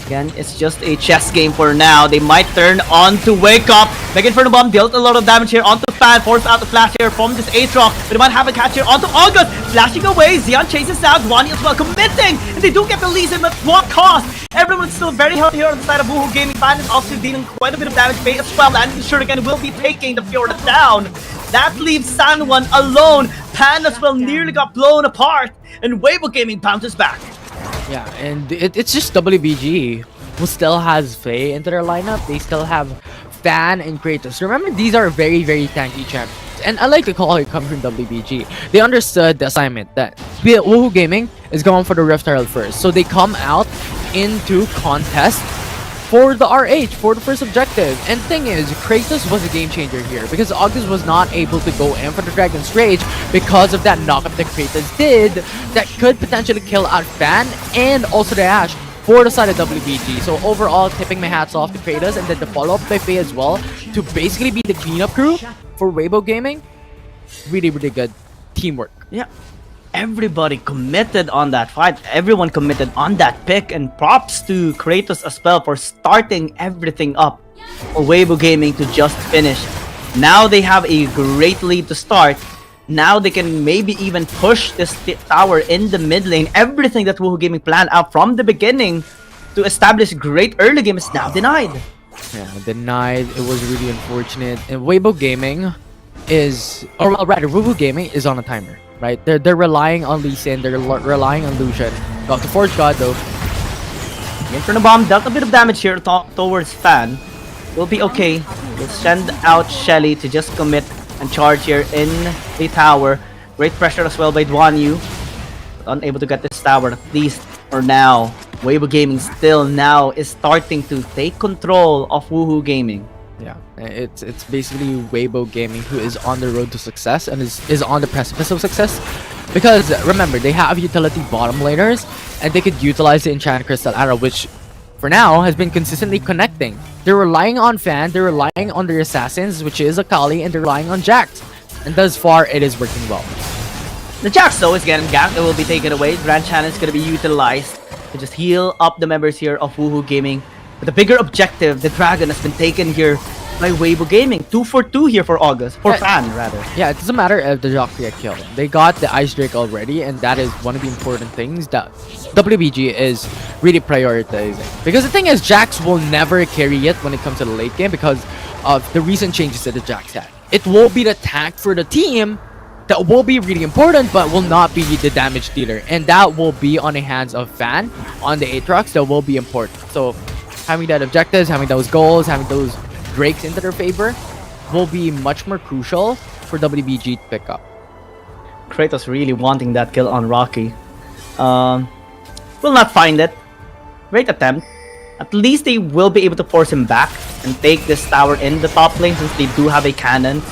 Again, it's just a chess game for now. They might turn on to Wake Up. Megan Fernabomb dealt a lot of damage here onto Fan. Forced out the flash here from this Aatrox. But they might have a catch here onto August. Flashing away. Zeon chases out. Wani as well committing. And they do get the lead, but what cost? Everyone's still very healthy here on the side of Woohoo Gaming. Fan is also dealing quite a bit of damage. Bay as well. And Shuriken will be taking the Fjord down. That leaves Sanwan alone. Pan as well nearly got blown apart. And Weibo Gaming bounces back. Yeah, and it's just WBG who still has Faye into their lineup. They still have Fan and Kratos. Remember, these are very, very tanky champions. And I like the call it comes from WBG. They understood the assignment that Woohoo Gaming is going for the Rift Herald first. So they come out into contest for the RH, for the first objective. And the thing is, Kratos was a game changer here because August was not able to go in for the Dragon's Rage because of that knockup that Kratos did that could potentially kill out Fan and also the Ashe for the side of WBG. So overall, tipping my hats off to Kratos and then the follow-up by Faye as well to basically be the cleanup crew for Weibo Gaming. Really, really good teamwork. Yeah. Everybody committed on that fight. Everyone committed on that pick. And props to Kratos as well for starting everything up for Weibo Gaming to just finish. Now they have a great lead to start. Now they can maybe even push this tower in the mid lane. Everything that Woohoo Gaming planned out from the beginning to establish great early game is now denied. Yeah, denied. It was really unfortunate. And Weibo Gaming is, or well, rather, Woohoo Gaming is on a timer. Right, they're relying on Lee Sin, they're relying on Lucian. Got the Forge God though. Inferno Bomb dealt a bit of damage here towards Fan. Will be okay. We'll send out Shelly to just commit and charge here in the tower. Great pressure as well by Duanyu. But unable to get this tower, at least for now. Weibo Gaming still now is starting to take control of Woohoo Gaming. Yeah, it's basically Weibo Gaming who is on the road to success and is on the precipice of success. Because remember, they have utility bottom laners and they could utilize the Enchanted Crystal Arrow, which for now has been consistently connecting. They're relying on Fan, they're relying on their assassins, which is Akali, and they're relying on Jax. And thus far, it is working well. The Jax though is getting ganked. It will be taken away. Grand Challenge is going to be utilized to just heal up the members here of Woohoo Gaming. But the bigger objective, the Dragon, has been taken here by Weibo Gaming. 2 for 2 here for August. For Fan, rather. Yeah, it doesn't matter if the Jock get killed. They got the Ice Drake already, and that is one of the important things that WBG is really prioritizing. Because the thing is, Jax will never carry it when it comes to the late game because of the recent changes that the Jax had. It will be the tank for the team that will be really important, but will not be the damage dealer. And that will be on the hands of Fan, on the Aatrox, that will be important. So, having that objectives, having those goals, having those breaks into their favor will be much more crucial for WBG to pick up. Kratos really wanting that kill on Rocky. Will not find it. Great attempt. At least they will be able to force him back and take this tower in the top lane since they do have a cannon.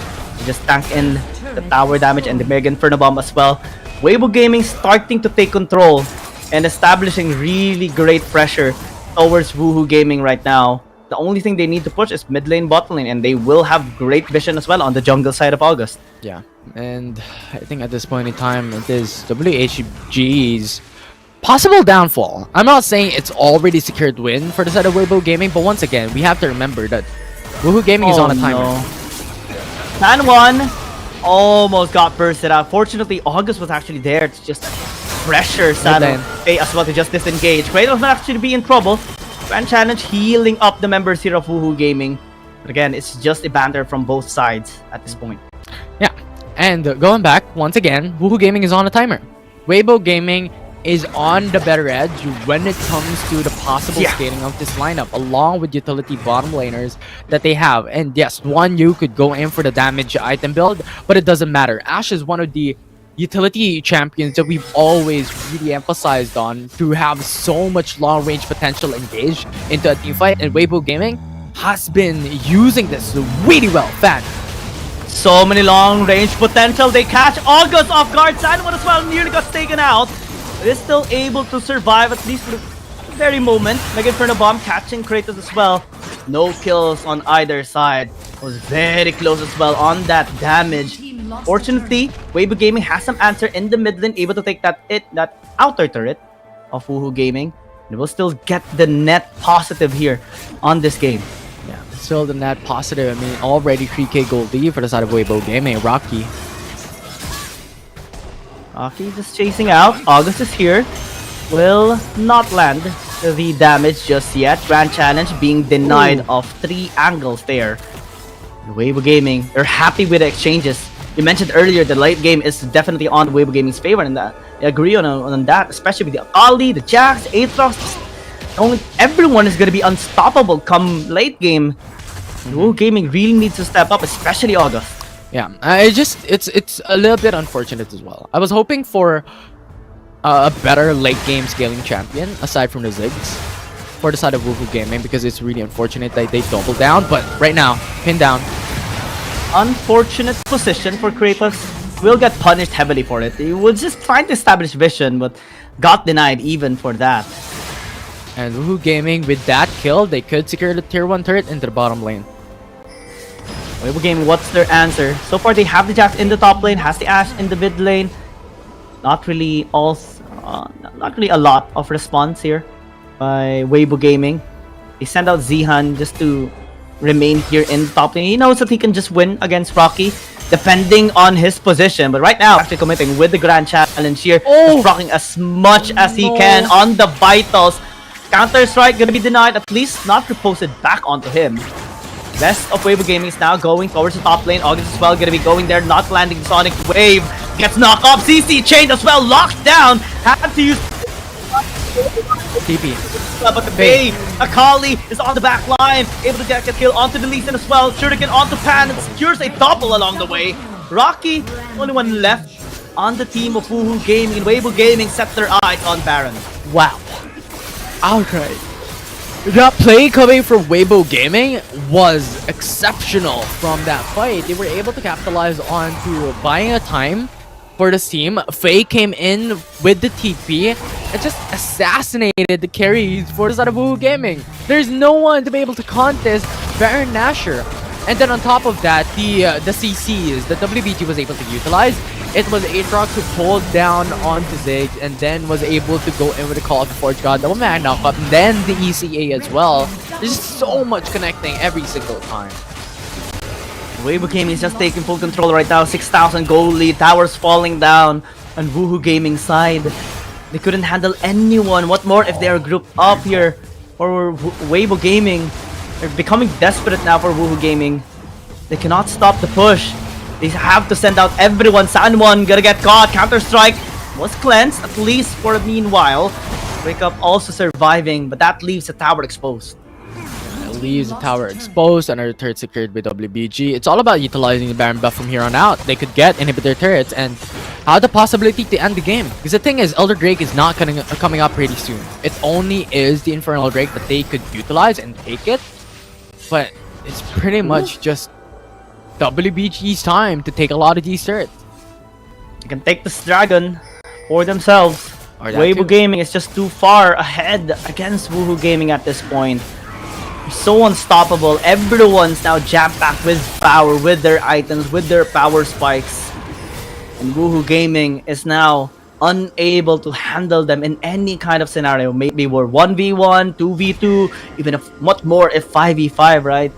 Just tank in the tower damage and the Mega Inferno Bomb as well. Weibo Gaming starting to take control and establishing really great pressure towards Woohoo Gaming right now. The only thing they need to push is mid lane, bot lane, and they will have great vision as well on the jungle side of August. Yeah, and I think at this point in time, it is WHG's possible downfall. I'm not saying it's already secured win for the side of Weibo Gaming, but once again, we have to remember that Woohoo Gaming is on a timer. No. Fan 1 almost got bursted out. Fortunately, August was actually there to just pressure Sano as well to just disengage. Kratos might actually be in trouble. Grand Challenge healing up the members here of Woohoo Gaming. But again, it's just a banter from both sides at this point. Yeah, and going back, once again, Woohoo Gaming is on a timer. Weibo Gaming is on the better edge when it comes to the possible scaling of this lineup, along with utility bottom laners that they have. And yes, you could go in for the damage item build, but it doesn't matter. Ashe is one of the utility champions that we've always really emphasized on to have so much long-range potential engaged into a team fight, and Weibo Gaming has been using this really well. Fan. So many long-range potential. They catch August off guard. Sanwan as well nearly got taken out. But is still able to survive at least for the very moment. Mega Inferno Bomb catching Kratos as well. No kills on either side. Was very close as well on that damage. Fortunately, Weibo Gaming has some answer in the mid lane, able to take that outer turret of Woohoo Gaming. And will still get the net positive here on this game. Yeah, still the net positive. I mean, already 3k gold lead for the side of Weibo Gaming. Rocky just chasing out. August is here. Will not land the damage just yet. Grand Challenge being denied of 3 angles there. Weibo Gaming, they're happy with the exchanges. You mentioned earlier the late game is definitely on Weibo Gaming's favor, and I agree on that, especially with the Akali, the Jax, Aatrox. Everyone is going to be unstoppable come late game. Weibo Gaming really needs to step up, especially August. Yeah, it's a little bit unfortunate as well. I was hoping for a better late game scaling champion aside from the Ziggs for the side of Woohoo Gaming, because it's really unfortunate that they double down. But right now, pin down. Unfortunate position for Kratos. Will get punished heavily for it. He was just trying to establish vision, but got denied even for that. And Woohoo Gaming, with that kill, they could secure the tier 1 turret into the bottom lane. Weibo Gaming, what's their answer? So far, they have the Jax in the top lane, has the Ashe in the mid lane. Not really a lot of response here by Weibo Gaming. They send out Zihan just to remain here in the top lane. He knows that he can just win against Rocky, depending on his position. But right now, actually committing with the Grand Challenge here, rocking as much as he can on the vitals. Counter strike gonna be denied, at least not reposted back onto him. Rest of Weibo Gaming is now going towards the top lane. August as well gonna be going there, not landing the Sonic Wave. Gets knocked off. CC chained as well, locked down. Had to use TP. But the Bay, Akali is on the back line, able to get a kill onto the Lee Sin as well. Shuriken onto Pan and secures a double along the way. Rocky, only one left on the team of Woohoo Gaming, and Weibo Gaming set their eyes on Baron. Wow. Outright. That play coming from Weibo Gaming was exceptional from that fight. They were able to capitalize on to buying a time for this team. Faye came in with the TP and just assassinated the carries for the side of Woohoo Gaming. There's no one to be able to contest Baron Nashor. And then on top of that, the CCs that WBG was able to utilize, it was Aatrox who pulled down onto Ziggs and then was able to go in with the Call of the Forge God, double mag knockup, and then the ECA as well. There's just so much connecting every single time. Weibo Gaming is just taking full control right now. 6,000 gold lead, towers falling down on Woohoo Gaming side. They couldn't handle anyone. What more if they are grouped up here for Weibo Gaming? They're becoming desperate now for Woohoo Gaming. They cannot stop the push. They have to send out everyone. Sanwan gonna get caught. Counter-strike was cleansed, at least for a meanwhile. Wake Up also surviving, but that leaves the tower exposed. It leaves the tower exposed, another turret secured by WBG. It's all about utilizing the Baron buff from here on out. They could get inhibitor turrets and have the possibility to end the game. Because the thing is, Elder Drake is not coming up pretty soon. It only is the Infernal Drake that they could utilize and take it. But it's pretty much just WBG's time to take a lot of these turrets. They can take this dragon for themselves. Weibo Gaming is just too far ahead against Woohoo Gaming at this point. They're so unstoppable. Everyone's now jam-packed with power, with their items, with their power spikes. And Woohoo Gaming is now unable to handle them in any kind of scenario. Maybe we're 1v1, 2v2, even if what more if 5v5, right?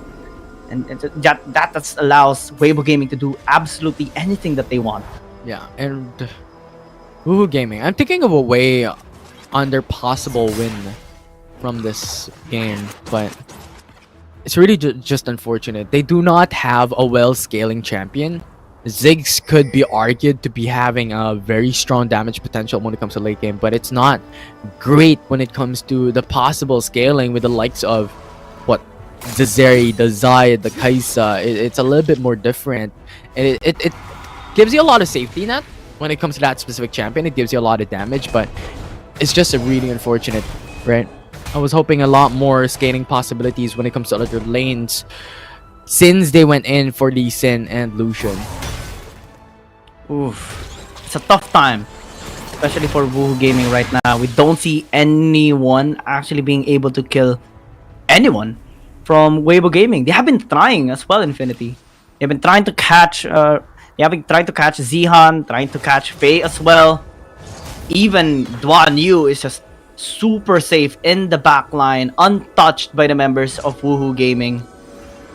And that allows Weibo Gaming to do absolutely anything that they want. Yeah, and Woohoo Gaming, I'm thinking of a way on their possible win from this game, but it's really just unfortunate. They do not have a well-scaling champion. Ziggs could be argued to be having a very strong damage potential when it comes to late game, but it's not great when it comes to the possible scaling with the likes of the Zeri, the Zayed, the Kaisa. It's a little bit more different. It gives you a lot of safety net when it comes to that specific champion. It gives you a lot of damage, but it's just a really unfortunate, right? I was hoping a lot more scaling possibilities when it comes to other lanes since they went in for Lee Sin and Lucian. Oof. It's a tough time, especially for Woohoo Gaming right now. We don't see anyone actually being able to kill anyone from Weibo Gaming. They have been trying as well, Infinity. They've been trying to catch Zihan, trying to catch Faye as well. Even Duan Yu is just super safe in the back line, untouched by the members of Woohoo Gaming.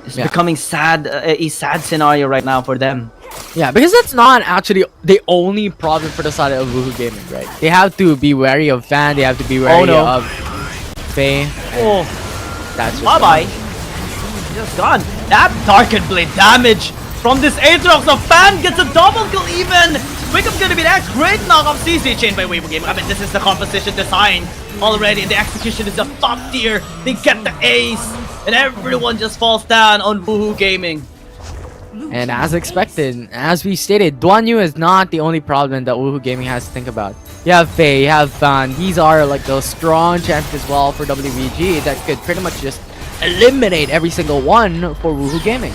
It's becoming a sad scenario right now for them. Yeah, because that's not actually the only problem for the side of Woohoo Gaming, right? They have to be wary of Fan, they have to be wary of Faye. Oh, that's just bye-bye. Just gone. That Darkened Blade damage from this Aatrox of Fan gets a double kill even. Wake Up's gonna be next. Great knock off CC chain by Weibo Gaming. I mean, this is the composition design already, and the execution is just top tier. They get the ace, and everyone just falls down on Woohoo Gaming. And as expected, as we stated, Duan Yu is not the only problem that Woohoo Gaming has to think about. You have Faye, you have Fan. These are like those strong champions as well for WBG that could pretty much just eliminate every single one for Woohoo Gaming.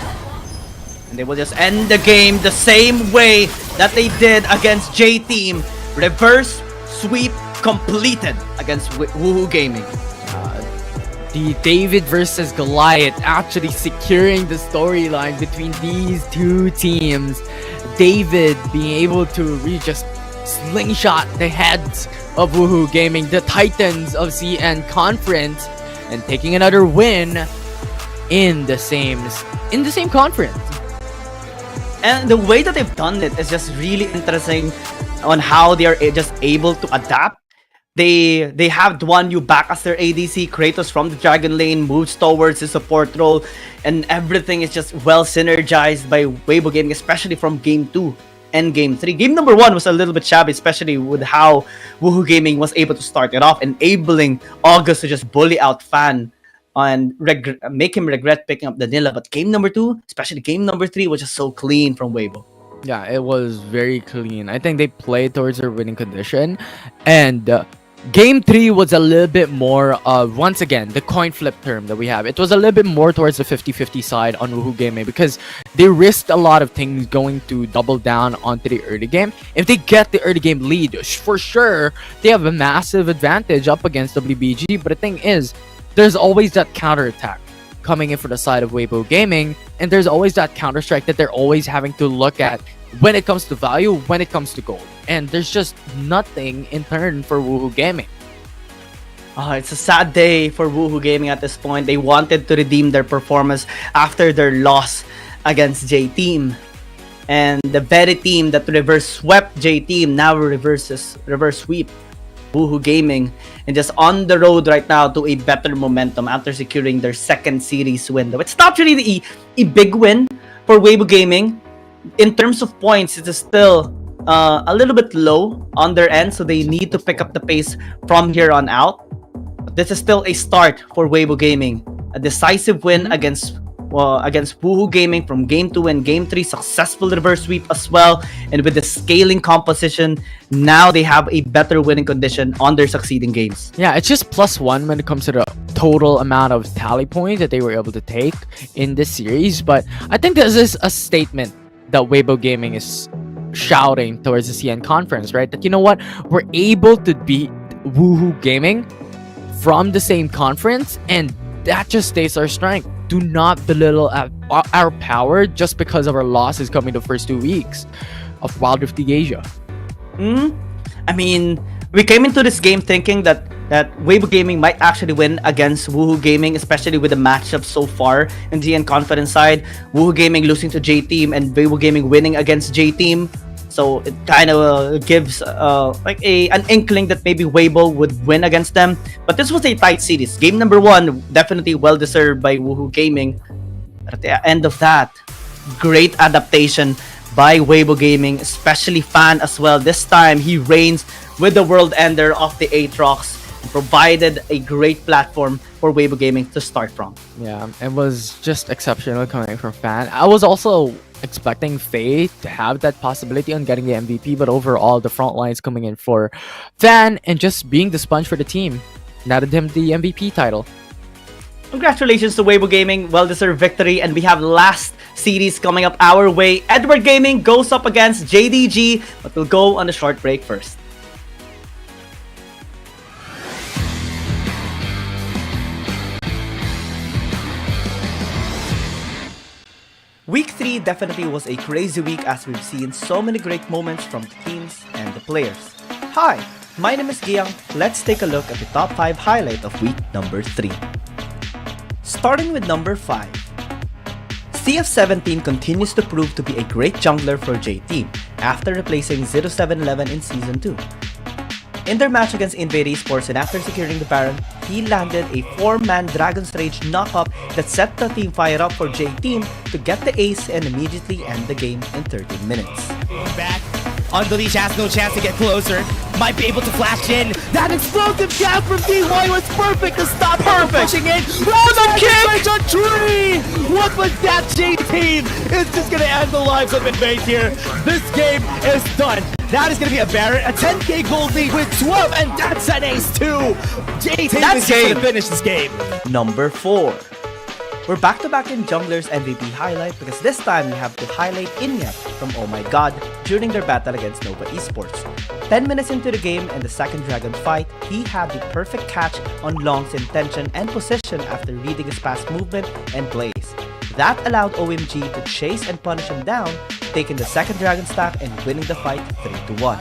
And they will just end the game the same way that they did against J-Team. Reverse sweep completed against Woohoo Gaming. The David versus Goliath actually securing the storyline between these two teams. David being able to really just slingshot the heads of Woohoo Gaming, the Titans of CN Conference, and taking another win in the same conference. And the way that they've done it is just really interesting on how they are just able to adapt. They have Duan Yu back as their ADC. Kratos from the Dragon Lane moves towards the support role, and everything is just well synergized by Weibo Gaming, especially from Game 2 and Game 3. Game number 1 was a little bit shabby, especially with how Woohoo Gaming was able to start it off, enabling August to just bully out Fan and make him regret picking up the Nilla. But game number 2, especially game number 3, was just so clean from Weibo. Yeah, it was very clean. I think they played towards their winning condition, and Game 3 was a little bit more of, once again, the coin flip term that we have. It was a little bit more towards the 50-50 side on Woohoo Gaming because they risked a lot of things going to double down onto the early game. If they get the early game lead, for sure, they have a massive advantage up against WBG. But the thing is, there's always that counterattack coming in for the side of Weibo Gaming, and there's always that counter-strike that they're always having to look at when it comes to value, when it comes to gold. And there's just nothing in turn for Woohoo Gaming. It's a sad day for Woohoo Gaming at this point. They wanted to redeem their performance after their loss against J-Team. And the very team that reverse swept J-Team now reverse sweep Woohoo Gaming, and just on the road right now to a better momentum after securing their second series win. It's not really a big win for Weibo Gaming. In terms of points, it is still a little bit low on their end, so they need to pick up the pace from here on out. But this is still a start for Weibo Gaming. A decisive win against Woohoo Gaming from Game 2 and Game 3. Successful reverse sweep as well. And with the scaling composition, now they have a better winning condition on their succeeding games. Yeah, it's just +1 when it comes to the total amount of tally points that they were able to take in this series. But I think this is a statement that Weibo Gaming is shouting towards the CN Conference, right? That, you know what? We're able to beat Woohoo Gaming from the same conference, and that just stays our strength. Do not belittle our power just because of our losses coming the first 2 weeks of Wild Rift League Asia. I mean, we came into this game thinking that Weibo Gaming might actually win against Woohoo Gaming, especially with the matchup so far in the CN Conference side. Woohoo Gaming losing to J-Team and Weibo Gaming winning against J-Team. So it kind of gives like an inkling that maybe Weibo would win against them. But this was a tight series. Game number 1 definitely well deserved by Woohoo Gaming. But at the end of that, great adaptation by Weibo Gaming, especially Fan as well. This time he reigns with the World Ender of the Aatrox and provided a great platform for Weibo Gaming to start from. Yeah, it was just exceptional coming from Fan. I was also expecting Faye to have that possibility on getting the MVP, but overall the front lines coming in for Fan and just being the sponge for the team netted him the MVP title. Congratulations to Weibo Gaming, well-deserved victory, and we have last series coming up our way. Edward Gaming goes up against JDG, but we'll go on a short break first. Week 3 definitely was a crazy week as we've seen so many great moments from the teams and the players. Hi, my name is Giang. Let's take a look at the top 5 highlight of week number 3. Starting with number 5. CF17 continues to prove to be a great jungler for J-Team after replacing 0711 in Season 2. In their match against Invade Esports and after securing the Baron, he landed a 4-man Dragon's Rage knockup that set the team fire up for J-Team to get the ace and immediately end the game in 13 minutes. Back. Unleash has no chance to get closer. Might be able to flash in. That explosive jab from DY was perfect to stop pushing in. Oh, the kick! On tree! What was that, J-Team? It's just gonna end the lives of Invade here. This game is done. That is gonna be a Baron, a 10k gold lead with 12, and that's an ace too. J-Team is gonna finish this game. Number 4. We're back-to-back in Jungler's MVP highlight because this time we have to highlight Inya from Oh My God during their battle against Nova Esports. 10 minutes into the game and the second dragon fight, he had the perfect catch on Long's intention and position after reading his past movement and plays. That allowed OMG to chase and punish him down, taking the second dragon stack and winning the fight 3-1.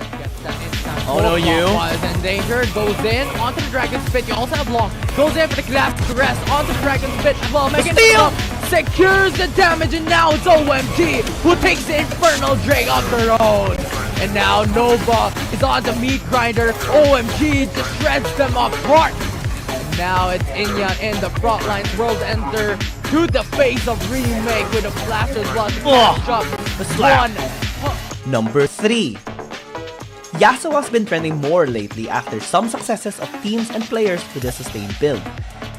Oh no, you was in danger, goes in onto the Dragon's Pit. You also have Long, goes in for the glass rest onto the Dragon's Pit as well, making it up, secures the damage, and now it's OMG who takes the Infernal Drake off their own. And now Nova is on the meat grinder. OMG just shreds them apart. And now it's Inya in the front lines. World Enter to the face of Remake with a flash as well to catch up. Number 3. Yasuo has been trending more lately after some successes of teams and players with a sustained build.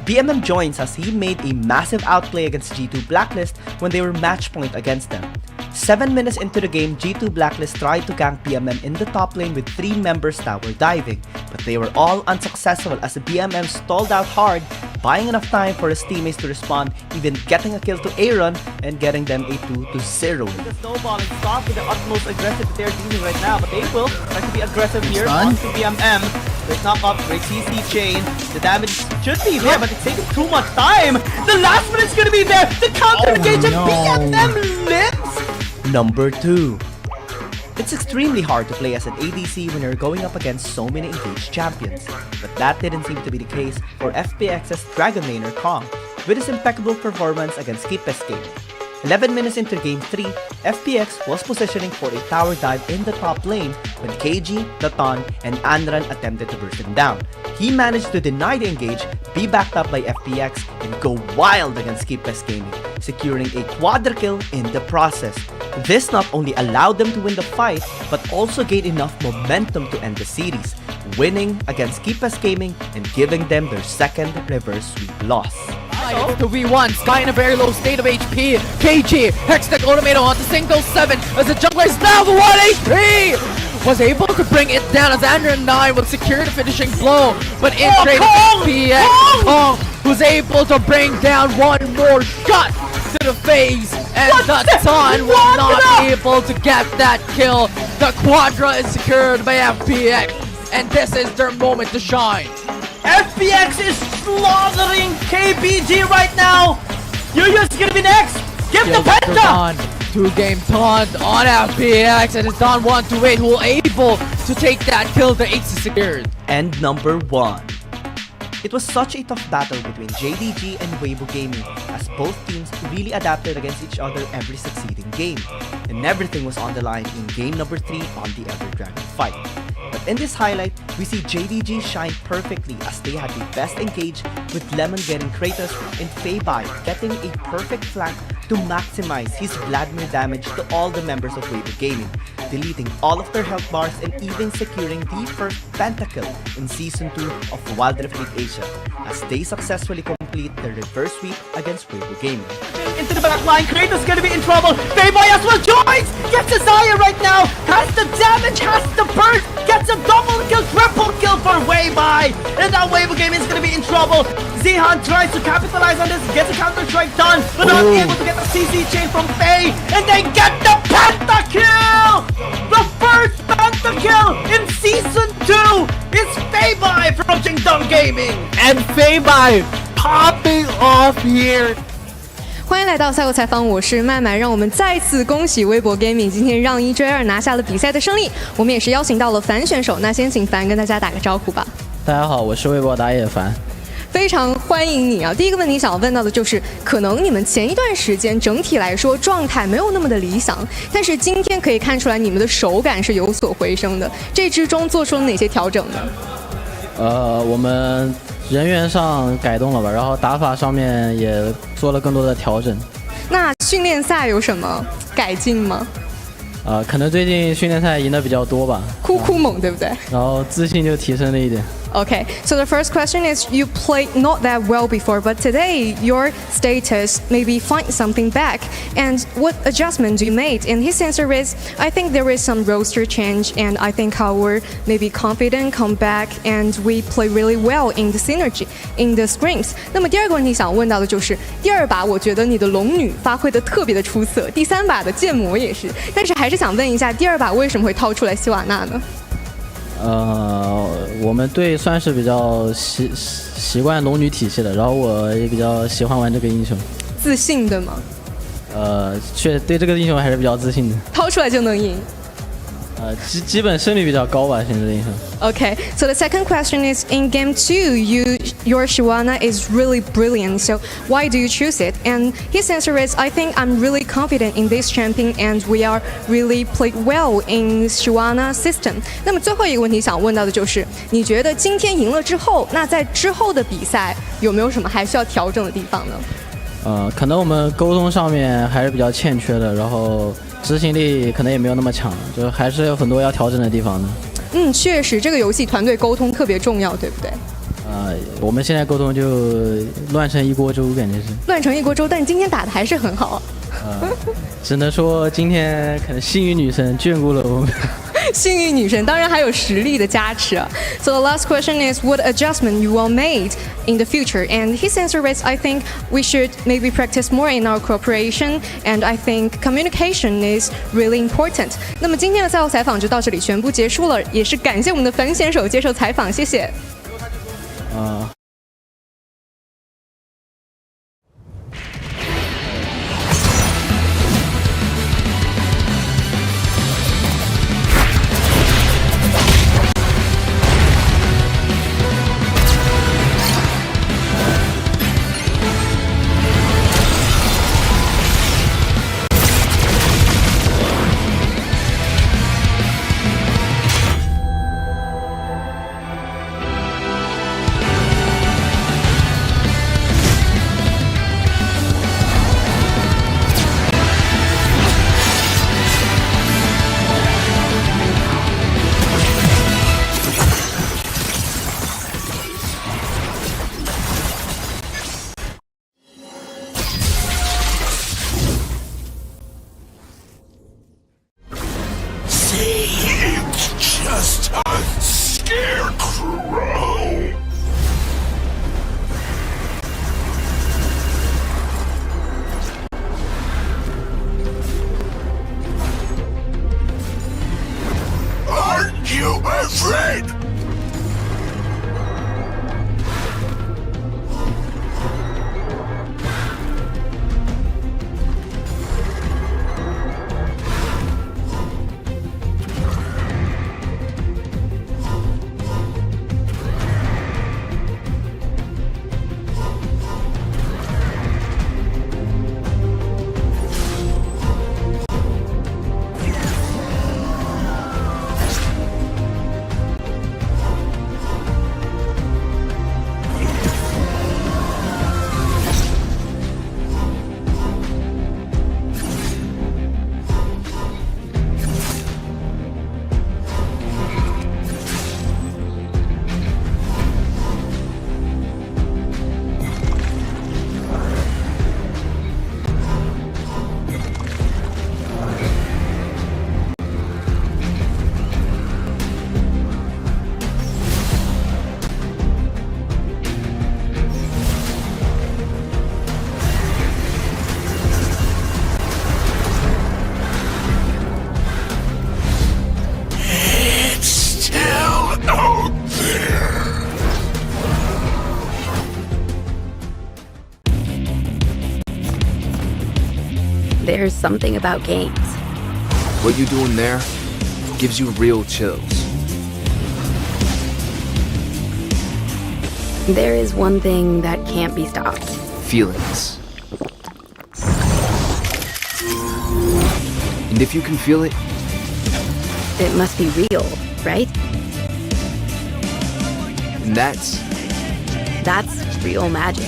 BMM joins as he made a massive outplay against G2 Blacklist when they were match point against them. 7 minutes into the game, G2 Blacklist tried to gank BMM in the top lane with 3 members tower diving, but they were all unsuccessful as the BMM stalled out hard, buying enough time for his teammates to respond, even getting a kill to Aaron and getting them a 2-0. The snowballing stop with the utmost aggressive that they're dealing right now, but they will try to be aggressive here onto BMM. Great knock-up, great CC chain. The damage should be there, but it's taking too much time. The last minute's gonna be there. The counter engage and BMM lives. Number 2. It's extremely hard to play as an ADC when you're going up against so many engaged champions, but that didn't seem to be the case for FPX's Dragon Laner Kong, with his impeccable performance against Keepest Gaming. 11 minutes into Game 3, FPX was positioning for a tower dive in the top lane when KG, Datan, and Anran attempted to burst him down. He managed to deny the engage, be backed up by FPX, and go wild against Keepest Gaming, securing a quadra kill in the process. This not only allowed them to win the fight, but also gained enough momentum to end the series, winning against Keepest Gaming and giving them their second reverse sweep loss. To V1, Sky in a very low state of HP. KG, Hextech Automato onto single 7 as the jungler is now the 1 HP! Was able to bring it down as Andrew 9 would secure the finishing blow, but in trade PX Kong was able to bring down one more shot to the face, and the Ton will not be able to get that kill. The Quadra is secured by FPX, and this is their moment to shine. FPX is slaughtering KBG right now! Yuya's gonna be next! Give the Penta! 2-game taunt on FPX, and it's Don 1-8 who will able to take that kill. The ace is secured. And number 1. It was such a tough battle between JDG and Weibo Gaming as both teams really adapted against each other every succeeding game, and everything was on the line in game number 3 on the Elder Dragon fight. But in this highlight, we see JDG shine perfectly as they had the best engage, with Lemon getting Kratos and Feibai getting a perfect flank to maximize his Vladimir damage to all the members of Weibo Gaming, deleting all of their health bars and even securing the first pentakill in Season 2 of Wild Rift League Asia, as they successfully complete their reverse sweep against Weibo Gaming. Into the back line, Kratos gonna be in trouble. Feibai as well joins! Gets a Xayah right now! Has the damage, has the burst! Gets a double kill, triple kill for Weibai! And now Weibo Gaming is gonna be in trouble. Zihan tries to capitalize on this, gets a counter-strike done, but not able to get the CC chain from Fei, and they get the pentakill! The first pentakill in Season 2 is Feibai from Jingdong Gaming! And Feibai popping off here. 欢迎来到赛后采访，我是麦麦。让我们再次恭喜微博 Gaming 今天让1追2拿下了比赛的胜利。我们也是邀请到了樊选手，那先请樊跟大家打个招呼吧。大家好，我是微博打野樊。非常欢迎你啊！第一个问题想要问到的就是，可能你们前一段时间整体来说状态没有那么的理想，但是今天可以看出来你们的手感是有所回升的。这之中做出了哪些调整呢？我们人员上改动了吧，然后打法上面也做了更多的调整。那训练赛有什么改进吗？可能最近训练赛赢得比较多吧，哭猛，对不对？然后自信就提升了一点。Okay, so the first question is, you played not that well before, but today your status maybe find something back. And what adjustment do you made? And his answer is, I think there is some roster change, and I think our maybe confident come back, and we play really well in the synergy, in the scrims. 那么第二个问题想问到的就是，第二把我觉得你的龙女发挥的特别的出色，第三把的剑魔也是，但是还是想问一下，第二把为什么会掏出来希瓦娜呢？我们队算是比较习惯龙女体系的，然后我也比较喜欢玩这个英雄。自信的吗？对这个英雄还是比较自信的。掏出来就能赢。基本胜率比较高吧，现在的英雄。Okay, so the second question is, in game 2, your Shyvana is really brilliant, so why do you choose it? And his answer is, I think I'm really confident in this champion, and we are really played well in Shyvana system. 那么最后一个问题想问到的就是，你觉得今天赢了之后，那在之后的比赛有没有什么还需要调整的地方呢？可能我们沟通上面还是比较欠缺的，然后执行力可能也没有那么强，就还是有很多要调整的地方的。确实，这个游戏团队沟通特别重要，对不对？我们现在沟通就乱成一锅粥，感觉是乱成一锅粥，但是今天打的还是很好。只能说今天可能幸运女神眷顾了我们。幸运女神当然还有实力的加持啊。So the last question is, what adjustment you will made in the future? And his answer is, I think we should maybe practice more in our cooperation, and I think communication is really important. 那么今天的赛后采访就到这里全部结束了，也是感谢我们的樊选手接受采访，谢谢。There's something about games. What you doing there gives you real chills. There is one thing that can't be stopped. Feelings. And if you can feel it, it must be real, right? And that's real magic.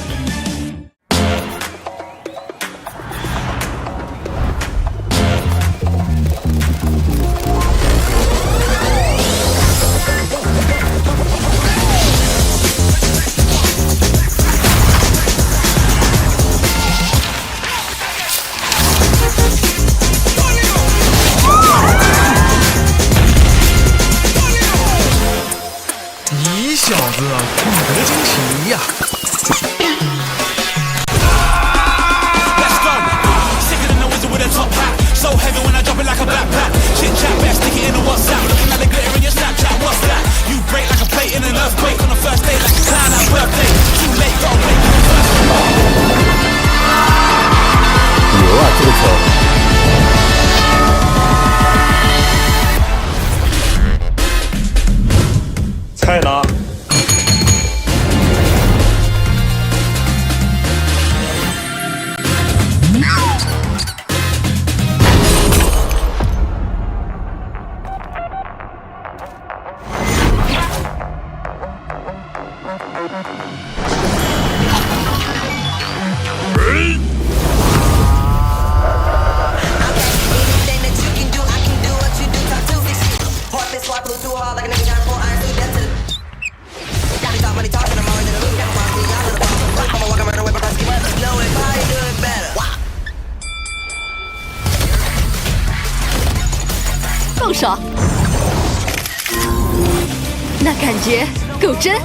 那感觉够真，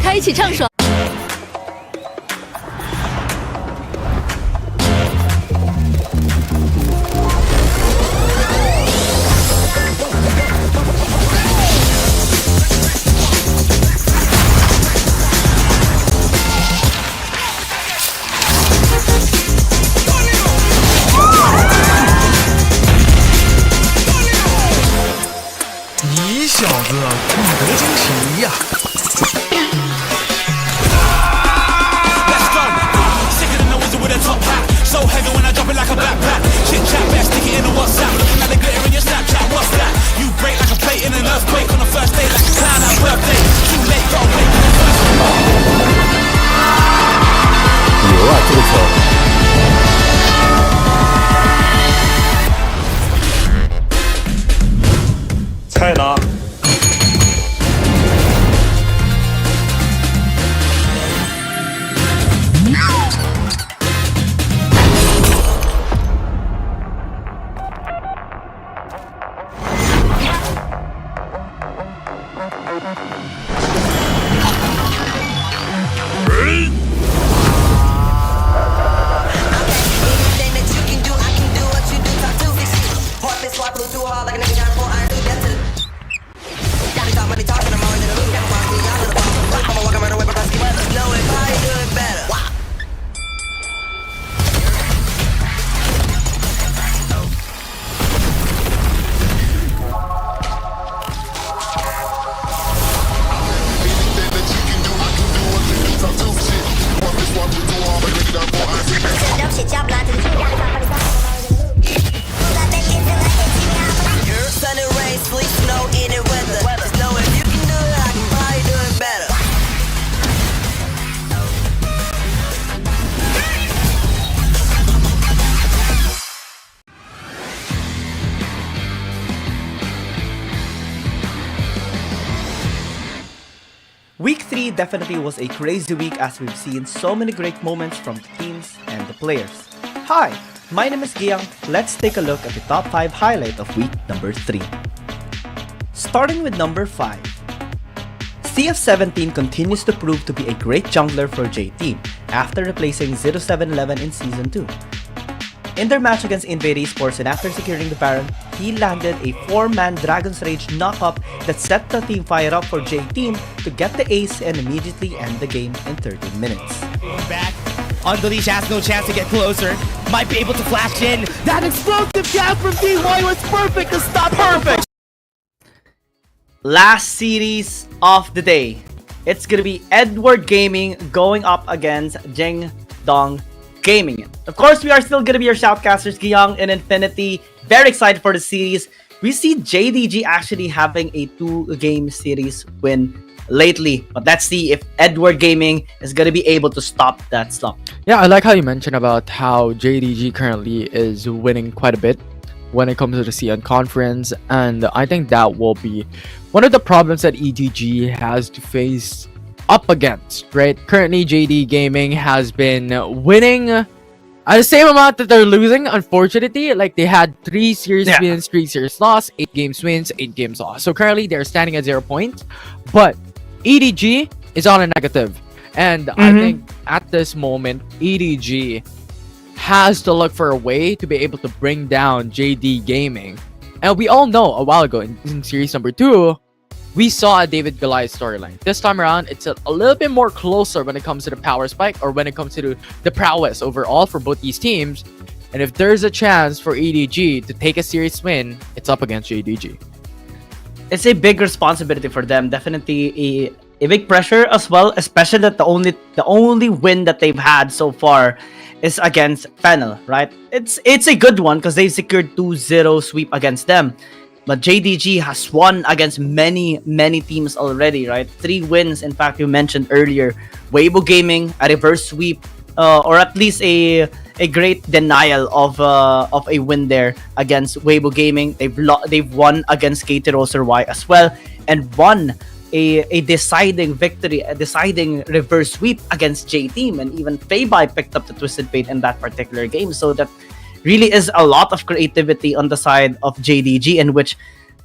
开启畅爽。你小子不得惊奇呀！Let's go. Sicker than the wizard with a top hat. So heavy when I drop it like a backpack. Chit chat, better stick it in a WhatsApp. Looking at the glitter in your Snapchat. What's that? You break like a plate in an earthquake on the first day, like a clown at birthday. Too late, gotta wait for the first one. 牛啊，这个球！菜呢？Week 3 definitely was a crazy week as we've seen so many great moments from the teams and the players. Hi, my name is Giang. Let's take a look at the top 5 highlight of week number 3. Starting with number 5. CF17 continues to prove to be a great jungler for J-Team after replacing 0711 in Season 2. In their match against Invade Esports and after securing the Baron, he landed a 4-man Dragon's Rage knock-up that set the team fire up for J-Team to get the ace and immediately end the game in 13 minutes. Back Unleash has no chance to get closer. Might be able to flash in. That explosive jab from DY was perfect to stop. Perfect! Last series of the day. It's gonna be Edward Gaming going up against Jing Dong Gaming. Of course, we are still gonna be your shoutcasters, Giyang and Infinity. Very excited for the series. We see JDG actually having a 2-game series win lately, but let's see if Edward Gaming is gonna be able to stop that slump. Yeah, I like how you mentioned about how JDG currently is winning quite a bit when it comes to the CN conference, and I think that will be one of the problems that EDG has to face up against, right? Currently, JD Gaming has been winning at the same amount that they're losing, unfortunately. Like, they had 3 series wins, 3 series loss, 8 games wins, 8 games loss. So currently, they're standing at 0 points, but EDG is on a negative. And I think at this moment, EDG has to look for a way to be able to bring down JD Gaming. And we all know a while ago in series number 2, we saw a David Goliath storyline. This time around, it's a little bit more closer when it comes to the power spike or when it comes to the prowess overall for both these teams. And if there's a chance for EDG to take a series win, it's up against JDG. It's a big responsibility for them. Definitely a big pressure as well, especially that the only win that they've had so far is against Fennel, right? It's a good one because they've secured 2-0 sweep against them. But JDG has won against many teams already, right? 3 wins, in fact, you mentioned earlier. Weibo Gaming, a reverse sweep, or at least a great denial of a win there against Weibo Gaming. They've won against Cateroser Y as well, and won a deciding victory, a deciding reverse sweep against J-Team, and even Feibai picked up the Twisted Fate in that particular game. So that really is a lot of creativity on the side of JDG, in which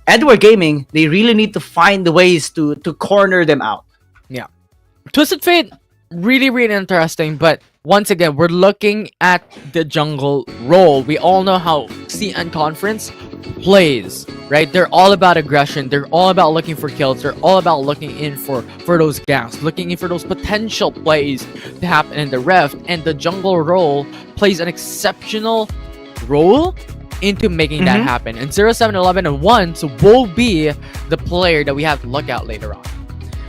Edward Gaming, they really need to find the ways to corner them out. Yeah. Twisted Fate, really interesting, but once again, we're looking at the jungle role. We all know how CN Conference plays, right? They're all about aggression. They're all about looking for kills. They're all about looking in for those gaps, looking in for those potential plays to happen in the Rift. And the jungle role plays an exceptional role into making that happen. And 0711 and 1 will be the player that we have to look at later on.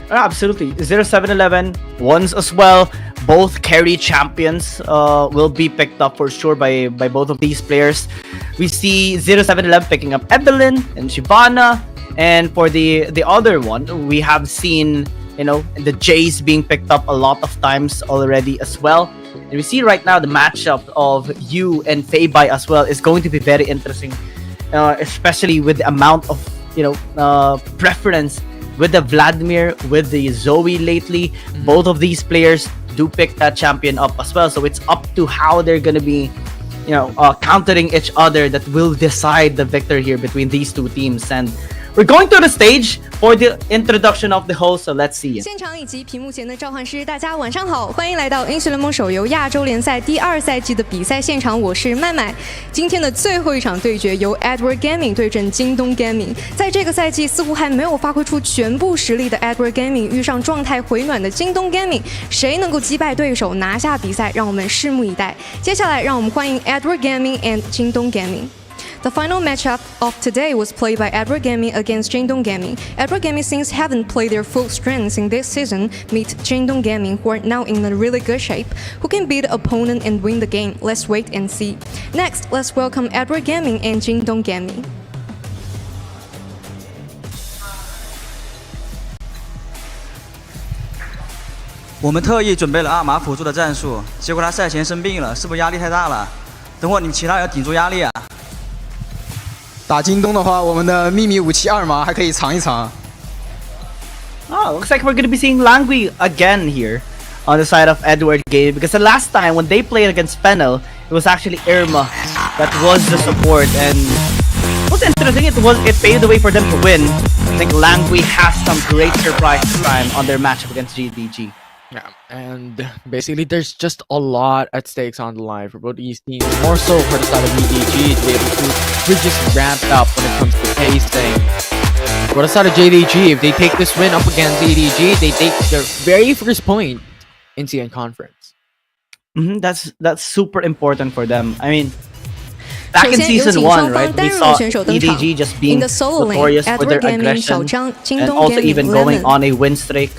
Absolutely. 0711, ones as well. Both carry champions will be picked up for sure by both of these players. We see 0711 picking up Evelyn and Shyvana. And for the other one, we have seen, the Jays being picked up a lot of times already as well. And we see right now the matchup of Yu and Feibai as well is going to be very interesting, especially with the amount of preference with the Vladimir, with the Zoe lately. Both of these players do pick that champion up as well, so it's up to how they're gonna be countering each other that will decide the victor here between these two teams. And we're going to the stage for the introduction of the host, so let's see it. 现场以及屏幕前的召唤师，大家晚上好，欢迎来到英雄联盟手游亚洲联赛第2赛季的比赛现场，我是麦麦。今天的最后一场对决由 Edward Gaming 对阵京东 Gaming。在这个赛季似乎还没有发挥出全部实力的 Edward Gaming 遇上状态回暖的京东 Gaming， 谁能够击败对手拿下比赛，让我们拭目以待。接下来让我们欢迎 Edward Gaming and 京东 Gaming。The final matchup of today was played by Edward Gaming against Jingdong Gaming. Edward Gaming since haven't played their full strengths in this season meet Jingdong Gaming, who are now in a really good shape, who can beat the opponent and win the game. Let's wait and see. Next, let's welcome Edward Gaming and Jingdong Gaming. 我们特意准备了阿玛辅助的战术，结果他赛前生病了，是不是压力太大了？等会儿你们其他人要顶住压力啊！打京东的话，我们的秘密武器二麻还可以藏一藏。Looks like we're gonna be seeing Langui again here on the side of Edward Gaming, because the last time when they played against Fennel, it was actually Irma that was the support, and what's interesting, it paved the way for them to win. I think Langui has some great surprise this time on their matchup against JDG. Yeah, and basically there's just a lot at stakes on the line for both these teams, more so for the side of EDG to be able to really just ramp up when it comes to pacing. For the side of JDG, if they take this win up against EDG, they take their very first point in CN Conference. That's super important for them. I mean, back in 首先有 season 请 one, 双 right, 方单 we 人 saw 路选手登场。 EDG just In being the solo lane, notorious for their Edward Gaming 小 aggression 张、京 and 东 also Gaming even going Lemon。 on a win streak.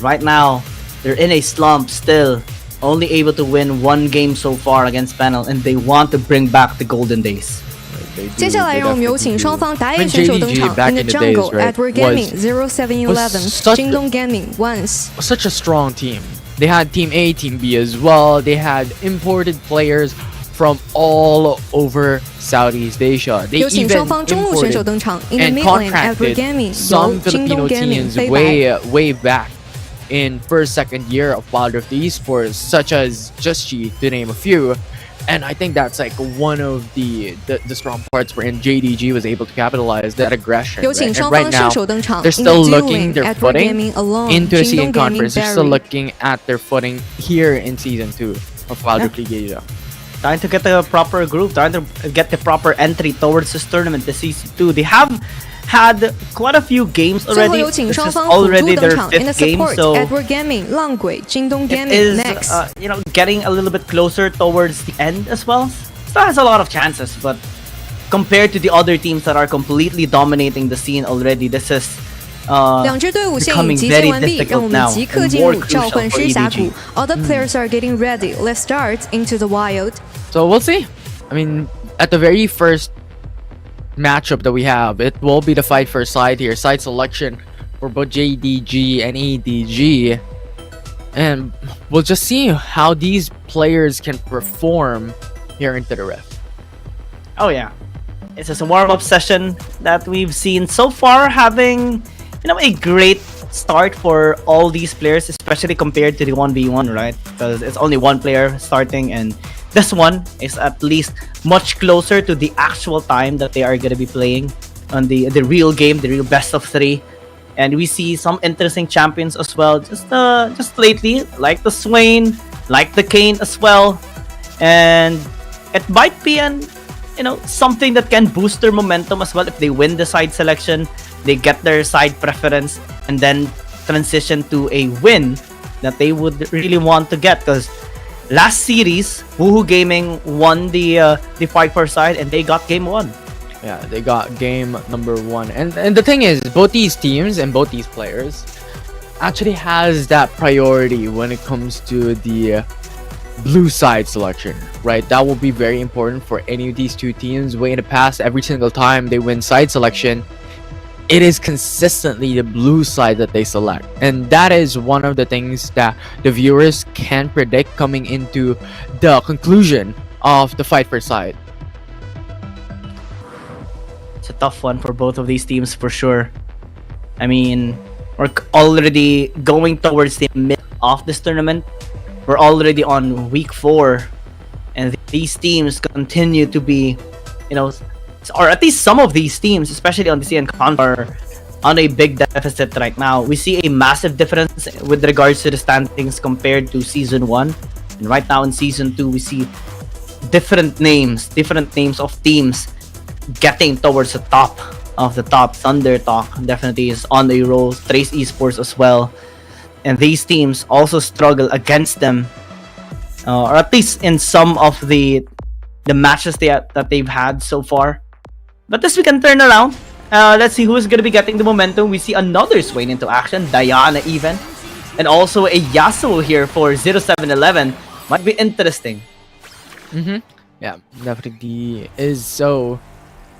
Right now, they're in a slump still, only able to win one game so far against Panel, and they want to bring back the golden days. 接下来让我们有请双方打野选手登场。In the jungle, Edward Gaming 0711, 京东 Gaming once. Such a strong team. They had Team A, Team B as well. They had imported players from all over Southeast Asia. They 有请 even 双方中路选手 imported 登场。In the and mid lane, Edward contracted Gaming 由 some 京东 Filipino Gaming teams 飞白。 way back in first, second year of Wild Rift Esports, such as JDG, to name a few. And I think that's like one of the strong parts wherein JDG was able to capitalize that aggression. 有请 Right? 双 And right 方 now, 射手登场。 they're In the still duo looking lane, their Edward footing Gaming alone, into the京 season 东 Gaming conference. They're still Barry。 looking at their footing here in season 2 of Wild Rift League Asia. Trying to get the proper group, trying to get the proper entry towards this tournament this season 2. They have had quite a few games 最后 already. 有请 This 双 is 方辅助 already 登 their 场。In the fifth game, support, so Edward Gaming 浪鬼，京东 it Gaming is next。 getting a little bit closer towards the end as well. Still has a lot of chances, but compared to the other teams that are completely dominating the scene already, this is 两支队伍现已 becoming 集结 very 完毕，让我 difficult 们 now 即刻 and 进 more 入召 crucial 唤 for 师峡谷 EDG.。 All the players are getting ready. Let's start into the wild. So we'll see. I mean, at the very first matchup that we have, it will be the fight for side here. Side selection for both JDG and EDG. And we'll just see how these players can perform here into the Rift. Oh yeah, it's just a warm-up session that we've seen so far, having a great start for all these players, especially compared to the 1v1, right? Because it's only one player starting, and this one is at least much closer to the actual time that they are going to be playing on the real game, the real best of 3. And we see some interesting champions as well, just lately, like the Swain, like the Kane as well. And it might be something that can boost their momentum as well if they win the side selection, they get their side preference, and then transition to a win that they would really want to get. Because last series, Woohoo Gaming won the fight for side, and they got game 1. Yeah, they got game number 1. And the thing is, both these teams and both these players actually has that priority when it comes to the blue side selection, right? That will be very important for any of these two teams. Way in the past, every single time they win side selection, it is consistently the blue side that they select. And that is one of the things that the viewers can predict coming into the conclusion of the fight for side. It's a tough one for both of these teams for sure. I mean, we're already going towards the mid of this tournament. We're already on week 4, and these teams continue to be, or at least some of these teams, especially on the CN Conf, are on a big deficit right now. We see a massive difference with regards to the standings compared to Season 1. And right now in Season 2, we see different names of teams getting towards the top of the top. Thunder Talk definitely is on a roll. Trace Esports as well. And these teams also struggle against them, or at least in some of the matches that they've had so far. But this we can turn around. Let's see who is going to be getting the momentum. We see another Swain into action, Diana even, and also a Yasuo here for 0711. Might be interesting. Yeah, definitely is so.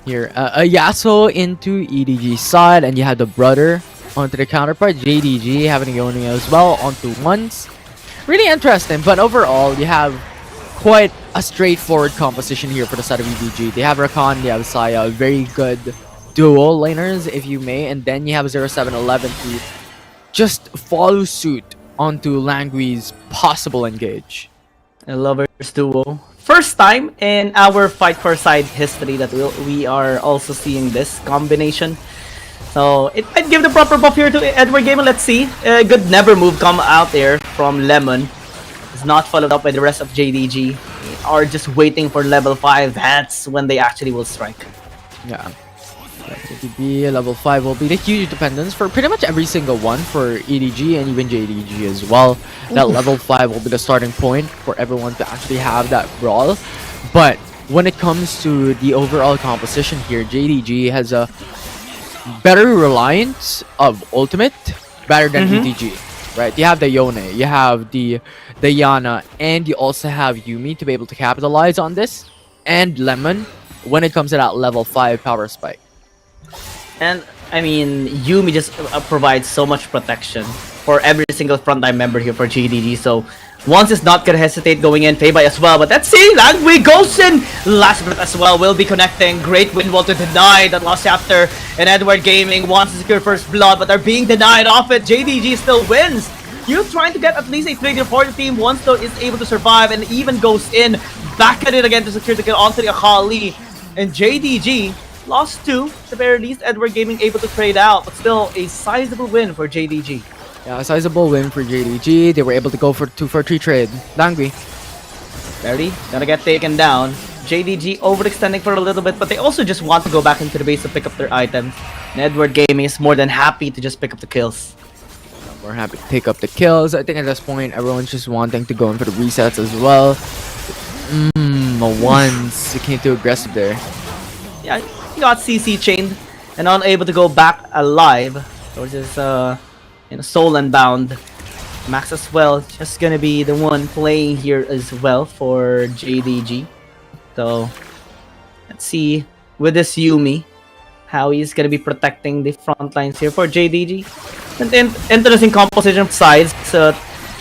Here, a Yasuo into EDG side, and you have the brother onto the counterpart, JDG having Ioni as well onto ones. Really interesting, but overall, you have quite a straightforward composition here for the side of EDG. They have Rakan, they have Saya, very good dual laners, if you may, and then you have 0711 to just follow suit onto Langui's possible engage. A lovers duo. First time in our fight for side history that we are also seeing this combination. So it might give the proper buff here to Edward Gaming. Let's see. A good never move come out there from Lemon. It's not followed up by the rest of JDG. They are just waiting for level 5. That's when they actually will strike. Yeah. RTB, level 5 will be the huge dependence for pretty much every single one for EDG and even JDG as well. That level 5 will be the starting point for everyone to actually have that brawl. But when it comes to the overall composition here, JDG has a better reliance of ultimate better than EDG, right? You have the Yone, you have the Yana, and you also have Yumi to be able to capitalize on this, and Lemon when it comes to that level 5 power spike. And I mean, Yumi just provides so much protection for every single frontline member here for JDG. So once is not gonna hesitate going in, Feibai as well. But let's see, Langui goes in. Last breath as well will be connecting. Great wind wall to deny that last chapter. And Edward Gaming wants to secure first blood, but they're being denied off it. JDG still wins. You trying to get at least a 3 for the team. Once though is able to survive and even goes in, back at it again to secure the kill onto the Akali. And JDG lost 2. At the very least, Edward Gaming able to trade out, but still a sizable win for JDG. Yeah, a sizable win for JDG. They were able to go for 2 for 3 trade. Langui. Barely gonna get taken down. JDG overextending for a little bit, but they also just want to go back into the base to pick up their items. And Edward Gaming is more than happy to just pick up the kills. We're happy to pick up the kills. I think at this point, everyone's just wanting to go in for the resets as well. Once it came too aggressive there. Yeah, he got CC chained and unable to go back alive. Towards his soul unbound. Max as well, just gonna be the one playing here as well for JDG. So let's see with this Yumi how he's gonna be protecting the front lines here for JDG. And interesting composition of sides. So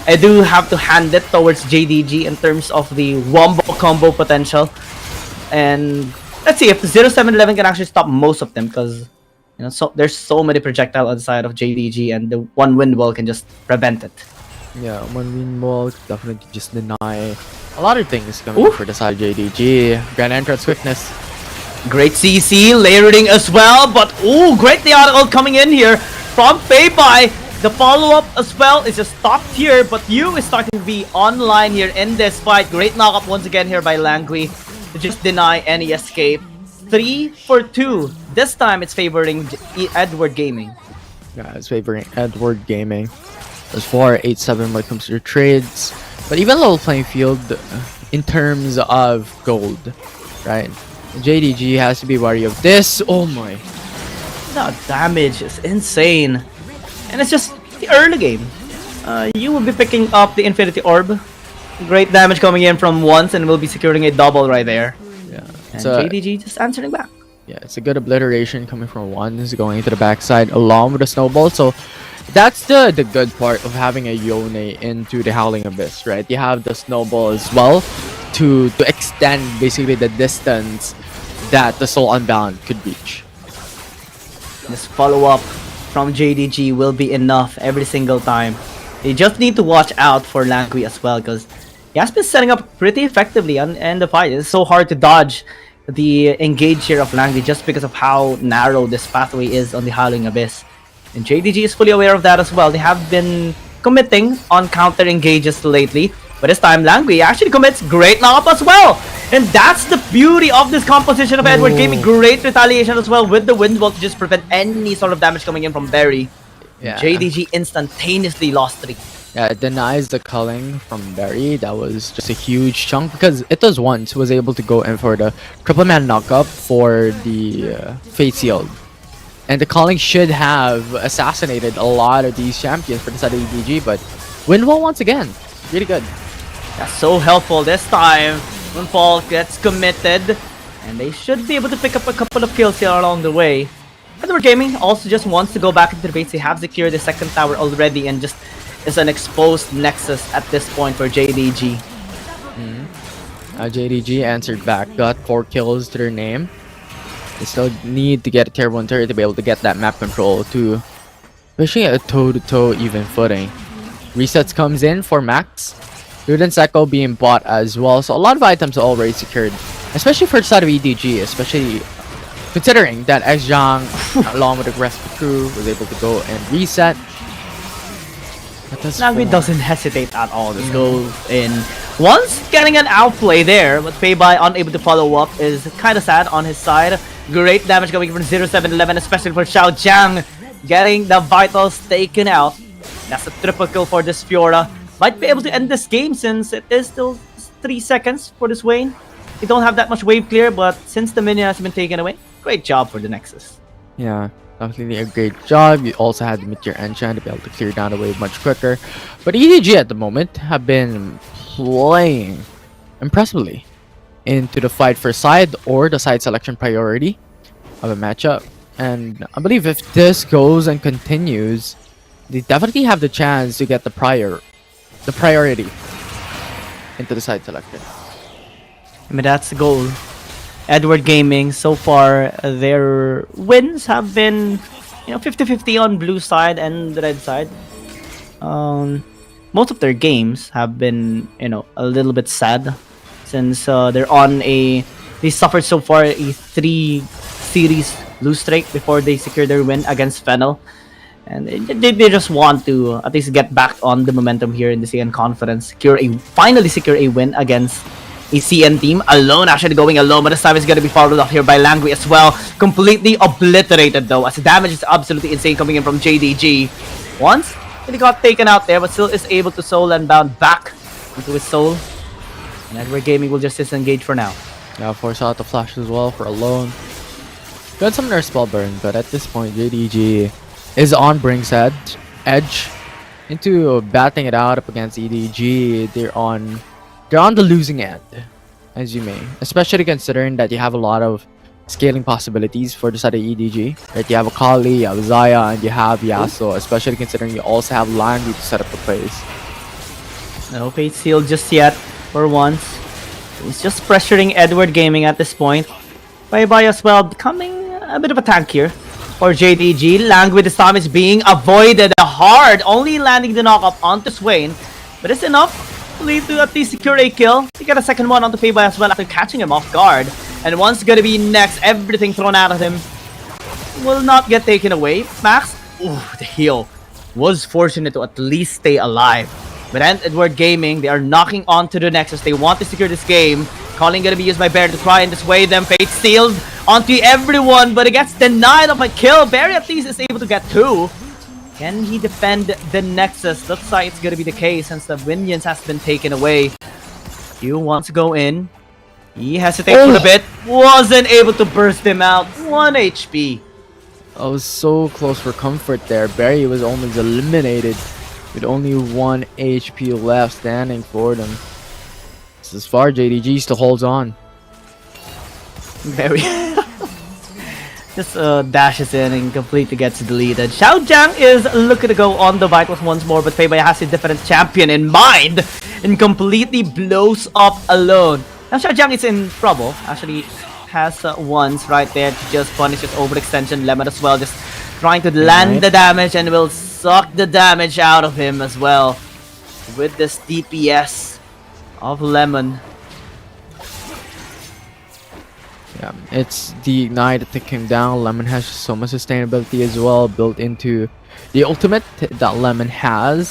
I do have to hand it towards JDG in terms of the wombo combo potential. And let's see if 0711 can actually stop most of them, because there's so many projectile on the side of JDG, and the one wind wall can just prevent it. Yeah, one wind wall definitely just deny a lot of things coming for the side of JDG. Grand entrance quickness. Great CC layering as well, but great Theatrical coming in here from Feibai. The follow-up as well is just stopped here, but Yu is starting to be online here in this fight. Great knock-up once again here by Langui to just deny any escape. 3 for 2. This time it's favoring Edward Gaming. Yeah, it's favoring Edward Gaming. There's 4-8-7 when it comes to the trades. But even level playing field in terms of gold, right? JDG has to be wary of this. Oh my. The damage is insane. And it's just the early game. You will be picking up the Infinity Orb. Great damage coming in from once, and will be securing a double right there. Yeah. And JDG just answering back. Yeah, it's a good obliteration coming from Ones going into the backside along with the snowball. So that's the good part of having a Yone into the Howling Abyss, right? You have the snowball as well to extend basically the distance that the Soul Unbound could reach. This follow-up from JDG will be enough every single time. You just need to watch out for Langui as well, because he has been setting up pretty effectively in the fight. It's so hard to dodge the engage here of Langui just because of how narrow this pathway is on the Howling Abyss. And JDG is fully aware of that as well. They have been committing on counter engages lately, but this time Langui actually commits great knock-up as well. And that's the beauty of this composition of Edward Gaming. Great retaliation as well with the wind wall to just prevent any sort of damage coming in from Barry. Yeah. JDG instantaneously lost 3. Yeah, it denies the culling from Barry. That was just a huge chunk because it was able to go in for the triple man knockup for the Fate Sealed. And the culling should have assassinated a lot of these champions for the side of EDG, but Windwall once again, really good. That's so helpful this time. Windfall gets committed, and they should be able to pick up a couple of kills here along the way. Edward Gaming also just wants to go back into the base. They have secured the second tower already, and just is an exposed nexus at this point for JDG. JDG answered back, got 4 kills to their name. They still need to get a tier 1 turret to be able to get that map control to pushing a toe-to-toe even footing. Resets comes in for Max. Luden Seko being bought as well, so a lot of items are already secured, especially for the side of EDG, especially considering that Xjang along with the rest of the crew was able to go and reset. Langui doesn't hesitate at all. Just goes in. Once getting an outplay there, but Feibai unable to follow up is kind of sad on his side. Great damage coming from 0711, especially for Xiao Jiang. Getting the vitals taken out. That's a triple kill for this Fiora. Might be able to end this game since it is still 3 seconds for this Wayne. You don't have that much wave clear, but since the minion has been taken away, great job for the Nexus. Yeah, definitely a great job. You also had the Meteor Enchant to be able to clear down the wave much quicker. But EDG at the moment have been playing impressively into the fight for side or the side selection priority of a matchup. And I believe if this goes and continues, they definitely have the chance to get the priority into the side selection. I mean, that's the goal. Edward Gaming, so far, their wins have been, 50-50 on blue side and the red side. Most of their games have been, a little bit sad since they're on they suffered so far a 3-series lose streak before they secure their win against Fennel. And they just want to at least get back on the momentum here in the CN Conference. Finally secure a win against a CN team. Alone, actually going alone, but this time it's going to be followed up here by Langui as well. Completely obliterated though, as the damage is absolutely insane coming in from JDG. Once, he got taken out there, but still is able to soul and bound back into his soul. And Edward Gaming will just disengage for now. Yeah, force out the flash as well for alone. Got some nurse spell burn, but at this point, JDG is on Brink's edge into batting it out up against EDG. They're on the losing end, as you may, especially considering that you have a lot of scaling possibilities for the side of EDG. Right, you have Akali, you have Zaya, and you have Yasuo, especially considering you also have Langui to set up the plays. No Fate Seal just yet, for once. He's just pressuring Edward Gaming at this point. Bye-bye as well, becoming a bit of a tank here for JDG. Langui this time is being avoided hard, only landing the knock-up onto Swain. But it's enough to at least secure a kill. He got a second one onto Payboy as well after catching him off guard. And one's gonna be next, everything thrown out of him will not get taken away. Max, the heal was fortunate to at least stay alive. But then Edward Gaming, they are knocking onto the Nexus. They want to secure this game. Calling gonna be used by Barry to try and dissuade them. Fate sealed onto everyone, but it gets denied of a kill. Barry at least is able to get 2. Can he defend the Nexus? Looks like it's gonna be the case since the minions has been taken away. Q wants to go in. He hesitates for a bit. Wasn't able to burst him out. 1 HP. I was so close for comfort there. Barry was almost eliminated with only 1 HP left standing for them. As far, JDG still holds on. Barry just dashes in and completely gets deleted. Xiao Jiang is looking to go on the Vitals once more, but Payboy has a different champion in mind and completely blows up alone. Now Xiao Jiang is in trouble. Actually has ones right there to just punish his overextension. Lemon as well, just trying to land the damage and will suck the damage out of him as well with this DPS of Lemon. Yeah, it's the Ignite that took him down. Lemon has so much sustainability as well built into the ultimate that Lemon has.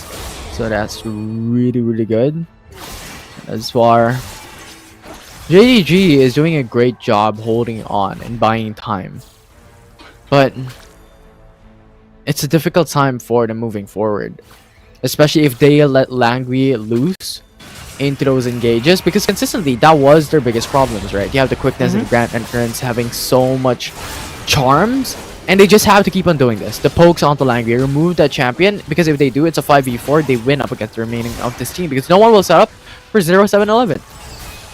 So that's really, really good. As far, JDG is doing a great job holding on and buying time. But it's a difficult time for them moving forward. Especially if they let Langui loose into those engages, because consistently that was their biggest problems, right? You have the quickness and the grand entrance having so much charms, and they just have to keep on doing this. The pokes onto Langui, remove that champion, because if they do, it's a 5v4. They win up against the remaining of this team because no one will set up for 0-7-11.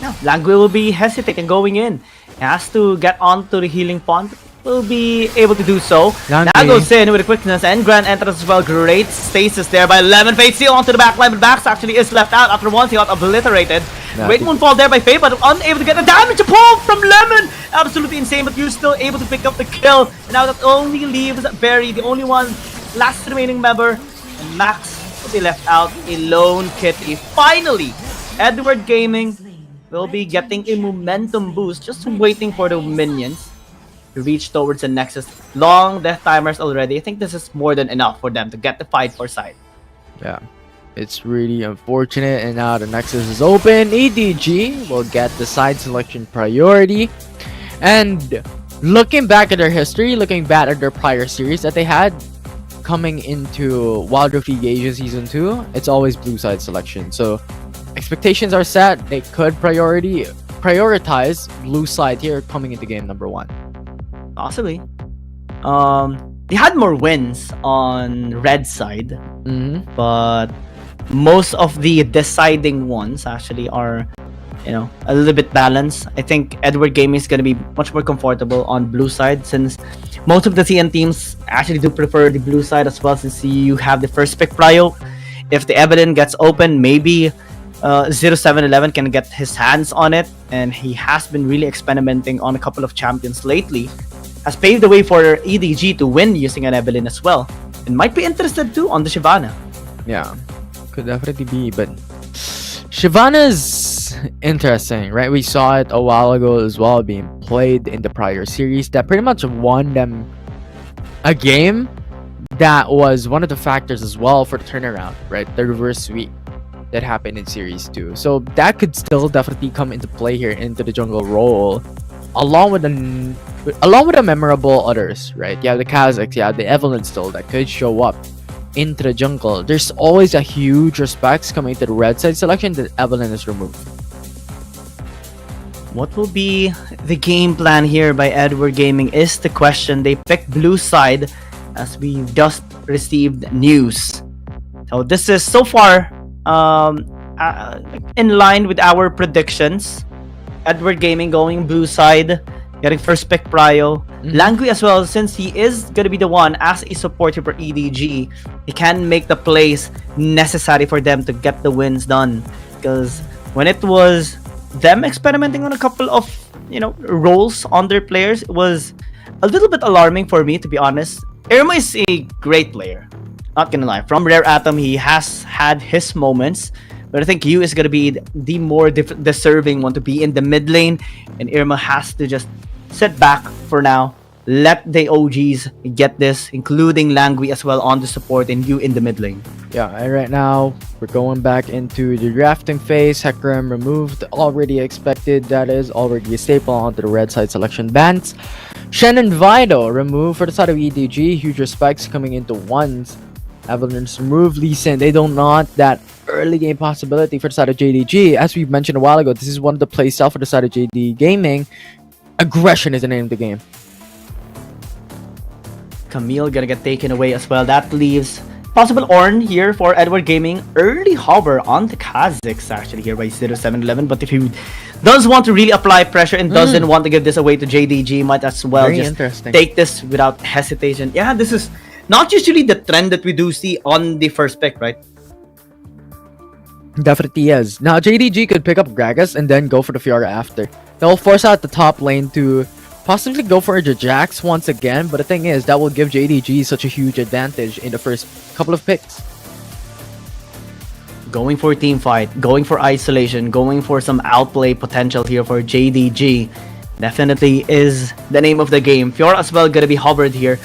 No, Langui will be hesitating going in. He has to get onto the healing pond. Will be able to do so. Now goes in with the quickness and grand entrance as well. Great stasis there by Lemon. Fate Seal onto the back line, but Bax actually is left out after once he got obliterated. Great moonfall there by Faye, but unable to get the damage pull from Lemon. Absolutely insane, but you're still able to pick up the kill. And now that only leaves Barry, the only one last remaining member. And Max will be left out. A lone kitty. Finally, Edward Gaming will be getting a momentum boost, just waiting for the minions to reach towards the Nexus. Long death timers already. I think this is more than enough for them to get the fight for side. Yeah, it's really unfortunate, and now the Nexus is open. EDG will get the side selection priority, and looking back at their history, looking back at their prior series that they had coming into WBG Season 2, it's always blue side selection. So expectations are set. They could prioritize blue side here coming into game number 1. Possibly. They had more wins on red side, but most of the deciding ones actually are, a little bit balanced. I think Edward Gaming is going to be much more comfortable on blue side, since most of the CN teams actually do prefer the blue side as well, since you have the first pick prio. If the Evelyn gets open, maybe 0711 can get his hands on it, and he has been really experimenting on a couple of champions lately. Has paved the way for EDG to win using an Evelyn as well, and might be interested too on the Shyvana. Yeah, could definitely be, but Shyvana's interesting, right? We saw it a while ago as well, being played in the prior series that pretty much won them a game. That was one of the factors as well for the turnaround, right? The reverse sweep that happened in Series 2. So that could still definitely come into play here into the jungle role, along with the memorable others, right? You have the Kazakhs, you have the Evelyn still that could show up into the jungle. There's always a huge respect coming to the red side selection that Evelyn is removed. What will be the game plan here by Edward Gaming is the question. They picked blue side as we just received news. So this is so far in line with our predictions. Edward Gaming going blue side, getting first pick prio. Langui as well, since he is going to be the one as a supporter for EDG, he can make the plays necessary for them to get the wins done. Because when it was them experimenting on a couple of roles on their players, it was a little bit alarming for me, to be honest. Irma is a great player, not gonna lie. From Rare Atom, he has had his moments, but I think Yu is gonna be the more deserving one to be in the mid lane, and Irma has to just sit back for now, let the OGs get this, including Langui as well on the support, and Yu in the mid lane. Yeah, and right now we're going back into the drafting phase. Hecarim removed, already expected. That is already a staple onto the red side selection bans. Shen and Vido removed for the side of EDG. Huge respects coming into ones. Evelyn's removed. Lee Sin, they don't want that early game possibility for the side of JDG. As we mentioned a while ago, this is one of the play style for the side of JD Gaming. Aggression is the name of the game. Camille gonna get taken away as well. That leaves possible Ornn here for Edward Gaming. Early hover on the Kazakhs actually here by 0711. But if he does want to really apply pressure and doesn't want to give this away to JDG, might as well just take this without hesitation. Yeah, this is not usually the trend that we do see on the first pick, right? Definitely is. Now JDG could pick up Gragas and then go for the Fiora after. They'll force out the top lane to possibly go for the Jax once again, but the thing is that will give JDG such a huge advantage in the first couple of picks. Going for team fight, going for isolation, going for some outplay potential here for JDG. Definitely is the name of the game. Fiora as well gonna be hovered here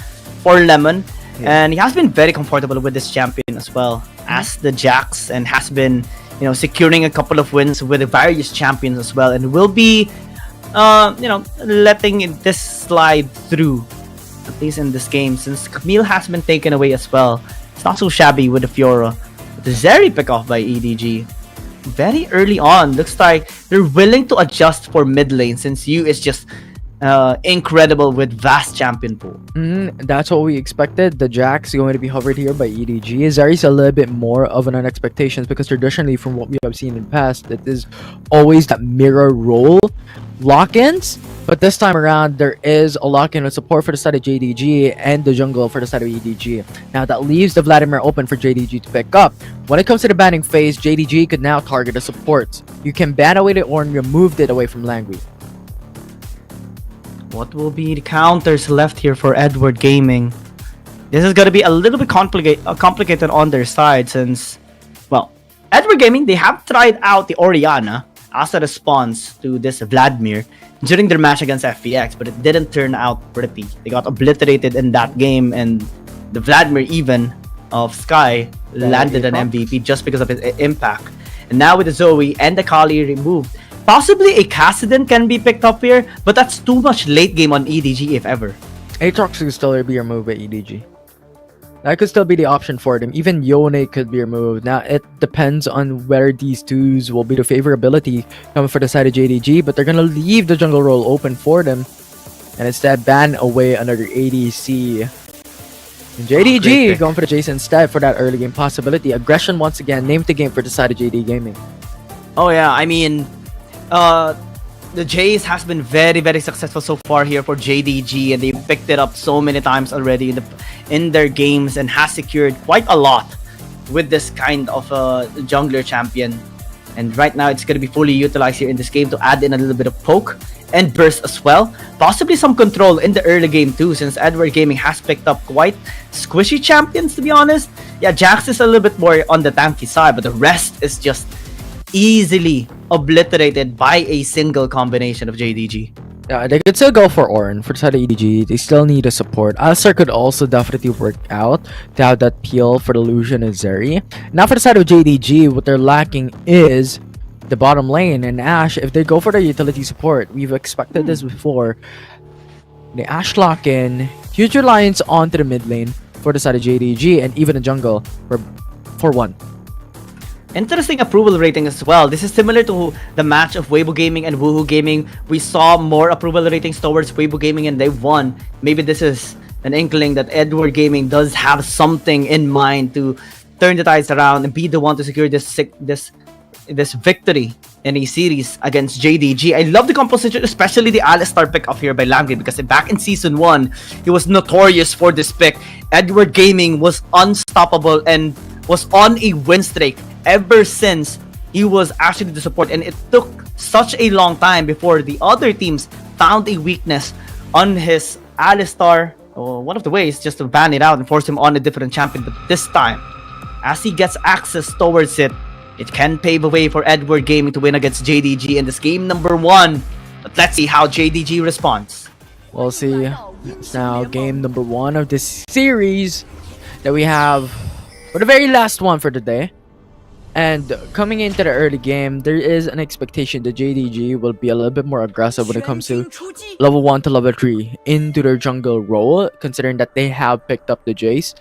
for Lemon. And he has been very comfortable with this champion as well as the Jax, and has been securing a couple of wins with various champions as well, and will be letting this slide through, at least in this game, since Camille has been taken away as well. It's not so shabby with the Fiora. The Zeri pick off by EDG very early on. Looks like they're willing to adjust for mid lane, since Yu is just incredible with vast champion pool. That's what we expected. The Jax going to be hovered here by EDG. Zeri's a little bit more of an expectations, because traditionally from what we have seen in the past, it is always that mirror role lock-ins, but this time around there is a lock-in with support for the side of JDG and the jungle for the side of EDG. Now that leaves the Vladimir open for JDG to pick up. When it comes to the banning phase, JDG could now target the supports. You can ban away the Ornn, removed it away from Langui. What will be the counters left here for Edward Gaming? This is going to be a little bit complicated on their side, since, well, Edward Gaming, they have tried out the Orianna as a response to this Vladimir during their match against FPX, but it didn't turn out pretty. They got obliterated in that game, and the Vladimir even of Sky landed an MVP just because of his impact. And now with the Zoe and the Kali removed, Possibly a Kassadin can be picked up here, but that's too much late game on EDG if ever. Aatrox could still be removed by EDG. That could still be the option for them. Even Yone could be removed. Now, it depends on whether these twos will be the favorability coming for the side of JDG, but they're going to leave the jungle role open for them and instead ban away another ADC. And JDG going for the Jason instead for that early game possibility. Aggression once again, named the game for the side of JD Gaming. Oh yeah, I mean, the Jace has been very, very successful so far here for JDG, and they picked it up so many times already in their games and has secured quite a lot with this kind of jungler champion. And right now, it's going to be fully utilized here in this game to add in a little bit of poke and burst as well. Possibly some control in the early game too, since Edward Gaming has picked up quite squishy champions, to be honest. Yeah, Jax is a little bit more on the tanky side, but the rest is just easily obliterated by a single combination of JDG. Yeah, they could still go for Ornn for the side of EDG. They still need a support. Alistar could also definitely work out to have that peel for the Lucian and Zeri. Now for the side of JDG, what they're lacking is the bottom lane. And Ashe, if they go for the utility support, we've expected this before. The Ashe lock in, huge reliance onto the mid lane for the side of JDG and even the jungle for one. Interesting approval rating as well. This is similar to the match of Weibo Gaming and Woohoo Gaming. We saw more approval ratings towards Weibo Gaming and they won. Maybe this is an inkling that Edward Gaming does have something in mind to turn the tides around and be the one to secure this victory in a series against JDG. I love the composition, especially the Alistar pick up here by Langley, because back in Season 1, he was notorious for this pick. Edward Gaming was unstoppable and was on a win streak ever since he was actually the support, and it took such a long time before the other teams found a weakness on his Alistar. One of the ways just to ban it out and force him on a different champion, but this time, as he gets access towards it, it can pave the way for Edward Gaming to win against JDG in this game number 1. But let's see how JDG responds. We'll see. It's now game number 1 of this series that we have for the very last one for today. And coming into the early game, there is an expectation that JDG will be a little bit more aggressive when it comes to level 1 to level 3 into their jungle role, considering that they have picked up the Jace.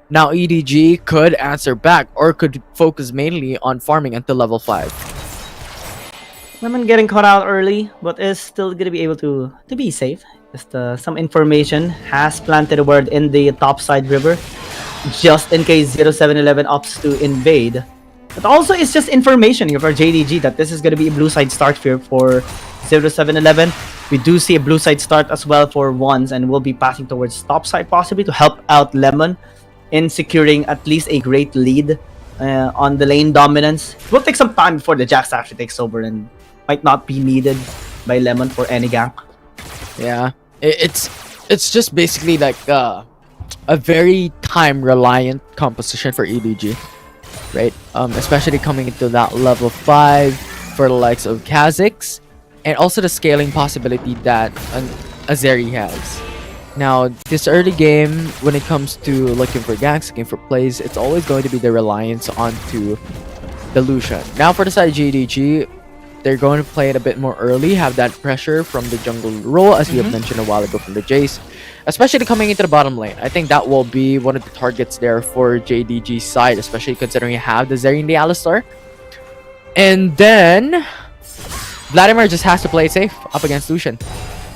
Now EDG could answer back or could focus mainly on farming until level 5. Lemon getting caught out early, but is still going to be able to be safe. Just some information has planted a word in the top side river, just in case 0711 opts to invade. But also, it's just information here for JDG that this is going to be a blue side start here for 0711. We do see a blue side start as well for ones, and we'll be passing towards top side possibly to help out Lemon in securing at least a great lead on the lane dominance. It will take some time before the Jax actually takes over and might not be needed by Lemon for any gank. Yeah, it's just basically like a very time reliant composition for EDG. Right, especially coming into that level 5 for the likes of Kha'Zix, and also the scaling possibility that Azeri has. Now, this early game, when it comes to looking for ganks, looking for plays, it's always going to be the reliance onto the Lucian. Now, for the side of JDG, they're going to play it a bit more early, have that pressure from the jungle role, as we have mentioned a while ago from the Jace, especially coming into the bottom lane. I think that will be one of the targets there for JDG's side, especially considering you have the Zeri and the Alistar. And then Vladimir just has to play it safe up against Lucian.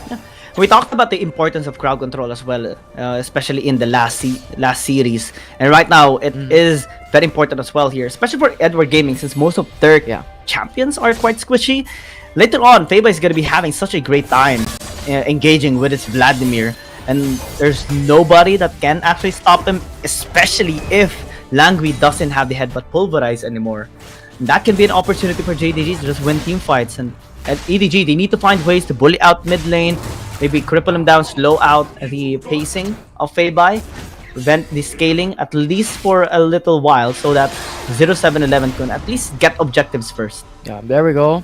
Yeah. We talked about the importance of crowd control as well, especially in the last series. And right now, it is very important as well here, especially for Edward Gaming, since most of their champions are quite squishy. Later on, Feba is going to be having such a great time engaging with its Vladimir. And there's nobody that can actually stop him, especially if Langui doesn't have the headbutt pulverize anymore. And that can be an opportunity for JDG to just win team fights. And at EDG, they need to find ways to bully out mid lane, maybe cripple him down, slow out the pacing of Feibai, prevent the scaling at least for a little while so that 0711 can at least get objectives first. Yeah, there we go.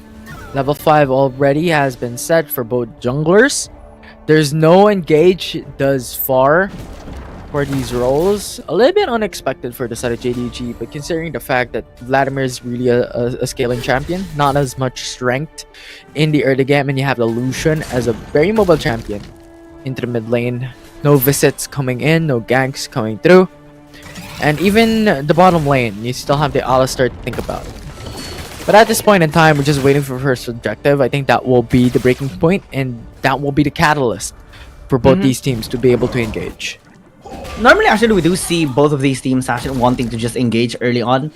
Level 5 already has been set for both junglers. There's no engage thus far for these roles. A little bit unexpected for the side of JDG, but considering the fact that Vladimir is really a scaling champion, not as much strength in the early game, and you have the Lucian as a very mobile champion into the mid lane. No visits coming in, no ganks coming through. And even the bottom lane, you still have the Alistar to think about. But at this point in time, we're just waiting for first objective. I think that will be the breaking point, and that will be the catalyst for both these teams to be able to engage. Normally, actually, we do see both of these teams actually wanting to just engage early on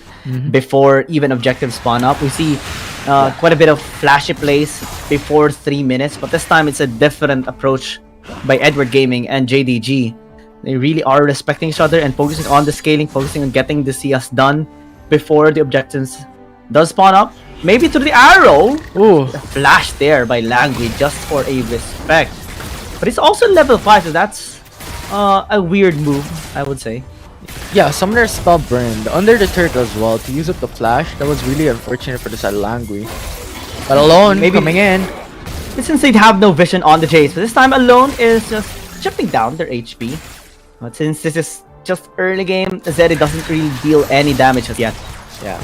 before even objectives spawn up. We see quite a bit of flashy plays before 3 minutes, but this time it's a different approach by Edward Gaming and JDG. They really are respecting each other and focusing on the scaling, focusing on getting the CS done before the objectives does spawn up. Maybe through the arrow. Ooh. The flash there by Langui just for a respect. But it's also level 5, so that's a weird move, I would say. Yeah, Summoner spell burned under the turret as well to use up the flash. That was really unfortunate for the side of Langui. But Alone coming in. Since they have no vision on the Jace, but this time Alone is just chipping down their HP. But since this is just early game, Zeri doesn't really deal any damage as yet. Yeah.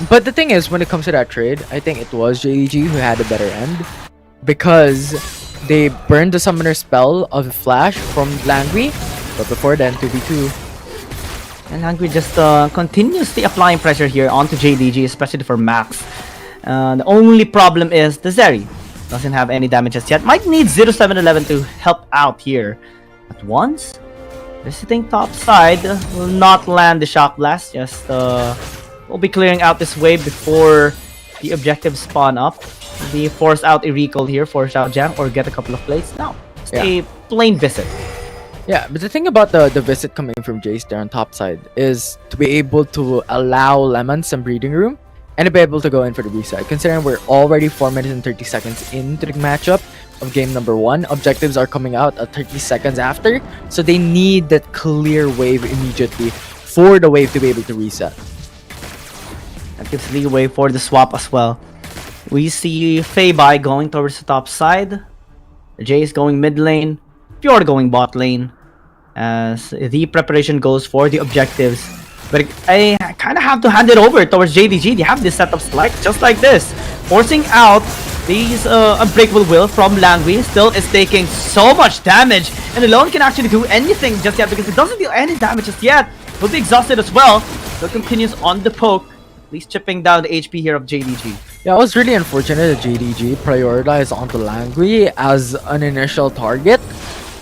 But the thing is, when it comes to that trade, I think it was JDG who had a better end. Because they burned the Summoner spell of Flash from Langui. But before then, 2v2. And Langui just continuously applying pressure here onto JDG, especially for Max. The only problem is the Zeri doesn't have any damages yet. Might need 0711 to help out here. At once, visiting top side will not land the Shock Blast. Just we'll be clearing out this wave before the objectives spawn up. Be force out a recall here for Xiaojiang or get a couple of plays. No, it's a plain visit. Yeah, but the thing about the visit coming from Jace there on top side is to be able to allow Lemon some breathing room and to be able to go in for the reset. Considering we're already 4 minutes and 30 seconds into the matchup of game number 1, objectives are coming out at 30 seconds after, so they need that clear wave immediately for the wave to be able to reset. That gives leeway for the swap as well. We see Feibai going towards the top side, Jace going mid lane, Fjord going bot lane, as the preparation goes for the objectives. But I kind of have to hand it over towards JDG. They have this setups just like this, forcing out these Unbreakable Will from Langui. Still is taking so much damage, and Alone can actually do anything just yet because it doesn't deal any damage just yet. Will be exhausted as well. Still continues on the poke, at least chipping down the HP here of JDG. Yeah, it was really unfortunate that JDG prioritized onto Langui as an initial target.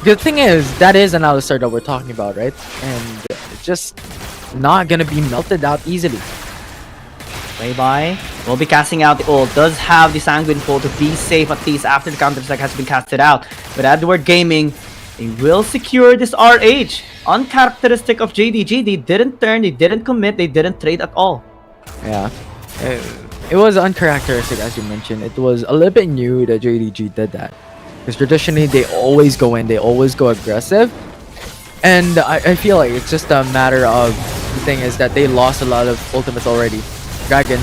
The thing is, that is an Alistar that we're talking about, right? And it's just not gonna be melted out easily. Feibai will be casting out the ult. Does have the Sanguine Pull to be safe at least after the counter-attack has been casted out. But Edward Gaming, they will secure this RH. Uncharacteristic of JDG, they didn't turn, they didn't commit, they didn't trade at all. Yeah. It was uncharacteristic, as you mentioned. It was a little bit new that JDG did that. Because traditionally, they always go in, they always go aggressive. And I feel like it's just a matter of, the thing is that they lost a lot of ultimates already. Dragon.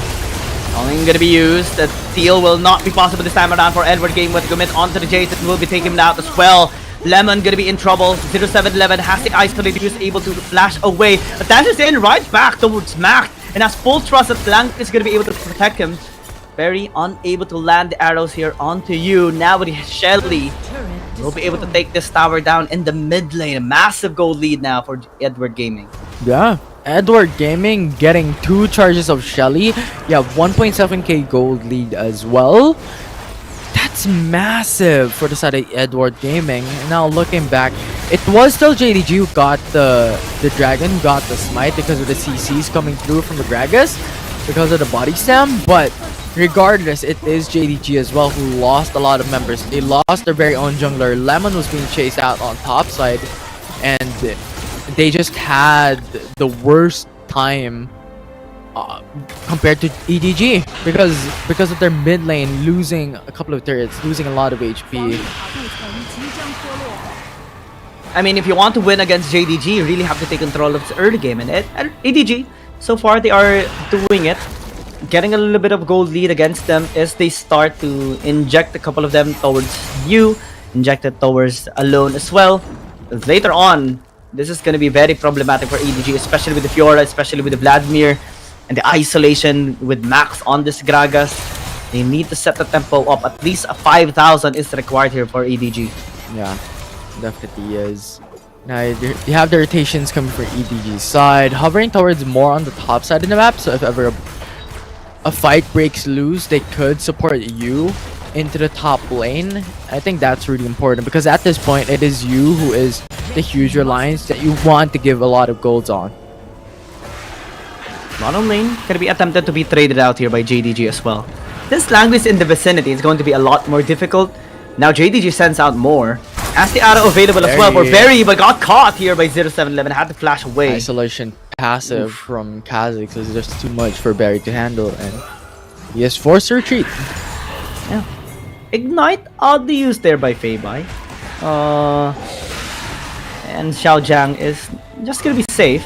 Only gonna be used. The steal will not be possible this time around for Edward Game with commit onto the Jace. It will be taken out as well. Lemon gonna be in trouble. 0711 has the isolate. He was able to flash away. But that is in right back towards Mac. And has full trust that Blank is gonna be able to protect him. Very unable to land the arrows here onto you. Now with Shelly, will be able to take this tower down in the mid lane. A massive goal lead now for Edward Gaming. Yeah. Edward Gaming getting 2 charges of Shelly. You have 1.7k gold lead as well. That's massive for the side of Edward Gaming. Now looking back, it was still JDG who got the dragon, who got the smite because of the CCs coming through from the Gragas, because of the body slam. But regardless, it is JDG as well who lost a lot of members. They lost their very own jungler. Lemon was being chased out on top side, and they just had the worst time compared to EDG because of their mid lane losing a couple of turrets, losing a lot of HP. I mean, if you want to win against JDG, you really have to take control of this early game. And EDG, so far they are doing it. Getting a little bit of gold lead against them as they start to inject a couple of them towards you, inject it towards Alone as well. Later on, this is going to be very problematic for EDG, especially with the Fiora, especially with the Vladimir, and the isolation with Max on this Gragas. They need to set the tempo up. At least a 5,000 is required here for EDG. Yeah, definitely is. Now you have the rotations coming for EDG's side, hovering towards more on the top side of the map. So if ever a fight breaks loose, they could support you into the top lane. I think that's really important because at this point, it is you who is the huge reliance that you want to give a lot of golds on. Bottom lane gonna be attempted to be traded out here by JDG as well. Since Language is in the vicinity, it's going to be a lot more difficult. Now JDG sends out more. As the arrow available as well for Berry, but got caught here by 0711. Had to flash away. Isolation passive from Kha'Zix is just too much for Berry to handle, and he is forced to retreat. Yeah. Ignite oddly used there by Feibai. And Xiao Jiang is just gonna be safe.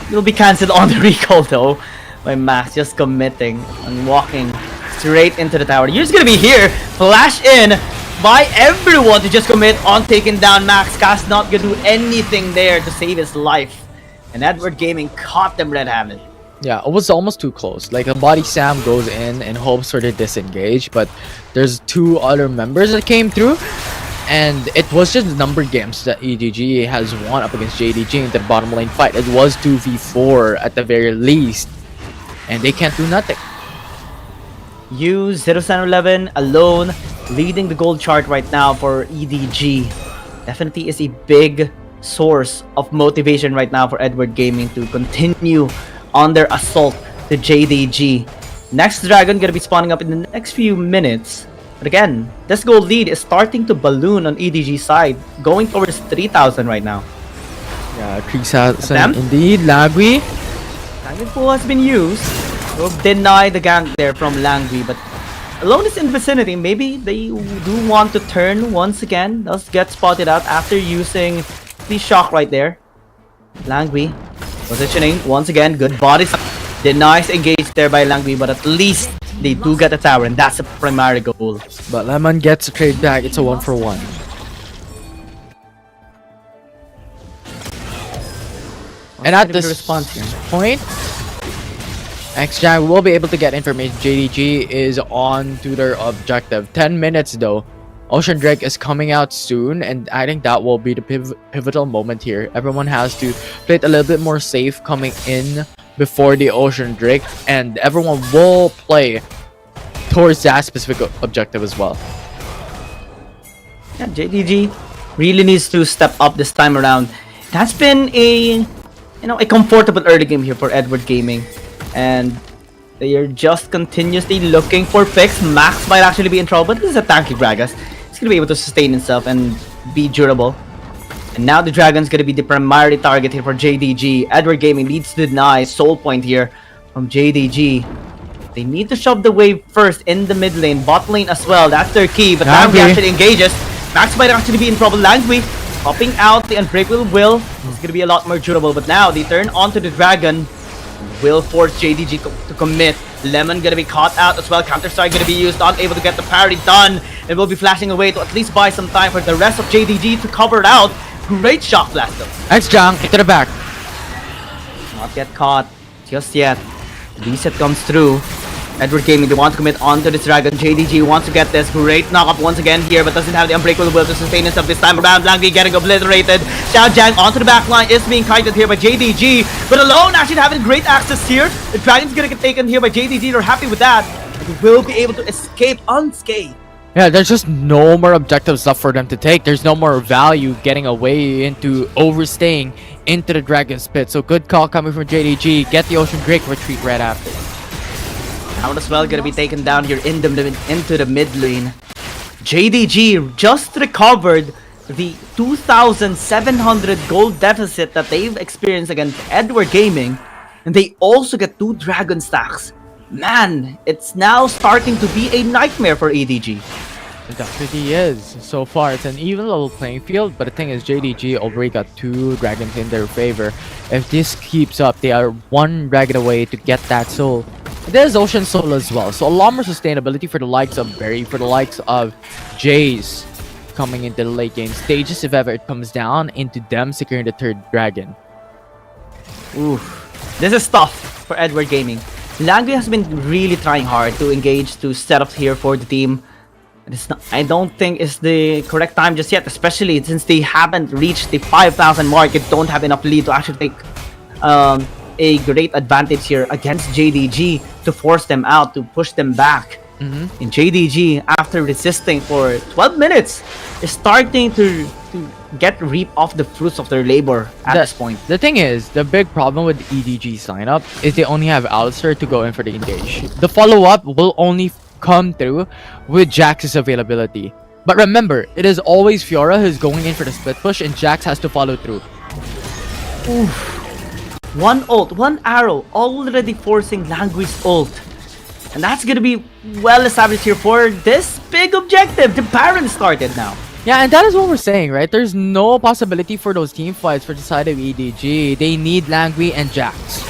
It'll be cancelled on the recall though by Max, just committing and walking straight into the tower. You're just gonna be here, flash in by everyone to just commit on taking down Max. Cass not gonna do anything there to save his life. And Edward Gaming caught them red-handed. Yeah, it was almost too close. Like, a body Sam goes in hopes for the disengage, but there's two other members that came through, and it was just numbered games that EDG has won up against JDG in the bottom lane fight. It was 2v4 at the very least, and they can't do nothing. You 0711 alone, leading the gold chart right now for EDG. Definitely is a big source of motivation right now for Edward Gaming to continue on their assault to JDG. Next dragon gonna be spawning up in the next few minutes. But again, this gold lead is starting to balloon on EDG side, going towards 3,000 right now. Yeah, 3,000 indeed. Lagui. Target pool has been used. Will deny the gank there from Langui, but alone is in the vicinity. Maybe they do want to turn once again. Does get spotted out after using the shock right there. Langui positioning once again. Good body. Denies engage there by Langui, but at least they do get a tower, and that's a primary goal. But Lemon gets a trade back. It's a 1-for-1. And at this point, XJang will be able to get information. JDG is on to their objective. 10 minutes though. Ocean Drake is coming out soon, and I think that will be the pivotal moment here. Everyone has to play it a little bit more safe coming in before the Ocean Drake, and everyone will play towards that specific objective as well. Yeah, JDG really needs to step up this time around. It has been a comfortable early game here for Edward Gaming, and they are just continuously looking for picks. Max might actually be in trouble, but this is a tanky Gragas. He's gonna be able to sustain himself and be durable. And now the Dragon's gonna be the primary target here for JDG. Edward Gaming needs to deny soul point here from JDG. They need to shove the wave first in the mid lane, bot lane as well. That's their key, but Langui actually engages. Max might actually be in trouble. Langui popping out the Unbreakable Will. It's gonna be a lot more durable, but now they turn onto the Dragon. Will force JDG to commit. Lemon gonna be caught out as well. Counter Strike gonna be used, not able to get the parry done. It will be flashing away to at least buy some time for the rest of JDG to cover it out. Great shot blast though. XJang to the back. Not yet caught just yet. The reset comes through. Edward Gaming, they want to commit onto this Dragon. JDG wants to get this great knockup once again here, but doesn't have the Unbreakable Will to sustain himself this time around. Langui getting obliterated. Xiao Jiang onto the back line is being kited here by JDG, but alone actually having great access here. The Dragon's gonna get taken here by JDG. They're happy with that. They will be able to escape unscathed. Yeah, there's just no more objectives left for them to take. There's no more value getting away into overstaying into the Dragon's Pit. So good call coming from JDG. Get the Ocean Drake, retreat right after. Out as well, gonna be taken down here into the mid lane. JDG just recovered the 2,700 gold deficit that they've experienced against Edward Gaming, and they also get 2 Dragon stacks. Man, it's now starting to be a nightmare for EDG. It definitely is. So far, it's an even level playing field, but the thing is, JDG already got 2 dragons in their favor. If this keeps up, they are 1 dragon away to get that soul. There's Ocean Soul as well, so a lot more sustainability for the likes of Berry, for the likes of Jace. coming into the late game stages if ever it comes down into them securing the third dragon. Oof. This is tough for Edward Gaming. Langui has been really trying hard to engage to setups here for the team. It's not, I don't think it's the correct time just yet, especially since they haven't reached the 5,000 mark. They don't have enough lead to actually take a great advantage here against JDG to force them out, to push them back. And JDG, after resisting for 12 minutes, is starting to reap off the fruits of their labor at this point. The thing is, the big problem with EDG's lineup is they only have Alistair to go in for the engage. The follow-up will only come through with Jax's availability. But remember, it is always Fiora who's going in for the split push and Jax has to follow through. Oof. One ult, one arrow, already forcing Langui's ult. And that's gonna be well established here for this big objective. The Baron started now. Yeah, and that is what we're saying, right? There's no possibility for those team fights for the side of EDG. They need Langui and Jax.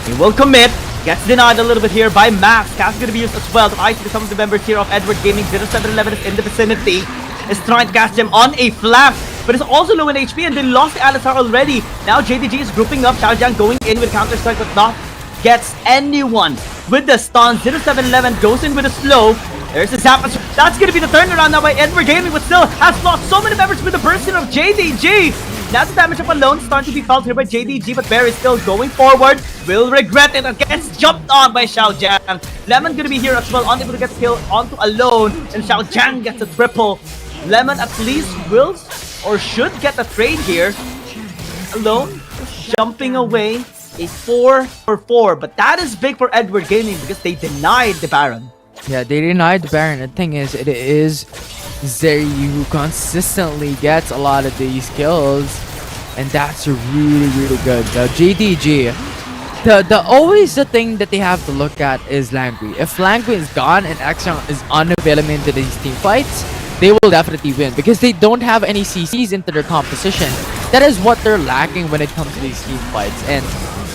He will commit. Gets denied a little bit here by Max. Cat's gonna be used as well to isolate some of the members here of Edward Gaming. 0711 is in the vicinity. Is trying to cast him on a flash, but it's also low in HP and they lost Alistar already. Now JDG is grouping up. Xiaojiang going in with counter strike, but not gets anyone with the stun. 0711 goes in with a slow. There's a zap. That's gonna be the turnaround now by Edward Gaming, but still has lost so many members with the burst in of JDG. Now the damage up alone starting to be felt here by JDG, but Bear is still going forward. Will regret it and gets jumped on by Xiaojiang. Lemon gonna be here as well, unable to get kill onto alone, and Xiaojiang gets a triple. Lemon at least will or should get a trade here. Alone, jumping away. A 4-for-4, but that is big for Edward Gaming because they denied the Baron. Yeah, they denied the Baron. The thing is, it is Zeri who consistently gets a lot of these kills, and that's really, really good. The JDG, always the thing that they have to look at is Langui. If Langui is gone and Axion is unavailable into these team fights, they will definitely win because they don't have any CCs into their composition. That is what they're lacking when it comes to these team fights, and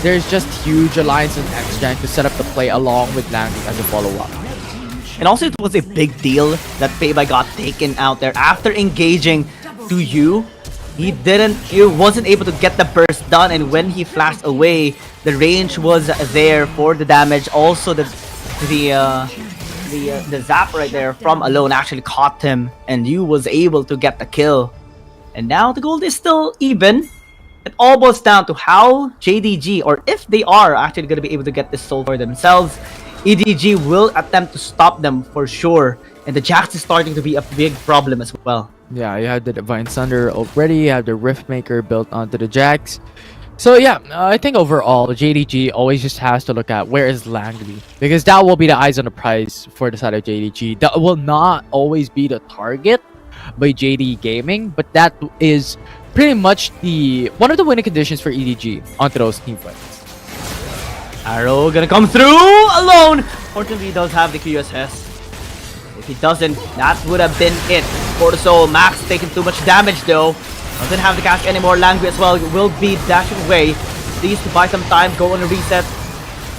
there's just huge alliance in X-Jank to set up the play along with Langui as a follow-up. And also it was a big deal that Peibai got taken out there after engaging to you. He wasn't able to get the burst done, and when he flashed away, the range was there for the damage. Also the zap right there from alone actually caught him, and you was able to get the kill. And now the gold is still even. It all boils down to how JDG, or if they are actually going to be able to get this soul for themselves, EDG will attempt to stop them for sure. And the Jax is starting to be a big problem as well. Yeah, you have the Divine Thunder already, you have the Riftmaker built onto the Jax. So yeah, I think overall, JDG always just has to look at where is Langui, because that will be the eyes on the prize for the side of JDG. That will not always be the target by JD Gaming, but that is pretty much one of the winning conditions for EDG onto those team fights. Arrow gonna come through alone. Fortunately, he does have the QSS. If he doesn't, that would have been it for the soul. Max taking too much damage though. Doesn't have the cast anymore. Langui as well will be dashing away. Please to buy some time, go on a reset.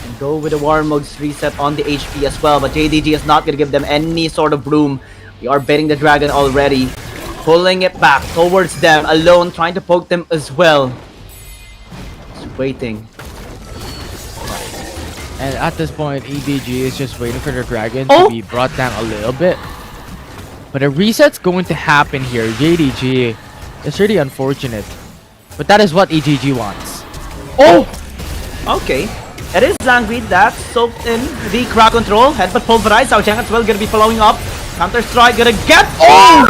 And go with the War Mode's reset on the HP as well. But JDG is not gonna give them any sort of room. We are betting the dragon already. Pulling it back towards them. Alone trying to poke them as well. Just waiting. And at this point, EDG is just waiting for the dragon to be brought down a little bit. But a reset's going to happen here. JDG, it's really unfortunate. But that is what EDG wants. Oh! Okay. It is Langui that soaked in the crowd control. Headbutt pulverized. Xiaojiang as well gonna be following up. Counter strike gonna get. Oh!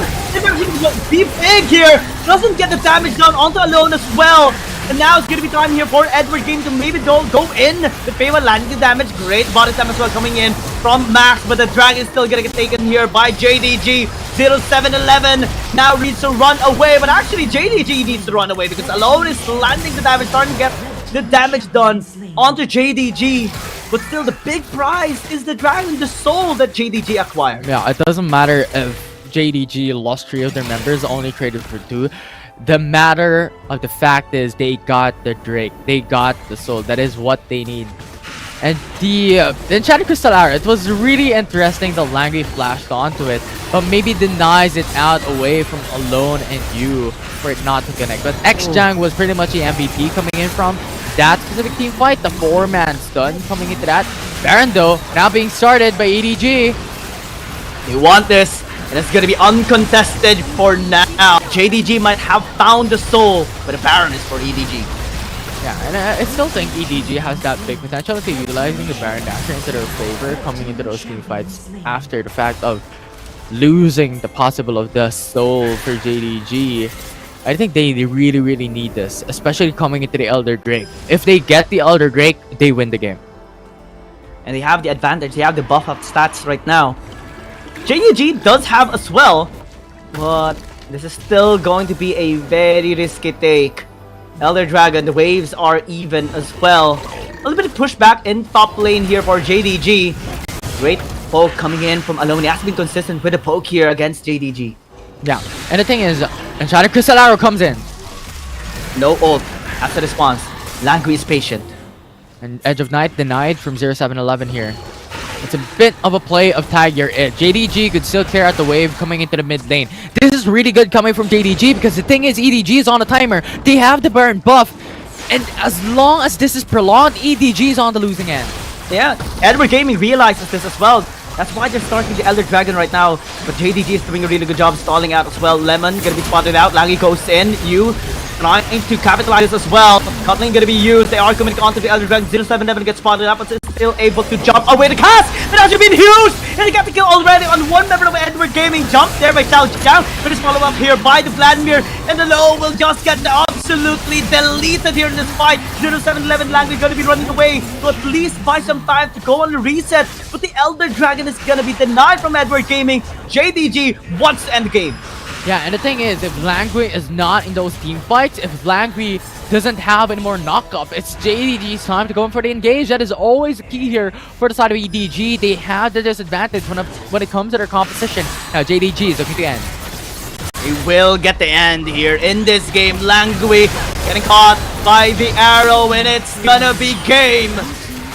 Be big here. Doesn't get the damage done onto alone as well. And now it's gonna be time here for Edward Game to maybe go in. The Peibai landing the damage. Great body time as well coming in from Max, but the dragon is still gonna get taken here by JDG. 0711 now needs to run away, but actually JDG needs to run away because alone is landing the damage, starting to get the damage done onto JDG. But still, the big prize is the dragon, the soul that JDG acquired. Yeah, it doesn't matter if JDG lost 3 of their members, only traded for 2. The matter of the fact is they got the Drake, they got the soul. That is what they need. And the Enchanted Crystal Arrow, it was really interesting the Langley flashed onto it, but maybe denies it out away from Alone and you for it not to connect. But Xjang was pretty much the MVP coming in from that specific team fight. The 4-man stun coming into that. Baron though, now being started by EDG. They want this, and it's gonna be uncontested for now. JDG might have found the soul, but the Baron is for EDG. Yeah, and I still think EDG has that big potential if they're utilizing the Baron Dasher into their favor coming into those team fights after the fact of losing the possible of the soul for JDG. I think they really need this, especially coming into the Elder Drake. If they get the Elder Drake, they win the game. And they have the advantage, they have the buff up stats right now. JDG does have as well, but this is still going to be a very risky take. Elder Dragon, the waves are even as well. A little bit of pushback in top lane here for JDG. Great poke coming in from Alone. He has been consistent with the poke here against JDG. Yeah, and the thing is, Enchanted Crystal Arrow comes in. No ult as a response. Langley is patient. And Edge of Night denied from 0711 here. It's a bit of a play of tag your edge. JDG could still clear out the wave coming into the mid lane. This is really good coming from JDG because the thing is EDG is on a timer. They have the Baron buff. And as long as this is prolonged, EDG is on the losing end. Yeah, Edward Gaming realizes this as well. That's why they're starting the Elder Dragon right now. But JDG is doing a really good job stalling out as well. Lemon gonna be spotted out. Langley goes in. You trying to capitalize as well. Cutling gonna be used. They are coming onto the Elder Dragon. 0711 gets spotted out, but is still able to jump away the cast. It has been huge! And he got the kill already on one member of Edward Gaming. Jump there by Xiao Jiang. But it's followed up here by the Vladimir. And the low will just get absolutely deleted here in this fight. 0711 Langley gonna be running away to at least buy some time to go on the reset. But the Elder Dragon is gonna be denied from Edward Gaming. JDG wants to end the game. Yeah, and the thing is, if Langley is not in those team fights, if Langley doesn't have any more knock-up, it's JDG's time to go in for the engage. That is always the key here for the side of EDG. They have the disadvantage when it comes to their composition. Now JDG is looking to end. He will get the end here in this game. Langley getting caught by the arrow, and it's gonna be game.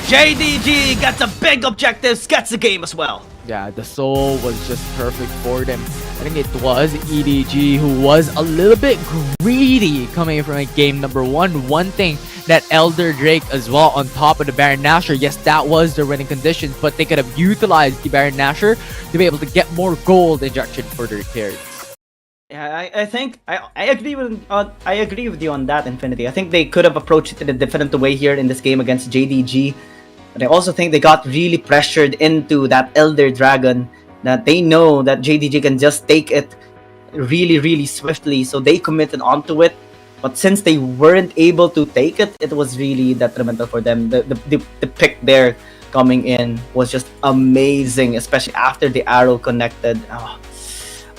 JDG gets a big objectives, gets the game as well. Yeah, the soul was just perfect for them. I think it was EDG who was a little bit greedy coming from a game number one. One thing that Elder Drake as well on top of the Baron Nashor. Yes, that was their winning conditions, but they could have utilized the Baron Nashor to be able to get more gold injection for their carries. Yeah, I think I agree with you on that, Infinity. I think they could have approached it in a different way here in this game against JDG. But I also think they got really pressured into that Elder Dragon, that they know that JDG can just take it really swiftly, so they committed onto it. But since they weren't able to take it, it was really detrimental for them. The pick there coming in was just amazing, especially after the arrow connected. Oh,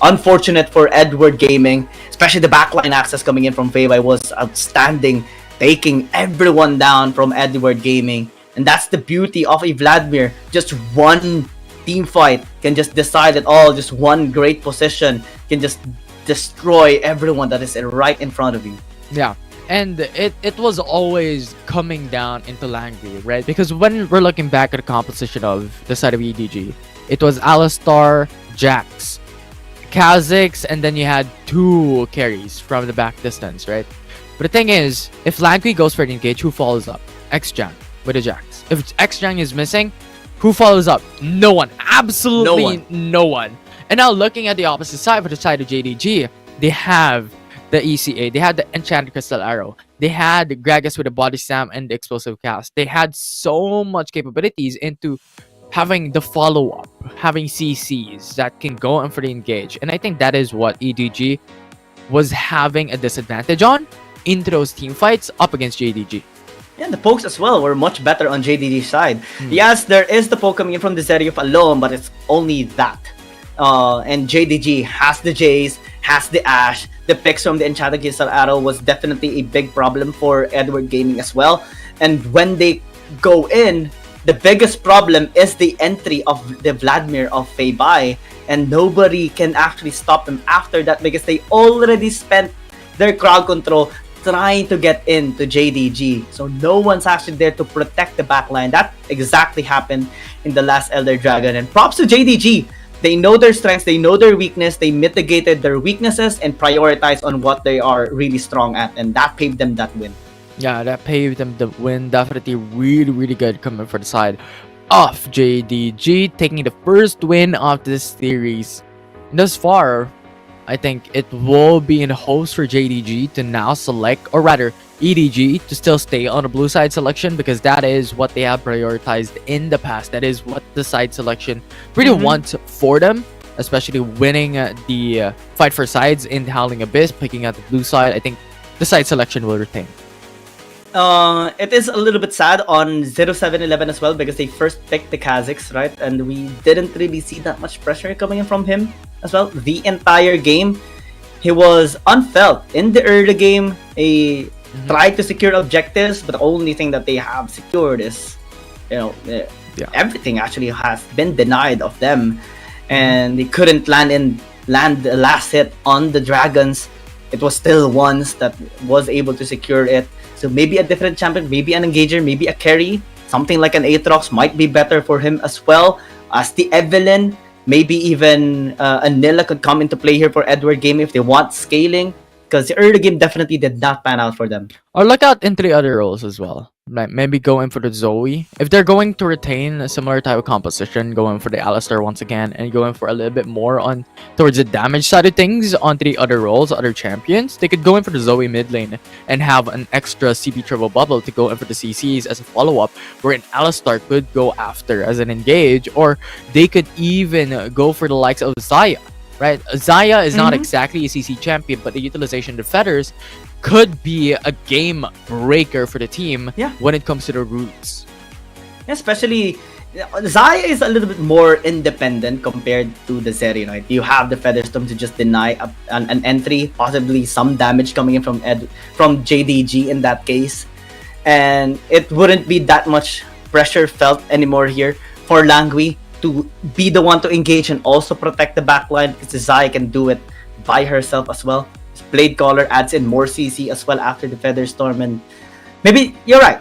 unfortunate for Edward Gaming, especially the backline access coming in from Feibai was outstanding, taking everyone down from Edward Gaming. And that's the beauty of a Vladimir. Just one team fight can just decide it all. Just one great position can just destroy everyone that is right in front of you. Yeah, and it was always coming down into Langley, right? Because when we're looking back at the composition of the side of EDG, it was Alistar, Jax, Kha'Zix, and then you had two carries from the back distance, right? But the thing is, if Langley goes for an engage, who follows up? Xjang with a Jax. If Xjang is missing, who follows up? No one. Absolutely no one. And now looking at the opposite side, for the side of JDG, they have the ECA, they had the Enchanted Crystal Arrow, they had Gragas with the Body Slam and the Explosive Cast. They had so much capabilities into having the follow-up, having CCs that can go in for the engage. And I think that is what EDG was having a disadvantage on into those team fights up against JDG. Yeah, the pokes as well were much better on JDG's side. Yes, there is the poke coming in from the Zeriuf alone, but it's only that. And JDG has the Jace, has the Ashe. The picks from the Enchanted Crystal Arrow was definitely a big problem for Edward Gaming as well. And when they go in, the biggest problem is the entry of the Vladimir of Feibai. And nobody can actually stop them after that because they already spent their crowd control trying to get into JDG. So no one's actually there to protect the backline. That exactly happened in the last Elder Dragon. And props to JDG. They know their strengths, they know their weakness, they mitigated their weaknesses and prioritized on what they are really strong at. And that paved them that win. Yeah, that paved them the win. Definitely really, really good coming for the side of JDG, taking the first win of this series. Thus far, I think it will be in hopes for JDG to now select, or rather EDG to still stay on the blue side selection, because that is what they have prioritized in the past. That is what the side selection really wants for them, especially winning the fight for sides in Howling Abyss, picking out the blue side. I think the side selection will retain. It is a little bit sad on 0711 as well, because they first picked the Kazakhs, right? And we didn't really see that much pressure coming in from him as well. The entire game, he was unfelt. In the early game, he tried to secure objectives, but the only thing that they have secured is, everything actually has been denied of them. And they couldn't land the last hit on the Dragons. It was still Ones that was able to secure it. So maybe a different champion, maybe an engager, maybe a carry, something like an Aatrox might be better for him as well. As the Evelyn, maybe even a Nilla could come into play here for Edward Game if they want scaling, because the early game definitely did not pan out for them. Or look out into the other roles as well. Like maybe go in for the Zoe. If they're going to retain a similar type of composition, go in for the Alistair once again, and go in for a little bit more on towards the damage side of things onto the other roles, other champions. They could go in for the Zoe mid lane and have an extra CP triple bubble to go in for the CCs as a follow-up, where an Alistair could go after as an engage, or they could even go for the likes of Zaya. Right, Zaya is not exactly a CC champion, but the utilization of the feathers could be a game breaker for the team when it comes to the roots. Especially, Zaya is a little bit more independent compared to the Zeri, right? You have the Featherstorm to just deny an entry, possibly some damage coming in from JDG in that case. And it wouldn't be that much pressure felt anymore here for Langui to be the one to engage and also protect the backline, because Zaya can do it by herself as well. Blade Caller adds in more CC as well after the Featherstorm, and maybe you're right,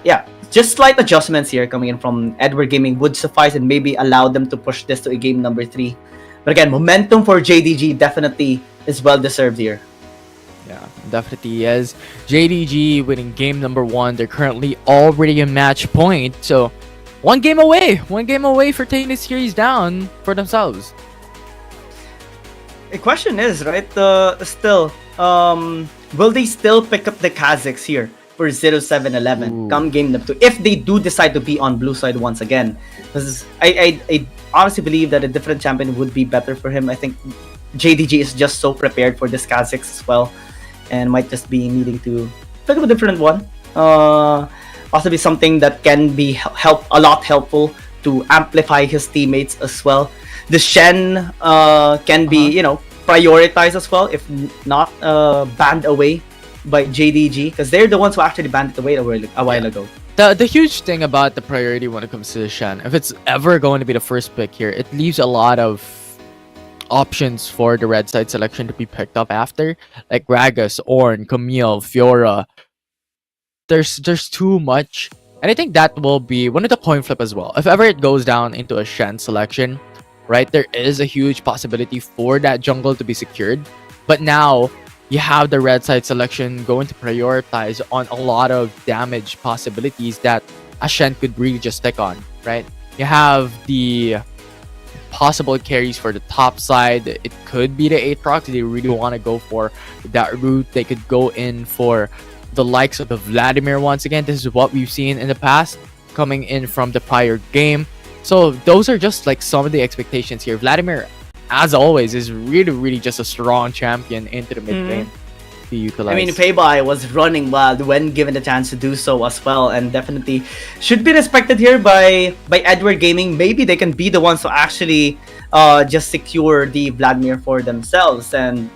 just slight adjustments here coming in from Edward Gaming would suffice and maybe allow them to push this to a game number 3. But again, momentum for JDG definitely is well deserved here. Yeah, definitely is. JDG winning game number 1. They're currently already in match point, so one game away for taking this series down for themselves. The question is, right, still, will they still pick up the Kazakhs here for 0711 come game number 2, if they do decide to be on blue side once again? Because I honestly believe that a different champion would be better for him. I think JDG is just so prepared for this Kazakhs as well, and might just be needing to pick up a different one. Possibly something that can be helpful to amplify his teammates as well. The Shen can be, prioritized as well, if not banned away by JDG, because they're the ones who actually banned it away a while ago. The huge thing about the priority when it comes to the Shen, if it's ever going to be the first pick here, it leaves a lot of options for the red side selection to be picked up after, like Gragas, Ornn, Camille, Fiora. There's too much, and I think that will be one of the coin flip as well. If ever it goes down into a Shen selection, right, there is a huge possibility for that jungle to be secured. But now you have the red side selection going to prioritize on a lot of damage possibilities that a Shen could really just stick on, right? You have the possible carries for the top side. It could be the Aatrox. They really want to go for that route. They could go in for the likes of the Vladimir once again. This is what we've seen in the past coming in from the prior game. So those are just like some of the expectations here. Vladimir, as always, is really just a strong champion into the mid lane to utilize. I mean, Payby was running wild when given the chance to do so as well, and definitely should be respected here by Edward Gaming. Maybe they can be the ones to actually just secure the Vladimir for themselves. And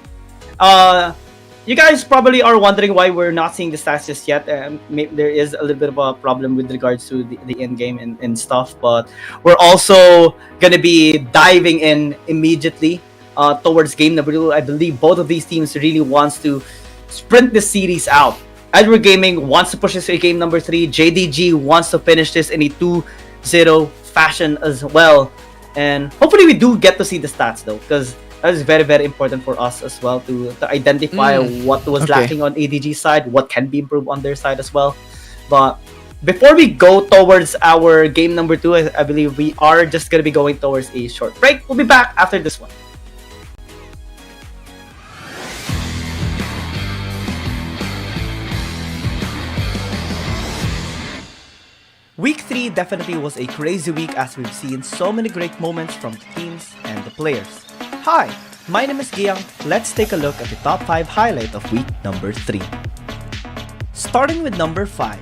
you guys probably are wondering why we're not seeing the stats just yet. There is a little bit of a problem with regards to the in-game and stuff, but we're also going to be diving in immediately towards game number 2. I believe both of these teams really wants to sprint the series out Edward Gaming wants to push this to game number 3. JDG wants to finish this in a 2-0 fashion as well. And hopefully we do get to see the stats though, because that is very, very important for us as well to identify what was lacking on EDG side, what can be improved on their side as well. But before we go towards our game number 2, I believe we are just going to be going towards a short break. We'll be back after this one. Week 3 definitely was a crazy week as we've seen so many great moments from the teams and the players. Hi, my name is Giang. Let's take a look at the top 5 highlight of week number 3. Starting with number 5.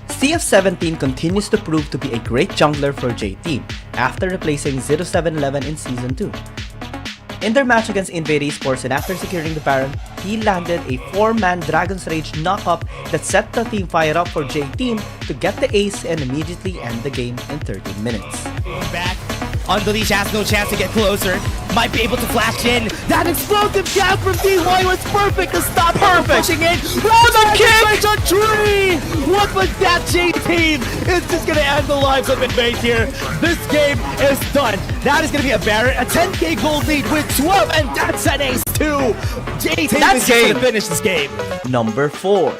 CF17 continues to prove to be a great jungler for J-Team after replacing 0711 in Season 2. In their match against Invade Esports and after securing the Baron, he landed a 4-man Dragon's Rage knock-up that set the team fire up for J-Team to get the ace and immediately end the game in 13 minutes. Back. Unleash has no chance to get closer. Might be able to flash in. That explosive jab from DY was perfect to stop her pushing in. Oh, the kick! On tree! What was that, J-Team? It's just gonna end the lives of Invade here. This game is done. That is gonna be a Baron, a 10k gold lead with 12, and that's an ace too. J-Team is gonna finish this game. Number 4.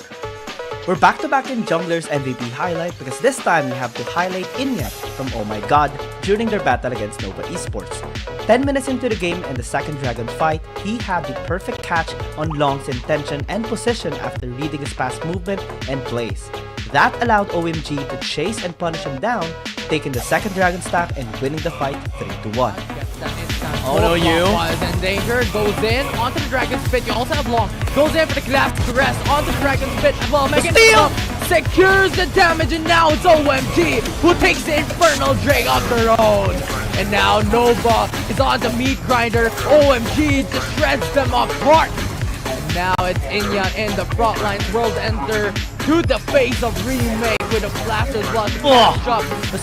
We're back-to-back in Jungler's MVP highlight because this time we have to highlight Inya from Oh My God during their battle against Nova Esports. 10 minutes into the game and the second Dragon fight, he had the perfect catch on Long's intention and position after reading his past movement and plays. That allowed OMG to chase and punish him down, taking the second Dragon staff and winning the fight 3-1. Oh no, you is in danger, goes in onto the Dragon's Pit. You also have Long, goes in for the last rest onto the Dragon's Pit as well. Making it up, secures the damage, and now it's OMG who takes the Infernal Drake off their own. And now Nova is on the meat grinder. OMG just shreds them apart. And now it's Inya in the front lines. World Enter to the face of Remake with a Blaster's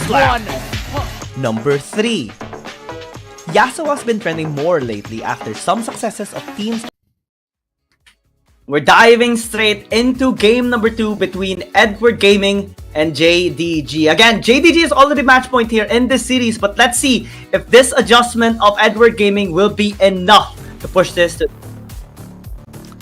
Blood. Number 3. Yasuo has been trending more lately after some successes of teams. We're diving straight into game number 2 between Edward Gaming and JDG. Again, JDG is already match point here in this series, but let's see if this adjustment of Edward Gaming will be enough to push this to...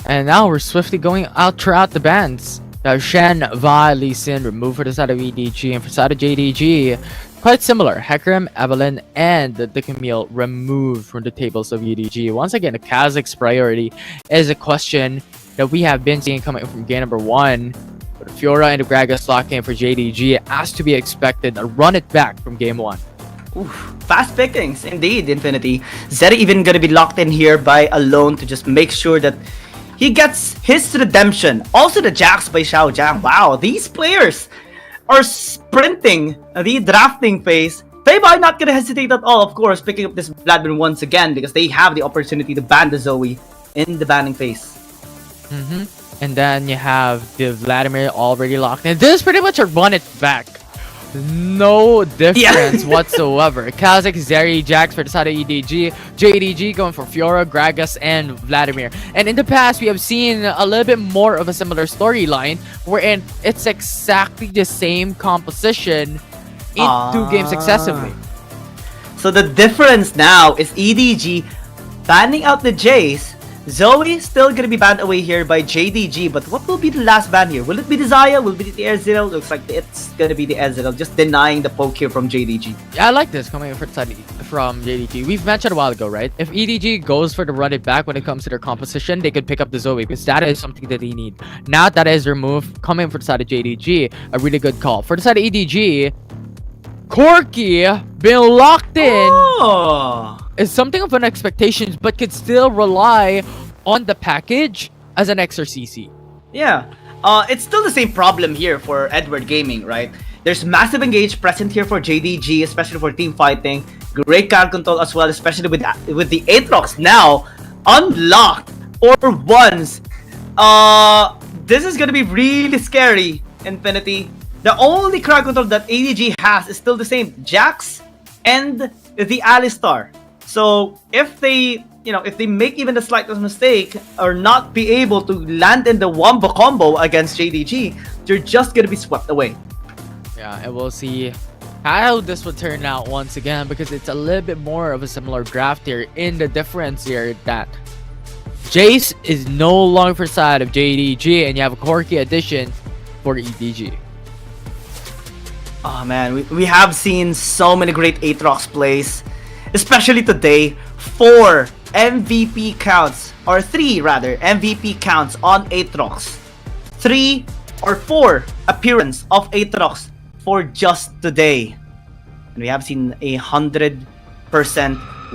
And now we're swiftly going out throughout the bans. Now Shen, Vi, Lee Sin removed for the side of EDG, and for the side of JDG, quite similar. Hecarim, Evelyn, and the Camille removed from the tables of EDG. Once again, the Kha'Zix's priority is a question that we have been seeing coming from game number 1. But Fiora and the Gragas lock in for JDG, as to be expected, run it back from game 1. Oof, fast pickings, indeed, Infinity. Zeri even gonna be locked in here by Alone to just make sure that he gets his redemption. Also the Jax by Xiao Jiang. Wow, these players are sprinting the drafting phase. Playboy not gonna hesitate at all, of course, picking up this Vladimir once again because they have the opportunity to ban the Zoe in the banning phase. And then you have the Vladimir already locked in. This is pretty much a run it back. No difference whatsoever. Kha'Zix, Zeri, Jax for the side of EDG, JDG going for Fiora, Gragas, and Vladimir. And in the past, we have seen a little bit more of a similar storyline wherein it's exactly the same composition in 2 games successively. So the difference now is EDG banning out the Jace. Zoe still gonna be banned away here by JDG, but what will be the last ban here? Will it be the Xayah? Will it be the Ezreal? Looks like it's gonna be the Ezreal, just denying the poke here from JDG. Yeah, I like this coming from JDG. We've mentioned a while ago, right? If EDG goes for the run it back when it comes to their composition, they could pick up the Zoe because that is something that they need. Now that is removed, coming from the side of JDG, a really good call. For the side of EDG, Corki being locked in is something of an expectation, but could still rely on the package as an extra CC. Yeah, it's still the same problem here for Edward Gaming, right? There's massive engage present here for JDG, especially for team fighting. Great card control as well, especially with the Aatrox now unlocked for once. This is gonna be really scary, Infinity. The only crowd control that EDG has is still the same, Jax and the Alistar. So if they if they make even the slightest mistake or not be able to land in the wombo combo against JDG, they're just gonna be swept away. Yeah, and we'll see how this would turn out once again, because it's a little bit more of a similar draft here. In the difference here that Jace is no longer for side of JDG, and you have a Corki addition for EDG. Oh man, we have seen so many great Aatrox plays, especially today. 4 MVP counts, or 3 rather, MVP counts on Aatrox. 3 or 4 appearance of Aatrox for just today. And we have seen 100%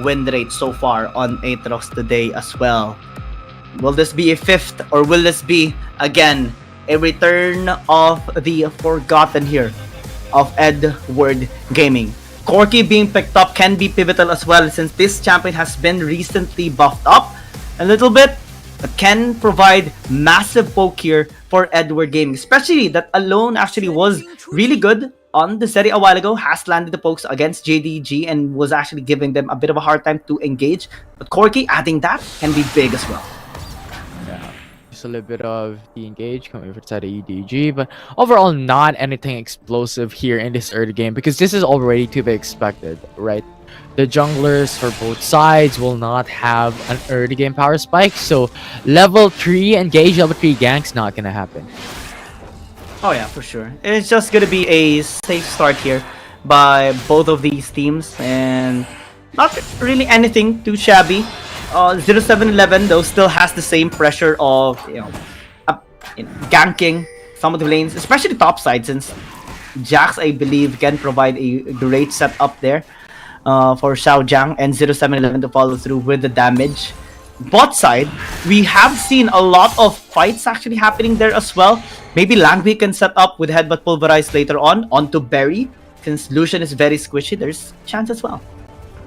win rate so far on Aatrox today as well. Will this be a 5th, or will this be, again, a return of the forgotten here of Edward Gaming? Corki being picked up can be pivotal as well, since this champion has been recently buffed up a little bit, but can provide massive poke here for Edward Gaming, especially that Alone actually was really good on the Zeri a while ago, has landed the pokes against JDG and was actually giving them a bit of a hard time to engage, but Corki adding that can be big as well. Just a little bit of the engage coming from side of EDG, but overall not anything explosive here in this early game, because this is already to be expected, right? The junglers for both sides will not have an early game power spike, so level 3 engage, level 3 gank's not gonna happen. Oh yeah, for sure. It's just gonna be a safe start here by both of these teams, and not really anything too shabby. 0711 though still has the same pressure of ganking some of the lanes, especially top side, since Jax, I believe, can provide a great setup there for Xiaojiang, and 0711 to follow through with the damage. Bot side, we have seen a lot of fights actually happening there as well. Maybe Langui can set up with Headbutt Pulverize later on onto Berry. Since Lucian is very squishy, there's chance as well.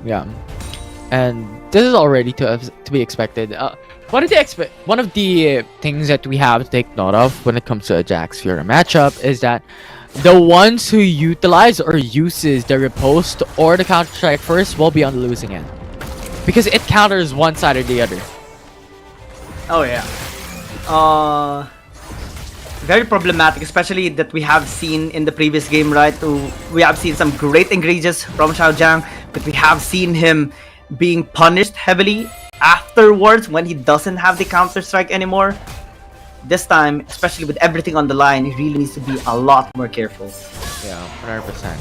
Yeah, and this is already to be expected. One of the things that we have to take note of when it comes to a Jax Fiora matchup is that the ones who utilize or uses the riposte or the counter strike first will be on the losing end, because it counters one side or the other. Oh yeah. Very problematic, especially that we have seen in the previous game, right? We have seen some great engages from Xiaojiang, but we have seen him being punished heavily afterwards when he doesn't have the counter strike anymore. This time, especially with everything on the line, he really needs to be a lot more careful. Yeah, 100%.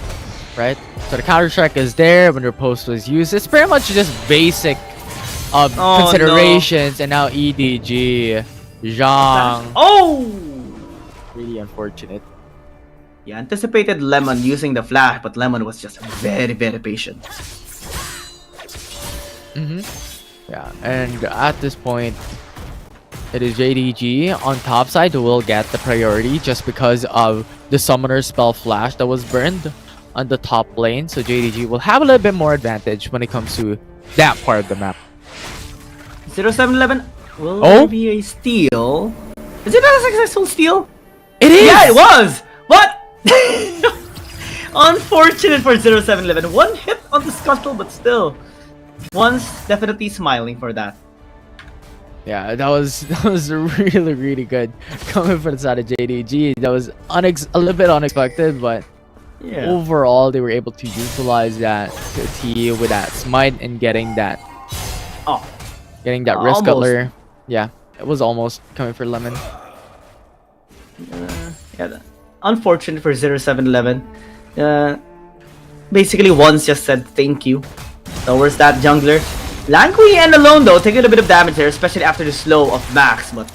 Right? So the counter strike is there when the riposte was used. It's pretty much just basic considerations, no. And now EDG, Zhang. Oh! Really unfortunate. He anticipated Lemon using the flash, but Lemon was just very, very patient. Yeah, and at this point, it is JDG on top side who will get the priority just because of the summoner spell flash that was burned on the top lane. So JDG will have a little bit more advantage when it comes to that part of the map. 0711 will there be a steal? Is it a successful steal? It is! Yeah, it was! What? Unfortunate for 0711. One hit on the scuttle, but still. One's definitely smiling for that. Yeah, that was really, really good coming from the side of JDG. That was a little bit unexpected, but yeah. Overall they were able to utilize that T with that smite and getting that wrist cutler. Yeah, it was almost coming for Lemon. Yeah, unfortunate for 0711. Basically, once just said thank you towards that jungler. Langui and Alone though taking a bit of damage here, especially after the slow of Max, but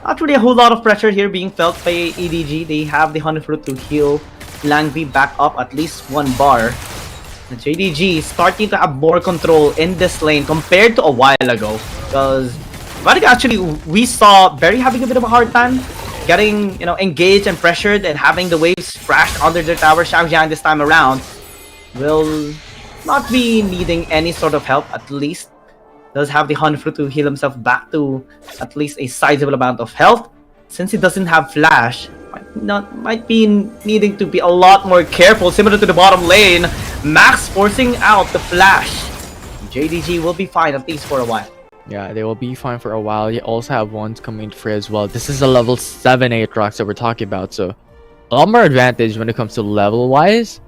not really a whole lot of pressure here being felt by EDG. They have the Honey Fruit to heal Langui back up at least 1 bar. The JDG is starting to have more control in this lane compared to a while ago, because actually we saw Berry having a bit of a hard time getting engaged and pressured and having the waves crashed under their tower. Xiaojiang this time around will not be needing any sort of help, at least. Does have the Honey Fruit to heal himself back to at least a sizable amount of health. Since he doesn't have flash, might be needing to be a lot more careful, similar to the bottom lane. Max forcing out the flash. JDG will be fine at least for a while. Yeah, they will be fine for a while. You also have ones coming free as well. This is a level 7 Aatrox that we're talking about, so a lot more advantage when it comes to level wise.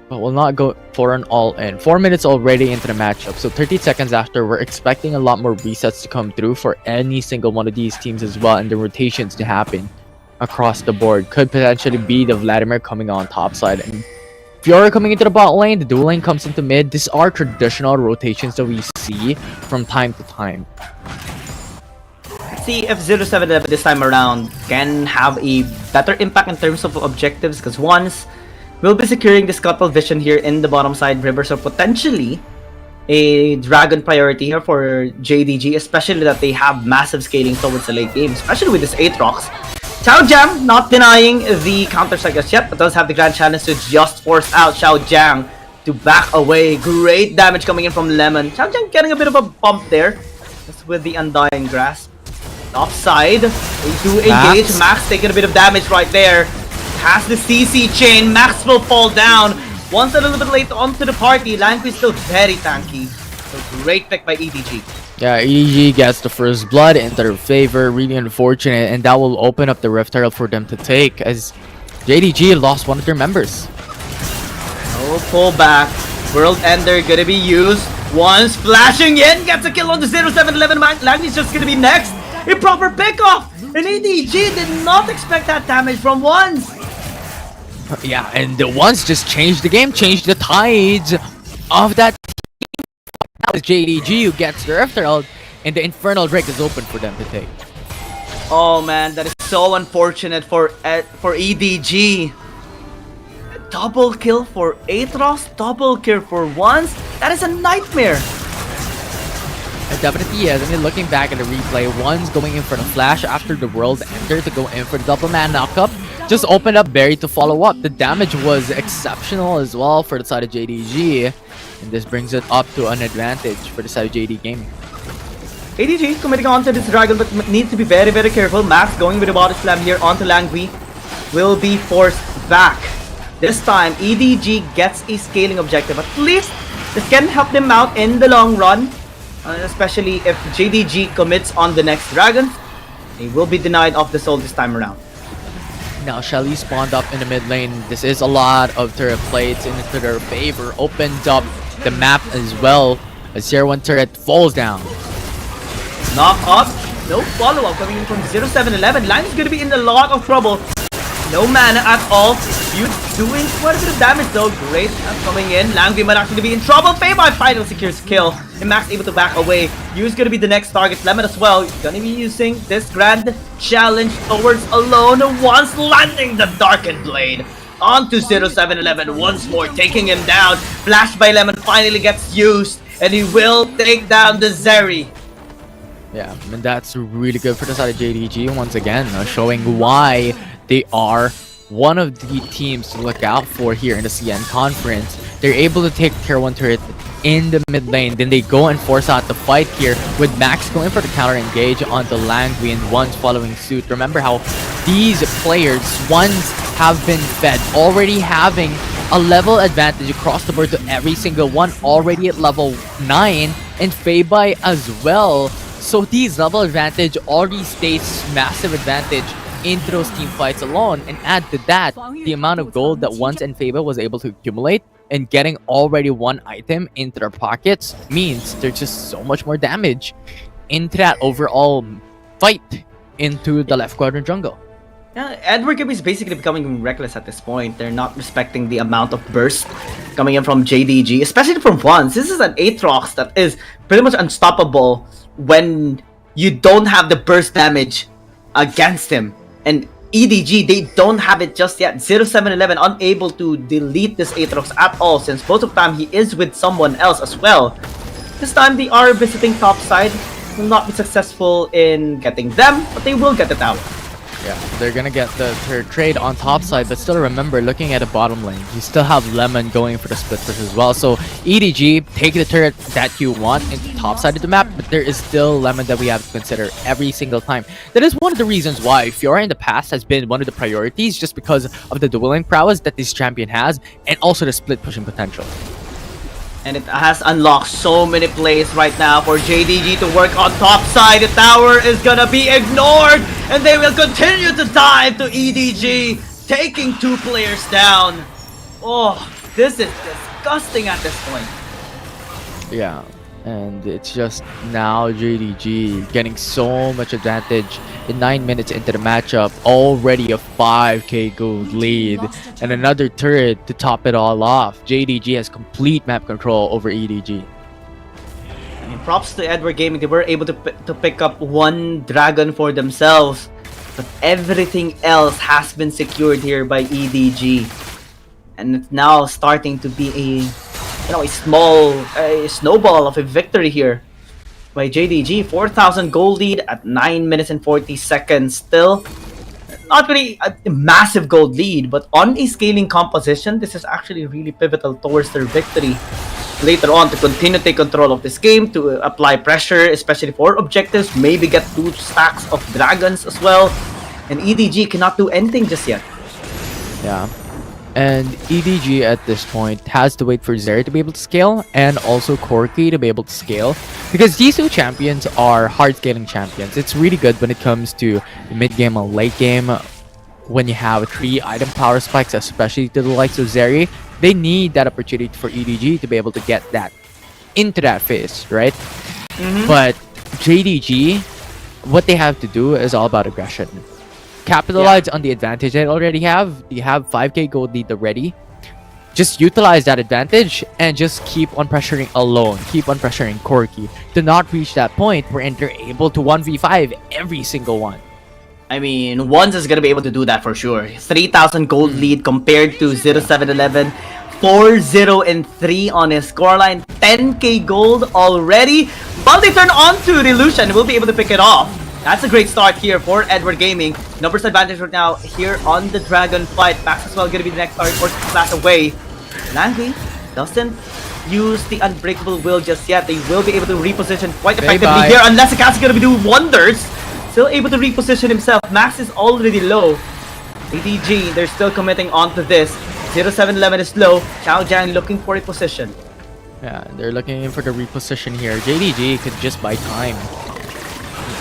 But we'll not go for an all-in. 4 minutes already into the matchup, so 30 seconds after, we're expecting a lot more resets to come through for any single one of these teams as well, and the rotations to happen across the board. Could potentially be the Vladimir coming on top side, and Fiora coming into the bot lane, the dual lane comes into mid. These are traditional rotations that we see from time to time. Let's see if 0711 this time around can have a better impact in terms of objectives, because once we'll be securing this Scuttle Vision here in the bottom side river, so potentially a Dragon priority here for JDG, especially that they have massive scaling towards the late game, especially with this Aatrox. Xiao Jiang not denying the counter strike just yet, but does have the grand challenge to just force out Xiao Jiang to back away. Great damage coming in from Lemon. Xiao Jiang getting a bit of a bump there, just with the Undying Grasp. Offside, they do engage. Max taking a bit of damage right there. Has the CC chain. Max will fall down. Once a little bit late onto the party, Lanku is still very tanky. So great pick by EDG. Yeah, EDG gets the first blood in their favor. Really unfortunate, and that will open up the Rift Herald for them to take, as JDG lost one of their members. No pullback. World Ender gonna be used. Once flashing in, gets a kill on the 0711. Lanky's just gonna be next. A proper pickoff! And EDG did not expect that damage from Once. Yeah, and the Once just changed the game, changed the tides of that. Now it's JDG who gets the Rift Herald, and the Infernal Drake is open for them to take. Oh man, that is so unfortunate for EDG. Double kill for Aatrox, double kill for Once. That is a nightmare. It definitely is. I mean, looking back at the replay, Once going in for the flash after the World Ender to go in for the double man knockup. Just opened up Barry to follow up. The damage was exceptional as well for the side of JDG. And this brings it up to an advantage for the side of JD Gaming. EDG committing onto this Dragon, but needs to be very, very careful. Max going with a body slam here onto Langui. Will be forced back. This time, EDG gets a scaling objective. At least this can help them out in the long run. Especially if JDG commits on the next Dragon. They will be denied of the soul this time around. Now Shelly spawned up in the mid lane. This is a lot of turret plates into their favor. Opened up the map as well. A 0-1 turret falls down. Knock up. No follow-up coming in from 0711. Line is going to be in a lot of trouble. No mana at all. You doing quite a bit of damage though. Great coming in. Langui might actually be in trouble. Fayby finally secures kill. And Max able to back away. Yu's gonna be the next target. Lemon as well. He's gonna be using this grand challenge towards Alone. Once landing the Darkened Blade onto 0711 once more, taking him down. Flash by Lemon finally gets used. And he will take down the Zeri. Yeah, and that's really good for the side of JDG once again, showing why they are one of the teams to look out for here in the CN conference. They're able to take tier 1 turret in the mid lane, then they go and force out the fight here with Max going for the counter engage onto Langui and Once following suit. Remember how these players once have been fed, already having a level advantage across the board to every single one, already at level 9, and Fayby as well. So these level advantage already stays massive advantage into those team fights alone, and add to that the amount of gold that Once and Fayby was able to accumulate, and getting already one item into their pockets means there's just so much more damage into that overall fight into the left quadrant jungle. Yeah, Edward Gibby is basically becoming reckless at this point. They're not respecting the amount of burst coming in from JDG, especially from Once. This is an Aatrox that is pretty much unstoppable when you don't have the burst damage against him. And EDG, they don't have it just yet. 0711 unable to delete this Aatrox at all, since most of the time he is with someone else as well. This time they are visiting top side. Will not be successful in getting them, but they will get the tower. Yeah, they're gonna get the trade on top side, but still remember, looking at the bottom lane, you still have Lemon going for the split push as well. So EDG, take the turret that you want into top side of the map, but there is still Lemon that we have to consider every single time. That is one of the reasons why Fiora in the past has been one of the priorities, just because of the dueling prowess that this champion has, and also the split pushing potential. And it has unlocked so many plays right now for JDG to work on top side. The tower is gonna be ignored, and they will continue to dive to EDG, taking 2 players down. Oh, this is disgusting at this point. Yeah, and it's just now JDG getting so much advantage in 9 minutes into the matchup, already a 5k gold lead and another turret to top it all off. JDG has complete map control over EDG. I mean, props to Edward Gaming. They were able to pick up 1 dragon for themselves, but everything else has been secured here by EDG, and it's now starting to be a small snowball of a victory here by JDG. 4,000 gold lead at 9 minutes and 40 seconds. Still not really a massive gold lead, but on a scaling composition, this is actually really pivotal towards their victory later on, to continue to take control of this game, to apply pressure, especially for objectives, maybe get 2 stacks of dragons as well. And EDG cannot do anything just yet. Yeah. And EDG at this point has to wait for Zeri to be able to scale, and also Corki to be able to scale, because these 2 champions are hard scaling champions. It's really good when it comes to mid game and late game. When you have 3 item power spikes, especially to the likes of Zeri, they need that opportunity for EDG to be able to get that into that phase, right? But JDG, what they have to do is all about aggression. Capitalize on the advantage they already have. You have 5k gold lead already. Just utilize that advantage and just keep on pressuring alone. Keep on pressuring Corki to not reach that point where they're able to 1v5 every single one. I mean, Ones is gonna be able to do that for sure. 3,000 gold lead compared to 0711. 4-0 and 3 on his scoreline. 10k gold already. While they turn on to the Lucian, we'll be able to pick it off. That's a great start here for Edward Gaming. Numbers advantage right now here on the Dragon fight. Max as well gonna be the next target, forced to flash away. Langry doesn't use the Unbreakable Will just yet. They will be able to reposition quite effectively here, unless the cat's gonna be doing wonders. Still able to reposition himself. Max is already low. EDG, they're still committing onto this. 0711 is low. Chao Jiang looking for a position. Yeah, they're looking for the reposition here. JDG could just buy time.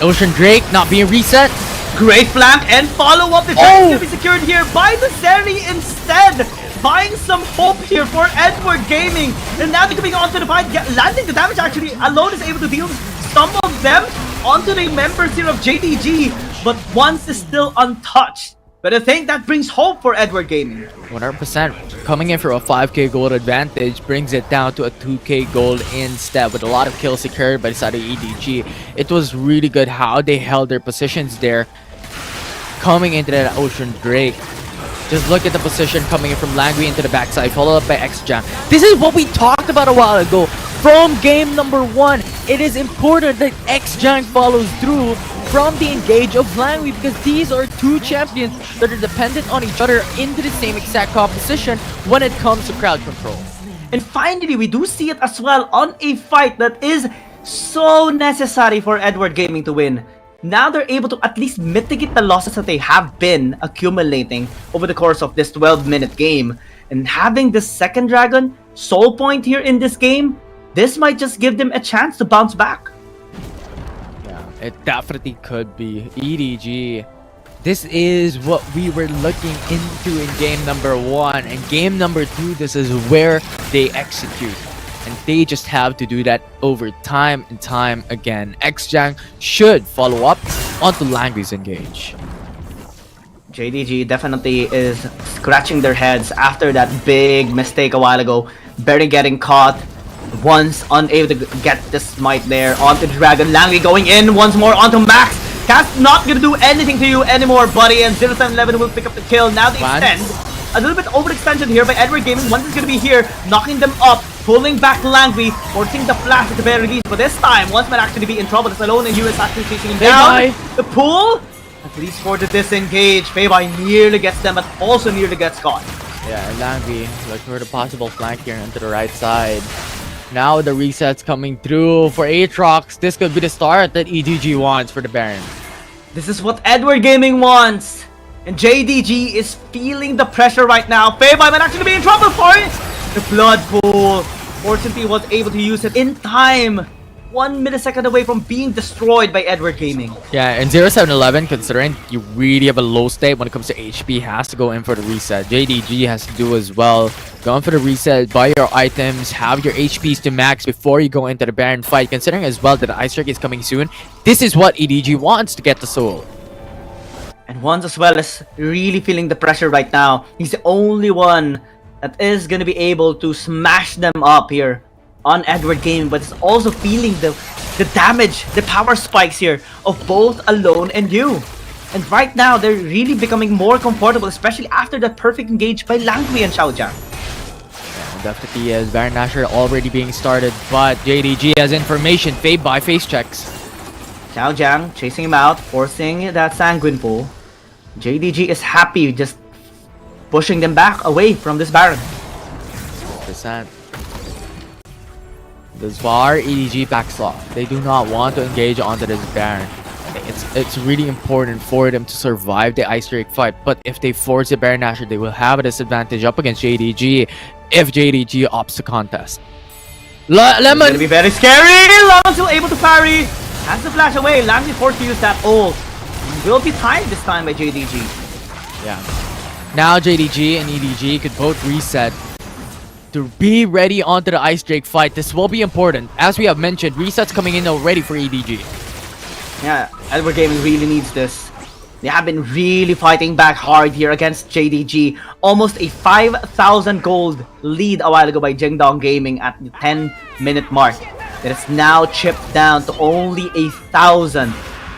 Ocean Drake not being reset. Great flank and follow-up. The Drake is going to be secured here by the Zeri instead. Buying some hope here for Edward Gaming. And now they're coming onto the fight. Landing the damage actually alone is able to deal some of them onto the members here of JDG. But Once is still untouched. But I think that brings hope for Edward Gaming. 100%. Coming in for a 5k gold advantage brings it down to a 2k gold instead, with a lot of kills secured by the side of EDG. It was really good how they held their positions there. Coming into that Ocean Drake. Just look at the position coming in from Langry into the backside, followed up by X-Jam. This is what we talked about a while ago. From game number 1, it is important that X-Jang follows through from the engage of Langry, because these are 2 champions that are dependent on each other into the same exact composition when it comes to crowd control. And finally, we do see it as well on a fight that is so necessary for Edward Gaming to win. Now they're able to at least mitigate the losses that they have been accumulating over the course of this 12-minute game. And having the second dragon, Soul Point here in this game, this might just give them a chance to bounce back. Yeah, it definitely could be. EDG, this is what we were looking into in game number 1. And game number 2, this is where they execute. And they just have to do that over time and time again. X-Jang should follow up onto Langry's engage. JDG definitely is scratching their heads after that big mistake a while ago. Barely getting caught. Once unable to get the smite there onto Dragon. Langry going in once more onto Max. Cat's not gonna do anything to you anymore, buddy. And 0711 will pick up the kill. Now they extend. A little bit overextension here by Edward Gaming. Once is gonna be here, knocking them up, pulling back Langry, forcing the flash at the very least. But this time, Once might actually be in trouble. It's alone, and US actually chasing him down. The pull, at least for the disengage. Feibai nearly gets them, but also nearly gets caught. Yeah, and Langry looking for the possible flank here onto the right side. Now the resets coming through for Aatrox. This could be the start that EDG wants for the Baron. This is what Edward Gaming wants. And JDG is feeling the pressure right now. Feibai might actually be in trouble for it. The blood pool Fortunately, was able to use it in time. 1 millisecond away from being destroyed by Edward Gaming. Yeah, and 0711, considering you really have a low state when it comes to HP, has to go in for the reset. JDG has to do as well. Go in for the reset, buy your items, have your HPs to max before you go into the Baron fight. Considering as well that the Ice Strike is coming soon, this is what EDG wants to get the soul. And Wands as well is really feeling the pressure right now. He's the only one that is going to be able to smash them up here on Edward Gaming, but it's also feeling the damage, the power spikes here of both Alone and you. And right now, they're really becoming more comfortable, especially after that perfect engage by Langui and Xiaojiang. Yeah, definitely as Baron Nashor already being started, but JDG has information, fade by face checks. Xiaojiang chasing him out, forcing that Sanguine pull. JDG is happy just pushing them back away from this Baron. 100%. This far, EDG backs off. They do not want to engage onto this Baron. It's really important for them to survive the Ice Drake fight, but if they force the Baron Nashor, they will have a disadvantage up against JDG if JDG opts to contest. Lemon! It's gonna be very scary! Lemon still able to parry! Has to flash away. Langui forced to use that ult. Will be timed this time by JDG. Yeah. Now JDG and EDG could both reset to be ready onto the Ice Drake fight. This will be important. As we have mentioned, resets coming in already for EDG. Yeah, Edward Gaming really needs this. They have been really fighting back hard here against JDG. Almost a 5,000 gold lead a while ago by Jingdong Gaming at the 10-minute mark. It is now chipped down to only 1,000.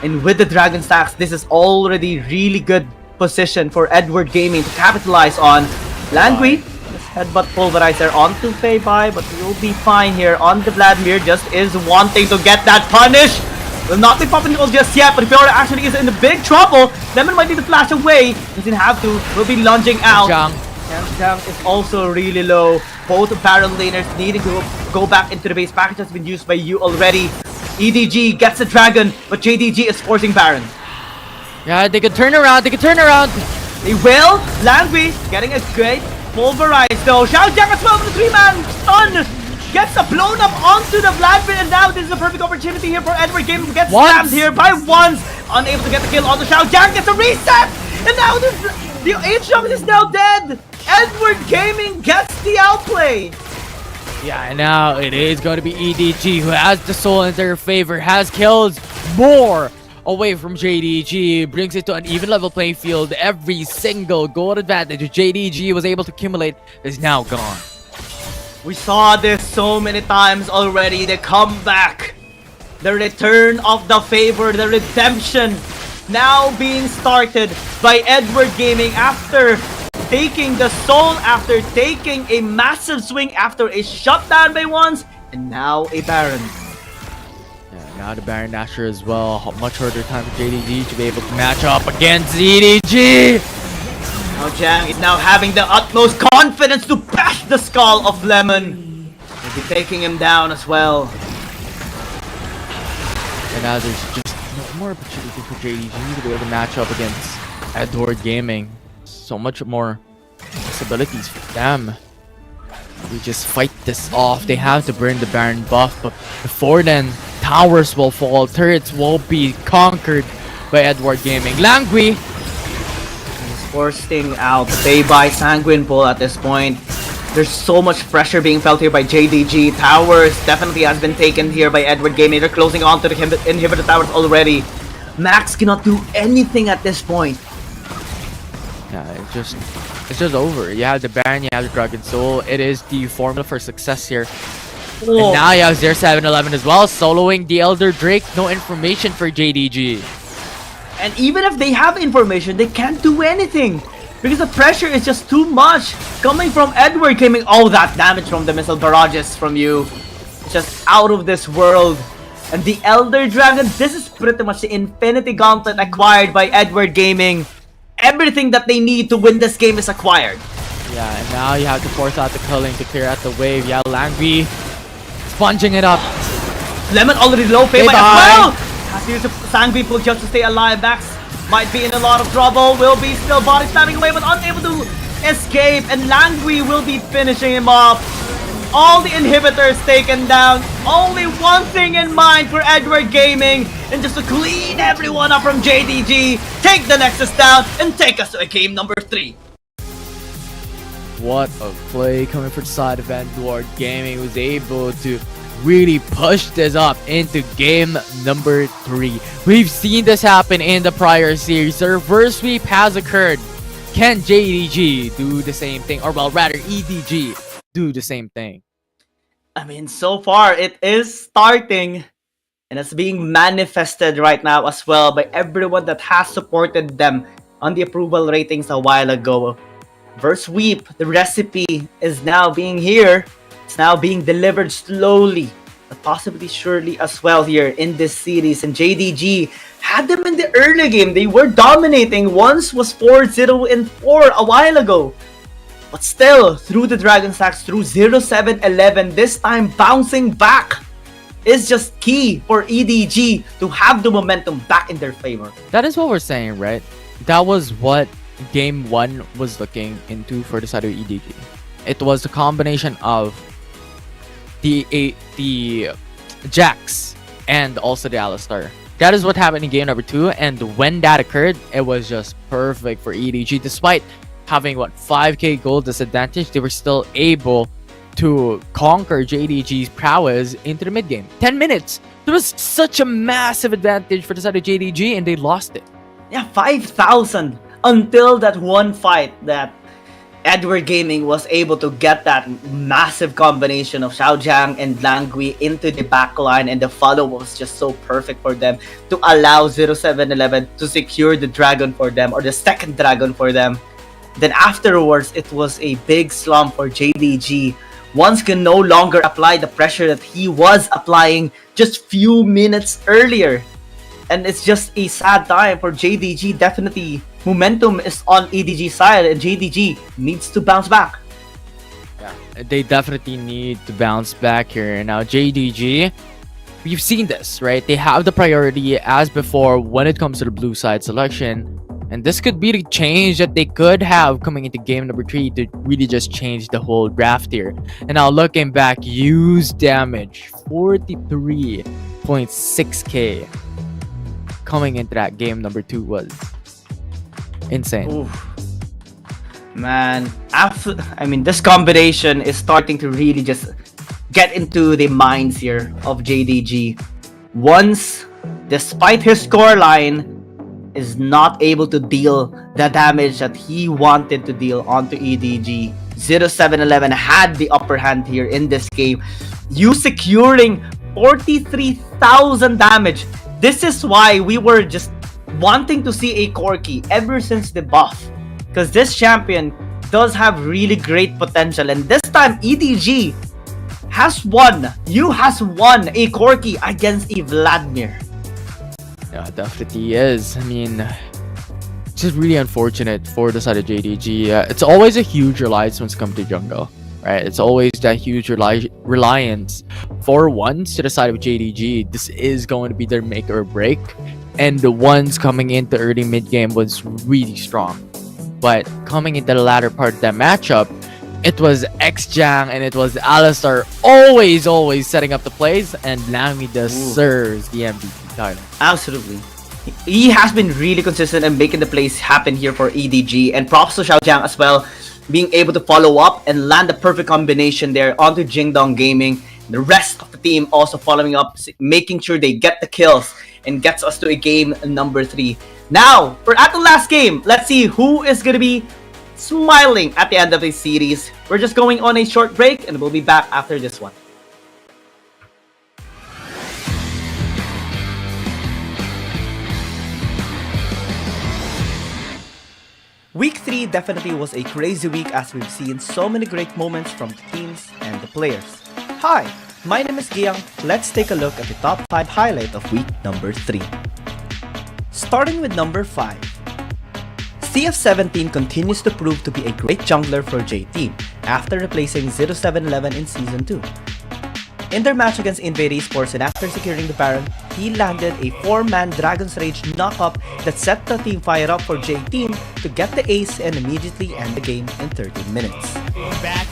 And with the Dragon Stacks, this is already really good position for Edward Gaming to capitalize on. Langui, headbutt pulverizer onto Fei Bai, but we'll be fine here on the Vladimir. Just is wanting to get that punish. Will not be popping ult just yet, but Fiora actually is in the big trouble. Lemon might need to flash away. Doesn't have to. Will be lunging out. Jang is also really low. Both Baron laners needing to go back into the base. Package has been used by you already. EDG gets the dragon, but JDG is forcing Baron. Yeah, they can turn around. They can turn around. They will. Langui getting a great pulverize though. Xiaojiang as well with the 3-man stun. Gets a blown up onto the Vladimir, and now this is a perfect opportunity here for Edward Gaming to get slammed here by Wands. Unable to get the kill on the Xiaojiang. Gets a reset. And now the H-Jump is now dead. Edward Gaming gets the outplay. Yeah, and now it is going to be EDG who has the soul in their favor, has kills more away from JDG, brings it to an even level playing field. Every single gold advantage JDG was able to accumulate is now gone. We saw this so many times already. The comeback, the return of the favor, the redemption now being started by Edward Gaming after taking the soul, after taking a massive swing, after a shutdown by Wands, and now a Baron. Yeah, now the Baron Nashor as well. Much harder time for JDG to be able to match up against EDG. Now Jang is now having the utmost confidence to bash the skull of Lemon. He'll be taking him down as well. And now there's just no more opportunity for JDG to be able to match up against Edward Gaming. So much more possibilities for them. We just fight this off. They have to burn the Baron buff, but before then, towers will fall, turrets will be conquered by Edward Gaming. Langui is forcing out the Fei Bai Sanguine pull at this point. There's so much pressure being felt here by JDG. Towers definitely has been taken here by Edward Gaming. They're closing on to the inhibitor towers already. Max cannot do anything at this point. Yeah, it's just over. You have the Baron, you have the Dragon Soul. It is the formula for success here. And now you have 0711 as well, soloing the Elder Drake. No information for JDG. And even if they have information, they can't do anything. Because the pressure is just too much. Coming from Edward Gaming, all that damage from the missile barrages from you. Just out of this world. And the Elder Dragon, this is pretty much the Infinity Gauntlet acquired by Edward Gaming. Everything that they need to win this game is acquired. Yeah, and now you have to force out the culling to clear out the wave. Yeah, Langui sponging it up. Lemon already low, Fei Bai as well! Has to use the Sangbi pull just to stay alive. Max might be in a lot of trouble. Will be still body slamming away, but unable to escape. And Langui will be finishing him off. all the inhibitors taken down. Only one thing in mind for Edward Gaming, and just to clean everyone up from JDG, take the Nexus down, and take us to a game number 3. What a play coming from the side of Edward Gaming, was able to really push this up into game number 3. We've seen this happen in the prior series. The reverse sweep has occurred. Can JDG do the same thing? Or well, rather EDG do the same thing? I mean, so far it is starting, and it's being manifested right now as well by everyone that has supported them on the approval ratings a while ago. Verse sweep, the recipe is now being here. It's now being delivered slowly, but possibly surely as well here in this series. And JDG had them in the early game. They were dominating. Once was 4-0 and 4 a while ago. But still, through the Dragon Stacks, through 0-7-11, this time bouncing back is just key for EDG to have the momentum back in their favor. That is what we're saying, right? That was what Game 1 was looking into for the side of EDG. It was a combination of the Jax and also the Alistar. That is what happened in game number 2, and when that occurred, it was just perfect for EDG. Despite having 5k gold disadvantage, they were still able to conquer JDG's prowess into the mid game. 10 minutes! There was such a massive advantage for the side of JDG, and they lost it. Yeah, 5,000 until that one fight that Edward Gaming was able to get that massive combination of Xiaojiang and Langui into the backline, and the follow was just so perfect for them to allow 0-7-11 to secure the dragon for them, or the second dragon for them. Then afterwards, it was a big slump for JDG. Once can no longer apply the pressure that he was applying just few minutes earlier. And it's just a sad time for JDG. Definitely, momentum is on EDG's side, and JDG needs to bounce back. Yeah, they definitely need to bounce back here. Now, JDG, we've seen this, right? They have the priority as before when it comes to the blue side selection. And this could be the change that they could have coming into game number 3 to really just change the whole draft here. And now looking back, use damage, 43.6k. Coming into that game number 2 was insane. Oof. Man, this combination is starting to really just get into the minds here of JDG. Once, despite his scoreline, is not able to deal the damage that he wanted to deal onto EDG. 0-7-11 had the upper hand here in this game. You securing 43,000 damage. This is why we were just wanting to see a Corki ever since the buff. Because this champion does have really great potential. And this time, EDG has won. You has won a Corki against a Vladimir. Yeah, definitely is. I mean, it's just really unfortunate for the side of JDG. It's always a huge reliance when it comes to jungle, right? It's always that huge reliance. For once, to the side of JDG, this is going to be their make or break. And the ones coming into early mid game was really strong. But coming into the latter part of that matchup, it was Xjiang and it was Alistar always setting up the plays, and Nami deserves the MVP title. Absolutely. He has been really consistent and making the plays happen here for EDG, and props to Xiaojiang as well, being able to follow up and land the perfect combination there onto Jingdong Gaming. The rest of the team also following up, making sure they get the kills, and gets us to a game number 3. Now, we're at the last game. Let's see who is going to be smiling at the end of this series. We're just going on a short break, and we'll be back after this one. Week 3 definitely was a crazy week, as we've seen so many great moments from the teams and the players. Hi, my name is Giang. Let's take a look at the top 5 highlight of week number 3. Starting with number 5. CF17 continues to prove to be a great jungler for J-Team after replacing 0-7-11 in Season 2. In their match against Invade Esports, and after securing the Baron, he landed a 4-man Dragon's Rage knock-up that set the team fire up for J-Team to get the ace and immediately end the game in 13 minutes. Back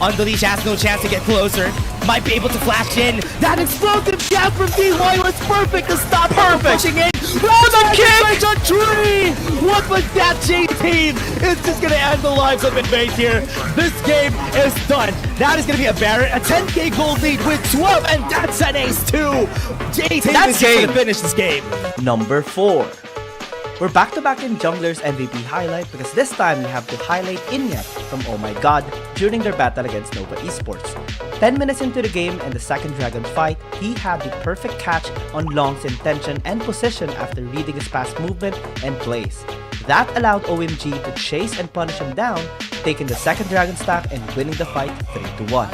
Unleash has no chance to get closer. Might be able to flash in. That explosive jab from D1 was perfect to stop her pushing in. Oh, the kick! On tree! What was that, J team? It's just gonna end the lives of Invade here. This game is done. That is gonna be a Baron, a 10k gold lead with 12, and that's an ace too. J team is just gonna finish this game. Number 4. We're back-to-back in Jungler's MVP highlight because this time we have to highlight Inya from Oh My God during their battle against Nova Esports. 10 minutes into the game and the second dragon fight, he had the perfect catch on Long's intention and position after reading his past movement and plays. That allowed OMG to chase and punish him down, taking the second dragon stack and winning the fight 3-1.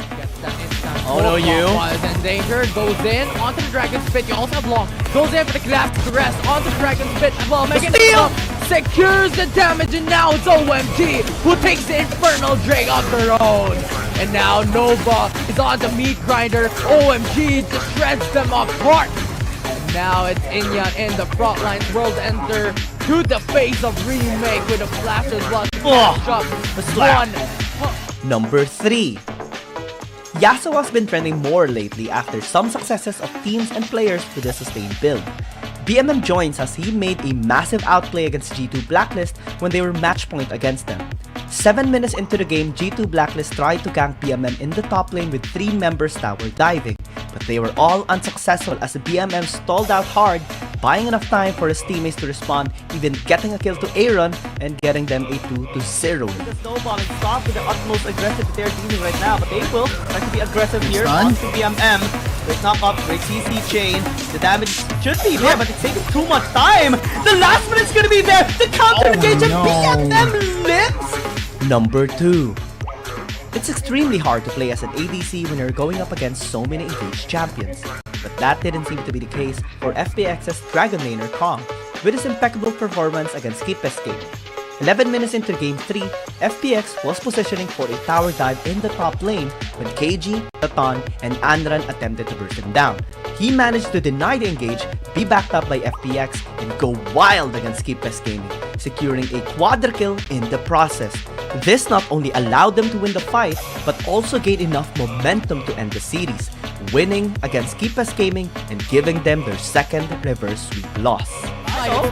Oh no, you was in danger, goes in onto the dragon's pit. You also have Long, goes in for the grab rest onto the dragon's pit as well, making it up, secures the damage, and now it's OMG who takes the Infernal Drake of their own. And now Nova is on the meat grinder. OMG just shreds them apart. And now it's Inya in the front lines. World Enter to the face of Remake with a flash as well. Number 3. Yasuo has been trending more lately after some successes of teams and players with a sustained build. BMM joins as he made a massive outplay against G2 Blacklist when they were match point against them. 7 minutes into the game, G2 Blacklist tried to gank BMM in the top lane with 3 members tower diving, but they were all unsuccessful as the BMM stalled out hard, buying enough time for his teammates to respond, even getting a kill to Aaron and getting them a 2-0. The snowballing stop with the utmost aggressive they're dealing right now, but they will try to be aggressive here onto BMM. Great knock up, great CC chain. The damage should be there, but it's taking too much time. The last minute's gonna be there. The counter engage and BMM lives. Number 2. It's extremely hard to play as an ADC when you're going up against so many engaged champions. But that didn't seem to be the case for FPX's Dragon Laner Kong, with his impeccable performance against Keepest Gaming. 11 minutes into Game 3, FPX was positioning for a tower dive in the top lane when KG, Tatan, and Anran attempted to burst him down. He managed to deny the engage, be backed up by FPX, and go wild against Keepest Gaming, securing a quadra kill in the process. This not only allowed them to win the fight, but also gained enough momentum to end the series, winning against Keepest Gaming and giving them their second reverse sweep loss.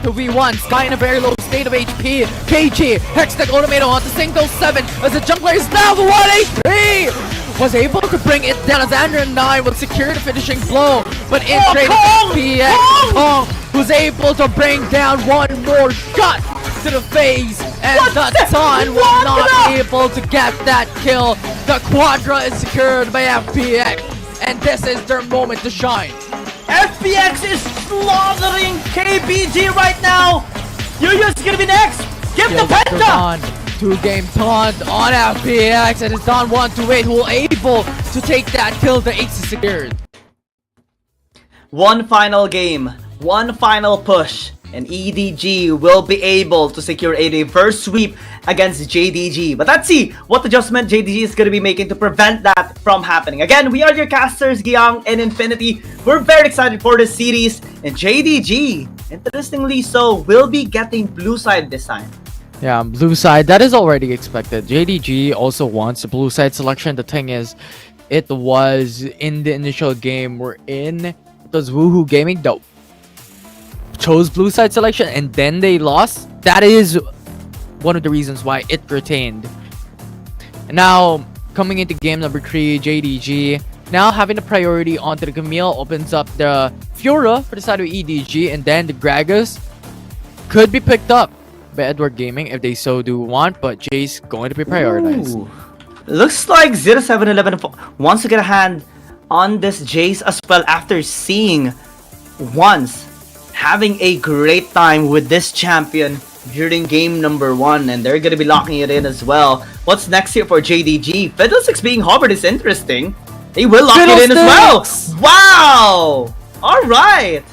To V1, Sky in a very low state of HP. KG, Hextech Automator onto single 7 as the jungler is now the 1 HP! Was able to bring it down as Andrew 9 will secure the finishing blow, but in trade FPX, Kong was able to bring down one more shot to the face, and the Sun was not able to get that kill. The Quadra is secured by FPX, and this is their moment to shine. FPX is slaughtering KBG right now. Yuya's gonna be next. Give the Penta. 2-game taunt on FPX, and it's Don 128 who will able to take that kill. The ace is secured. One final game, one final push, and EDG will be able to secure a reverse sweep against JDG. But let's see what adjustment JDG is going to be making to prevent that from happening. Again, we are your casters, Giang and Infinity. We're very excited for this series, and JDG, interestingly so, will be getting blue side this time. Yeah, blue side, that is already expected. JDG also wants the blue side selection. The thing is, it was in the initial game we're in, it was Woohoo Gaming that chose blue side selection and then they lost. That is one of the reasons why it retained. And now, coming into game number 3, JDG, now having the priority onto the Camille opens up the Fiora for the side of EDG, and then the Gragas could be picked up by Edward Gaming if they so do want, but Jay's going to be prioritized. Ooh. Looks like 0711 wants to get a hand on this Jace as well after seeing once having a great time with this champion during game number 1, and they're gonna be locking it in as well. What's next here for JDG? Fiddlesticks being hovered is interesting. They will lock it in as well. Wow! Alright!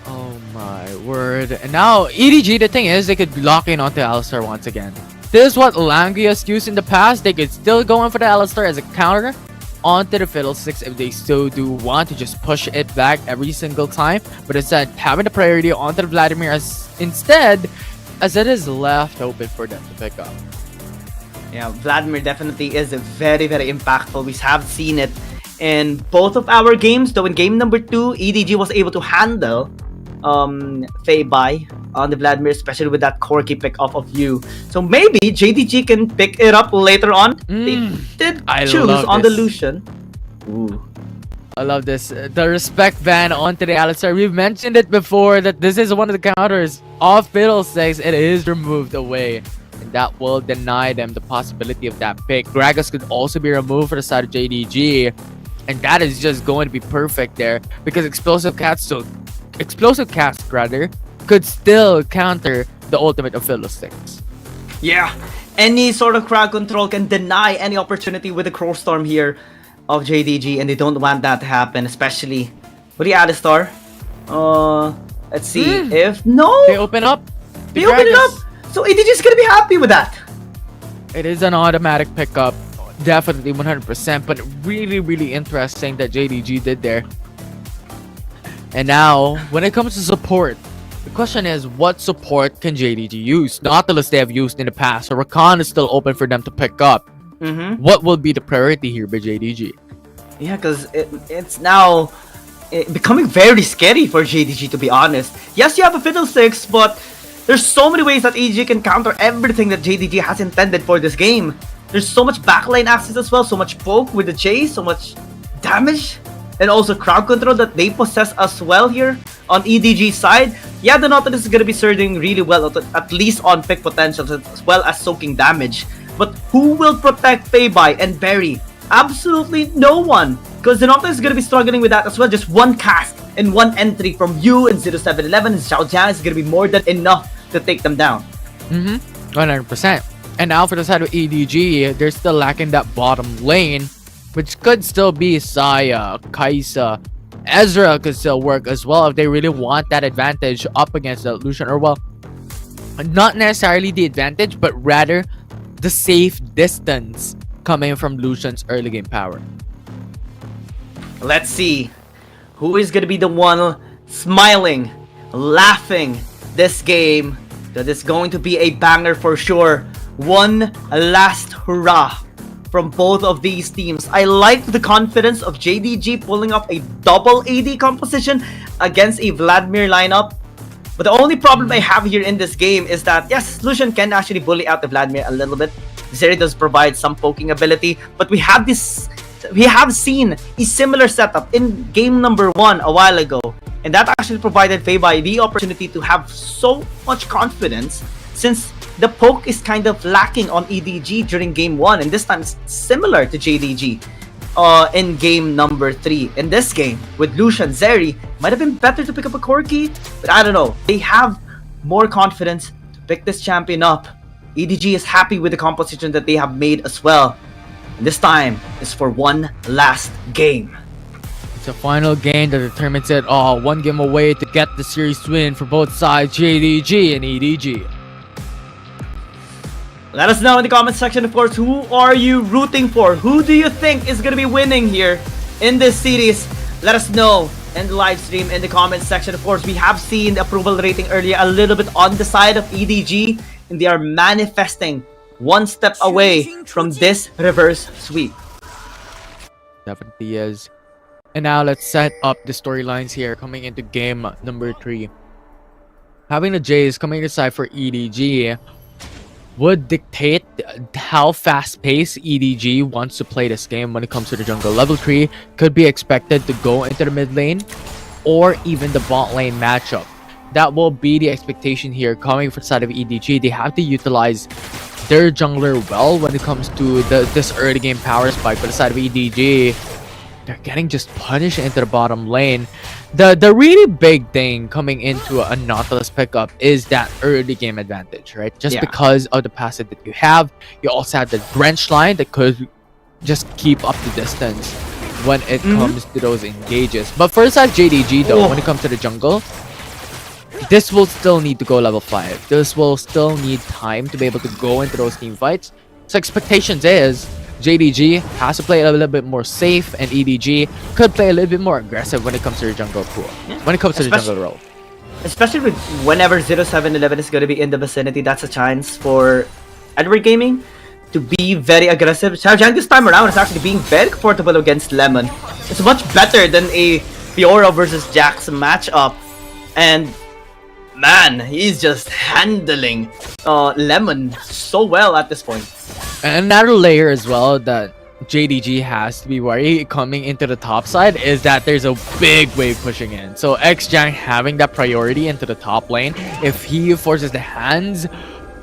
Oh my word. And now EDG, the thing is, they could lock in onto Alistar once again. This is what Langias used in the past. They could still go in for the Alistar as a counter onto the Fiddlesticks if they still do want to just push it back every single time. But instead, having the priority onto the Vladimir as it is left open for them to pick up. Yeah, Vladimir definitely is very, very impactful. We have seen it in both of our games, though in game number 2, EDG was able to handle Fei-Bai on the Vladimir, especially with that quirky pick off of you. So maybe JDG can pick it up later on. They did choose on the Lucian. Ooh. I love this. The respect ban onto the Alistar. We've mentioned it before that this is one of the counters of Fiddlesticks. It is removed away. And that will deny them the possibility of that pick. Gragas could also be removed for the side of JDG. And that is just going to be perfect there. Because Explosive Cats could still counter the ultimate of Fiddlesticks. Yeah, any sort of crowd control can deny any opportunity with the Crow Storm here of JDG, and they don't want that to happen, especially with the Alistar. Let's see if they open up. They open it up. So EDG is gonna be happy with that. It is an automatic pickup, definitely 100%. But really, really interesting that JDG did there. And now, when it comes to support, the question is, what support can JDG use? Nautilus they have used in the past, so Rakan is still open for them to pick up. What will be the priority here by JDG? Yeah, because it's now becoming very scary for JDG, to be honest. Yes, you have a Fiddlesticks, but there's so many ways that EDG can counter everything that JDG has intended for this game. There's so much backline access as well, so much poke with the chase, so much damage, and also crowd control that they possess as well here on EDG's side. Yeah, the Nautilus is going to be surging really well, at least on pick potentials as well as soaking damage. But who will protect Fei-Bai and Barry? Absolutely no one, because the Nautilus is going to be struggling with that as well. Just one cast and one entry from you and 0711 and Xiao Jiang is going to be more than enough to take them down. 100%. And now for the side of EDG, they're still lacking that bottom lane, which could still be Saya, Kaisa, Ezra could still work as well if they really want that advantage up against the Lucian. Or well, not necessarily the advantage, but rather the safe distance coming from Lucian's early game power. Let's see who is going to be the one smiling, laughing this game. That is going to be a banger for sure. One last hurrah from both of these teams. I like the confidence of JDG pulling off a double AD composition against a Vladimir lineup. But the only problem I have here in this game is that, yes, Lucian can actually bully out the Vladimir a little bit. Zeri does provide some poking ability, but we have seen a similar setup in game number 1 a while ago. And that actually provided Fei-Bai the opportunity to have so much confidence, since the poke is kind of lacking on EDG during game 1, and this time it's similar to JDG in game number 3. In this game, with Lucian, Zeri, might have been better to pick up a Corki, but I don't know. They have more confidence to pick this champion up. EDG is happy with the composition that they have made as well. And this time is for one last game. It's a final game that determines it all. One game away to get the series win for both sides, JDG and EDG. Let us know in the comment section, of course, who are you rooting for? Who do you think is going to be winning here in this series? Let us know in the live stream in the comment section. Of course, we have seen the approval rating earlier a little bit on the side of EDG, and they are manifesting one step away from this reverse sweep. Definitely is. And now let's set up the storylines here coming into game number 3. Having the Jays coming aside for EDG would dictate how fast-paced EDG wants to play this game when it comes to the jungle. Level 3 could be expected to go into the mid lane or even the bot lane matchup. That will be the expectation here coming from the side of EDG. They have to utilize their jungler well when it comes to this early game power spike. For the side of EDG, they're getting just punished into the bottom lane. The really big thing coming into a Nautilus pickup is that early game advantage, right? Just because of the passive that you have. You also have the Drench line that could just keep up the distance when it comes to those engages. But for the side of JDG though, when it comes to the jungle, this will still need to go level 5. This will still need time to be able to go into those team fights. So expectations is JDG has to play a little bit more safe, and EDG could play a little bit more aggressive when it comes to the jungle pool. When it comes to the jungle role. Especially with whenever 0711 is going to be in the vicinity, that's a chance for Edward Gaming to be very aggressive. Xiaojiang this time around is actually being very comfortable against Lemon. It's much better than a Fiora versus Jax matchup. And man, he's just handling Lemon so well at this point. And another layer as well that JDG has to be worried coming into the top side is that there's a big wave pushing in. So Xjang having that priority into the top lane, if he forces the hands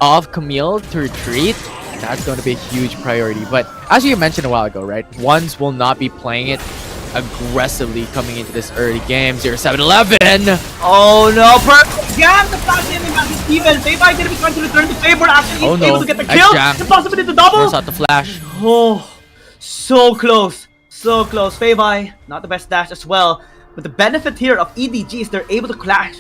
of Camille to retreat, that's going to be a huge priority. But as you mentioned a while ago, right, Ones will not be playing it aggressively coming into this early game. 0-7-11. Oh no, perfect jam! The flash in back is even. Feibai gonna be trying to return the favor. Actually, he's able to get the kill. The possibility to double. Force out the flash. Oh, so close. So close. Feibai, not the best dash as well. But the benefit here of EDG is they're able to crash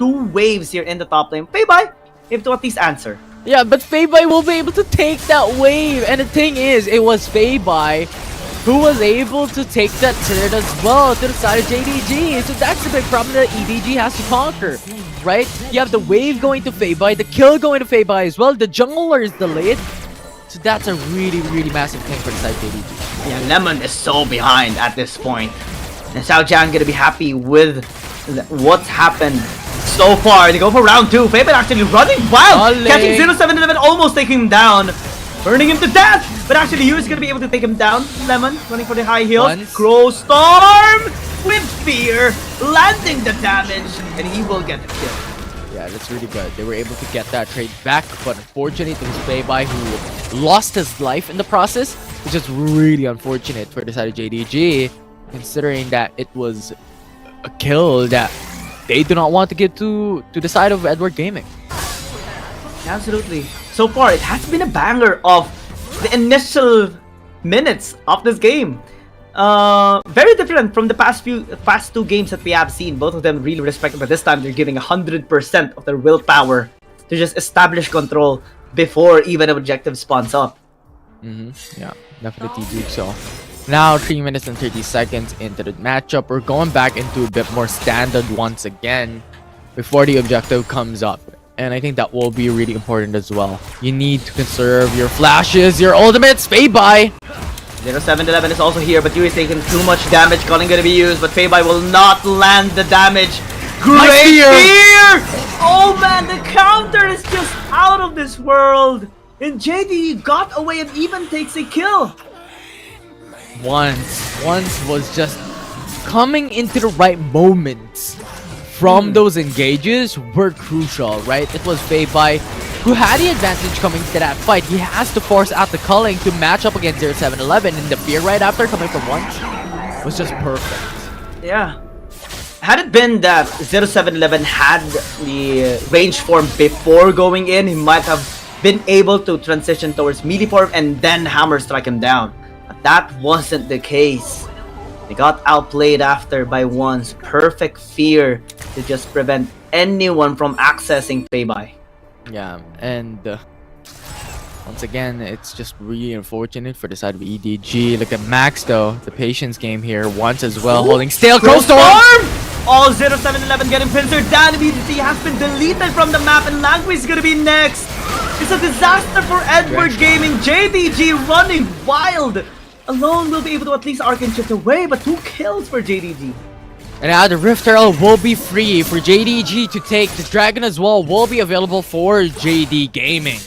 2 waves here in the top lane. Feibai, able to at least answer. Yeah, but Feibai will be able to take that wave. And the thing is, it was Feibai who was able to take that turret as well to the side of JDG. So that's the big problem that EDG has to conquer, right? You have the wave going to Feibai, the kill going to Feibai as well. The jungler is delayed. So that's a really, really massive thing for the side of JDG. Yeah, Lemon is so behind at this point. And Xiaojiang gonna be happy with what's happened so far. They go for round 2. Feibai actually running wild, catching 0-7-11, almost taking him down. Burning him to death! But actually, Yu's gonna be able to take him down. Lemon running for the high heels. Crow Storm with fear, landing the damage, and he will get the kill. Yeah, that's really good. They were able to get that trade back, but unfortunately, it was Feibai who lost his life in the process, which is really unfortunate for the side of JDG, considering that it was a kill that they do not want to give to the side of Edward Gaming. Absolutely. So far, it has been a banger of the initial minutes of this game. Very different from the past 2 games that we have seen. Both of them really respected, but this time they're giving 100% of their willpower to just establish control before even an objective spawns up. Yeah, definitely do so. Now, 3 minutes and 30 seconds into the matchup, we're going back into a bit more standard once again before the objective comes up. And I think that will be really important as well. You need to conserve your flashes, your ultimates. Feibai! 0-7-11 is also here, but Yuri is taking too much damage. Calling gonna be used, but Feibai will not land the damage. Great fear! Oh man, the counter is just out of this world. And JD got away and even takes a kill. Once was just coming into the right moments from those engages were crucial, right? It was Feibai who had the advantage coming to that fight. He has to force out the culling to match up against 0-7-11, and the fear right after coming from Once was just perfect. Yeah. Had it been that 0-7-11 had the range form before going in, he might have been able to transition towards melee form and then hammer strike him down. But that wasn't the case. They got outplayed after by One's perfect fear to just prevent anyone from accessing Feibai. Yeah, and once again, it's just really unfortunate for the side of EDG. Look at Max though, the patience game here, Once as well, holding still. Crow Storm! All 0-7-11 getting pincered down. Immediately has been deleted from the map, and Langui is gonna be next. It's a disaster for Edward Gaming. JDG running wild. Alone will be able to at least arc and shift away, but 2 kills for JDG. And now the Rift Earl will be free for JDG to take. The Dragon as well will be available for JD Gaming.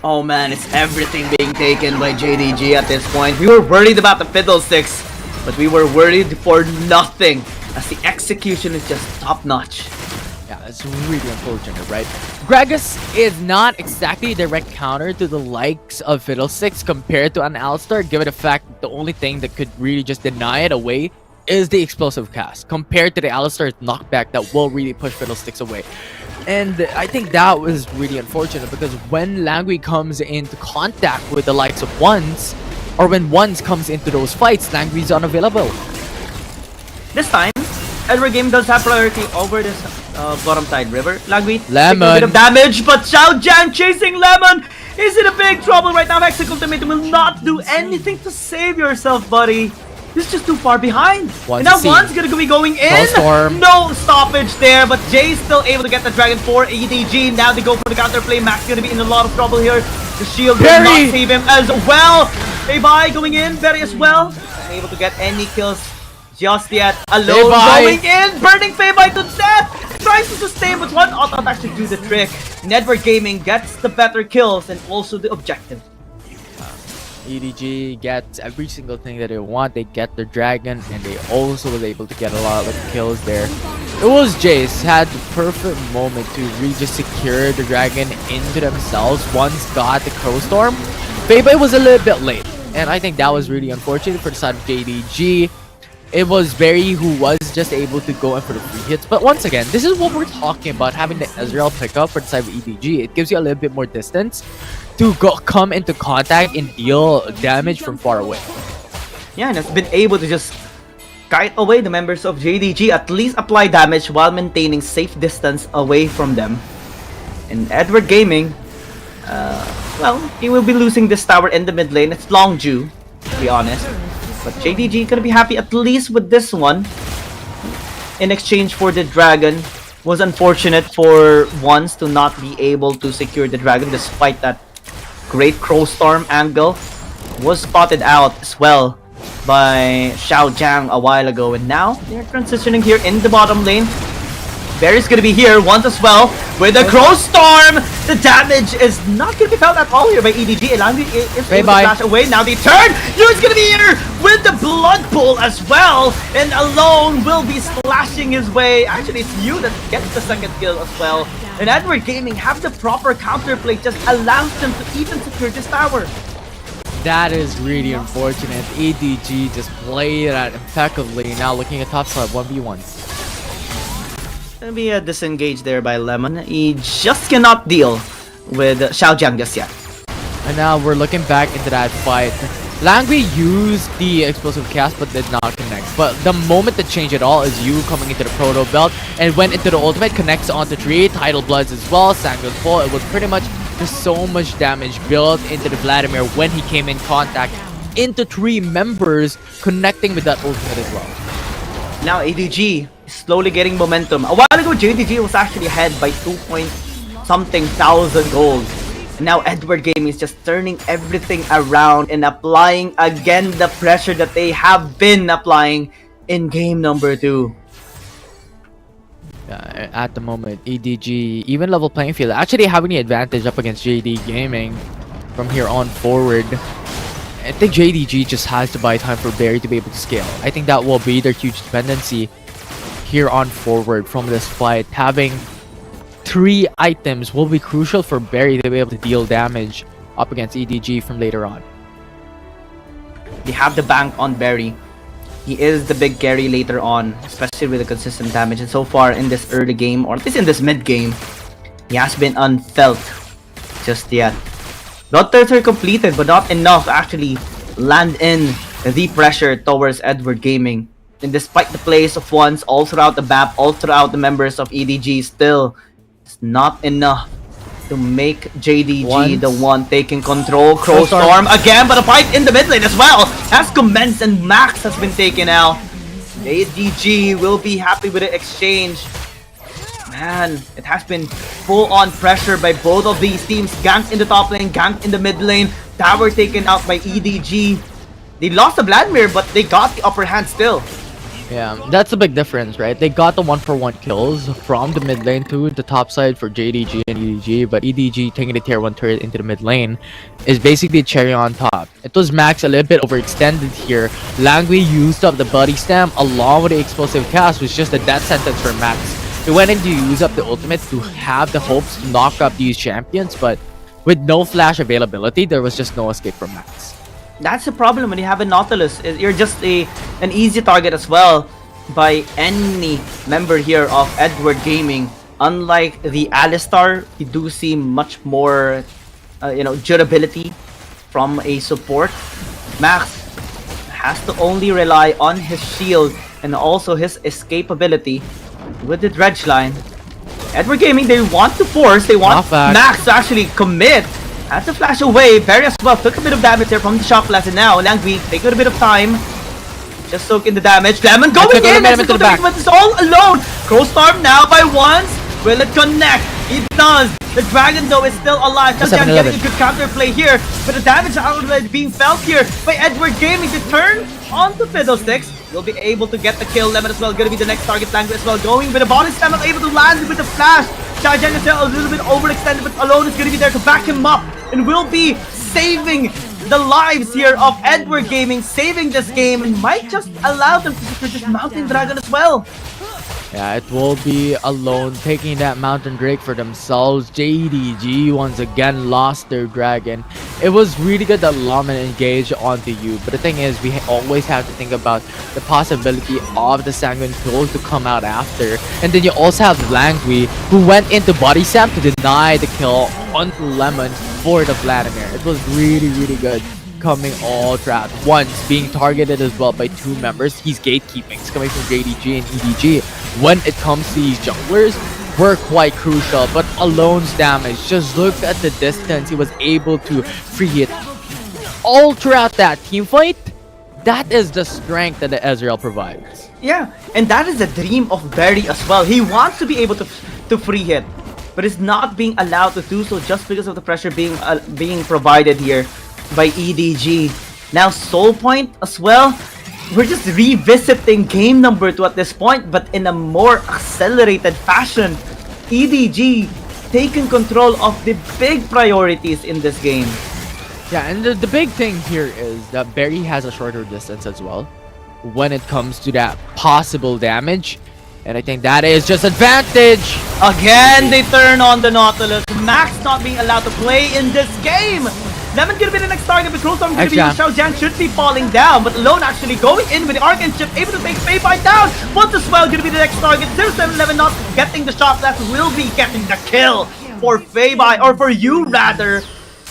Oh man, it's everything being taken by JDG at this point. We were worried about the Fiddlesticks, but we were worried for nothing, as the execution is just top notch. Yeah, that's really unfortunate, right? Gragas is not exactly a direct counter to the likes of Fiddlesticks compared to an Alistar, given the fact that the only thing that could really just deny it away is the explosive cast, compared to the Alistar's knockback that will really push Fiddlesticks away. And I think that was really unfortunate, because when Langui comes into contact with the likes of Once, or when Once comes into those fights, Langui's unavailable. This time, Edward Game does have priority over this bottom side river. Langui Lemon. A bit of damage, but Xiaojiang chasing Lemon is in a big trouble right now. Hexic Ultimate will not do anything to save yourself, buddy. This is just too far behind. And now One's gonna be going in. No stoppage there, but Jay's still able to get the Dragon for EDG. Now they go for the counterplay. Max gonna be in a lot of trouble here. The shield will Barry! not save him as well. Fei going in, Barry as well. Unable to get any kills just yet. Alone going in, burning Fei to death. Tries to sustain, but one auto attack should do the trick. Edward Gaming gets the better kills and also the objective. EDG gets every single thing that they want. They get the dragon, and they also was able to get a lot of kills there. It was Jace had the perfect moment to really just secure the dragon into themselves. Once got the Crow Storm, Fei was a little bit late, and I think that was really unfortunate for the side of JDG. It was Barry who was just able to go in for the free hits. But once again, this is what we're talking about, having the Ezreal pickup for the side of EDG. It gives you a little bit more distance to come into contact and deal damage from far away. Yeah, and it's been able to just kite away the members of JDG, at least apply damage while maintaining safe distance away from them. And Edward Gaming, well, he will be losing this tower in the mid lane. It's long due, to be honest. But JDG gonna be happy at least with this one. In exchange for the dragon. Was unfortunate for once to not be able to secure the dragon despite that great Crow Storm angle. Was spotted out as well by Xiao Jiang a while ago, and now they're transitioning here in the bottom lane. Barry's gonna be here once as well with the Crow Storm. The damage is not gonna be felt at all here by EDG. Elangi is able to flash away. Now they turn. Yu's gonna be here with the Blood Bowl as well, and Alone will be slashing his way. Actually, it's Yu that gets the second kill as well. And Edward Gaming have the proper counterplay, just allows them to even secure this tower. That is really unfortunate. EDG just played that impeccably. Now looking at top side 1v1. Gonna be a disengage there by Lemon. He just cannot deal with Xiao Jiang just yet. And now we're looking back into that fight. Langui used the explosive cast but did not connect. But the moment that changed it all is you coming into the Proto Belt and went into the ultimate, connects onto 3 Tidal Bloods as well. Sango's full. It was pretty much just so much damage built into the Vladimir when he came in contact into 3 members connecting with that ultimate as well. Now EDG is slowly getting momentum. A while ago JDG was actually ahead by 2-point-something thousand gold. Now Edward Gaming is just turning everything around and applying again the pressure that they have been applying in game number 2. At the moment, EDG, even level playing field, actually having the advantage up against JD Gaming from here on forward. I think JDG just has to buy time for Barry to be able to scale. I think that will be their huge dependency here on forward from this fight. Having 3 items will be crucial for Barry to be able to deal damage up against EDG from later on. They have the bank on Barry. He is the big carry later on, especially with the consistent damage. And so far in this early game, or at least in this mid game, he has been unfelt just yet. Not turrets are completed, but not enough to actually land in the pressure towards Edward Gaming. And despite the plays of ones all throughout the map, all throughout the members of EDG, still it's not enough to make JDG the one taking control. Crow Storm again, but a fight in the mid lane as well has commenced and Max has been taken out. JDG will be happy with the exchange. Man, it has been full-on pressure by both of these teams. Ganked in the top lane, ganked in the mid lane. Tower taken out by EDG. They lost the Vladimir, but they got the upper hand still. Yeah, that's a big difference, right? They got the 1-for-1 kills from the mid lane to the top side for JDG and EDG, but EDG taking the tier 1 turret into the mid lane is basically a cherry on top. It was Max a little bit overextended here. Langui used up the Buddy Stamp along with the explosive cast, which is just a death sentence for Max. He went in to use up the ultimate to have the hopes to knock up these champions, but with no flash availability, there was just no escape from Max. That's the problem when you have a Nautilus. You're just an easy target as well by any member here of Edward Gaming. Unlike the Alistar, you do see much more durability from a support. Max has to only rely on his shield and also his escape ability with the dredge line. Edward Gaming, they want to force, they want Max to actually commit. Has to flash away. Barry as well took a bit of damage there from the shock blast, and now Langui taking a bit of time. Just soak in the damage. Lemon going in! But it's all alone! Crow Storm now by once. Will it connect? He does. The Dragon though is still alive. Xiao Jiang 7-11. getting a good counterplay here, but the damage outlet being felt here by Edward Gaming to turn onto Fiddlesticks. Will be able to get the kill. Lemon as well, gonna be the next target. Langu as well, going with the body slam, not able to land with the flash. Xiao Jiang is still a little bit overextended, but Alone is gonna be there to back him up and will be saving the lives here of Edward Gaming, saving this game, and might just allow them to secure this Mountain Dragon as well. Yeah, it will be Alone taking that Mountain Drake for themselves. JDG once again lost their dragon. It was really good that Laman engaged onto you, but the thing is, we always have to think about the possibility of the Sanguine Close to come out after. And then you also have Langui, who went into Body Slam to deny the kill onto Lemon for the Vladimir. It was really, really good. Coming all throughout. Once being targeted as well by two members. He's gatekeeping. It's coming from JDG and EDG. When it comes to these junglers, were quite crucial. But Alone's damage, just look at the distance. He was able to free it all throughout that team fight. That is the strength that the Ezreal provides. Yeah, and that is the dream of Barry as well. He wants to be able to free hit, but is not being allowed to do so just because of the pressure being provided here by EDG. Now Soul Point as well. We're just revisiting game number 2 at this point, but in a more accelerated fashion. EDG taking control of the big priorities in this game. Yeah, and the big thing here is that Barry has a shorter distance as well when it comes to that possible damage. And I think that is just advantage. Again, they turn on the Nautilus. Max not being allowed to play in this game. Lemon gonna be the next target, but Cruel Storm gonna be used. Xiao Jiang should be falling down, but Alone actually going in with the Arcane Chip, able to take Feibai down. Once as well, gonna be the next target. 0711 not getting the shot, that will be getting the kill for Feibai, or for you rather.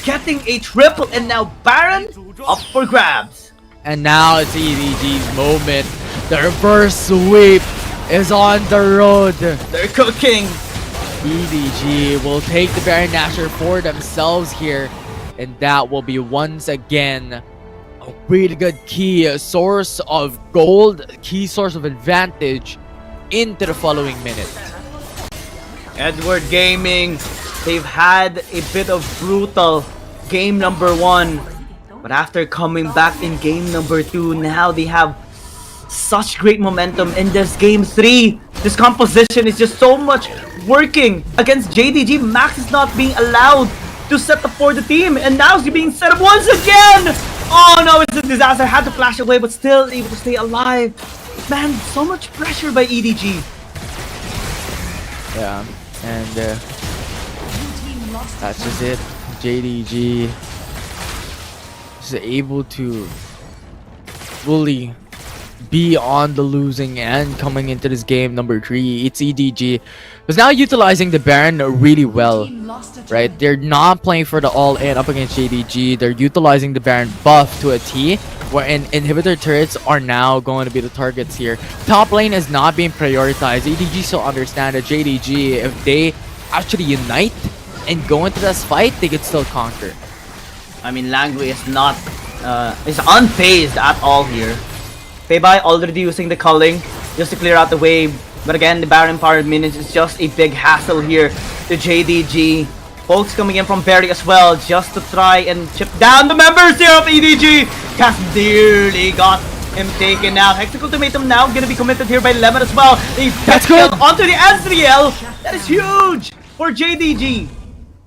Getting a triple, and now Baron up for grabs. And now it's EDG's moment. The reverse sweep is on the road. They're cooking. EDG will take the Baron Nashor for themselves here. And that will be once again a really good key source of gold, key source of advantage into the following minute. Edward Gaming, they've had a bit of brutal game number 1. But after coming back in game number 2, now they have such great momentum in this game 3. This composition is just so much working against JDG. Max is not being allowed to set up for the team, and now he's being set up once again. Oh no, it's a disaster. Had to flash away, but still able to stay alive. Man, so much pressure by EDG. Yeah, and that's just it. JDG is able to fully be on the losing end coming into this game number 3. It's EDG was now utilizing the Baron really well, right? They're not playing for the all-in up against JDG. They're utilizing the Baron buff to a T, wherein inhibitor turrets are now going to be the targets here. Top lane is not being prioritized. EDG still understand that JDG, if they actually unite and go into this fight, they could still conquer. I mean, Langui is not is unfazed at all here. Feibai already using the culling just to clear out the wave. But again, the Baron powered minions is just a big hassle here to JDG. Folks coming in from Barry as well just to try and chip down the members here of EDG. Has nearly got him taken out. Hexic Ultimatum now gonna be committed here by Lemon as well. That's good. Onto the Ezreal. That is huge for JDG.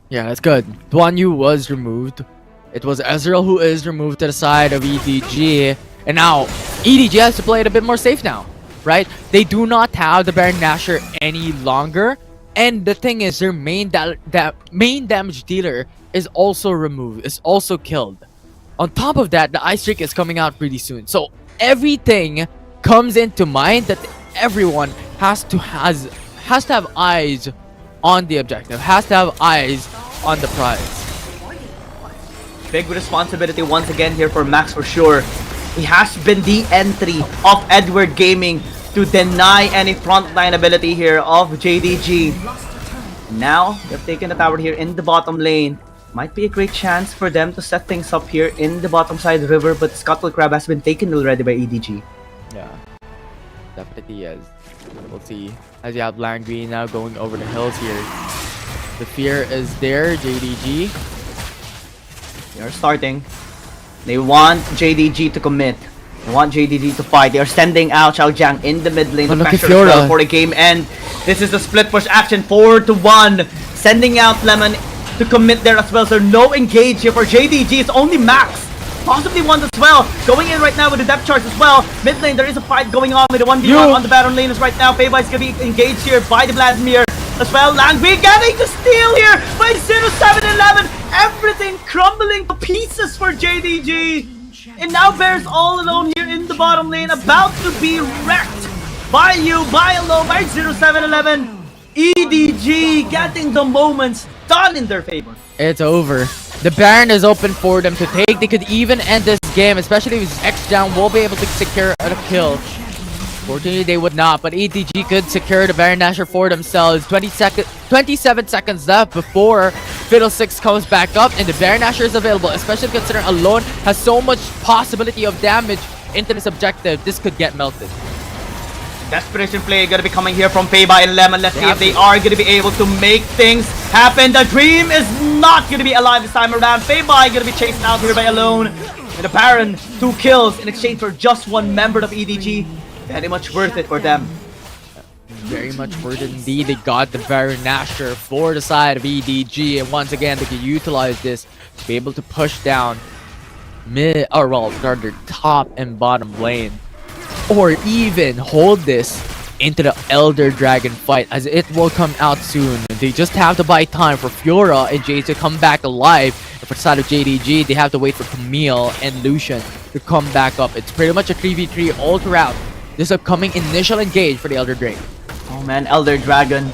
Yeah, that's good. Duan Yu was removed. It was Ezreal who is removed to the side of EDG. And now, EDG has to play it a bit more safe now, right? They do not have the Baron Nashor any longer. And the thing is, their main damage dealer is also removed, is also killed. On top of that, the Ice Drake is coming out pretty soon. So everything comes into mind that everyone has to have eyes on the objective, has to have eyes on the prize. Big responsibility once again here for Max for sure. It has been the entry of Edward Gaming to deny any frontline ability here of JDG. Now, they've taken the tower here in the bottom lane. Might be a great chance for them to set things up here in the bottom side river, but Scuttle Crab has been taken already by EDG. Yeah, definitely is. We'll see. As you have Langui now going over the hills here. The fear is there, JDG. They're starting. They want JDG to commit. They want JDG to fight. They are sending out Xiaojiang in the mid lane. The look at pressure as Fiora. well for the game end. This is the split push action 4-1. Sending out Lemon to commit there as well. So no engage here for JDG. It's only Max. Possibly one as well. Going in right now with the depth charge as well. Mid lane, there is a fight going on with the 1v1 on the Baron lane right now. Payby is going to be engaged here by the Vladimir as well. Langby getting the steal here by 0711. Everything crumbling to pieces for JDG. And now Bear's all alone here in the bottom lane, about to be wrecked by alone by 0711. EDG getting the moments done in their favor. It's over. The Baron is open for them to take. They could even end this game, especially with X down, will be able to secure a kill. Fortunately, they would not, but EDG could secure the Baron Nashor for themselves. 27 seconds left before Fiddlesticks comes back up, and the Baron Nashor is available, especially considering alone has so much possibility of damage into this objective. This could get melted. Desperation play gonna be coming here from Payby and Lemon. Let's see if they are gonna be able to make things happen. The dream is not gonna be alive this time around. Payby gonna be chased out here by Alone. And the Baron, 2 kills in exchange for just 1 member of EDG. Very much worth it for them. Very much worth it indeed. They got the Baron Nashor for the side of EDG, and once again they can utilize this to be able to push down mid, or well, guard their top and bottom lane, or even hold this into the Elder Dragon fight, as it will come out soon. They just have to buy time for Fiora and Jace to come back alive. And for the side of JDG, they have to wait for Camille and Lucian to come back up. It's pretty much a 3v3 all throughout this upcoming initial engage for the Elder Dragon. Oh man, Elder Dragon.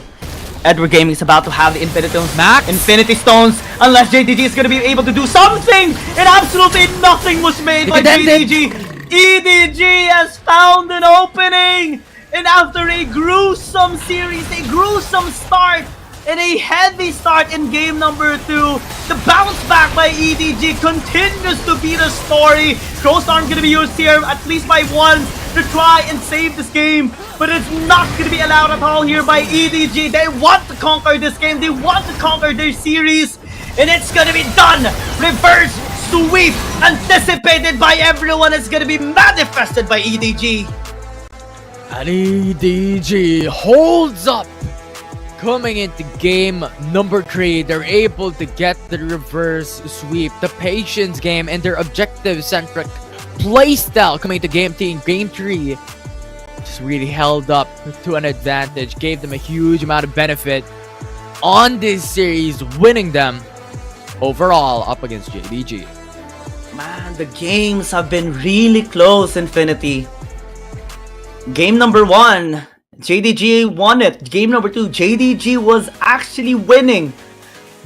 Edward Gaming is about to have the Infinity Stones. Max? Infinity Stones, unless JDG is gonna be able to do something! And absolutely nothing was made by JDG! EDG has found an opening! And after a gruesome series, a gruesome start, and a heavy start in game number 2, the bounce back by EDG continues to be the story. Crowstorm gonna be used here at least by once to try and save this game, but it's not gonna be allowed at all here by EDG. They want to conquer this game, they want to conquer their series, and it's gonna be done. Reverse sweep anticipated by everyone is gonna be manifested by EDG. And EDG holds up. Coming into game number 3, they're able to get the reverse sweep, the patience game, and their objective-centric playstyle coming to game 3 just really held up to an advantage, gave them a huge amount of benefit on this series, winning them overall up against JDG. Man, the games have been really close, Infinity. Game number 1, JDG won it. Game number 2, JDG was actually winning.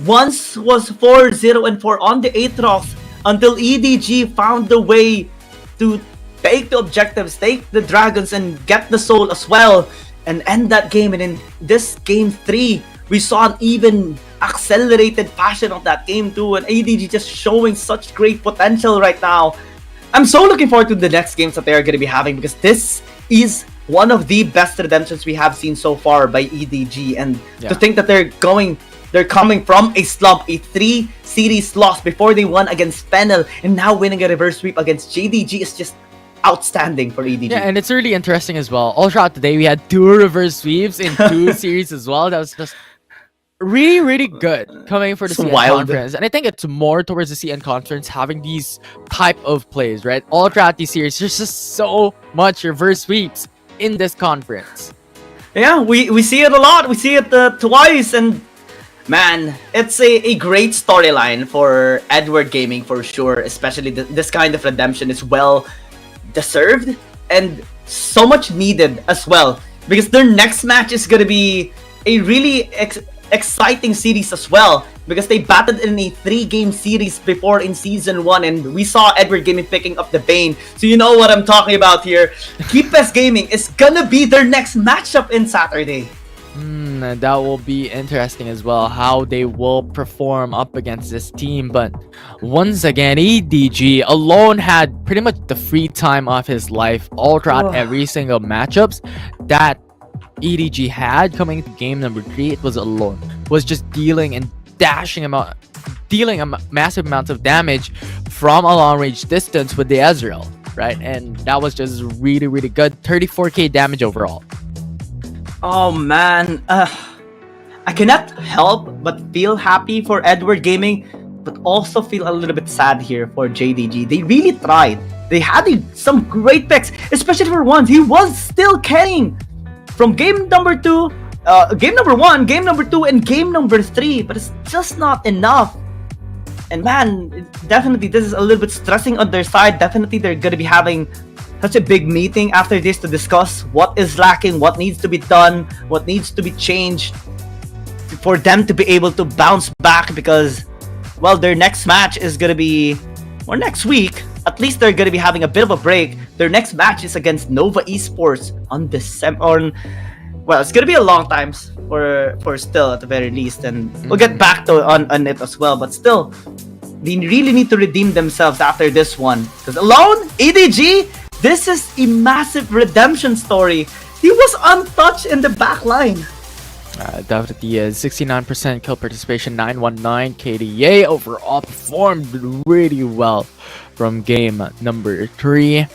Once was 4-0-4 on the Aatrox until EDG found the way to take the objectives, take the dragons, and get the soul as well, and end that game. And in this game 3, we saw an even accelerated passion of that game too, and EDG just showing such great potential right now. I'm so looking forward to the next games that they're going to be having, because this is one of the best redemptions we have seen so far by EDG, and to think that they're coming from a slump, a 3 series loss before they won against Fennel, and now winning a reverse sweep against JDG is just outstanding for EDG. Yeah, and it's really interesting as well. All throughout the day, we had 2 reverse sweeps in 2 series as well. That was just really, really good coming for the CN conference. And I think it's more towards the CN conference having these type of plays, right? All throughout these series, there's just so much reverse sweeps in this conference. Yeah, we see it a lot. We see it twice, and man, it's a great storyline for Edward Gaming for sure. Especially this kind of redemption is well deserved and so much needed as well, because their next match is gonna be a really exciting series as well, because they battled in a 3-game series before in season 1, and we saw Edward Gaming picking up the Bane. So you know what I'm talking about here. Keepes Gaming is gonna be their next matchup in Saturday. That will be interesting as well, how they will perform up against this team. But once again, EDG alone had pretty much the free time of his life all throughout every single matchups. That EDG had coming into game number 3, it was alone. Was just dealing a massive amounts of damage from a long range distance with the Ezreal, right? And that was just really, really good. 34k damage overall. Oh man, I cannot help but feel happy for Edward Gaming, but also feel a little bit sad here for JDG. They really tried. They had some great picks, especially for once. He was still carrying from game number 2, game number 1, game number 2, and game number 3, but it's just not enough. And man, definitely this is a little bit stressing on their side. Definitely they're going to be having such a big meeting after this to discuss what is lacking, what needs to be done, what needs to be changed for them to be able to bounce back, because, well, their next match is going to be, or next week, at least they're going to be having a bit of a break. Their next match is against Nova Esports on December, well, it's going to be a long time for still at the very least, and we'll get back to on it as well, but still, they really need to redeem themselves after this one, because alone, EDG, this is a massive redemption story. He was untouched in the back line. Definitely is. 69% kill participation, 919 KDA. Overall performed really well from game number 3.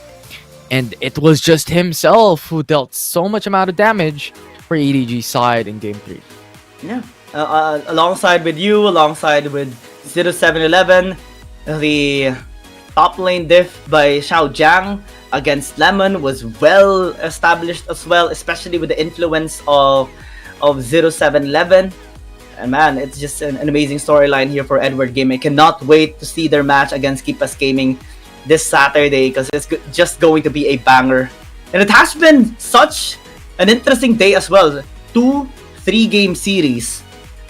And it was just himself who dealt so much amount of damage for EDG side in game 3. Yeah. Alongside with you, alongside with 0711, the top lane diff by Xiao Jiang against Lemon was well established as well, especially with the influence of 0711. And man, it's just an amazing storyline here for Edward Gaming. I cannot wait to see their match against Keepas Gaming this Saturday, because it's just going to be a banger. And it has been such an interesting day as well. 2 3-game series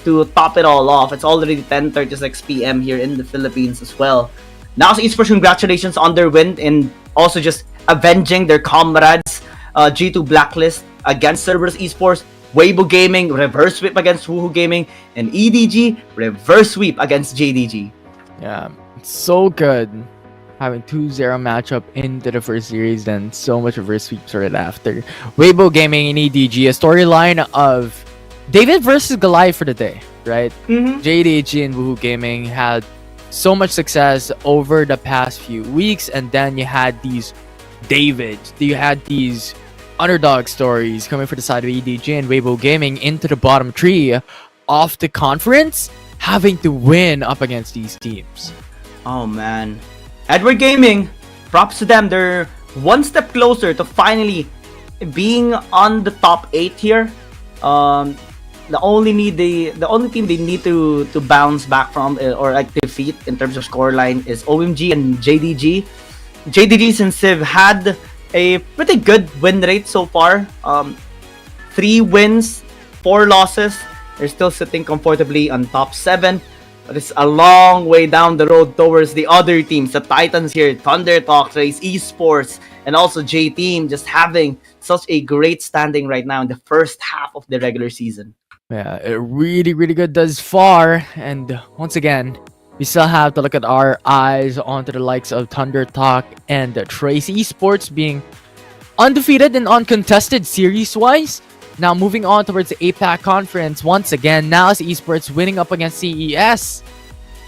to top it all off. It's already 10:36 p.m. here in the Philippines as well. NAOS Esports, congratulations on their win, and also just avenging their comrades. G2 Blacklist against Cerberus Esports. Weibo Gaming reverse sweep against Woohoo Gaming, and EDG reverse sweep against JDG. Yeah, it's so good having 2-0 matchup into the first series, then so much reverse sweeps right after. Weibo Gaming and EDG, a storyline of David versus Goliath for the day, right? JDG and Woohoo Gaming had so much success over the past few weeks, and then you had these underdog stories coming for the side of EDG and Weibo Gaming into the bottom 3 of the conference, having to win up against these teams. Oh man, Edward Gaming, props to them. They're one step closer to finally being on the top 8 here. The only team they need to bounce back from or like defeat in terms of scoreline is OMG and JDG. JDG, since they've had a pretty good win rate so far, 3 wins, 4 losses. They're still sitting comfortably on top 7, but it's a long way down the road towards the other teams. The Titans here, Thunder Talk, Race Esports, and also J Team, just having such a great standing right now in the first half of the regular season. Yeah, it really, really good thus far. And once again, we still have to look at our eyes onto the likes of Thunder Talk and Trace Esports being undefeated and uncontested series-wise. Now moving on towards the APAC conference, once again, NAOS Esports winning up against CES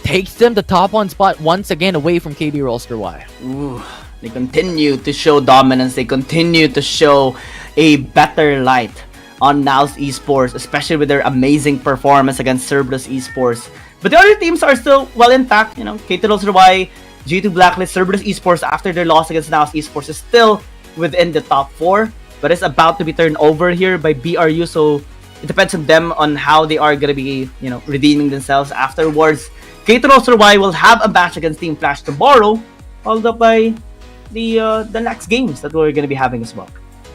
takes them the top 1 spot once again away from KB Rollster Y. Ooh, they continue to show dominance. They continue to show a better light on NAOS Esports, especially with their amazing performance against Cerberus Esports. But the other teams are still well intact. You know, KT Rollster Y, G2 Blacklist, Cerberus Esports, after their loss against NAOS Esports, is still within the top 4. But it's about to be turned over here by BRU, so it depends on them on how they are going to be, you know, redeeming themselves afterwards. KT Rollster Y will have a match against Team Flash tomorrow, followed up by the next games that we're going to be having as well.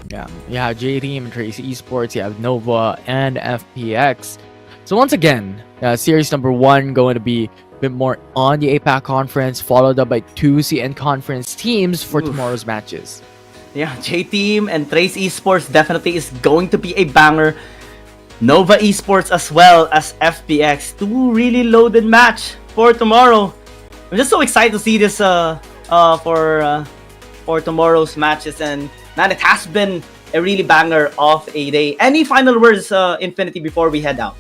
Yeah, you have J-Team and Trace Esports, you have Nova and FPX. So once again, series number 1 going to be a bit more on the APAC conference, followed up by 2 CN conference teams for tomorrow's matches. Yeah, J-Team and Trace Esports definitely is going to be a banger. Nova Esports as well as FPX. 2 really loaded match for tomorrow. I'm just so excited to see this for tomorrow's matches. And man, it has been a really banger of a day. Any final words, Infinity, before we head out?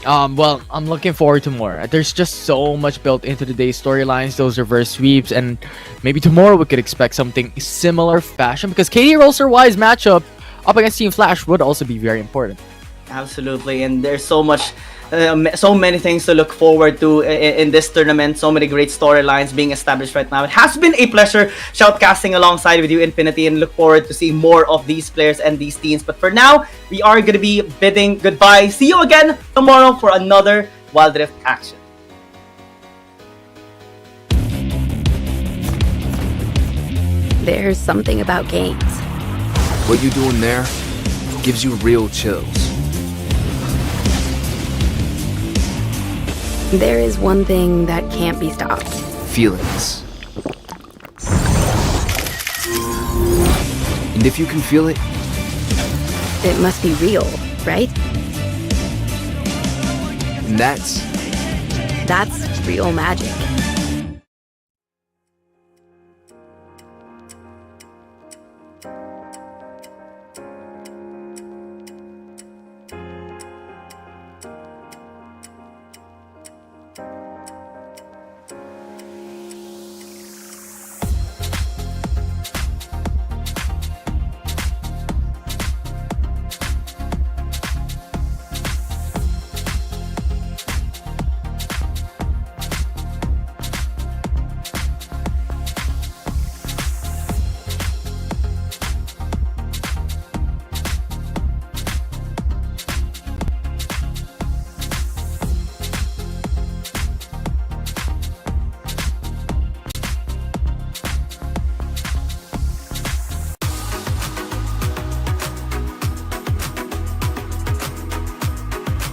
Well, I'm looking forward to more. There's just so much built into today's storylines, those reverse sweeps, and maybe tomorrow we could expect something similar fashion, because KD roster-wise matchup up against Team Flash would also be very important. Absolutely, and there's so much, so many things to look forward to in this tournament. So many great storylines being established right now. It has been a pleasure shoutcasting alongside with you, Infinity, and look forward to seeing more of these players and these teams. But for now, we are going to be bidding goodbye. See you again tomorrow for another Wild Rift action. There's something about games. What you doing there gives you real chills. There is one thing that can't be stopped. Feelings. And if you can feel it, it must be real, right? And that's real magic.